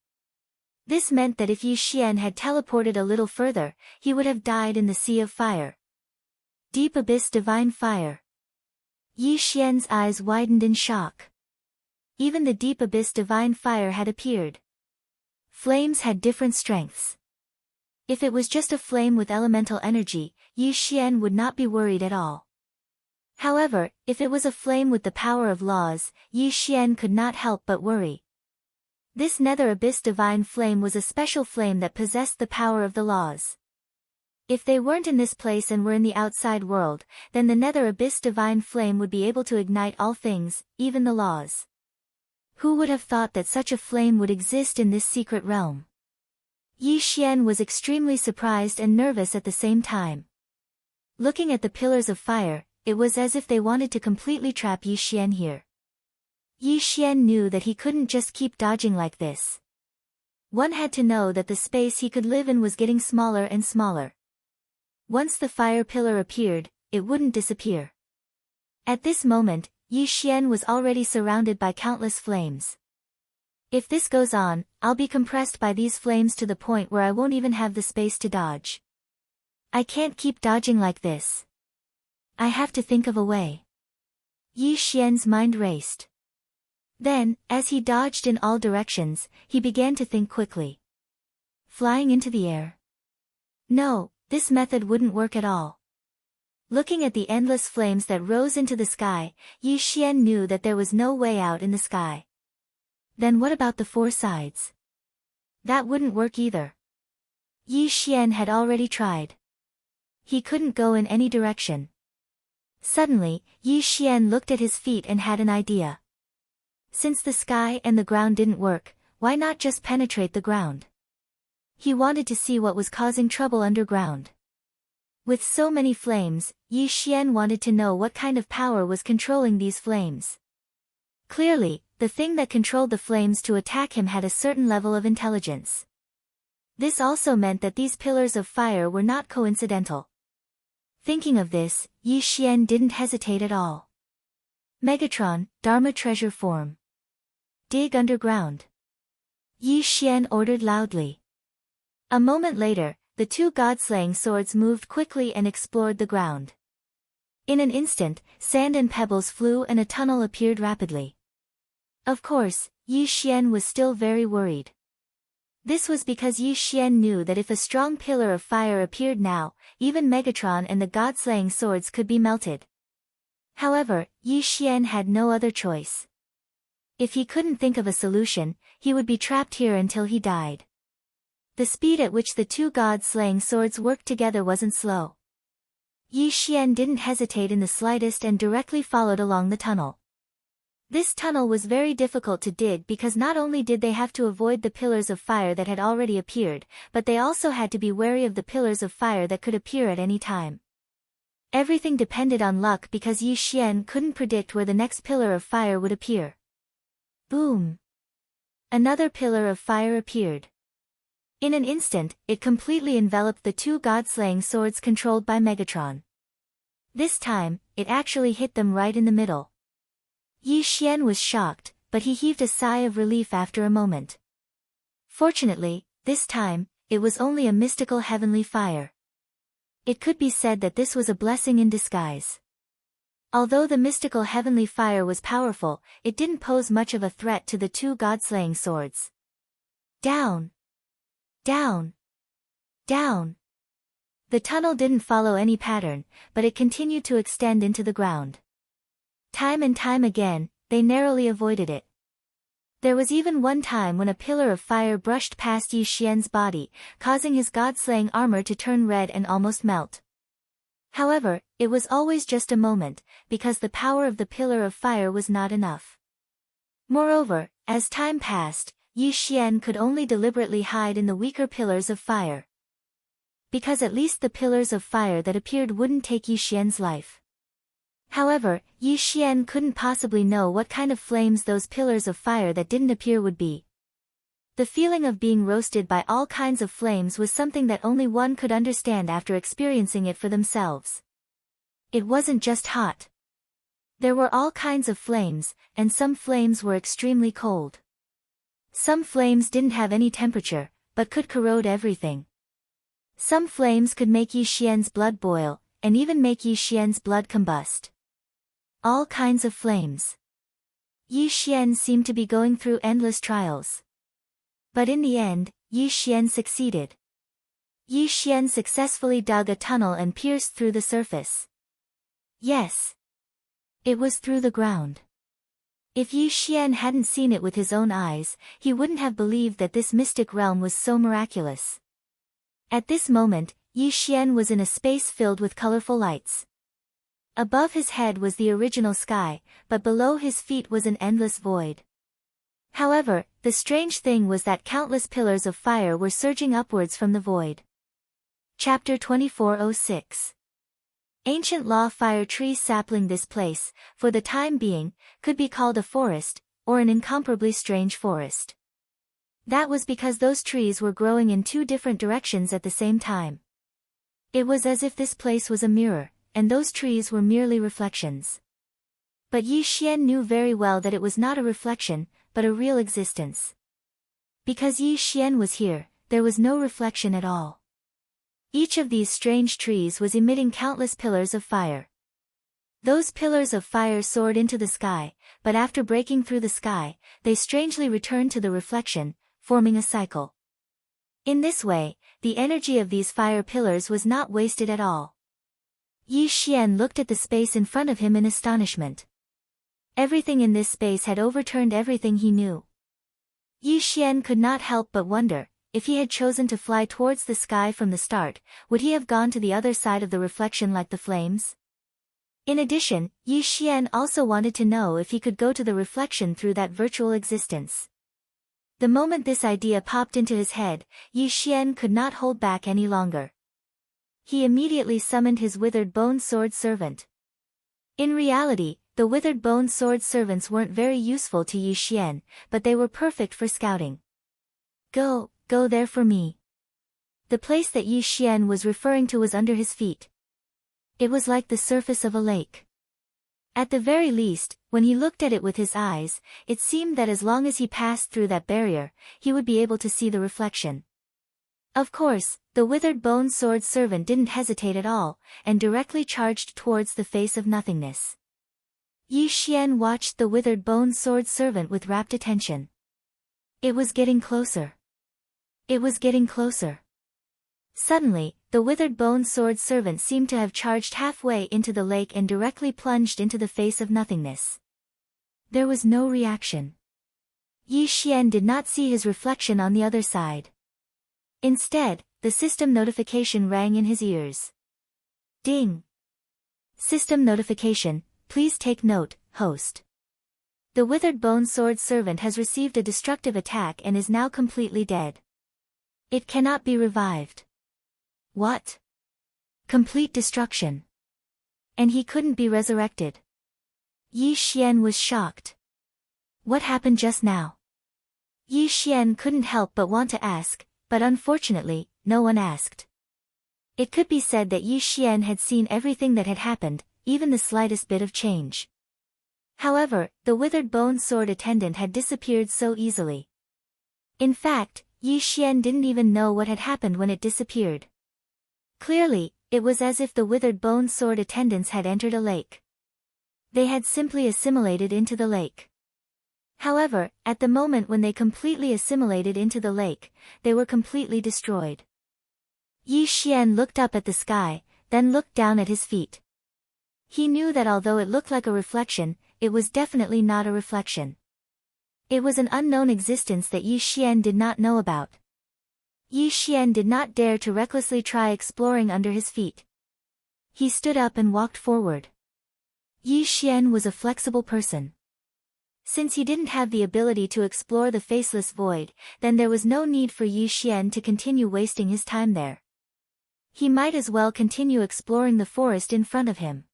This meant that if Yi Xian had teleported a little further, he would have died in the sea of fire. Deep abyss divine fire. Yi Xian's eyes widened in shock. Even the deep abyss divine fire had appeared. Flames had different strengths. If it was just a flame with elemental energy, Yi Xian would not be worried at all. However, if it was a flame with the power of laws, Yi Xian could not help but worry. This nether abyss divine flame was a special flame that possessed the power of the laws. If they weren't in this place and were in the outside world, then the nether abyss divine flame would be able to ignite all things, even the laws. Who would have thought that such a flame would exist in this secret realm? Yi Xian was extremely surprised and nervous at the same time. Looking at the pillars of fire, it was as if they wanted to completely trap Yi Xian here. Yi Xian knew that he couldn't just keep dodging like this. One had to know that the space he could live in was getting smaller and smaller. Once the fire pillar appeared, it wouldn't disappear. At this moment, Yi Xian was already surrounded by countless flames. If this goes on, I'll be compressed by these flames to the point where I won't even have the space to dodge. I can't keep dodging like this. I have to think of a way. Yi Xian's mind raced. Then, as he dodged in all directions, he began to think quickly. Flying into the air? No, this method wouldn't work at all. Looking at the endless flames that rose into the sky, Yi Xian knew that there was no way out in the sky. Then what about the four sides? That wouldn't work either. Yi Xian had already tried. He couldn't go in any direction. Suddenly, Yi Xian looked at his feet and had an idea. Since the sky and the ground didn't work, why not just penetrate the ground? He wanted to see what was causing trouble underground. With so many flames, Yi Xian wanted to know what kind of power was controlling these flames. Clearly, the thing that controlled the flames to attack him had a certain level of intelligence. This also meant that these pillars of fire were not coincidental. Thinking of this, Yi Xian didn't hesitate at all. Megatron, Dharma treasure form. Dig underground. Yi Xian ordered loudly. A moment later, the two god-slaying swords moved quickly and explored the ground. In an instant, sand and pebbles flew and a tunnel appeared rapidly. Of course, Yi Xian was still very worried. This was because Yi Xian knew that if a strong pillar of fire appeared now, even Megatron and the god-slaying swords could be melted. However, Yi Xian had no other choice. If he couldn't think of a solution, he would be trapped here until he died. The speed at which the two god-slaying swords worked together wasn't slow. Yi Xian didn't hesitate in the slightest and directly followed along the tunnel. This tunnel was very difficult to dig because not only did they have to avoid the pillars of fire that had already appeared, but they also had to be wary of the pillars of fire that could appear at any time. Everything depended on luck because Yi Xian couldn't predict where the next pillar of fire would appear. Boom! Another pillar of fire appeared. In an instant, it completely enveloped the two god-slaying swords controlled by Megatron. This time, it actually hit them right in the middle. Yi Xian was shocked, but he heaved a sigh of relief after a moment. Fortunately, this time, it was only a mystical heavenly fire. It could be said that this was a blessing in disguise. Although the mystical heavenly fire was powerful, it didn't pose much of a threat to the two god-slaying swords. Down! Down! Down! The tunnel didn't follow any pattern, but it continued to extend into the ground. Time and time again, they narrowly avoided it. There was even one time when a pillar of fire brushed past Yi Xian's body, causing his god-slaying armor to turn red and almost melt. However, it was always just a moment, because the power of the pillar of fire was not enough. Moreover, as time passed, Yi Xian could only deliberately hide in the weaker pillars of fire. Because at least the pillars of fire that appeared wouldn't take Yi Xian's life. However, Yi Xian couldn't possibly know what kind of flames those pillars of fire that didn't appear would be. The feeling of being roasted by all kinds of flames was something that only one could understand after experiencing it for themselves. It wasn't just hot. There were all kinds of flames, and some flames were extremely cold. Some flames didn't have any temperature, but could corrode everything. Some flames could make Yi Xian's blood boil, and even make Yi Xian's blood combust. All kinds of flames. Yi Xian seemed to be going through endless trials. But in the end, Yi Xian succeeded. Yi Xian successfully dug a tunnel and pierced through the surface. Yes. It was through the ground. If Yi Xian hadn't seen it with his own eyes, he wouldn't have believed that this mystic realm was so miraculous. At this moment, Yi Xian was in a space filled with colorful lights. Above his head was the original sky, but below his feet was an endless void. However, the strange thing was that countless pillars of fire were surging upwards from the void. Chapter 2406. Ancient law fire tree sapling. This place, for the time being, could be called a forest, or an incomparably strange forest. That was because those trees were growing in two different directions at the same time. It was as if this place was a mirror, and those trees were merely reflections. But Yi Xian knew very well that it was not a reflection, but a real existence. Because Yi Xian was here, there was no reflection at all. Each of these strange trees was emitting countless pillars of fire. Those pillars of fire soared into the sky, but after breaking through the sky, they strangely returned to the reflection, forming a cycle. In this way, the energy of these fire pillars was not wasted at all. Yi Xian looked at the space in front of him in astonishment. Everything in this space had overturned everything he knew. Yi Xian could not help but wonder, if he had chosen to fly towards the sky from the start, would he have gone to the other side of the reflection like the flames? In addition, Yi Xian also wanted to know if he could go to the reflection through that virtual existence. The moment this idea popped into his head, Yi Xian could not hold back any longer. He immediately summoned his withered bone sword servant. In reality, the withered bone sword servants weren't very useful to Yi Xian, but they were perfect for scouting. Go there for me. The place that Yi Xian was referring to was under his feet. It was like the surface of a lake. At the very least, when he looked at it with his eyes, it seemed that as long as he passed through that barrier, he would be able to see the reflection. Of course, the withered bone sword servant didn't hesitate at all, and directly charged towards the face of nothingness. Yi Xian watched the withered bone sword servant with rapt attention. It was getting closer. It was getting closer. Suddenly, the withered bone sword servant seemed to have charged halfway into the lake and directly plunged into the face of nothingness. There was no reaction. Yi Xian did not see his reflection on the other side. Instead, the system notification rang in his ears. Ding! System notification, please take note, host. The withered bone sword servant has received a destructive attack and is now completely dead. It cannot be revived. What? Complete destruction. And he couldn't be resurrected. Yi Xian was shocked. What happened just now? Yi Xian couldn't help but want to ask, but unfortunately, no one asked. It could be said that Yi Xian had seen everything that had happened, even the slightest bit of change. However, the withered bone sword attendant had disappeared so easily. In fact, Yi Xian didn't even know what had happened when it disappeared. Clearly, it was as if the withered bone sword attendants had entered a lake. They had simply assimilated into the lake. However, at the moment when they completely assimilated into the lake, they were completely destroyed. Yi Xian looked up at the sky, then looked down at his feet. He knew that although it looked like a reflection, it was definitely not a reflection. It was an unknown existence that Yi Xian did not know about. Yi Xian did not dare to recklessly try exploring under his feet. He stood up and walked forward. Yi Xian was a flexible person. Since he didn't have the ability to explore the faceless void, then there was no need for Yi Xian to continue wasting his time there. He might as well continue exploring the forest in front of him.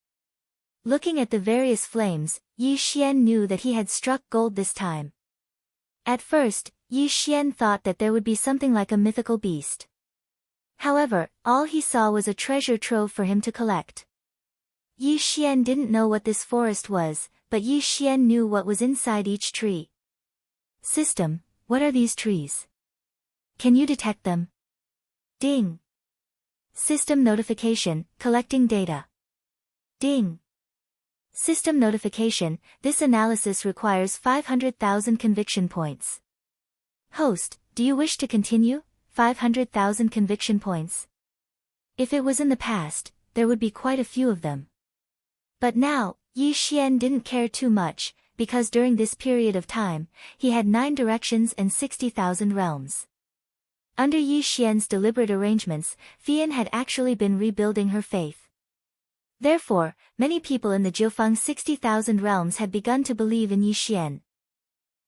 Looking at the various flames, Yi Xian knew that he had struck gold this time. At first, Yi Xian thought that there would be something like a mythical beast. However, all he saw was a treasure trove for him to collect. Yi Xian didn't know what this forest was, but Yi Xian knew what was inside each tree. System, what are these trees? Can you detect them? Ding. System notification, collecting data. Ding. System notification, this analysis requires 500,000 conviction points. Host, do you wish to continue? 500,000 conviction points. If it was in the past, there would be quite a few of them. But now, Yi Xian didn't care too much, because during this period of time, he had 9 directions and 60,000 realms. Under Yi Xian's deliberate arrangements, Fian had actually been rebuilding her faith. Therefore, many people in the Jiufeng 60,000 realms had begun to believe in Yi Xian.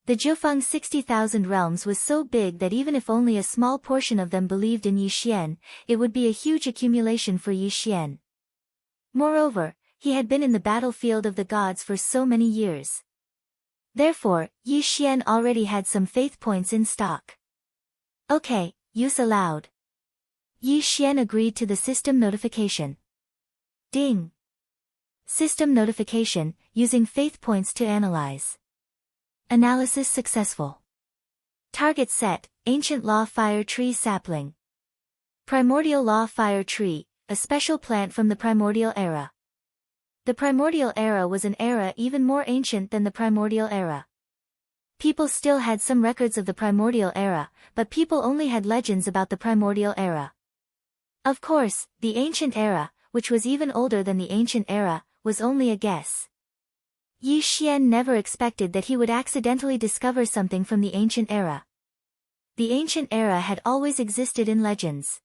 The Jiufeng 60,000 realms was so big that even if only a small portion of them believed in Yi Xian, it would be a huge accumulation for Yi Xian. Moreover, he had been in the battlefield of the gods for so many years. Therefore, Yi Xian already had some faith points in stock. Okay, use allowed. Yi Xian agreed to the system notification. Ding. System notification, using faith points to analyze. Analysis successful. Target set, Ancient Law Fire Tree Sapling. Primordial Law Fire Tree, a special plant from the Primordial Era. The Primordial Era was an era even more ancient than the Primordial Era. People still had some records of the Primordial Era, but people only had legends about the Primordial Era. Of course, the Ancient Era, which was even older than the Ancient Era, was only a guess. Yi Xian never expected that he would accidentally discover something from the Ancient Era. The Ancient Era had always existed in legends.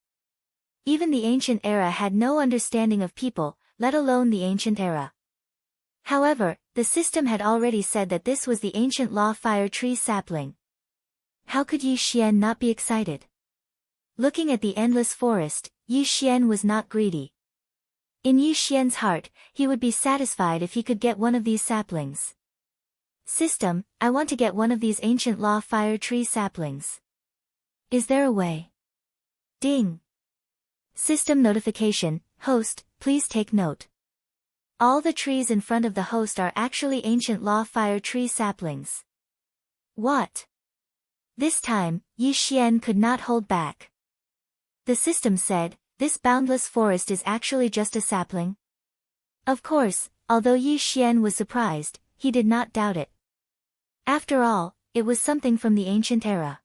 Even the Ancient Era had no understanding of people, let alone the Ancient Era. However, the system had already said that this was the Ancient Law Fire Tree Sapling. How could Yi Xian not be excited? Looking at the endless forest, Yi Xian was not greedy. In Yi Xian's heart, he would be satisfied if he could get one of these saplings. System, I want to get one of these Ancient Law Fire Tree Saplings. Is there a way? Ding. System notification, host, please take note. All the trees in front of the host are actually Ancient Law Fire Tree Saplings. What? This time, Yi Xian could not hold back. The system said, this boundless forest is actually just a sapling. Of course, although Yi Xian was surprised, he did not doubt it. After all, it was something from the Ancient Era.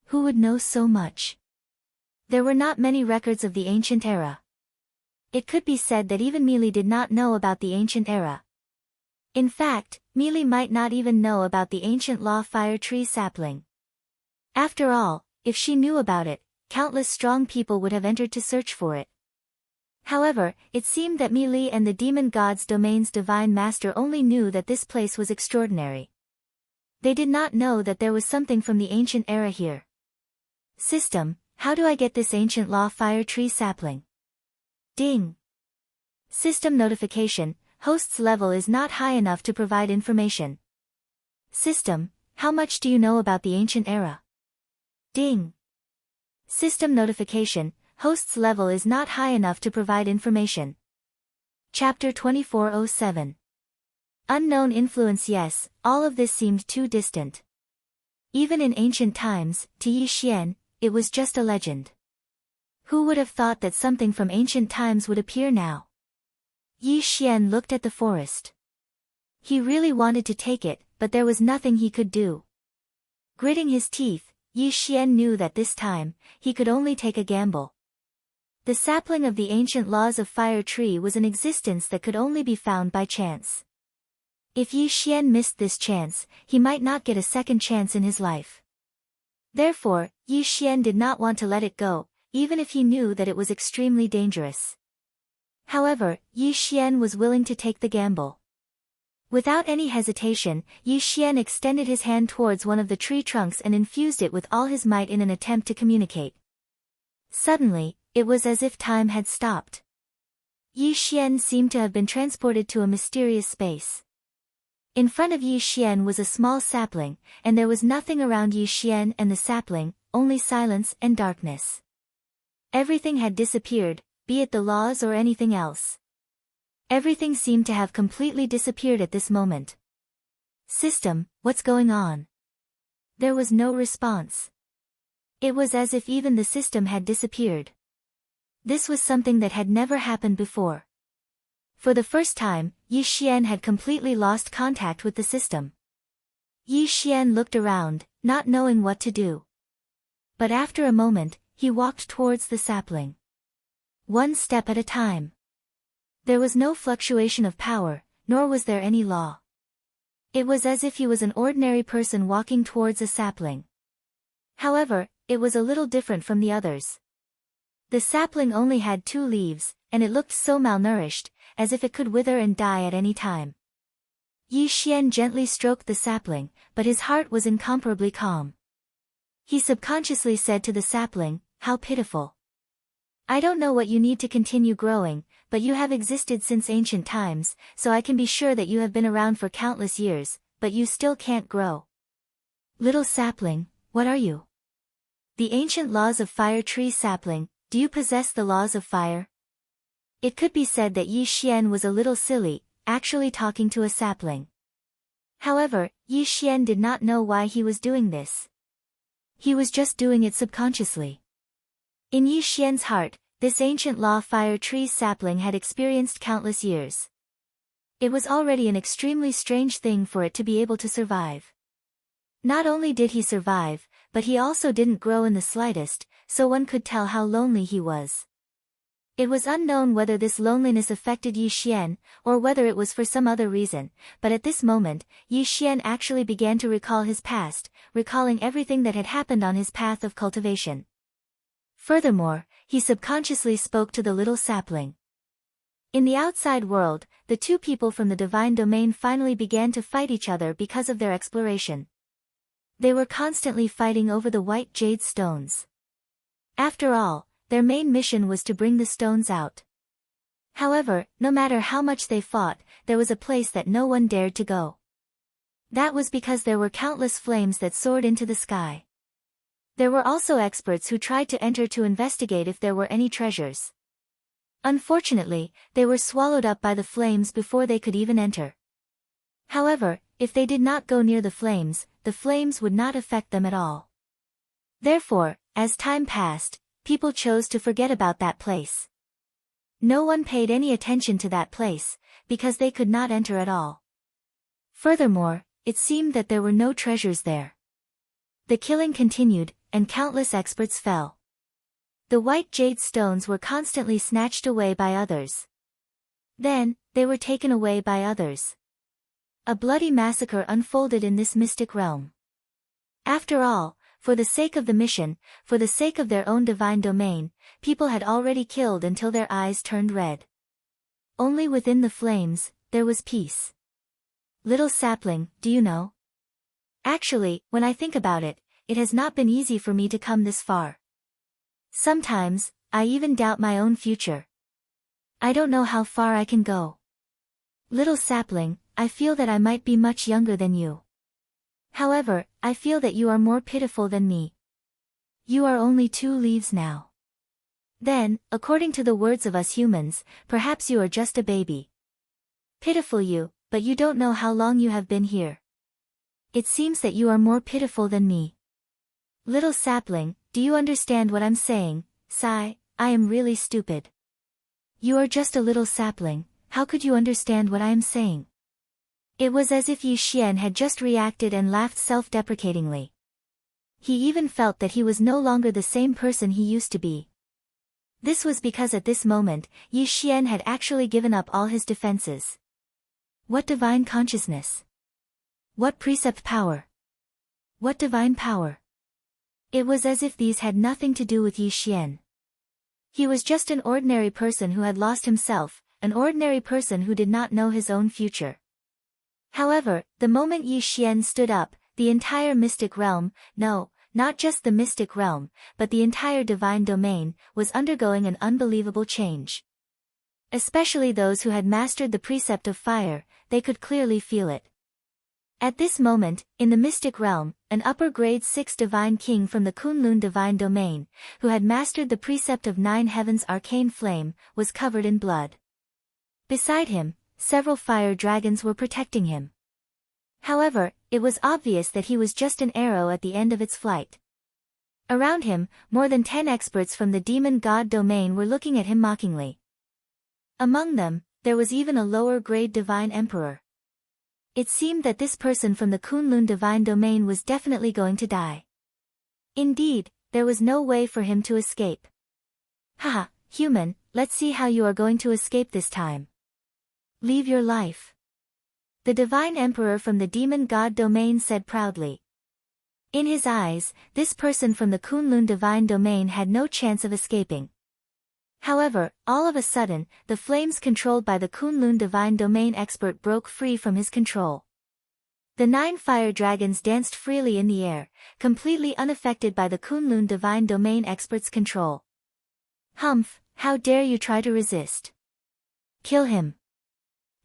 Who would know so much? There were not many records of the Ancient Era. It could be said that even Meili did not know about the Ancient Era. In fact, Meili might not even know about the Ancient Law Fire Tree Sapling. After all, if she knew about it, countless strong people would have entered to search for it. However, it seemed that Meili and the demon god's domain's divine master only knew that this place was extraordinary. They did not know that there was something from the Ancient Era here. System, how do I get this Ancient Law Fire Tree Sapling? Ding. System notification, host's level is not high enough to provide information. System, how much do you know about the Ancient Era? Ding. System notification, host's level is not high enough to provide information. Chapter 2407. Unknown influence. Yes, all of this seemed too distant. Even in ancient times, to Yi Xian, it was just a legend. Who would have thought that something from ancient times would appear now? Yi Xian looked at the forest. He really wanted to take it, but there was nothing he could do. Gritting his teeth, Yi Xian knew that this time, he could only take a gamble. The sapling of the ancient laws of fire tree was an existence that could only be found by chance. If Yi Xian missed this chance, he might not get a second chance in his life. Therefore, Yi Xian did not want to let it go, even if he knew that it was extremely dangerous. However, Yi Xian was willing to take the gamble. Without any hesitation, Yi Xian extended his hand towards one of the tree trunks and infused it with all his might in an attempt to communicate. Suddenly, it was as if time had stopped. Yi Xian seemed to have been transported to a mysterious space. In front of Yi Xian was a small sapling, and there was nothing around Yi Xian and the sapling, only silence and darkness. Everything had disappeared, be it the laws or anything else. Everything seemed to have completely disappeared at this moment. System, what's going on? There was no response. It was as if even the system had disappeared. This was something that had never happened before. For the first time, Yi Xian had completely lost contact with the system. Yi Xian looked around, not knowing what to do. But after a moment, he walked towards the sapling. One step at a time. There was no fluctuation of power, nor was there any law. It was as if he was an ordinary person walking towards a sapling. However, it was a little different from the others. The sapling only had 2 leaves, and it looked so malnourished, as if it could wither and die at any time. Yi Xian gently stroked the sapling, but his heart was incomparably calm. He subconsciously said to the sapling, "How pitiful. I don't know what you need to continue growing, but you have existed since ancient times, so I can be sure that you have been around for countless years, but you still can't grow. Little sapling, what are you? The ancient laws of fire tree sapling, do you possess the laws of fire?" It could be said that Yi Xian was a little silly, actually talking to a sapling. However, Yi Xian did not know why he was doing this. He was just doing it subconsciously. In Yi Xian's heart, this ancient law fire tree sapling had experienced countless years. It was already an extremely strange thing for it to be able to survive. Not only did he survive, but he also didn't grow in the slightest, so one could tell how lonely he was. It was unknown whether this loneliness affected Yi Xian, or whether it was for some other reason, but at this moment, Yi Xian actually began to recall his past, recalling everything that had happened on his path of cultivation. Furthermore, he subconsciously spoke to the little sapling. In the outside world, the 2 people from the divine domain finally began to fight each other because of their exploration. They were constantly fighting over the white jade stones. After all, their main mission was to bring the stones out. However, no matter how much they fought, there was a place that no one dared to go. That was because there were countless flames that soared into the sky. There were also experts who tried to enter to investigate if there were any treasures. Unfortunately, they were swallowed up by the flames before they could even enter. However, if they did not go near the flames would not affect them at all. Therefore, as time passed, people chose to forget about that place. No one paid any attention to that place, because they could not enter at all. Furthermore, it seemed that there were no treasures there. The killing continued, and countless experts fell. The white jade stones were constantly snatched away by others. Then, they were taken away by others. A bloody massacre unfolded in this mystic realm. After all, for the sake of the mission, for the sake of their own divine domain, people had already killed until their eyes turned red. Only within the flames, there was peace. Little sapling, do you know? Actually, when I think about it, it has not been easy for me to come this far. Sometimes, I even doubt my own future. I don't know how far I can go. Little sapling, I feel that I might be much younger than you. However, I feel that you are more pitiful than me. You are only 2 leaves now. Then, according to the words of us humans, perhaps you are just a baby. Pitiful you, but you don't know how long you have been here. It seems that you are more pitiful than me. Little sapling, do you understand what I'm saying? Sigh, I am really stupid. You are just a little sapling, how could you understand what I am saying? It was as if Yi Xian had just reacted and laughed self-deprecatingly. He even felt that he was no longer the same person he used to be. This was because at this moment, Yi Xian had actually given up all his defenses. What divine consciousness? What precept power? What divine power? It was as if these had nothing to do with Yi Xian. He was just an ordinary person who had lost himself, an ordinary person who did not know his own future. However, the moment Yi Xian stood up, the entire mystic realm, no, not just the mystic realm, but the entire divine domain, was undergoing an unbelievable change. Especially those who had mastered the precept of fire, they could clearly feel it. At this moment, in the mystic realm, an upper grade 6 divine king from the Kunlun divine domain, who had mastered the precept of 9 heavens arcane flame, was covered in blood. Beside him, several fire dragons were protecting him. However, it was obvious that he was just an arrow at the end of its flight. Around him, more than 10 experts from the demon god domain were looking at him mockingly. Among them, there was even a lower grade divine emperor. It seemed that this person from the Kunlun divine domain was definitely going to die. Indeed, there was no way for him to escape. Haha, human, let's see how you are going to escape this time. Leave your life. The divine emperor from the demon god domain said proudly. In his eyes, this person from the Kunlun divine domain had no chance of escaping. However, all of a sudden, the flames controlled by the Kunlun divine domain expert broke free from his control. The 9 fire dragons danced freely in the air, completely unaffected by the Kunlun divine domain expert's control. Humph, how dare you try to resist? Kill him.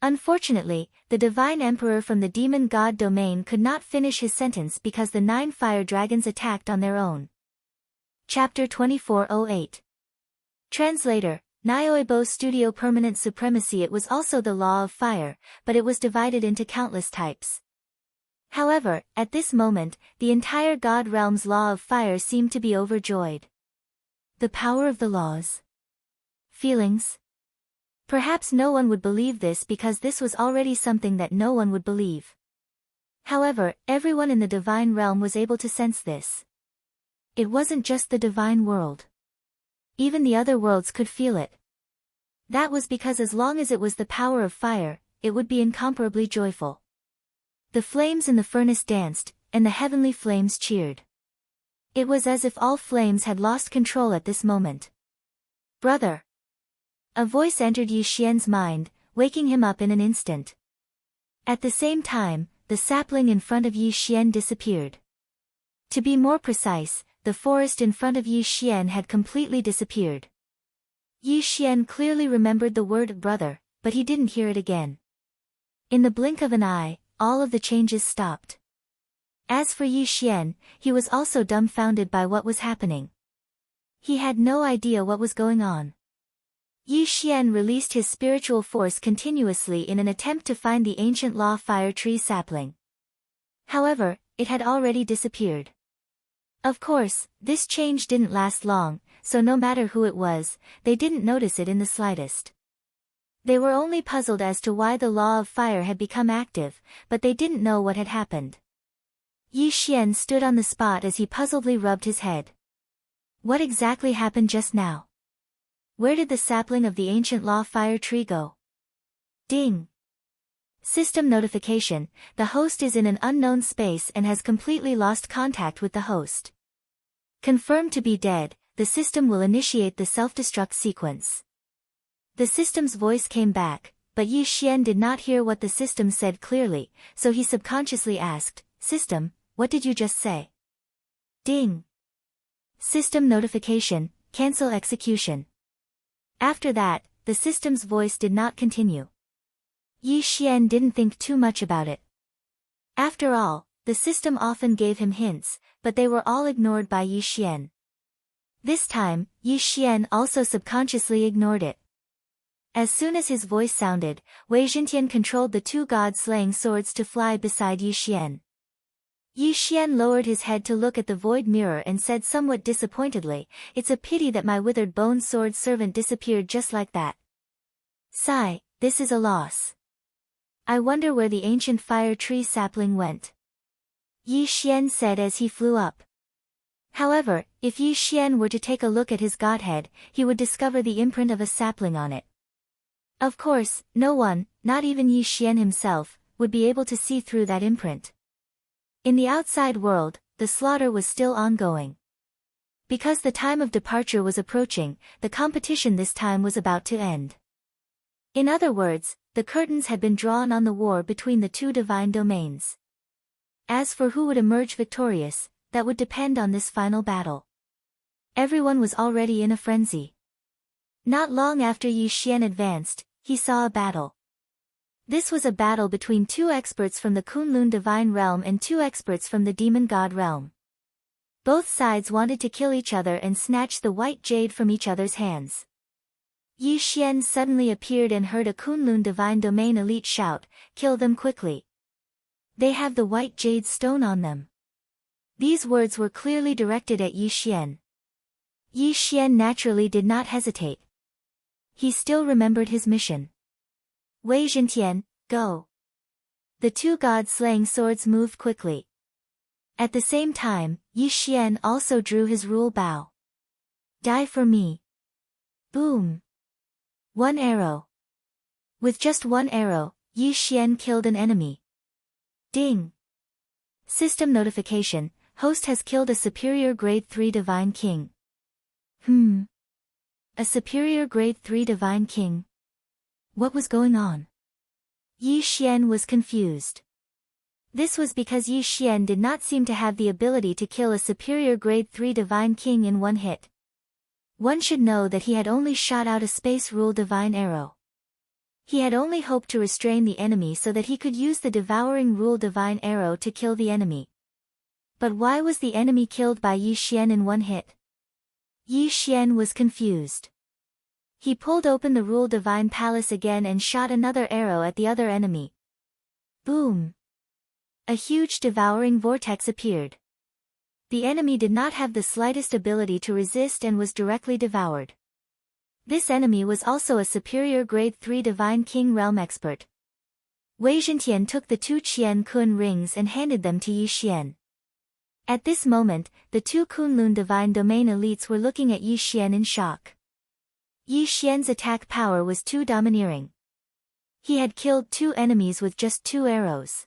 Unfortunately, the divine emperor from the demon god domain could not finish his sentence because the 9 fire dragons attacked on their own. Chapter 2408. Translator, Nyoibo Studio Permanent Supremacy. It was also the law of fire, but it was divided into countless types. However, at this moment, the entire God realm's law of fire seemed to be overjoyed. The power of the laws. Feelings. Perhaps no one would believe this because this was already something that no one would believe. However, everyone in the divine realm was able to sense this. It wasn't just the divine world. Even the other worlds could feel it. That was because as long as it was the power of fire, it would be incomparably joyful. The flames in the furnace danced, and the heavenly flames cheered. It was as if all flames had lost control at this moment. Brother! A voice entered Yi Xian's mind, waking him up in an instant. At the same time, the sapling in front of Yi Xian disappeared. To be more precise, the forest in front of Yi Xian had completely disappeared. Yi Xian clearly remembered the word brother, but he didn't hear it again. In the blink of an eye, all of the changes stopped. As for Yi Xian, he was also dumbfounded by what was happening. He had no idea what was going on. Yi Xian released his spiritual force continuously in an attempt to find the ancient law fire tree sapling. However, it had already disappeared. Of course, this change didn't last long, so no matter who it was, they didn't notice it in the slightest. They were only puzzled as to why the law of fire had become active, but they didn't know what had happened. Yi Xian stood on the spot as he puzzledly rubbed his head. What exactly happened just now? Where did the sapling of the ancient law fire tree go? Ding! System notification, the host is in an unknown space and has completely lost contact with the host. Confirmed to be dead, the system will initiate the self-destruct sequence. The system's voice came back, but Yi Xian did not hear what the system said clearly, so he subconsciously asked, System, what did you just say? Ding! System notification, cancel execution. After that, the system's voice did not continue. Yi Xian didn't think too much about it. After all, the system often gave him hints, but they were all ignored by Yi Xian. This time, Yi Xian also subconsciously ignored it. As soon as his voice sounded, Wei Zhentian controlled the two god-slaying swords to fly beside Yi Xian. Yi Xian lowered his head to look at the void mirror and said somewhat disappointedly, "It's a pity that my withered bone sword servant disappeared just like that. Sigh, this is a loss. I wonder where the ancient fire tree sapling went," Yi Xian said as he flew up. However, if Yi Xian were to take a look at his godhead, he would discover the imprint of a sapling on it. Of course, no one, not even Yi Xian himself, would be able to see through that imprint. In the outside world, the slaughter was still ongoing. Because the time of departure was approaching, the competition this time was about to end. In other words, the curtains had been drawn on the war between the two divine domains. As for who would emerge victorious, that would depend on this final battle. Everyone was already in a frenzy. Not long after Yi Xian advanced, he saw a battle. This was a battle between two experts from the Kunlun divine realm and two experts from the demon god realm. Both sides wanted to kill each other and snatch the white jade from each other's hands. Yi Xian suddenly appeared and heard a Kunlun divine domain elite shout, "Kill them quickly. They have the white jade stone on them." These words were clearly directed at Yi Xian. Yi Xian naturally did not hesitate. He still remembered his mission. "Wei Zhentian, go." The two god-slaying swords moved quickly. At the same time, Yi Xian also drew his rule bow. "Die for me." Boom. One arrow. With just one arrow, Yi Xian killed an enemy. Ding. System notification, host has killed a superior grade 3 divine king. A superior grade 3 divine king? What was going on? Yi Xian was confused. This was because Yi Xian did not seem to have the ability to kill a superior grade 3 divine king in one hit. One should know that he had only shot out a space rule divine arrow. He had only hoped to restrain the enemy so that he could use the devouring rule divine arrow to kill the enemy. But why was the enemy killed by Yi Xian in one hit? Yi Xian was confused. He pulled open the rule divine palace again and shot another arrow at the other enemy. Boom! A huge devouring vortex appeared. The enemy did not have the slightest ability to resist and was directly devoured. This enemy was also a superior grade 3 divine king realm expert. Wei Zhentian took the two Qian Kun rings and handed them to Yi Xian. At this moment, the two Kunlun divine domain elites were looking at Yi Xian in shock. Yi Xian's attack power was too domineering. He had killed two enemies with just 2 arrows.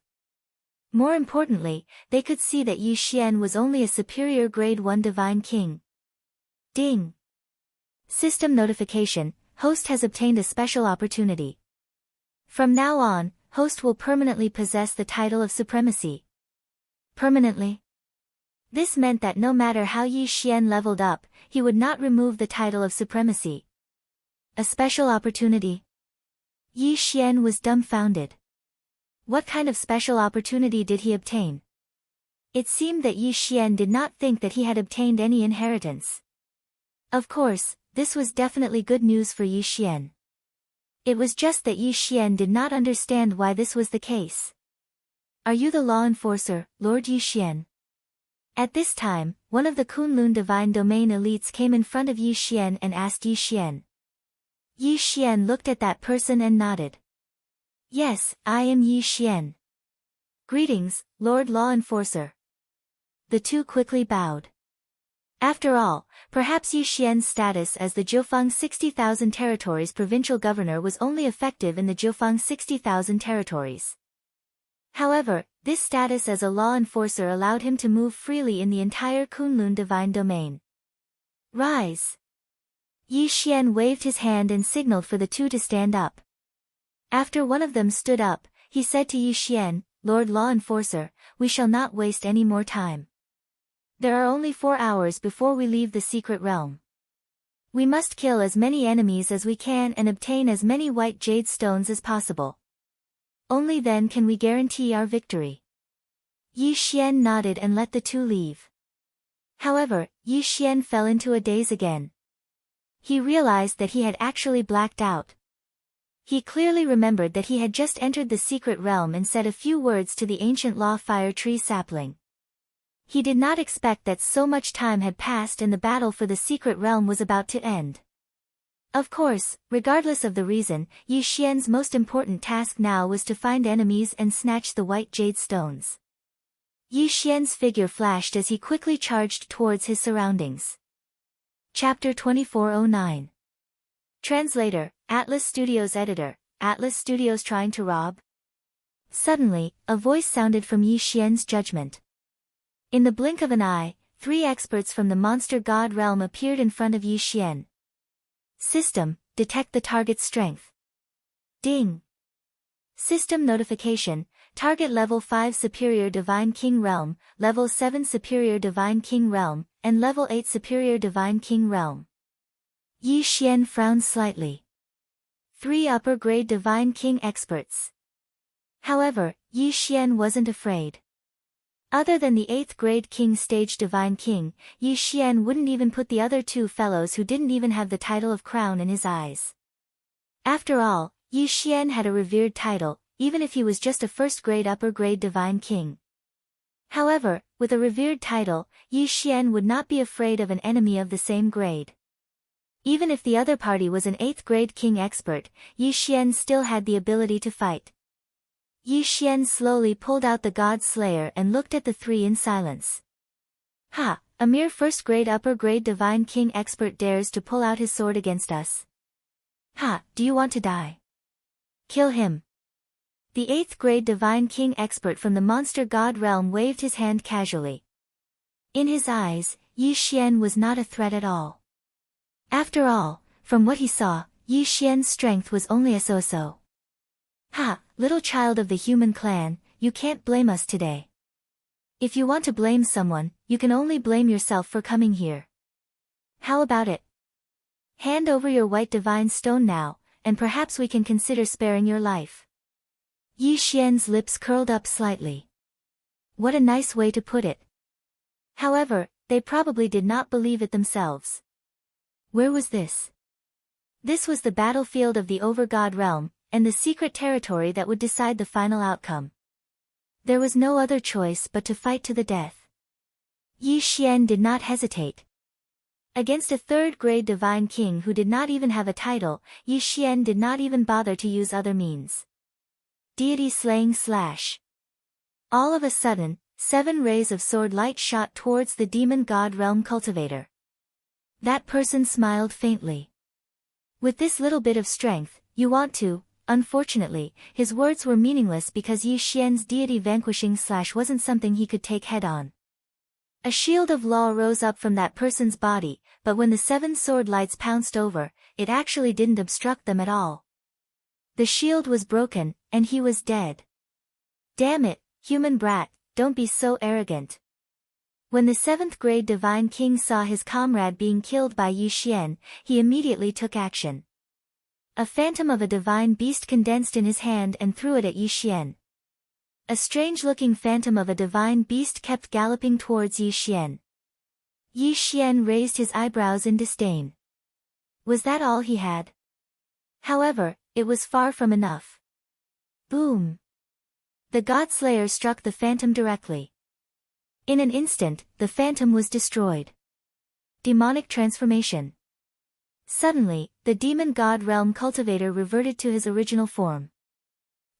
More importantly, they could see that Yi Xian was only a superior grade 1 divine king. Ding! System notification, host has obtained a special opportunity. From now on, host will permanently possess the title of supremacy. Permanently? This meant that no matter how Yi Xian leveled up, he would not remove the title of supremacy. A special opportunity? Yi Xian was dumbfounded. What kind of special opportunity did he obtain? It seemed that Yi Xian did not think that he had obtained any inheritance. Of course, this was definitely good news for Yi Xian. It was just that Yi Xian did not understand why this was the case. "Are you the law enforcer, Lord Yi Xian?" At this time, one of the Kunlun divine domain elites came in front of Yi Xian and asked Yi Xian. Yi Xian looked at that person and nodded. "Yes, I am Yi Xian." "Greetings, Lord Law Enforcer." The two quickly bowed. After all, perhaps Yi Xian's status as the Jiufang 60,000 territories provincial governor was only effective in the Jiufang 60,000 territories. However, this status as a law enforcer allowed him to move freely in the entire Kunlun divine domain. "Rise!" Yi Xian waved his hand and signaled for the two to stand up. After one of them stood up, he said to Yi Xian, "Lord Law Enforcer, we shall not waste any more time. There are only 4 hours before we leave the secret realm. We must kill as many enemies as we can and obtain as many white jade stones as possible. Only then can we guarantee our victory." Yi Xian nodded and let the two leave. However, Yi Xian fell into a daze again. He realized that he had actually blacked out. He clearly remembered that he had just entered the secret realm and said a few words to the ancient law fire tree sapling. He did not expect that so much time had passed and the battle for the secret realm was about to end. Of course, regardless of the reason, Yi Xian's most important task now was to find enemies and snatch the white jade stones. Yi Xian's figure flashed as he quickly charged towards his surroundings. Chapter 2409. Translator, Atlas Studios Editor, Atlas Studios trying to rob? Suddenly, a voice sounded from Yi Xian's judgment. In the blink of an eye, 3 experts from the monster god realm appeared in front of Yi Xian. System, detect the target's strength. Ding. System notification, target level 5 Superior Divine King Realm, level 7 Superior Divine King Realm, and level 8 Superior Divine King Realm. Yi Xian frowned slightly. 3 upper-grade Divine King experts. However, Yi Xian wasn't afraid. Other than the 8th grade King stage Divine King, Yi Xian wouldn't even put the other 2 fellows who didn't even have the title of crown in his eyes. After all, Yi Xian had a revered title, even if he was just a first-grade upper-grade Divine King. However, with a revered title, Yi Xian would not be afraid of an enemy of the same grade. Even if the other party was an 8th grade King expert, Yi Xian still had the ability to fight. Yi Xian slowly pulled out the God Slayer and looked at the 3 in silence. Ha, a mere first-grade upper-grade Divine King expert dares to pull out his sword against us. Ha, do you want to die? Kill him. The 8th grade Divine King expert from the monster god realm waved his hand casually. In his eyes, Yi Xian was not a threat at all. After all, from what he saw, Yi Xian's strength was only a so-so. Ha, little child of the human clan, you can't blame us today. If you want to blame someone, you can only blame yourself for coming here. How about it? Hand over your white divine stone now, and perhaps we can consider sparing your life. Yi Xian's lips curled up slightly. What a nice way to put it. However, they probably did not believe it themselves. Where was this? This was the battlefield of the Overgod realm, and the secret territory that would decide the final outcome. There was no other choice but to fight to the death. Yi Xian did not hesitate. Against a 3rd grade Divine King who did not even have a title, Yi Xian did not even bother to use other means. Deity slaying slash. All of a sudden, 7 rays of sword light shot towards the demon god realm cultivator. That person smiled faintly. With this little bit of strength, you want to. Unfortunately, his words were meaningless because Yi Xian's deity vanquishing slash wasn't something he could take head-on. A shield of law rose up from that person's body, but when the 7 sword lights pounced over, it actually didn't obstruct them at all. The shield was broken, and he was dead. Damn it, human brat, don't be so arrogant. When the 7th grade Divine King saw his comrade being killed by Yi Xian, he immediately took action. A phantom of a divine beast condensed in his hand and threw it at Yi Xian. A strange-looking phantom of a divine beast kept galloping towards Yi Xian. Yi Xian raised his eyebrows in disdain. Was that all he had? However, it was far from enough. Boom! The God Slayer struck the phantom directly. In an instant, the phantom was destroyed. Demonic transformation. Suddenly, the demon god realm cultivator reverted to his original form.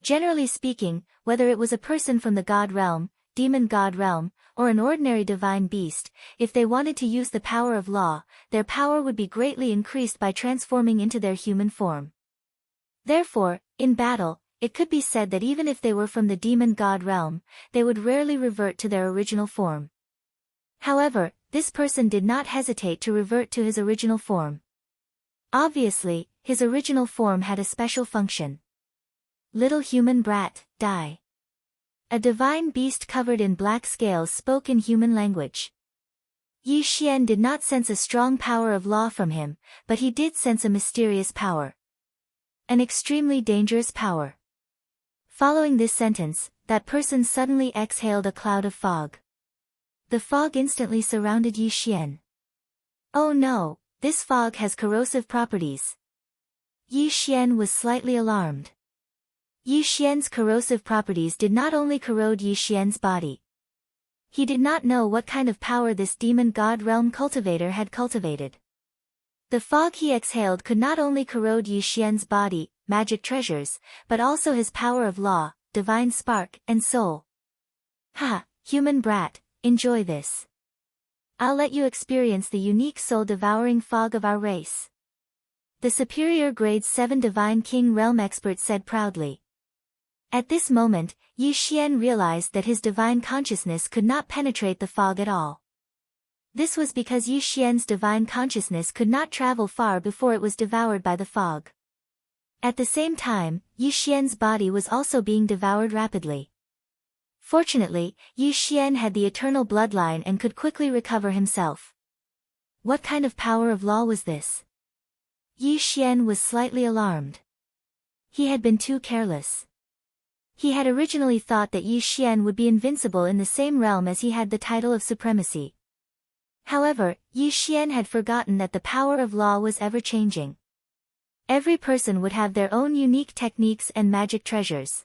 Generally speaking, whether it was a person from the god realm, demon god realm, or an ordinary divine beast, if they wanted to use the power of law, their power would be greatly increased by transforming into their human form. Therefore, in battle, it could be said that even if they were from the demon god realm, they would rarely revert to their original form. However, this person did not hesitate to revert to his original form. Obviously, his original form had a special function. Little human brat, die. A divine beast covered in black scales spoke in human language. Yi Xian did not sense a strong power of law from him, but he did sense a mysterious power. An extremely dangerous power. Following this sentence, that person suddenly exhaled a cloud of fog. The fog instantly surrounded Yi Xian. Oh no, this fog has corrosive properties. Yi Xian was slightly alarmed. Yi Xian's corrosive properties did not only corrode Yi Xian's body. He did not know what kind of power this demon god realm cultivator had cultivated. The fog he exhaled could not only corrode Yi Xian's body, magic treasures, but also his power of law, divine spark, and soul. Ha, human brat, enjoy this. I'll let you experience the unique soul-devouring fog of our race. The superior grade 7 divine king realm expert said proudly. At this moment, Yi Xian realized that his divine consciousness could not penetrate the fog at all. This was because Yi Xian's divine consciousness could not travel far before it was devoured by the fog. At the same time, Yi Xian's body was also being devoured rapidly. Fortunately, Yi Xian had the eternal bloodline and could quickly recover himself. What kind of power of law was this? Yi Xian was slightly alarmed. He had been too careless. He had originally thought that Yi Xian would be invincible in the same realm as he had the title of supremacy. However, Yi Xian had forgotten that the power of law was ever-changing. Every person would have their own unique techniques and magic treasures.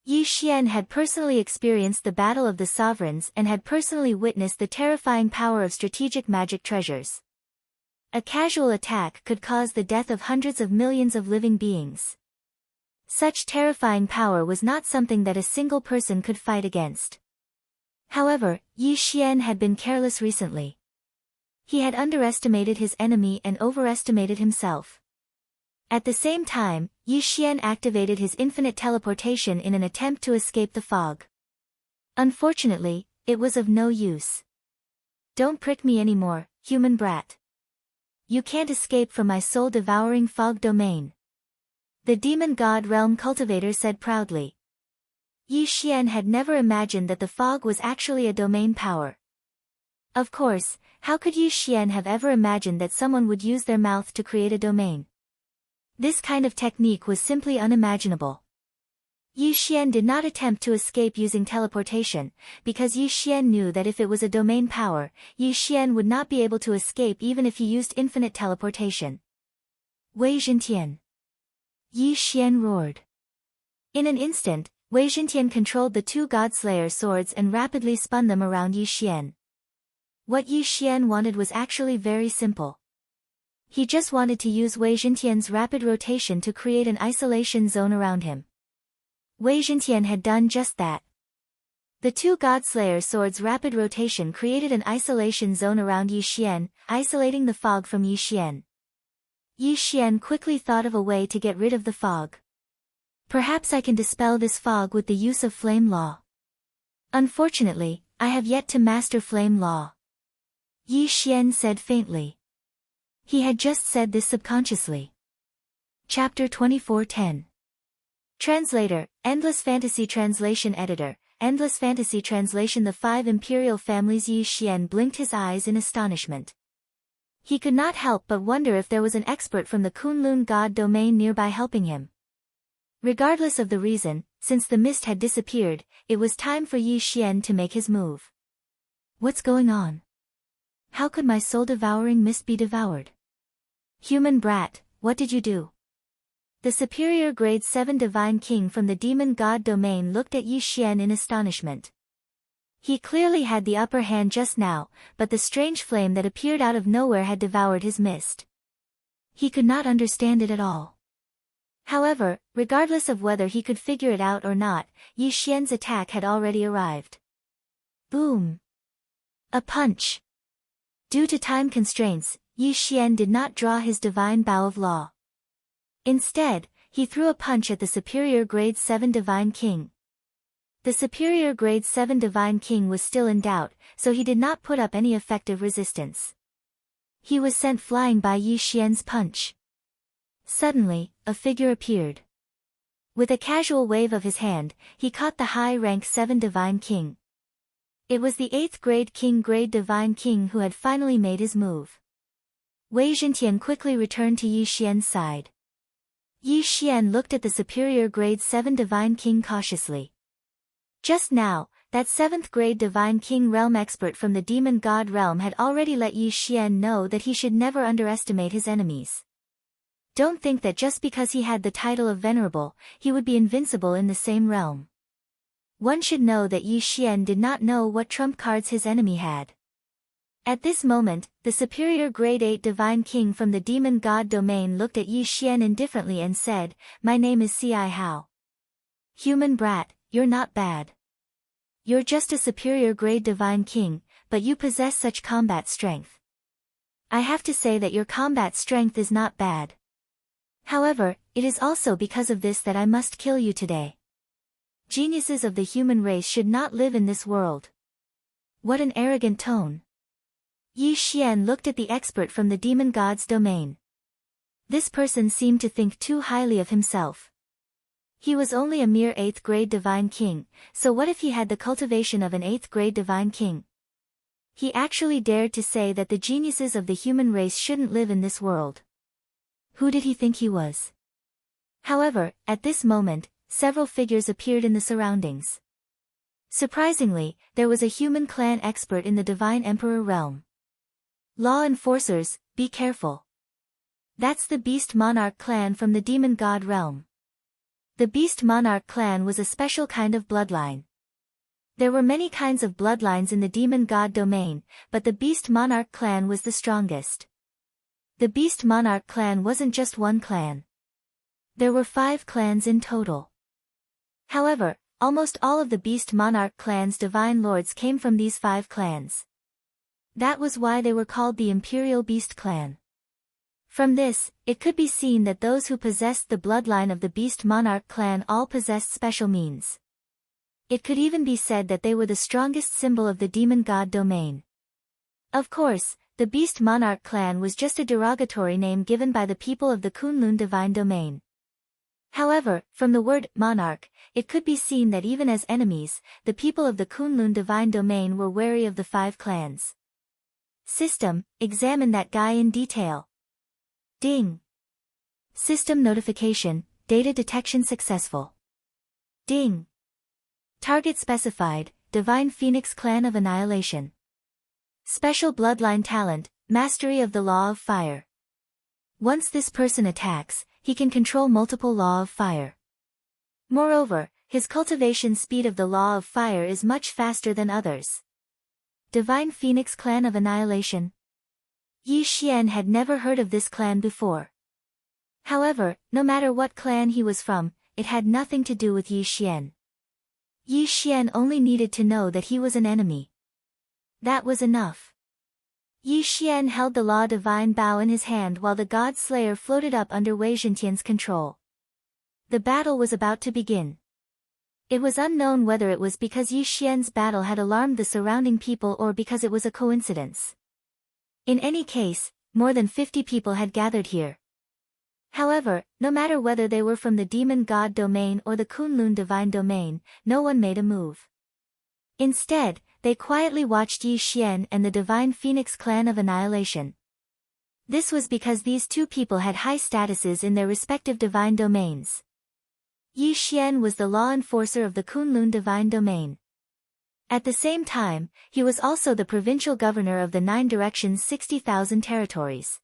Yi Xian had personally experienced the battle of the sovereigns and had personally witnessed the terrifying power of strategic magic treasures. A casual attack could cause the death of hundreds of millions of living beings. Such terrifying power was not something that a single person could fight against. However, Yi Xian had been careless recently. He had underestimated his enemy and overestimated himself. At the same time, Yi Xian activated his infinite teleportation in an attempt to escape the fog. Unfortunately, it was of no use. Don't prick me anymore, human brat. You can't escape from my soul-devouring fog domain. The demon god realm cultivator said proudly. Yi Xian had never imagined that the fog was actually a domain power. Of course, how could Yi Xian have ever imagined that someone would use their mouth to create a domain? This kind of technique was simply unimaginable. Yi Xian did not attempt to escape using teleportation, because Yi Xian knew that if it was a domain power, Yi Xian would not be able to escape even if he used infinite teleportation. Wei Zhintian. Yi Xian roared. In an instant, Wei Zhintian controlled the two God-Slayer swords and rapidly spun them around Yi Xian. What Yi Xian wanted was actually very simple. He just wanted to use Wei Zhintian's rapid rotation to create an isolation zone around him. Wei Zhintian had done just that. The two God-Slayer swords' rapid rotation created an isolation zone around Yi Xian, isolating the fog from Yi Xian. Yi Xian quickly thought of a way to get rid of the fog. Perhaps I can dispel this fog with the use of flame law. Unfortunately, I have yet to master flame law. Yi Xian said faintly. He had just said this subconsciously. Chapter 24:10. Translator, Endless Fantasy Translation Editor, Endless Fantasy Translation. The five imperial families. Yi Xian blinked his eyes in astonishment. He could not help but wonder if there was an expert from the Kunlun god domain nearby helping him. Regardless of the reason, since the mist had disappeared, it was time for Yi Xian to make his move. What's going on? How could my soul-devouring mist be devoured? Human brat, what did you do? The superior grade 7 divine king from the demon god domain looked at Yi Xian in astonishment. He clearly had the upper hand just now, but the strange flame that appeared out of nowhere had devoured his mist. He could not understand it at all. However, regardless of whether he could figure it out or not, Yi Xian's attack had already arrived. Boom! A punch! Due to time constraints, Yi Xian did not draw his divine bow of law. Instead, he threw a punch at the superior grade 7 divine king. The superior grade 7 divine king was still in doubt, so he did not put up any effective resistance. He was sent flying by Yi Xian's punch. Suddenly, a figure appeared. With a casual wave of his hand, he caught the high-rank 7 divine king. It was the 8th grade divine king who had finally made his move. Wei Zhintian quickly returned to Yi Xian's side. Yi Xian looked at the superior grade 7 divine king cautiously. Just now, That 7th grade Divine King realm expert from the demon god realm had already let Yi Xian know that he should never underestimate his enemies. Don't think that just because he had the title of Venerable, he would be invincible in the same realm. One should know that Yi Xian did not know what trump cards his enemy had. At this moment, the superior grade 8 Divine King from the demon god domain looked at Yi Xian indifferently and said, "My name is Ci Hao. Human brat, you're not bad. You're just a superior grade Divine King, but you possess such combat strength. I have to say that your combat strength is not bad. However, it is also because of this that I must kill you today. Geniuses of the human race should not live in this world." What an arrogant tone. Yi Xian looked at the expert from the demon god's domain. This person seemed to think too highly of himself. He was only a mere 8th grade Divine King, so what if he had the cultivation of an 8th grade Divine King? He actually dared to say that the geniuses of the human race shouldn't live in this world. Who did he think he was? However, at this moment, several figures appeared in the surroundings. Surprisingly, there was a human clan expert in the Divine Emperor realm. Law enforcers, be careful. That's the Beast Monarch clan from the Demon God realm. The Beast Monarch clan was a special kind of bloodline. There were many kinds of bloodlines in the Demon God domain, but the Beast Monarch clan was the strongest. The Beast Monarch clan wasn't just one clan. There were 5 clans in total. However, almost all of the Beast Monarch clan's divine lords came from these 5 clans. That was why they were called the Imperial Beast Clan. From this, it could be seen that those who possessed the bloodline of the Beast Monarch clan all possessed special means. It could even be said that they were the strongest symbol of the Demon God domain. Of course, the Beast Monarch clan was just a derogatory name given by the people of the Kunlun divine domain. However, from the word monarch, it could be seen that even as enemies, the people of the Kunlun divine domain were wary of the 5 clans. System, examine that guy in detail. Ding. System notification, data detection successful. Ding. Target specified, Divine Phoenix Clan of Annihilation. Special bloodline talent, mastery of the law of fire. Once this person attacks, he can control multiple law of fire. Moreover, his cultivation speed of the law of fire is much faster than others. Divine Phoenix Clan of Annihilation. Yi Xian had never heard of this clan before. However, no matter what clan he was from, it had nothing to do with Yi Xian. Yi Xian only needed to know that he was an enemy. That was enough. Yi Xian held the Law Divine Bow in his hand while the God Slayer floated up under Wei Zhentian's control. The battle was about to begin. It was unknown whether it was because Yi Xian's battle had alarmed the surrounding people or because it was a coincidence. In any case, more than 50 people had gathered here. However, no matter whether they were from the Demon God domain or the Kunlun divine domain, no one made a move. Instead, they quietly watched Yi Xian and the Divine Phoenix Clan of Annihilation. This was because these 2 people had high statuses in their respective divine domains. Yi Xian was the law enforcer of the Kunlun divine domain. At the same time, he was also the provincial governor of the 9 directions 60,000 territories.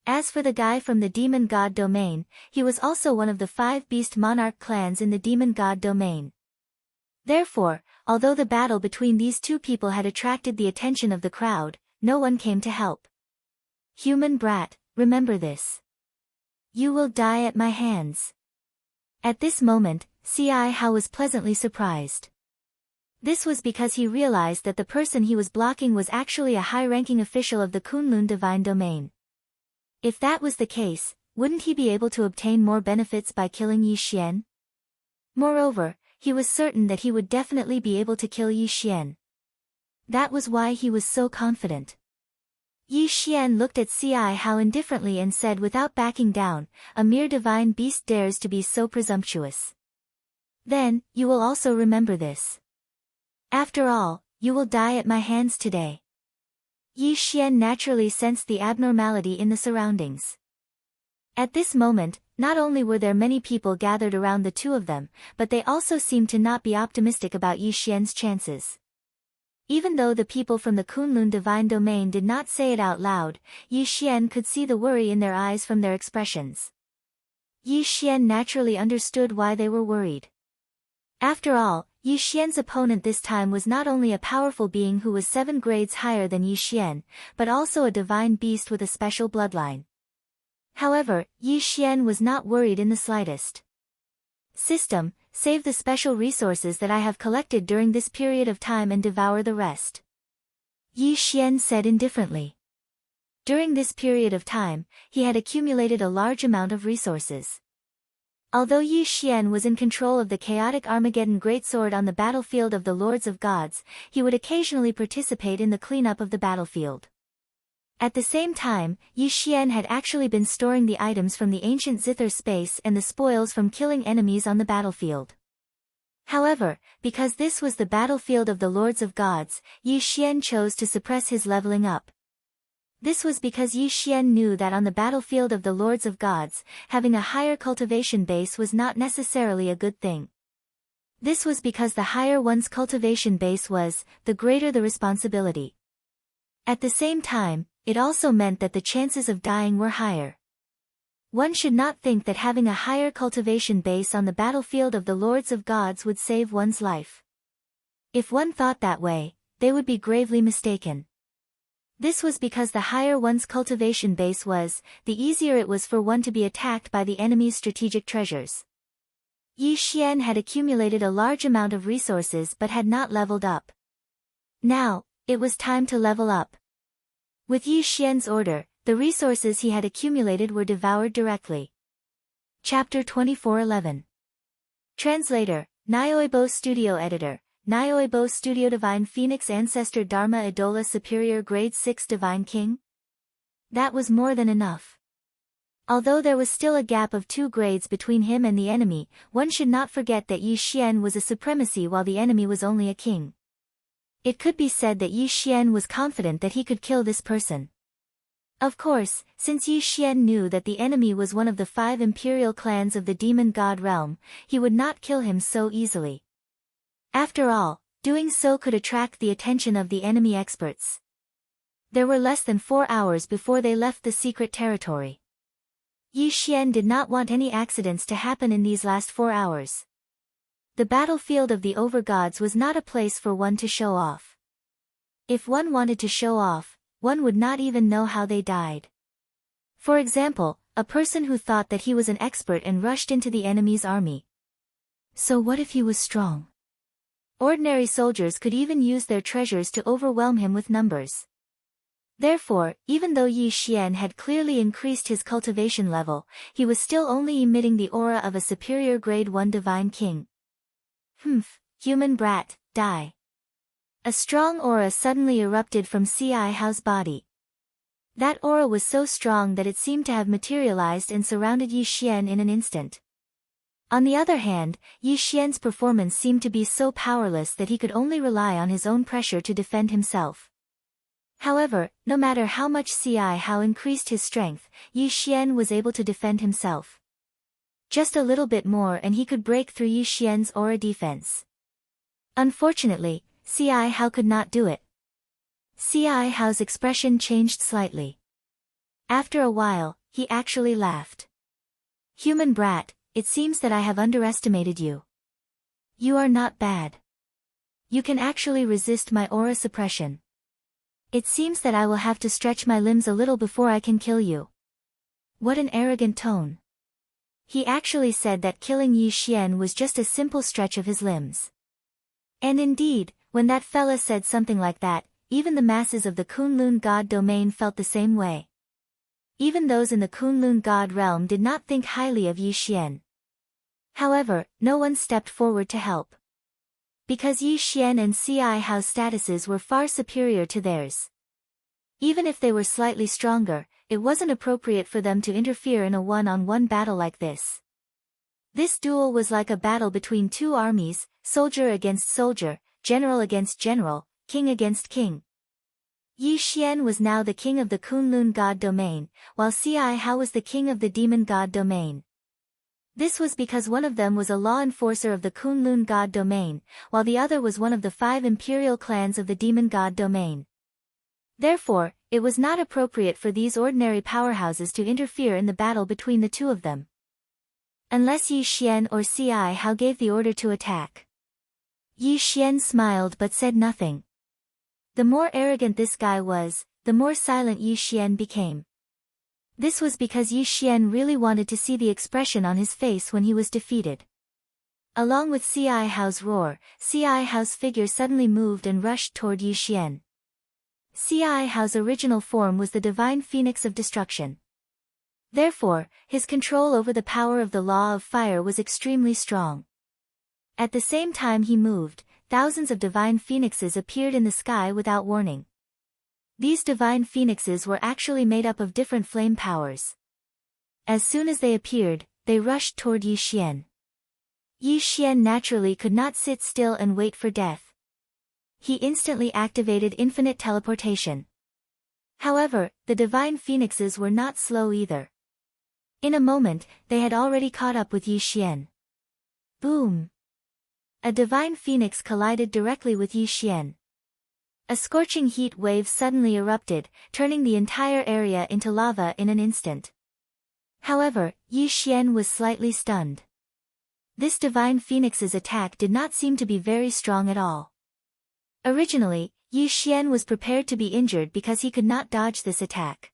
As for the guy from the Demon God domain, he was also one of the 5 Beast Monarch clans in the Demon God domain. Therefore, although the battle between these 2 people had attracted the attention of the crowd, no one came to help. Human brat, remember this. You will die at my hands. At this moment, Ci Hao was pleasantly surprised. This was because he realized that the person he was blocking was actually a high-ranking official of the Kunlun divine domain. If that was the case, wouldn't he be able to obtain more benefits by killing Yi Xian? Moreover, he was certain that he would definitely be able to kill Yi Xian. That was why he was so confident. Yi Xian looked at Ci Hao indifferently and said without backing down, "A mere divine beast dares to be so presumptuous. Then, you will also remember this. After all, you will die at my hands today." Yi Xian naturally sensed the abnormality in the surroundings. At this moment, not only were there many people gathered around the two of them, but they also seemed to not be optimistic about Yi Xian's chances. Even though the people from the Kunlun divine domain did not say it out loud, Yi Xian could see the worry in their eyes from their expressions. Yi Xian naturally understood why they were worried. After all, Yi Xian's opponent this time was not only a powerful being who was 7 grades higher than Yi Xian, but also a divine beast with a special bloodline. However, Yi Xian was not worried in the slightest. System, save the special resources that I have collected during this period of time and devour the rest. Yi Xian said indifferently. During this period of time, he had accumulated a large amount of resources. Although Yi Xian was in control of the chaotic Armageddon greatsword on the battlefield of the Lords of Gods, he would occasionally participate in the cleanup of the battlefield. At the same time, Yi Xian had actually been storing the items from the ancient zither space and the spoils from killing enemies on the battlefield. However, because this was the battlefield of the Lords of Gods, Yi Xian chose to suppress his leveling up. This was because Yi Xian knew that on the battlefield of the Lords of Gods, having a higher cultivation base was not necessarily a good thing. This was because the higher one's cultivation base was, the greater the responsibility. At the same time, it also meant that the chances of dying were higher. One should not think that having a higher cultivation base on the battlefield of the Lords of Gods would save one's life. If one thought that way, they would be gravely mistaken. This was because the higher one's cultivation base was, the easier it was for one to be attacked by the enemy's strategic treasures. Yi Xian had accumulated a large amount of resources but had not leveled up. Now, it was time to level up. With Yi Xian's order, the resources he had accumulated were devoured directly. Chapter 24:11. Translator, Nyoibo Studio Editor, Nyoibo Studio Divine Phoenix Ancestor Dharma Idola Superior Grade 6 Divine King? That was more than enough. Although there was still a gap of 2 grades between him and the enemy, one should not forget that Yi Xian was a supremacy while the enemy was only a king. It could be said that Yi Xian was confident that he could kill this person. Of course, since Yi Xian knew that the enemy was one of the 5 imperial clans of the demon god realm, he would not kill him so easily. After all, doing so could attract the attention of the enemy experts. There were less than 4 hours before they left the secret territory. Yi Xian did not want any accidents to happen in these last 4 hours. The battlefield of the overgods was not a place for one to show off. If one wanted to show off, one would not even know how they died. For example, a person who thought that he was an expert and rushed into the enemy's army. So what if he was strong? Ordinary soldiers could even use their treasures to overwhelm him with numbers. Therefore, even though Yi Xian had clearly increased his cultivation level, he was still only emitting the aura of a superior grade 1 divine king. Human brat, die. A strong aura suddenly erupted from Ci Hao's body. That aura was so strong that it seemed to have materialized and surrounded Yi Xian in an instant. On the other hand, Yi Xian's performance seemed to be so powerless that he could only rely on his own pressure to defend himself. However, no matter how much Ci Hao increased his strength, Yi Xian was able to defend himself. Just a little bit more and he could break through Yi Xian's aura defense. Unfortunately, Ci Hao could not do it. Ci Hao's expression changed slightly. After a while, he actually laughed. Human brat, it seems that I have underestimated you. You are not bad. You can actually resist my aura suppression. It seems that I will have to stretch my limbs a little before I can kill you. What an arrogant tone. He actually said that killing Yi Xian was just a simple stretch of his limbs. And indeed, when that fella said something like that, even the masses of the Kunlun god domain felt the same way. Even those in the Kunlun god realm did not think highly of Yi Xian. However, no one stepped forward to help. Because Yi Xian and Ci Hao's statuses were far superior to theirs. Even if they were slightly stronger, it wasn't appropriate for them to interfere in a one-on-one battle like this. This duel was like a battle between 2 armies, soldier against soldier, general against general, king against king. Yi Xian was now the king of the Kunlun god domain, while Ci Hao was the king of the demon god domain. This was because one of them was a law enforcer of the Kunlun god domain, while the other was one of the 5 imperial clans of the demon god domain. Therefore, it was not appropriate for these ordinary powerhouses to interfere in the battle between the two of them. Unless Yi Xian or Ci Hao gave the order to attack. Yi Xian smiled but said nothing. The more arrogant this guy was, the more silent Yi Xian became. This was because Yi Xian really wanted to see the expression on his face when he was defeated. Along with Ci Hao's roar, Ci Hao's figure suddenly moved and rushed toward Yi Xian. Ci Hao's original form was the divine phoenix of destruction. Therefore, his control over the power of the law of fire was extremely strong. At the same time he moved, thousands of divine phoenixes appeared in the sky without warning. These divine phoenixes were actually made up of different flame powers. As soon as they appeared, they rushed toward Yi Xian. Yi Xian naturally could not sit still and wait for death. He instantly activated infinite teleportation. However, the divine phoenixes were not slow either. In a moment, they had already caught up with Yi Xian. Boom! A divine phoenix collided directly with Yi Xian. A scorching heat wave suddenly erupted, turning the entire area into lava in an instant. However, Yi Xian was slightly stunned. This divine phoenix's attack did not seem to be very strong at all. Originally, Yi Xian was prepared to be injured because he could not dodge this attack.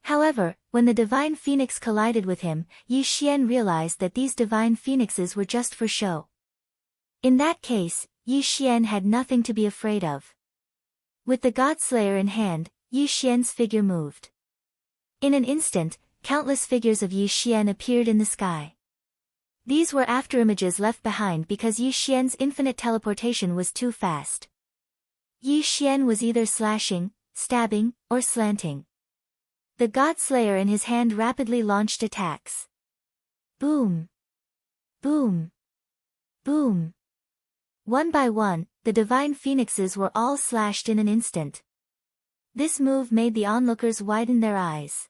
However, when the divine phoenix collided with him, Yi Xian realized that these divine phoenixes were just for show. In that case, Yi Xian had nothing to be afraid of. With the God-Slayer in hand, Yi Xian's figure moved. In an instant, countless figures of Yi Xian appeared in the sky. These were afterimages left behind because Yi Xian's infinite teleportation was too fast. Yi Xian was either slashing, stabbing, or slanting. The God-Slayer in his hand rapidly launched attacks. Boom! Boom! Boom! One by one, the divine phoenixes were all slashed in an instant. This move made the onlookers widen their eyes.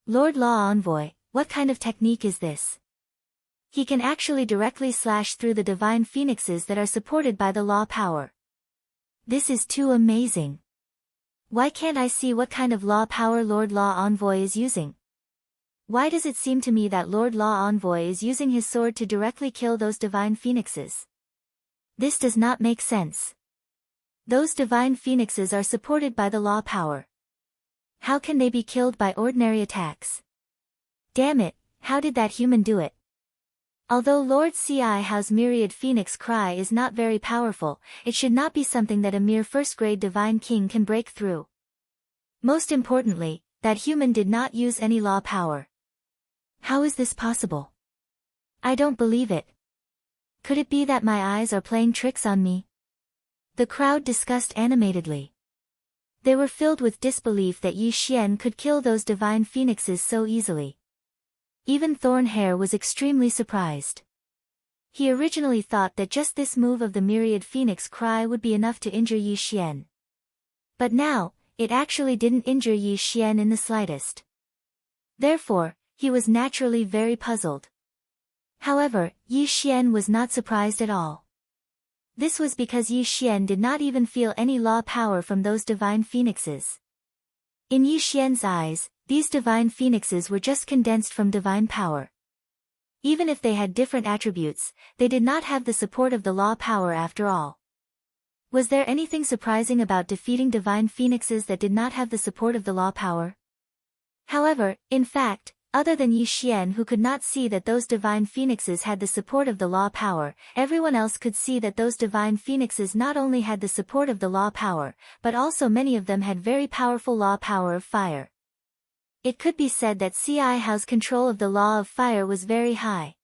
Lord Law Envoy, what kind of technique is this? He can actually directly slash through the divine phoenixes that are supported by the law power. This is too amazing. Why can't I see what kind of law power Lord Law Envoy is using? Why does it seem to me that Lord Law Envoy is using his sword to directly kill those divine phoenixes? This does not make sense. Those divine phoenixes are supported by the law power. How can they be killed by ordinary attacks? Damn it, how did that human do it? Although Lord Ci Hao's myriad phoenix cry is not very powerful, it should not be something that a mere first-grade divine king can break through. Most importantly, that human did not use any law power. How is this possible? I don't believe it. Could it be that my eyes are playing tricks on me? The crowd discussed animatedly. They were filled with disbelief that Yi Xian could kill those divine phoenixes so easily. Even Thornhair was extremely surprised. He originally thought that just this move of the myriad phoenix cry would be enough to injure Yi Xian. But now, it actually didn't injure Yi Xian in the slightest. Therefore, he was naturally very puzzled. However, Yi Xian was not surprised at all. This was because Yi Xian did not even feel any law power from those divine phoenixes. In Yi Xian's eyes, these divine phoenixes were just condensed from divine power. Even if they had different attributes, they did not have the support of the law power after all. Was there anything surprising about defeating divine phoenixes that did not have the support of the law power? However, in fact, other than Yi Xian, who could not see that those divine phoenixes had the support of the law power, everyone else could see that those divine phoenixes not only had the support of the law power, but also many of them had very powerful law power of fire. It could be said that Ci Hao's control of the law of fire was very high.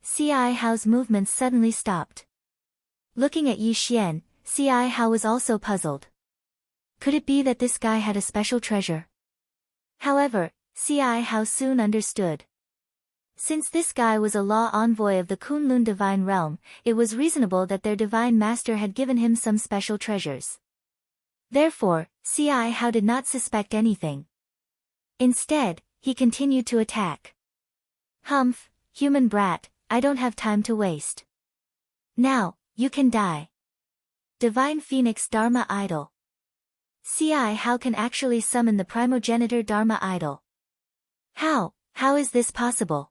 Ci Hao's movements suddenly stopped. Looking at Yi Xian, Ci Hao was also puzzled. Could it be that this guy had a special treasure? However, Ci Hao soon understood. Since this guy was a law envoy of the Kunlun divine realm, it was reasonable that their divine master had given him some special treasures. Therefore, Ci Hao did not suspect anything. Instead, he continued to attack. Humph, Human brat, I don't have time to waste. Now, you can die. Divine Phoenix Dharma Idol. CI how can actually summon the primogenitor Dharma Idol. How is this possible?